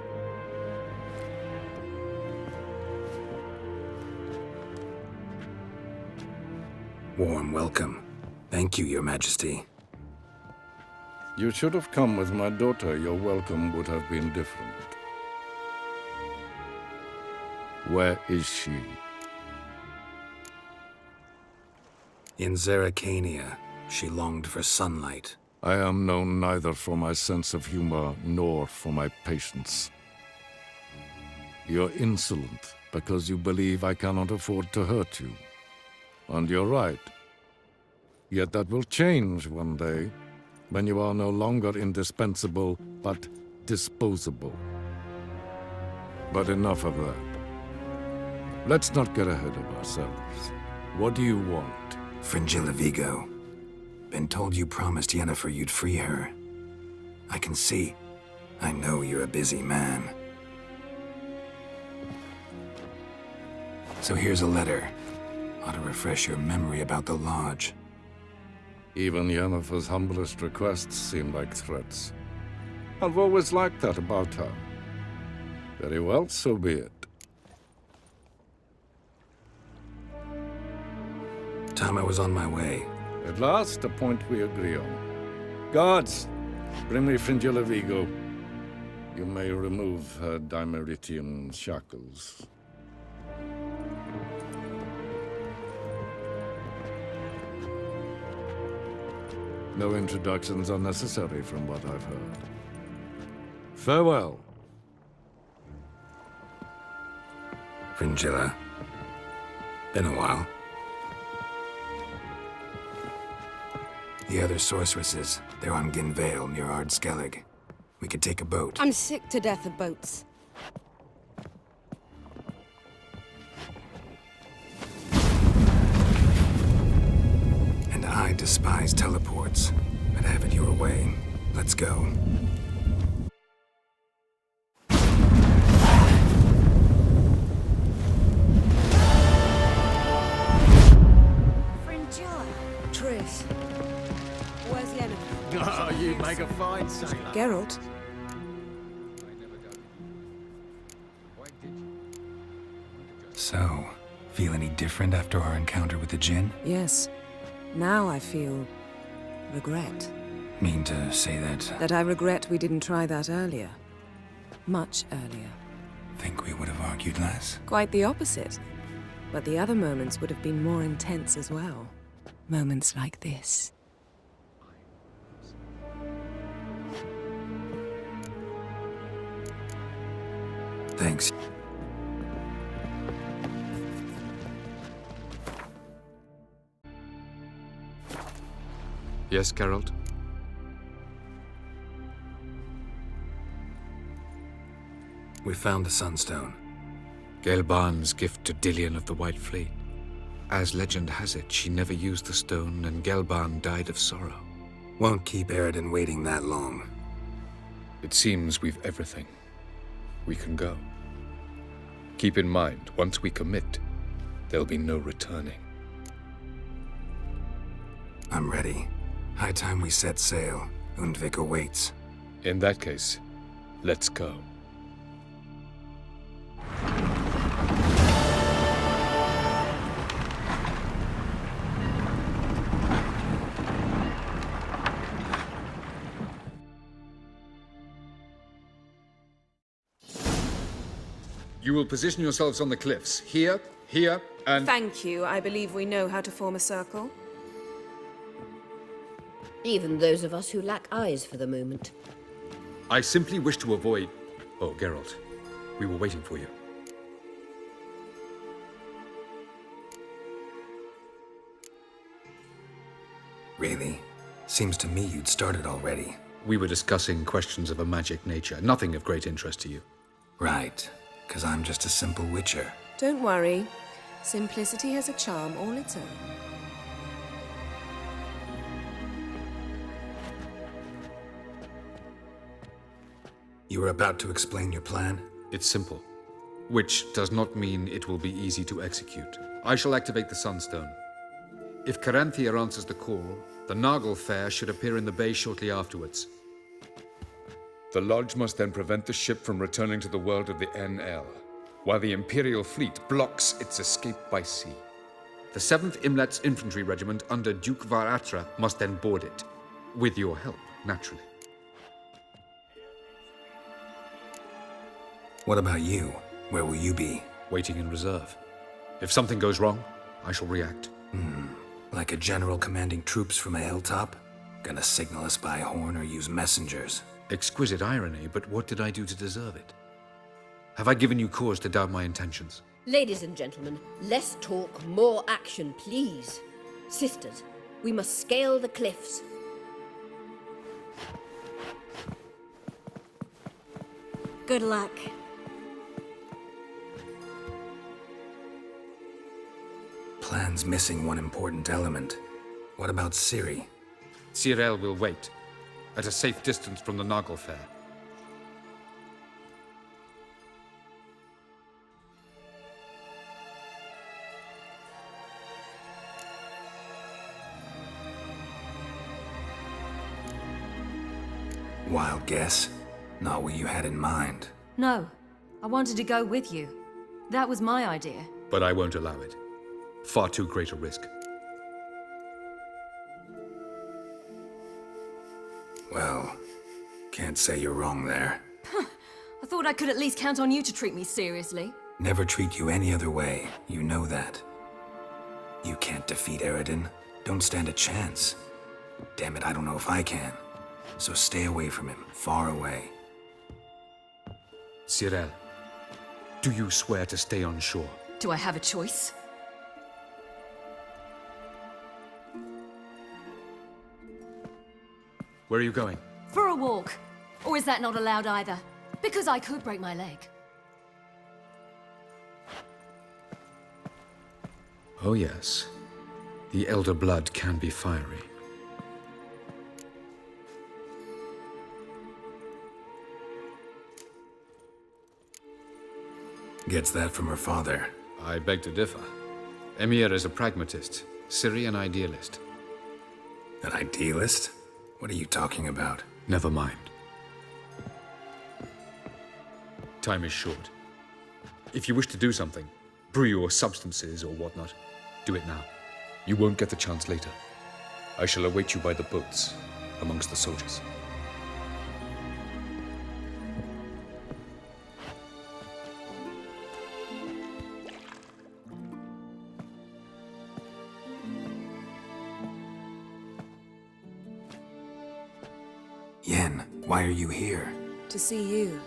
Warm welcome. Thank you, Your Majesty. You should have come with my daughter. Your welcome would have been different. Where is she? In Zeracania, she longed for sunlight. I am known neither for my sense of humor nor for my patience. You're insolent because you believe I cannot afford to hurt you. And you're right. Yet that will change one day, when you are no longer indispensable, but disposable. But enough of that. Let's not get ahead of ourselves. What do you want? Fringilla Vigo. Been told you promised Yennefer you'd free her. I can see. I know you're a busy man. So here's a letter. Ought to refresh your memory about the Lodge. Even Yennefer's humblest requests seem like threats. I've always liked that about her. Very well, so be it. Time I was on my way. At last, a point we agree on. Guards, bring me Fringilla Vigo. You may remove her Dimeritian shackles. No introductions are necessary from what I've heard. Farewell. Fringilla. Been a while. The other sorceresses, they're on Ginvale near Ardskellig. We could take a boat. I'm sick to death of boats. And I despise teleports, but have it your way. Let's go. Triss. You'd make a fine sailor. Geralt, So, feel any different after our encounter with the Djinn? yes. Now I feel regret. Mean to say that That I regret we didn't try that earlier. Much earlier. think we would have argued less? Quite the opposite. But the other moments would have been more intense as well. Moments like this. Thanks. Yes, Geralt? We found the Sunstone. Gelban's gift to Dillion of the White Fleet. As legend has it, she never used the stone, and Gelban died of sorrow. Won't keep Eredin waiting that long. It seems we've everything. We can go. Keep in mind, once we commit, there'll be no returning. I'm ready. High time we set sail. Undvik awaits. In that case, let's go. You will position yourselves on the cliffs. Here, here, and... Thank you. I believe we know how to form a circle. Even those of us who lack eyes for the moment. I simply wish to avoid... Oh, Geralt. We were waiting for you. Really? Seems to me you'd started already. We were discussing questions of a magic nature. Nothing of great interest to you. Right. 'Cause I'm just a simple witcher. Don't worry. Simplicity has a charm all its own. You were about to explain your plan? It's simple. Which does not mean it will be easy to execute. I shall activate the Sunstone. If Caranthia answers the call, the Noggle Fair should appear in the bay shortly afterwards. The Lodge must then prevent the ship from returning to the world of the NL, while the Imperial fleet blocks its escape by sea. The 7th Imlet's Infantry Regiment under Duke Varatra must then board it. With your help, naturally. What about you? Where will you be? Waiting in reserve. If something goes wrong, I shall react. Like a general commanding troops from a hilltop? Gonna signal us by horn or use messengers? Exquisite irony, but what did I do to deserve it? Have I given you cause to doubt my intentions? Ladies and gentlemen, less talk, more action, please. Sisters, we must scale the cliffs. Good luck. Plan's missing one important element. What about Ciri? Cyril will wait, at a safe distance from the Noggle Fair. Wild guess? Not what you had in mind. No, I wanted to go with you. That was my idea. But I won't allow it. Far too great a risk. Well, can't say you're wrong there. I thought I could at least count on you to treat me seriously. Never treat you any other way. You know that. You can't defeat Eredin. Don't stand a chance. Damn it, I don't know if I can. So stay away from him. Far away. Cyril, do you swear to stay on shore? Do I have a choice? Where are you going? For a walk. Or is that not allowed either? Because I could break my leg. Oh yes. The elder blood can be fiery. Gets that from her father. I beg to differ. Emir is a pragmatist, Ciri an idealist. An idealist? What are you talking about? Never mind. Time is short. If you wish to do something, brew your substances or whatnot, do it now. You won't get the chance later. I shall await you by the boats, amongst the soldiers. Yen, why are you here? To see you.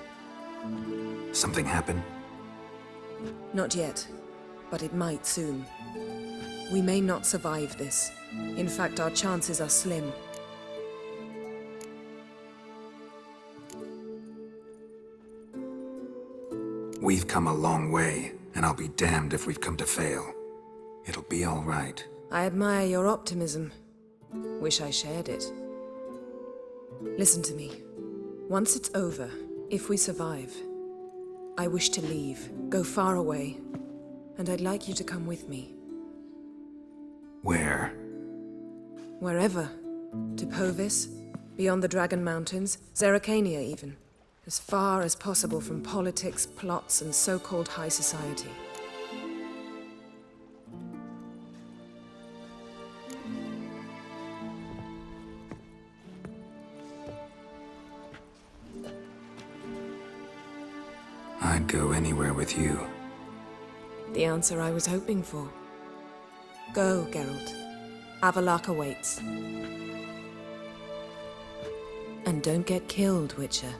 Something happened? Not yet, but it might soon. We may not survive this. In fact, our chances are slim. We've come a long way, and I'll be damned if we've come to fail. It'll be all right. I admire your optimism. Wish I shared it. Listen to me. Once it's over, if we survive, I wish to leave, go far away, and I'd like you to come with me. Where? Wherever. To Povis, beyond the Dragon Mountains, Zeracania even. As far as possible from politics, plots, and so-called high society. I'd go anywhere with you. The answer I was hoping for. Go, Geralt. Avallac'h awaits. And don't get killed, Witcher.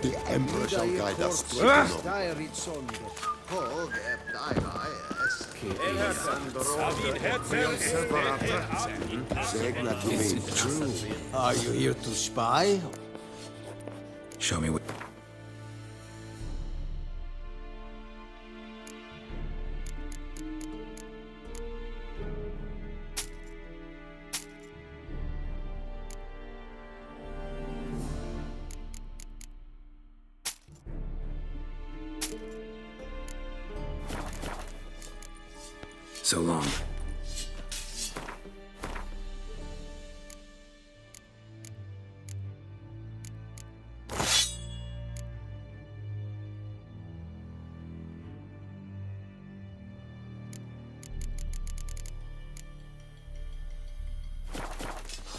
The Emperor shall guide us to Is it true? Are you here to spy? Show me what... So long.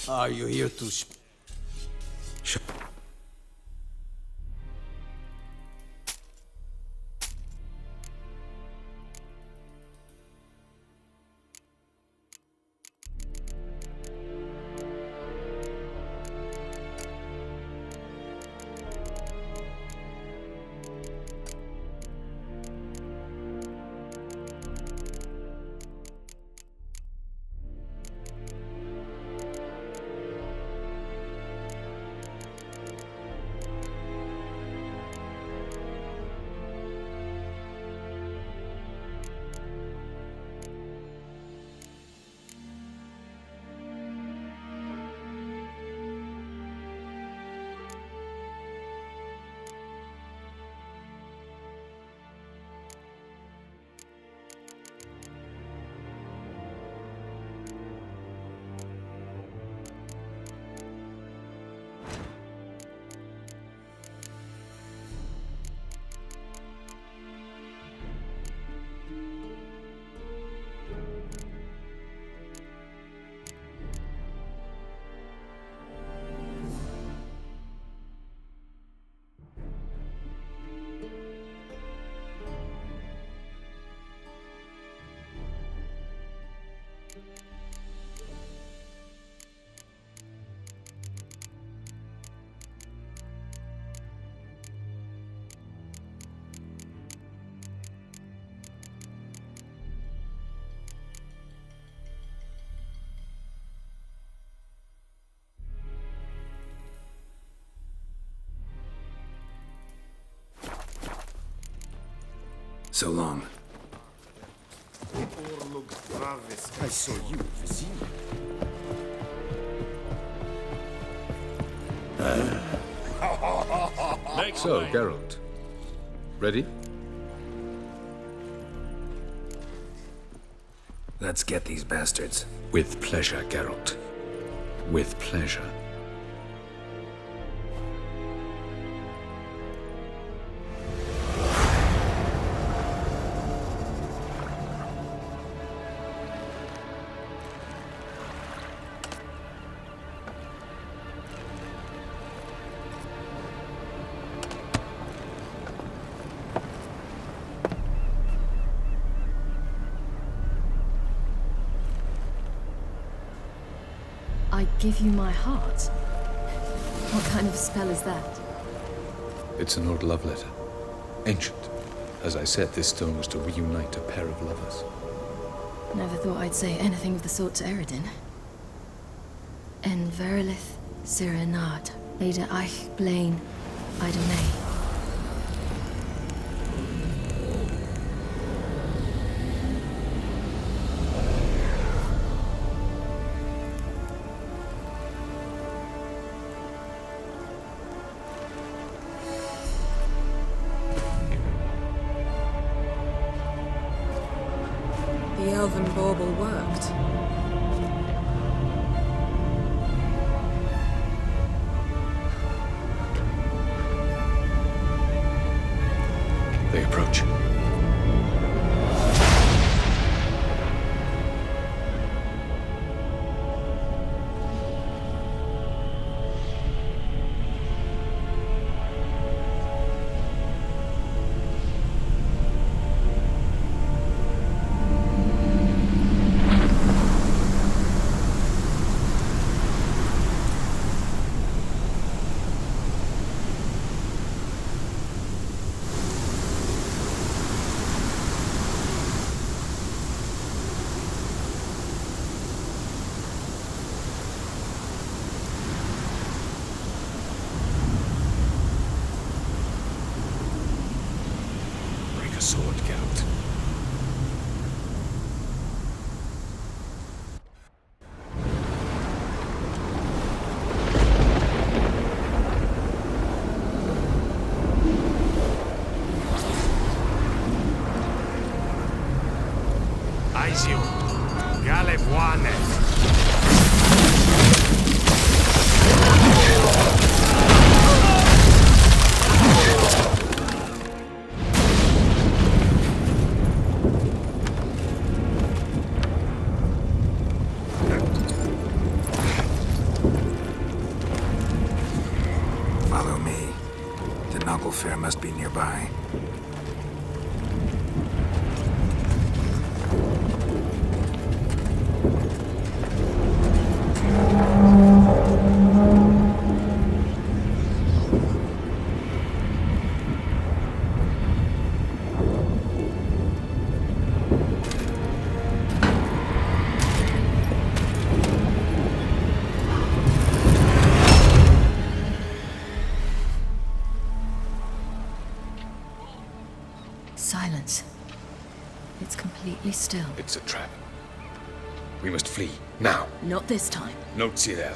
Are you here to So long. I saw you, Vizier. So, Geralt. Ready? Let's get these bastards. With pleasure, Geralt. With pleasure. I give you my heart? What kind of spell is that? It's an old love letter. Ancient. As I said, this stone was to reunite a pair of lovers. Never thought I'd say anything of the sort to Eredin. En verilith Sirenad, Leda Eich Blaine, Idonay. The elven bauble worked. They approach. Sword, Geralt. Aizio, Galebuane. Follow me. The Noggle Fair must be nearby. Silence. It's completely still. It's a trap. We must flee, now. Not this time. Note, Cyril.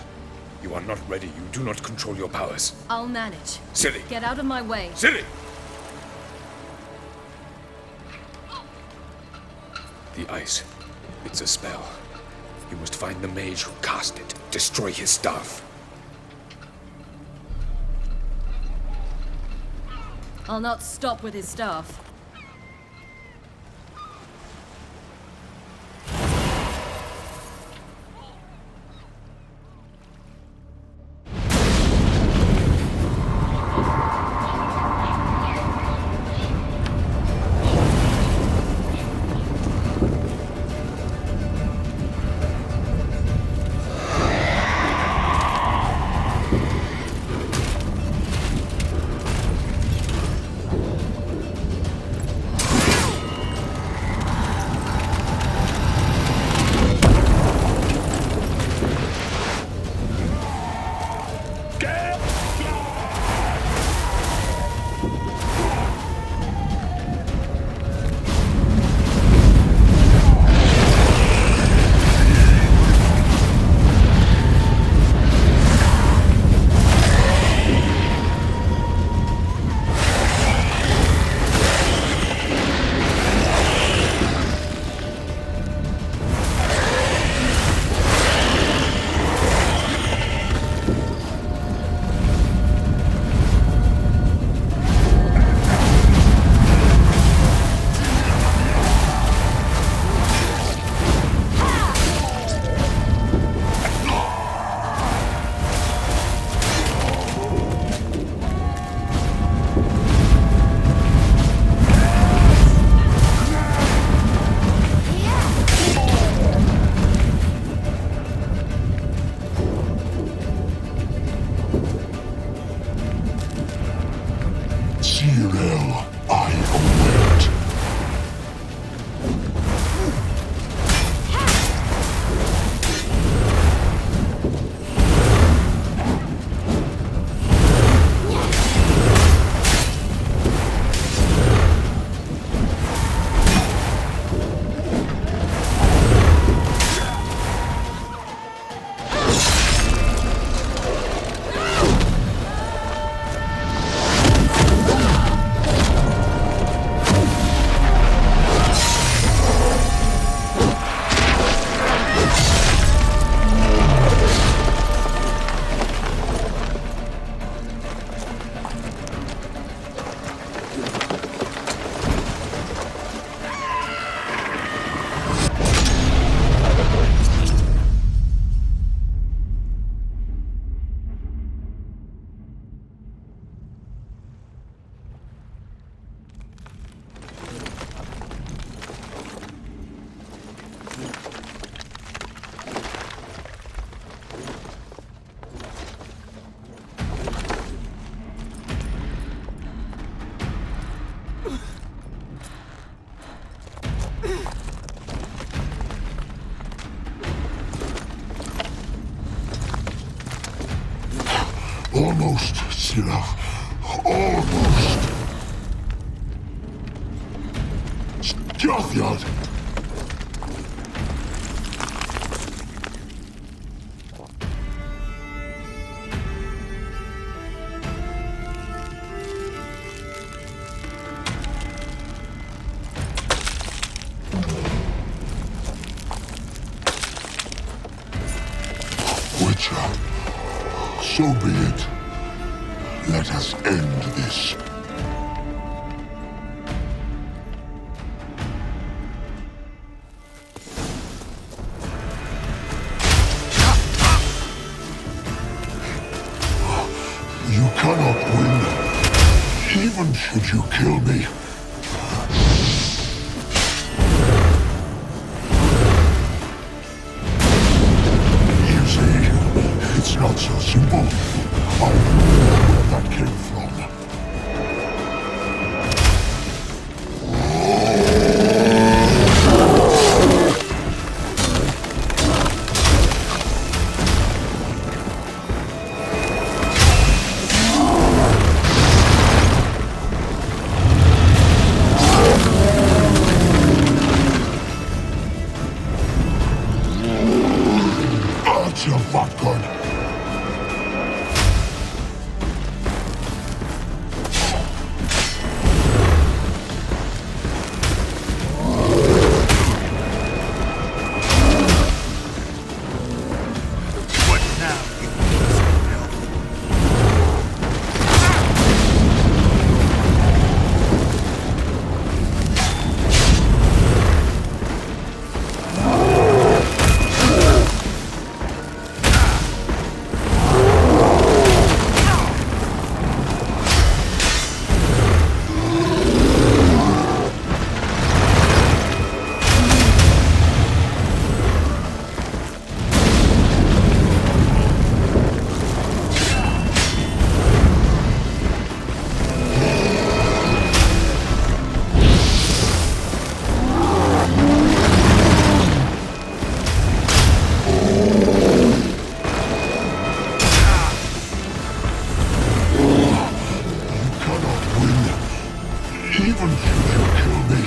You are not ready. You do not control your powers. I'll manage. Ciri! Get out of my way. Ciri! The ice. It's a spell. You must find the mage who cast it. Destroy his staff. I'll not stop with his staff. Almost, Scylla. Almost. Scathard! Witcher, so be it. Let us end this. You cannot win, even should you kill me. You see, it's not so simple. I know where that came from. That's a vodka. Even should you kill me.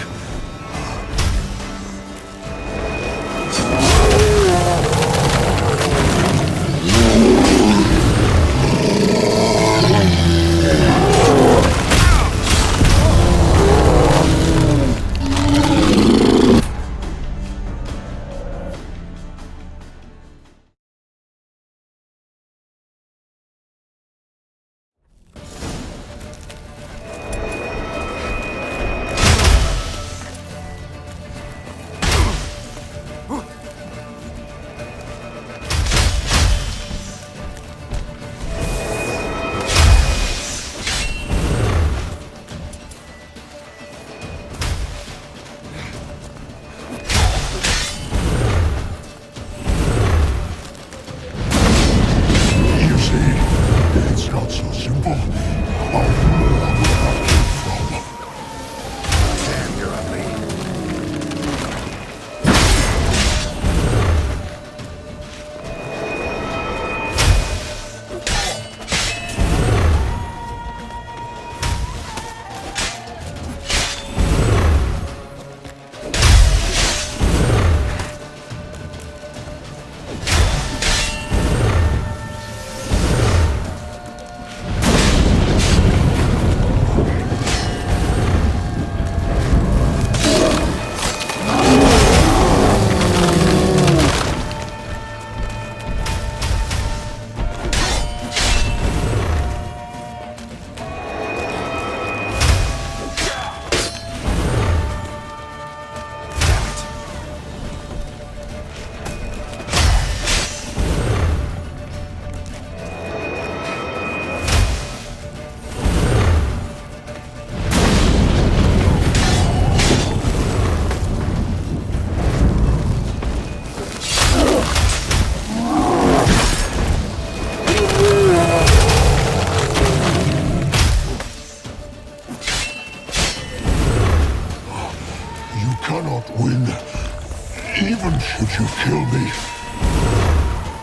Even should you kill me,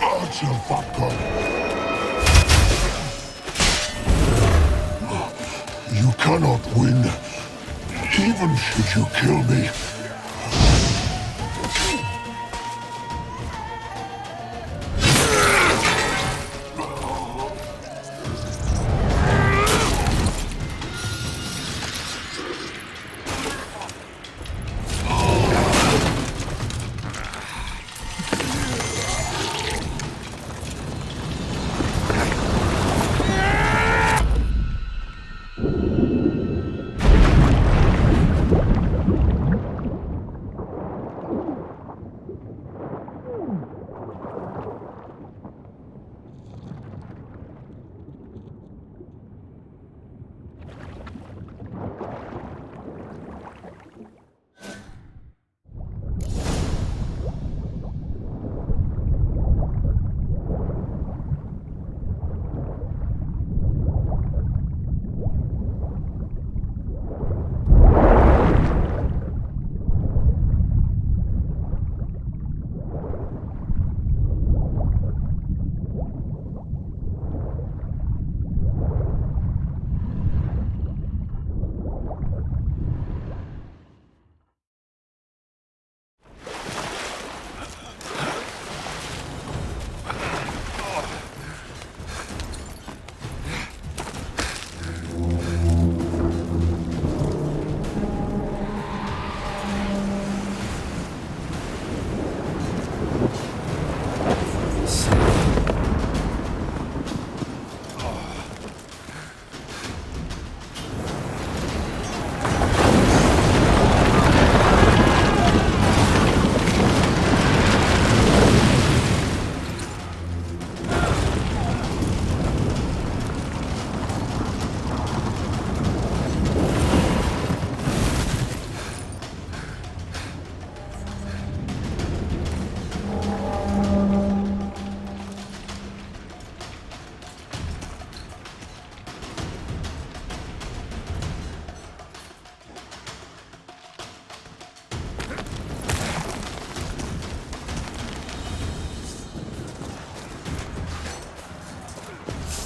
Archer Vodka. cannot win, even should you kill me.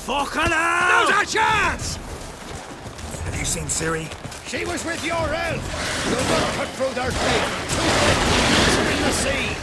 Fucking hell! Not a chance! Have you seen Ciri? She was with your elf! You'll not cut through their fate! Too in the sea!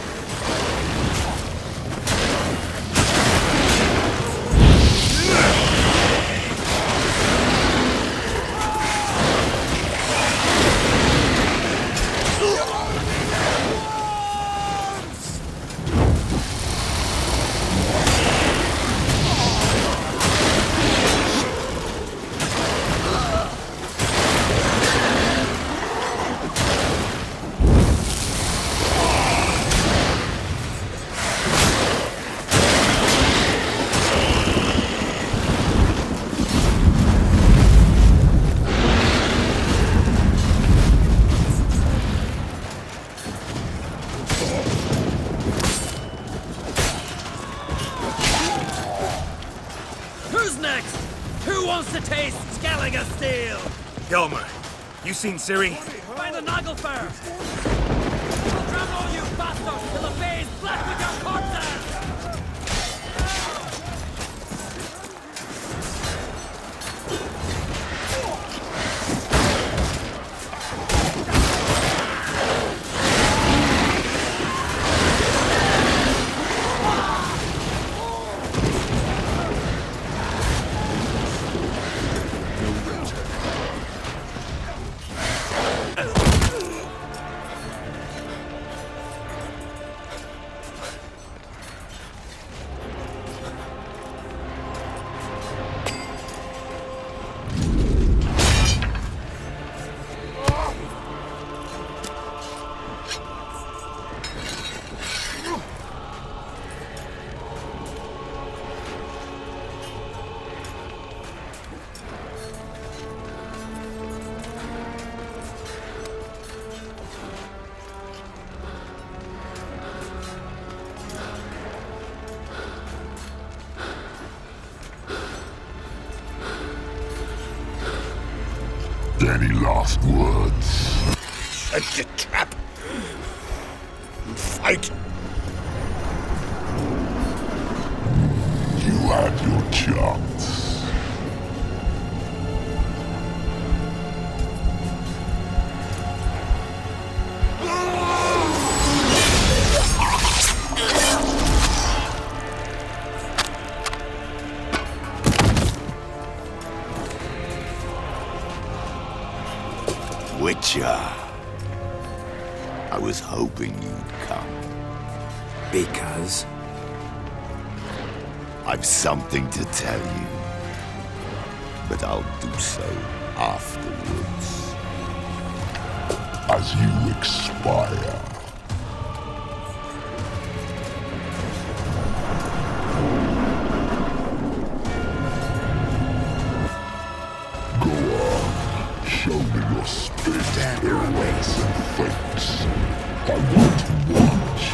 You seen Ciri? Find the Nagelfar! We'll drown all you bastards till the bay is black with your corpses! Any last words? Set your trap! Fight! You had your chance. Witcher. I was hoping you'd come. Because? I've something to tell you. But I'll do so afterwards. As you expire. Go on, show me your spirit, ways and fakes. I want to watch.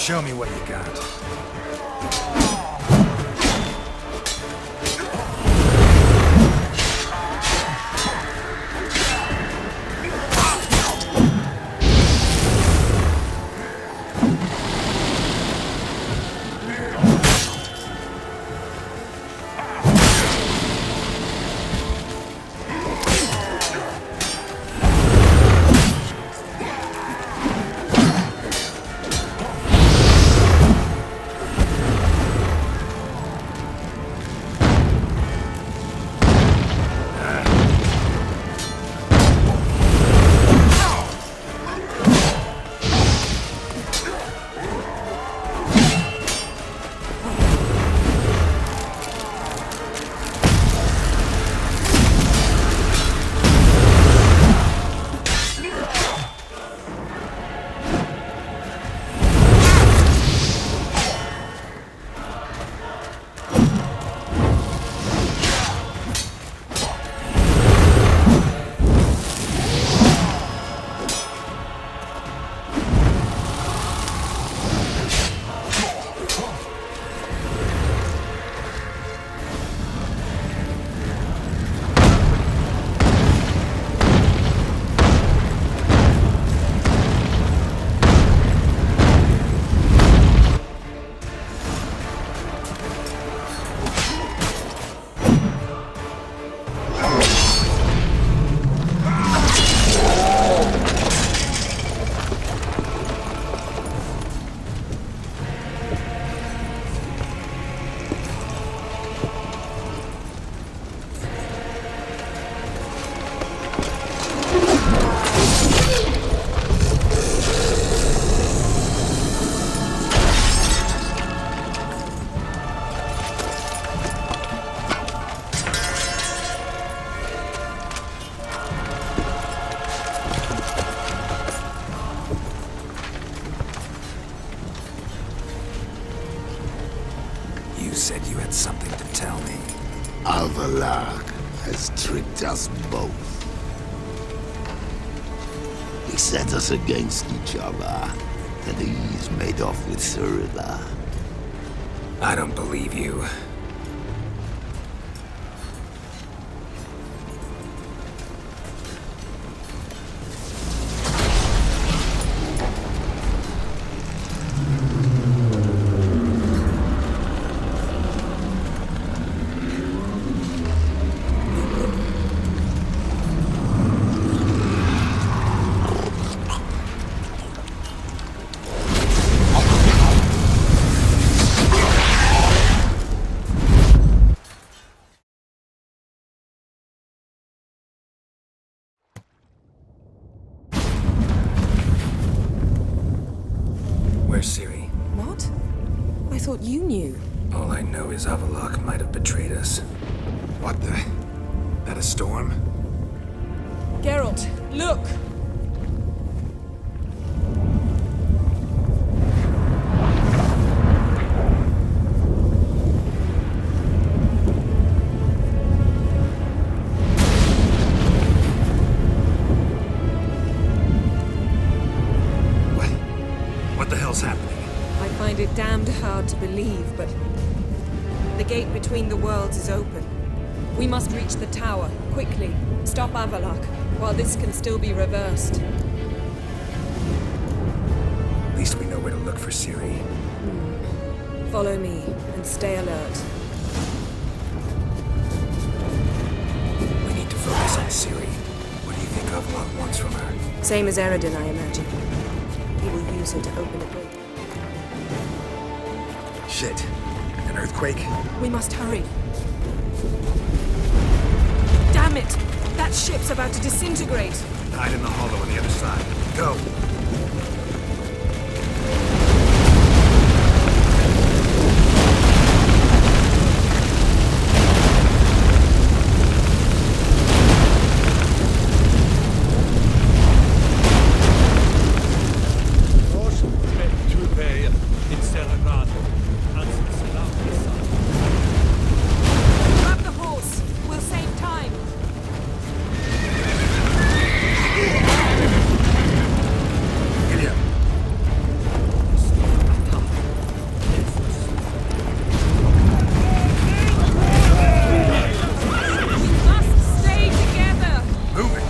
Show me what you got. You said you had something to tell me. Avallac'h has tricked us both. He set us against each other, and he's made off with Cyrilla. I don't believe you. Where's Ciri? What? I thought you knew. All I know is Avallac'h might have betrayed us. What the? That a storm? Geralt, look! What the hell's happening? I find it damned hard to believe, but the gate between the worlds is open. We must reach the tower, quickly. Stop Avallac'h, while this can still be reversed. At least we know where to look for Ciri. Follow me, and stay alert. We need to focus on Ciri. What do you think Avallac'h wants from her? Same as Eredin, I imagine. He will use her to open a gate. Shit. An earthquake? We must hurry. Damn it! That ship's about to disintegrate! Hide in the hollow on the other side. Go! Grab the horse! We'll save time! Ilya! We must stay together! Move it!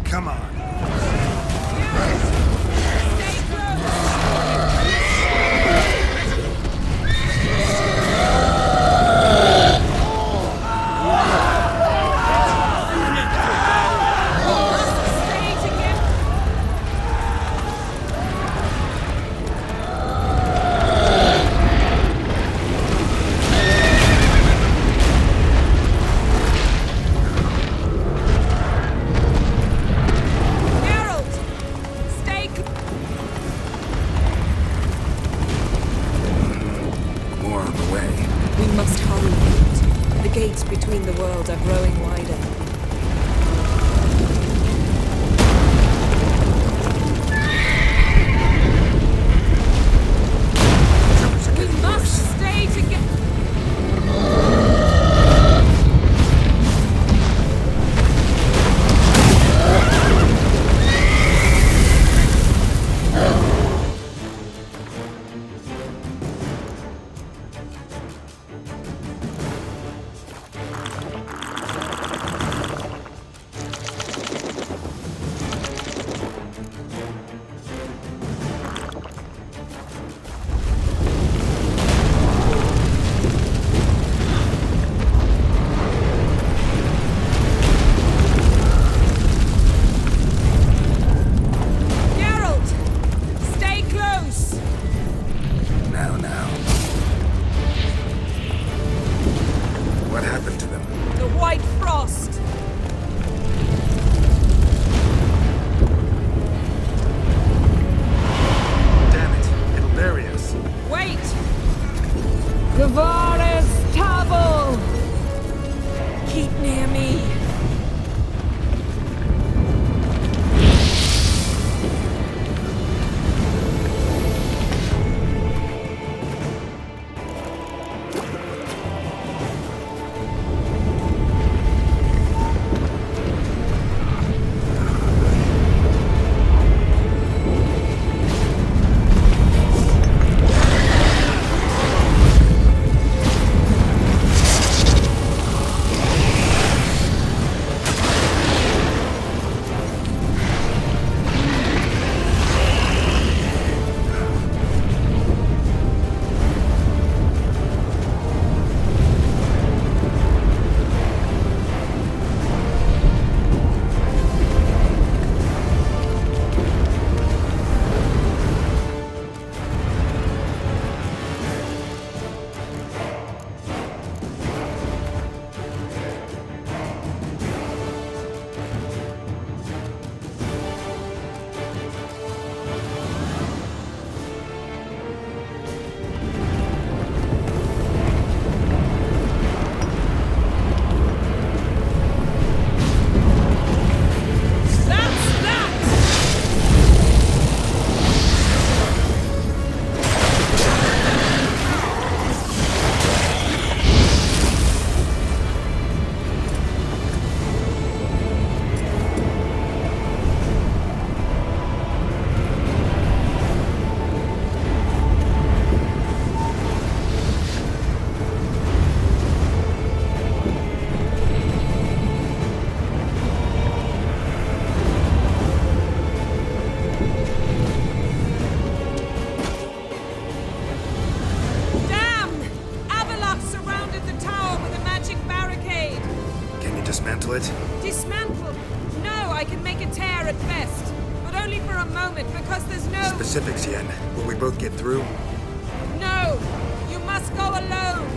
Come on. keep near me. Dismantle it? Dismantle? No, I can make a tear at best. But only for a moment, because there's no... Specifics, Yen. Will we both get through? No! You must go alone!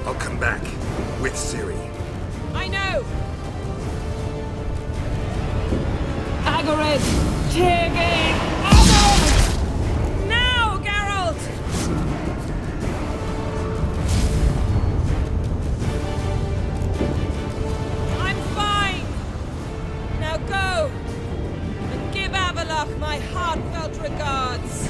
I'll come back. With Ciri. I know! Agared! Tirgate! Now, Geralt! Go and give Avallac'h my heartfelt regards.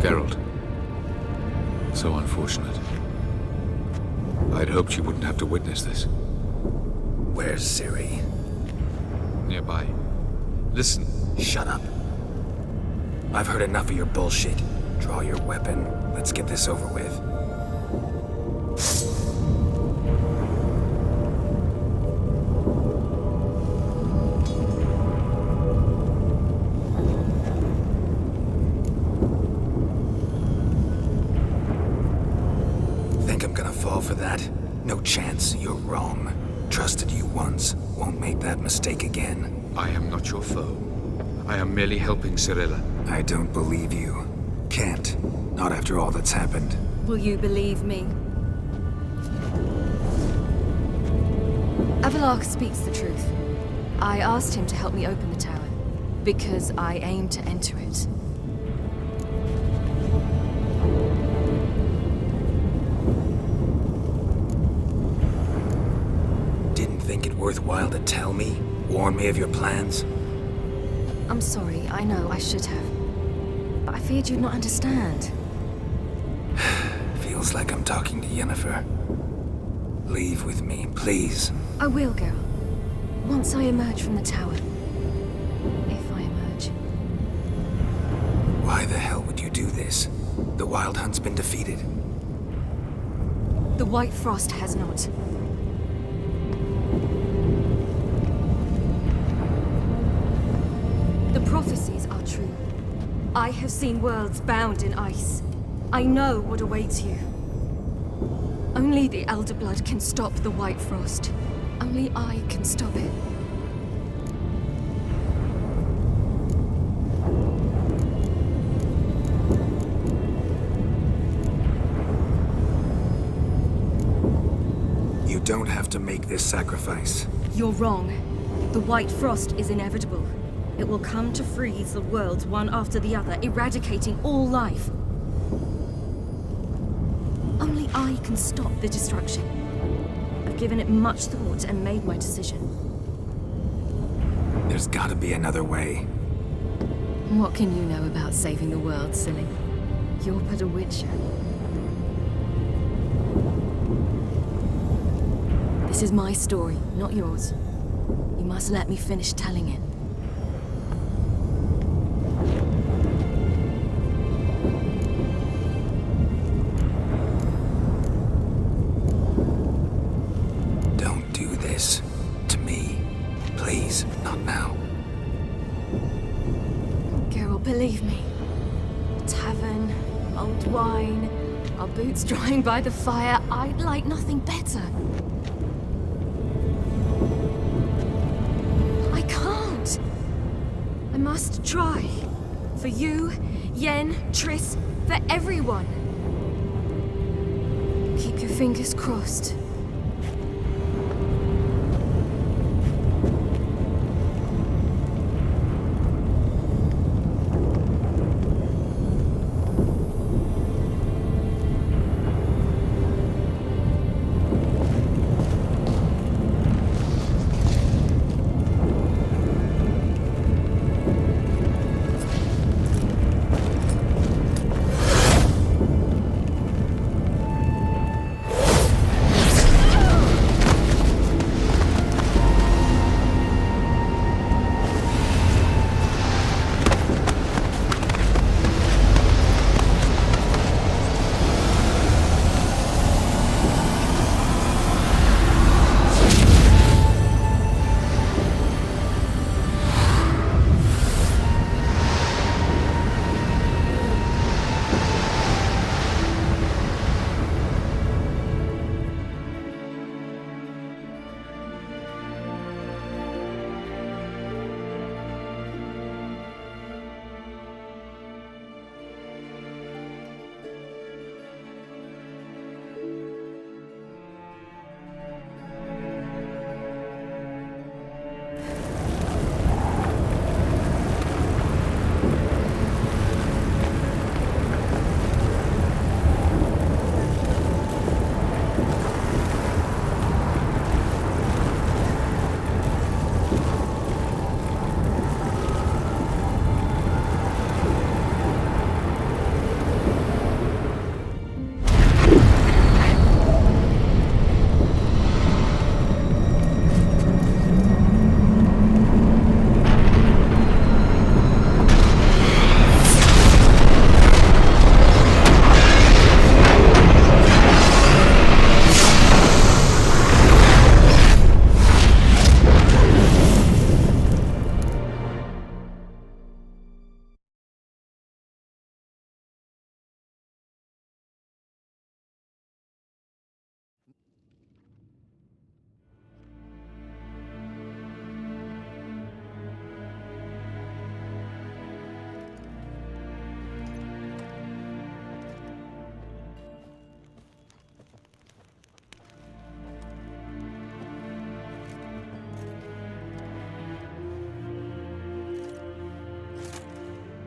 Geralt. So unfortunate. I'd hoped you wouldn't have to witness this. Where's Ciri? Nearby. Listen. Shut up. I've heard enough of your bullshit. Draw your weapon. Let's get this over with. For that? No chance. You're wrong. Trusted you once. Won't make that mistake again. I am not your foe. I am merely helping Cirilla. I don't believe you. Can't. Not after all that's happened. Will you believe me? Avallac'h speaks the truth. I asked him to help me open the tower, because I aim to enter it. Think it worthwhile to tell me? Warn me of your plans? I'm sorry, I know, I should have. But I feared you'd not understand. Feels like I'm talking to Yennefer. Leave with me, please. I will, Geralt. Once I emerge from the tower. If I emerge. Why the hell would you do this? The Wild Hunt's been defeated. The White Frost has not. The prophecies are true. I have seen worlds bound in ice. I know what awaits you. Only the Elder Blood can stop the White Frost. Only I can stop it. You don't have to make this sacrifice. You're wrong. The White Frost is inevitable. It will come to freeze the worlds one after the other, eradicating all life. Only I can stop the destruction. I've given it much thought and made my decision. There's gotta be another way. What can you know about saving the world, silly? You're but a witcher. This is my story, not yours. You must let me finish telling it. Don't do this to me. Please, not now. Geralt, believe me. A tavern, old wine, our boots drying by the fire. I'd like nothing better. I can't. I must try. For you, Yen, Triss, for everyone. Keep your fingers crossed.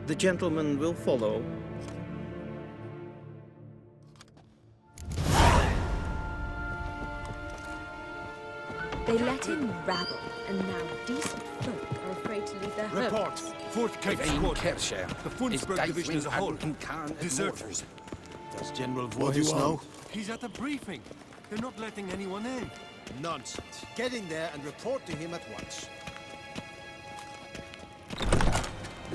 The gentleman will follow. They let him rabble, and now decent folk are afraid to leave their Report. homes. 4th Cape Squad. The Funsberg Division as a whole. Deserters. Does General What do you Vortis want? know? He's at a briefing. They're not letting anyone in. Nonsense. Get in there and report to him at once.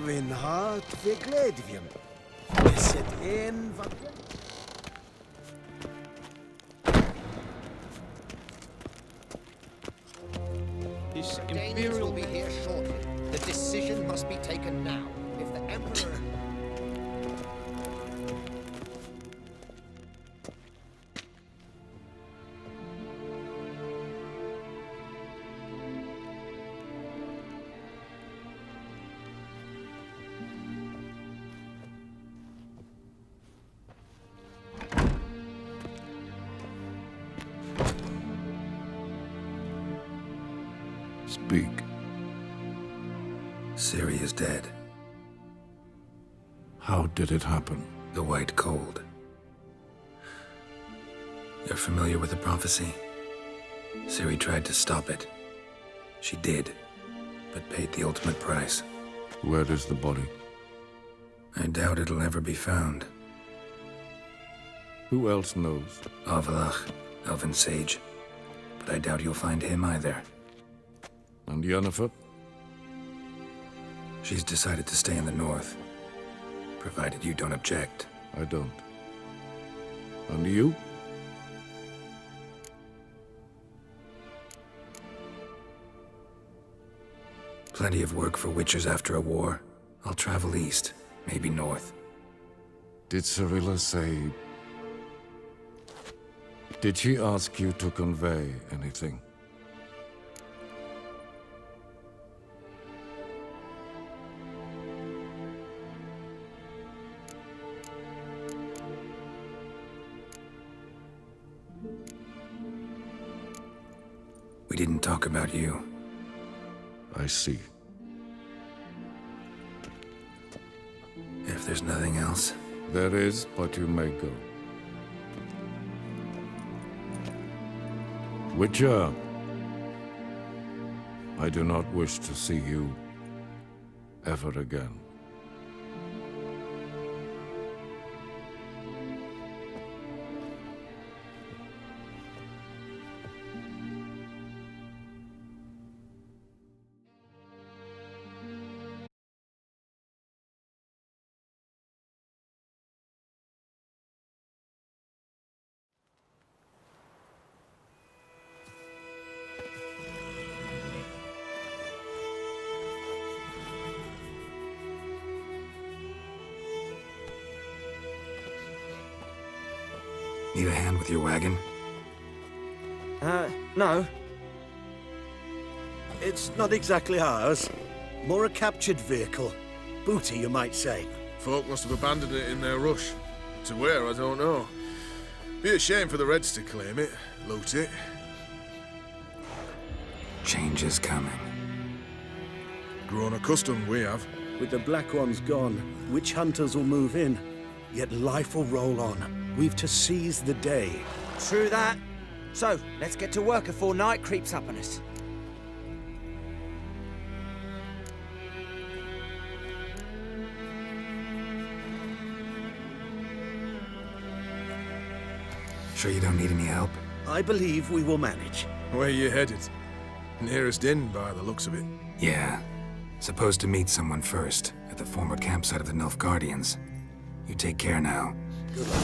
When hart verglädjen. Is het een wat... His Imperial will be here shortly. The decision must be taken now. If the Emperor... Speak. Ciri is dead. How did it happen? The White Cold. You're familiar with the prophecy? Ciri tried to stop it. She did, but paid the ultimate price. Where is the body? I doubt it'll ever be found. Who else knows? Avalach, Elven Sage. But I doubt you'll find him either. And Yennefer? She's decided to stay in the north. Provided you don't object. I don't. And you? Plenty of work for witchers after a war. I'll travel east, maybe north. Did Cirilla say... Did she ask you to convey anything? We didn't talk about you. I see. If there's nothing else... There is, but you may go. Witcher, I do not wish to see you ever again. Need a hand with your wagon? No. It's not exactly ours. More a captured vehicle. Booty, you might say. Folk must have abandoned it in their rush. To where, I don't know. Be a shame for the Reds to claim it, loot it. Change is coming. Grown accustomed, we have. With the Black Ones gone, witch hunters will move in. Yet life will roll on. We've to seize the day. True that. So, let's get to work before night creeps up on us. Sure you don't need any help? I believe we will manage. Where you headed? Nearest inn, by the looks of it. Yeah. Supposed to meet someone first, at the former campsite of the Nilfgaardians. You take care now. Good luck.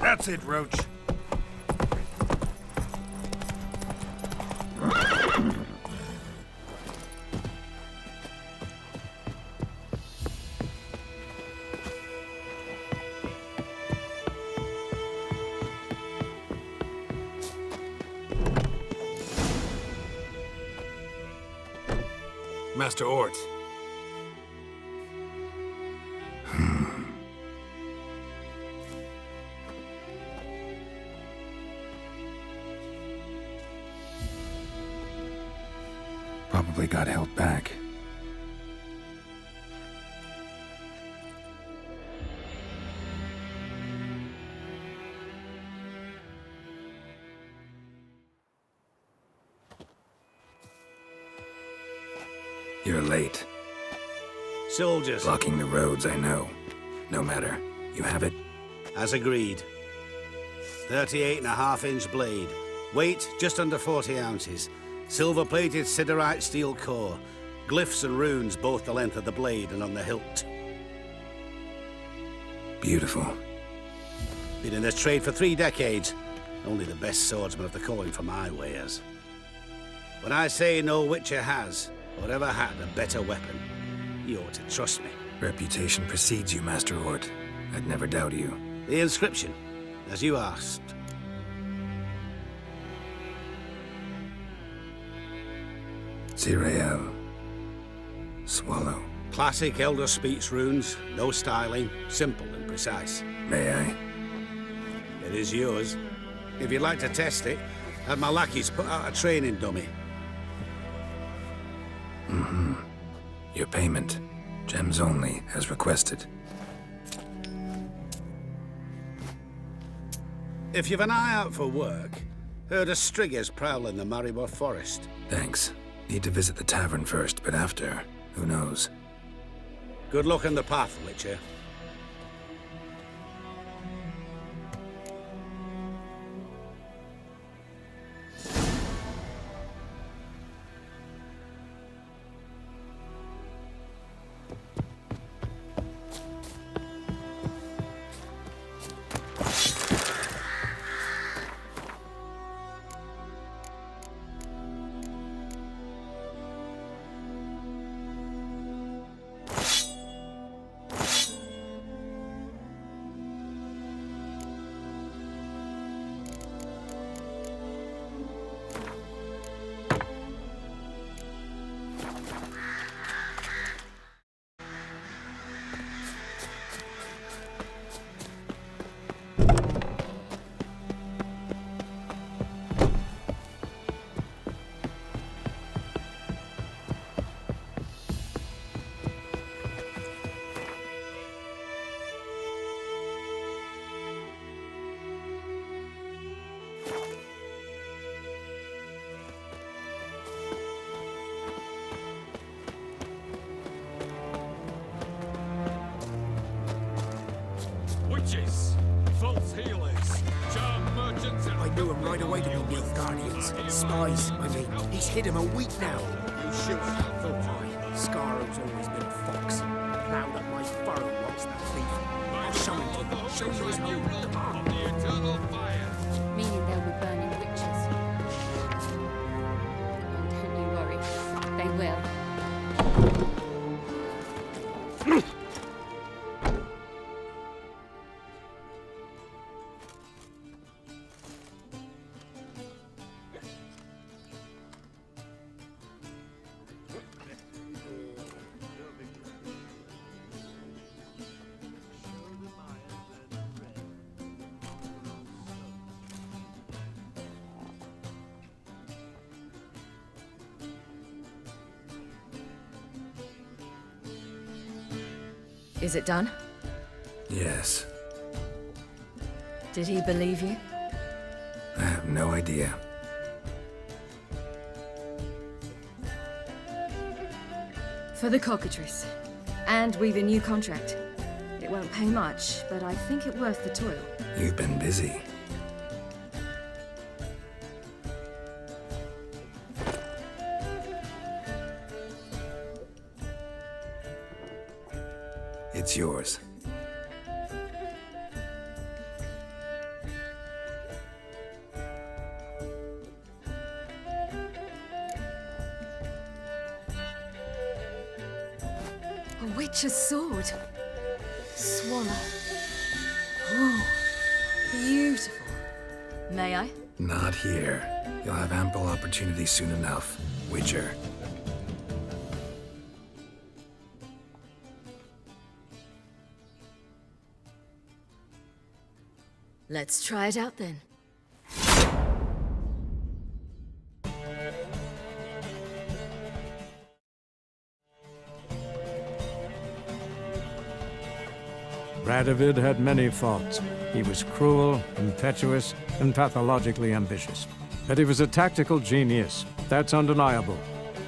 That's it, Roach. Master Ort. Probably got held back. You're late. Soldiers. Blocking the roads, I know. No matter. You have it? As agreed. 38.5-inch blade. Weight, just under 40 ounces. Silver-plated siderite steel core. Glyphs and runes both the length of the blade and on the hilt. Beautiful. Been in this trade for 3 decades. Only the best swordsman of the calling for my wares. When I say no Witcher has, or ever had, a better weapon, you ought to trust me. Reputation precedes you, Master Hort. I'd never doubt you. The inscription, as you asked. Zirael. Swallow. Classic Elder Speech runes, no styling, simple and precise. May I? It is yours. If you'd like to test it, have my lackeys put out a training dummy. Mm-hmm. Your payment. Gems only, as requested. If you've an eye out for work, heard of Striggers prowling the Maribor Forest. Thanks. Need to visit the tavern first, but after, who knows? Good luck on the path, Witcher. Witches, false healers, charm merchants and... I knew him right away to be Nilfgaardians. Spies, I mean. He's hid him a week now. You shoot. Scarro's always been a fox. Plowed up my furrow once, that thief. I'll show him to you. Show you his home. of the eternal fire. Meaning they'll be burning witches. Oh, don't you worry. They will. Is it done? Yes. Did he believe you? I have no idea. For the cockatrice. And we've a new contract. It won't pay much, but I think it worth the toil. You've been busy. It's yours. A witch's sword. Swallow. Whoa. Beautiful. May I? Not here. You'll have ample opportunity soon enough, Witcher. Let's try it out then. Radovid had many faults. He was cruel, impetuous, and pathologically ambitious. But he was a tactical genius, that's undeniable.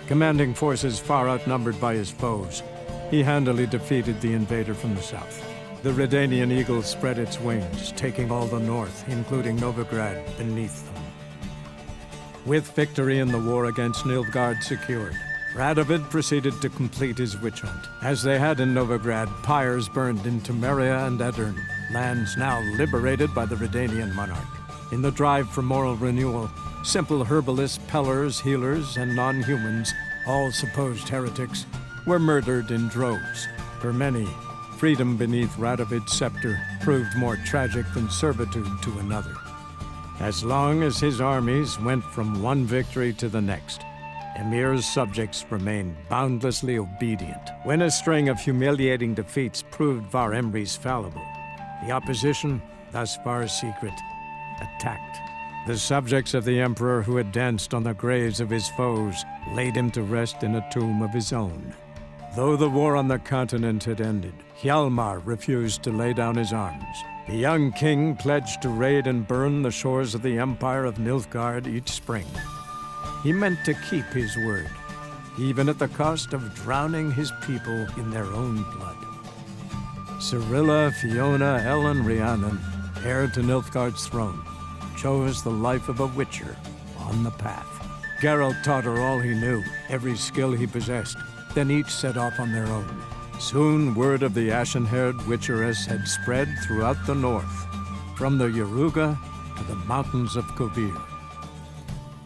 Commanding forces far outnumbered by his foes. he handily defeated the invader from the south. The Redanian eagle spread its wings, taking all the north, including Novigrad, beneath them. With victory in the war against Nilfgaard secured, Radovid proceeded to complete his witch hunt. As they had in Novigrad, pyres burned in Temeria and Aedirn, lands now liberated by the Redanian monarch. In the drive for moral renewal, simple herbalists, pellers, healers, and non-humans, all supposed heretics, were murdered in droves. For many, freedom beneath Radovid's scepter proved more tragic than servitude to another. As long as his armies went from one victory to the next, Emir's subjects remained boundlessly obedient. When a string of humiliating defeats proved Var Emreis fallible, the opposition, thus far secret, attacked. The subjects of the Emperor who had danced on the graves of his foes laid him to rest in a tomb of his own. Though the war on the continent had ended, Hjalmar refused to lay down his arms. The young king pledged to raid and burn the shores of the Empire of Nilfgaard each spring. He meant to keep his word, even at the cost of drowning his people in their own blood. Cirilla, Fiona, Ellen, Rhiannon, heir to Nilfgaard's throne, chose the life of a witcher on the path. Geralt taught her all he knew, every skill he possessed. Then each set off on their own. Soon word of the ashen-haired witcheress had spread throughout the north, from the Yaruga to the mountains of Kovir.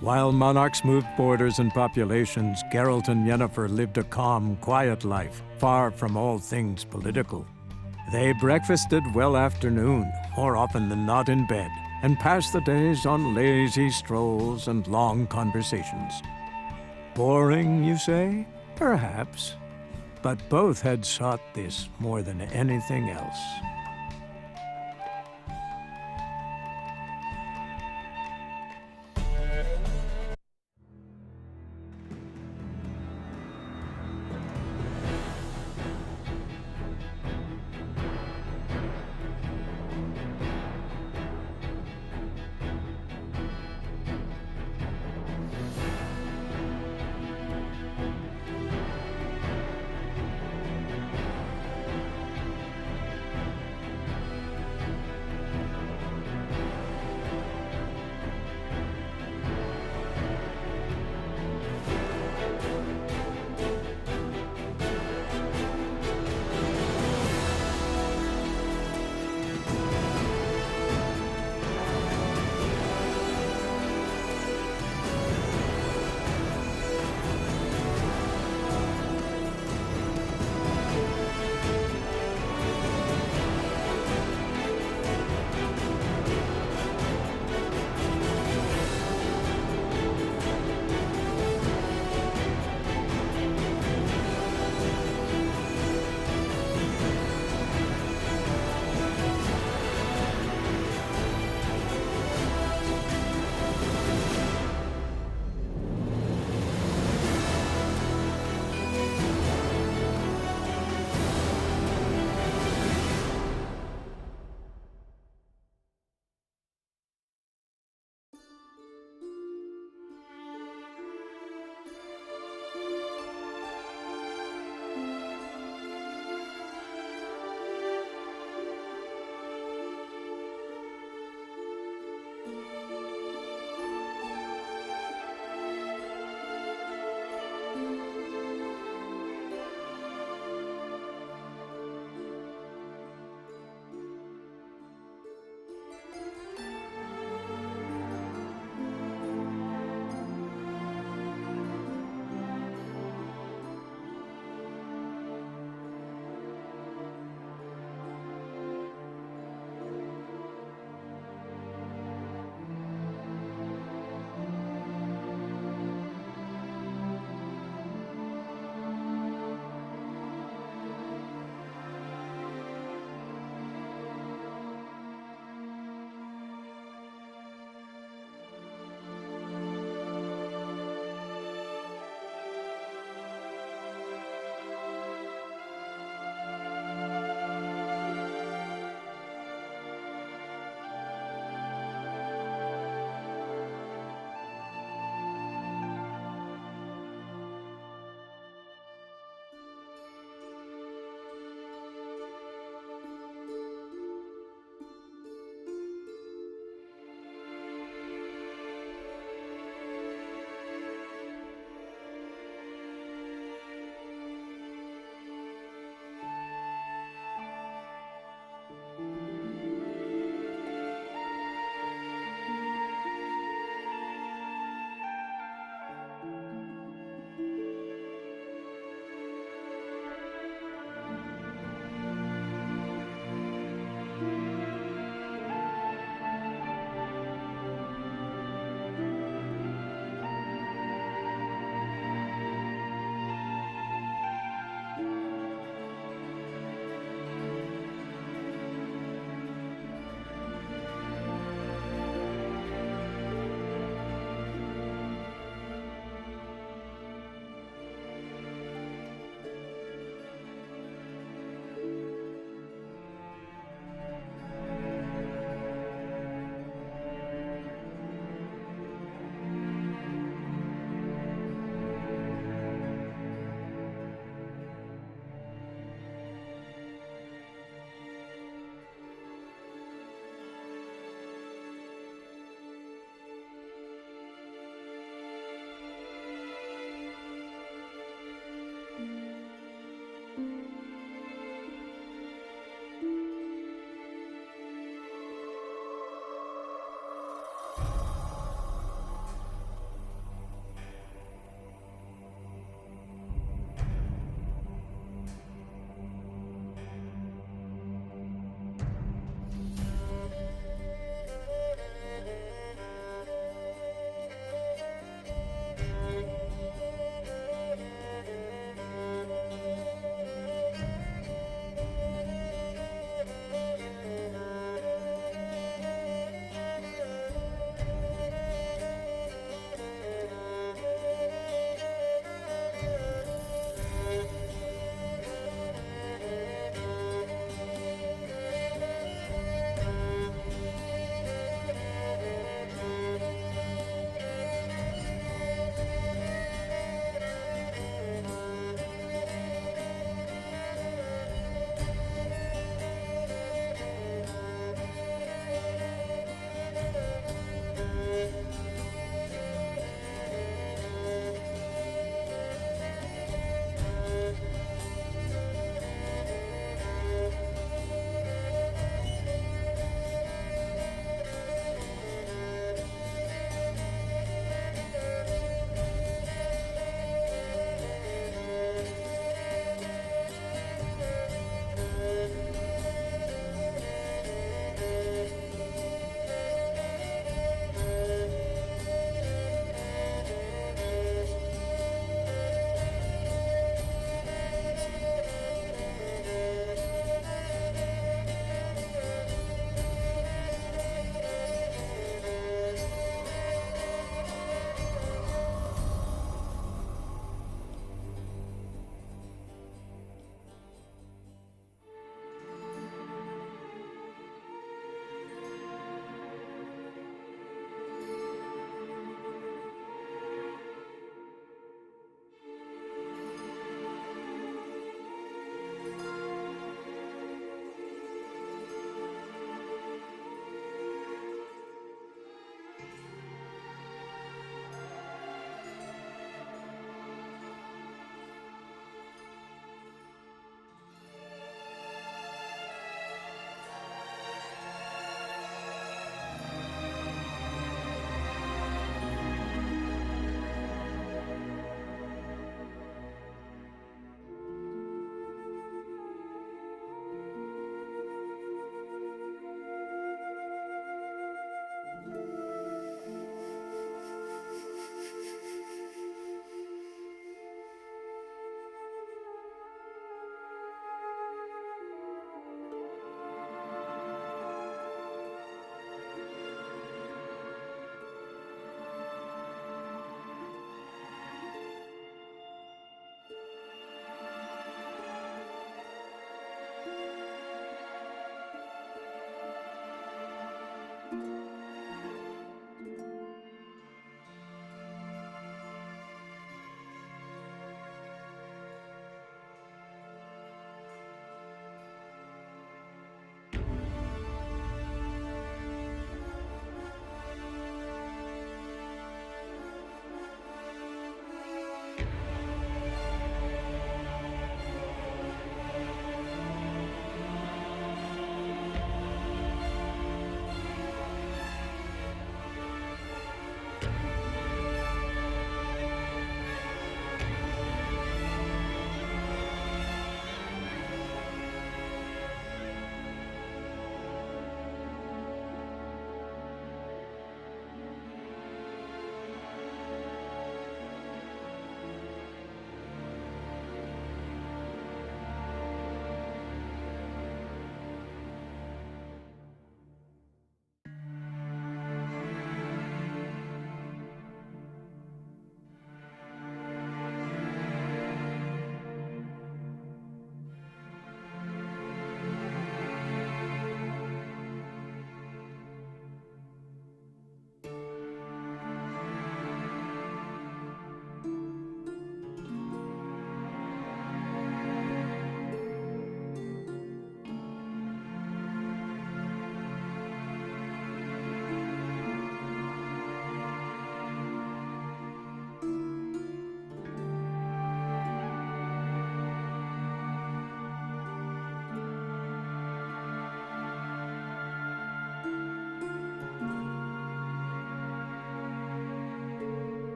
While monarchs moved borders and populations, Geralt and Yennefer lived a calm, quiet life, far from all things political. They breakfasted well after noon, more often than not in bed, and passed the days on lazy strolls and long conversations. Boring, you say? Perhaps. But both had sought this more than anything else.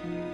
you.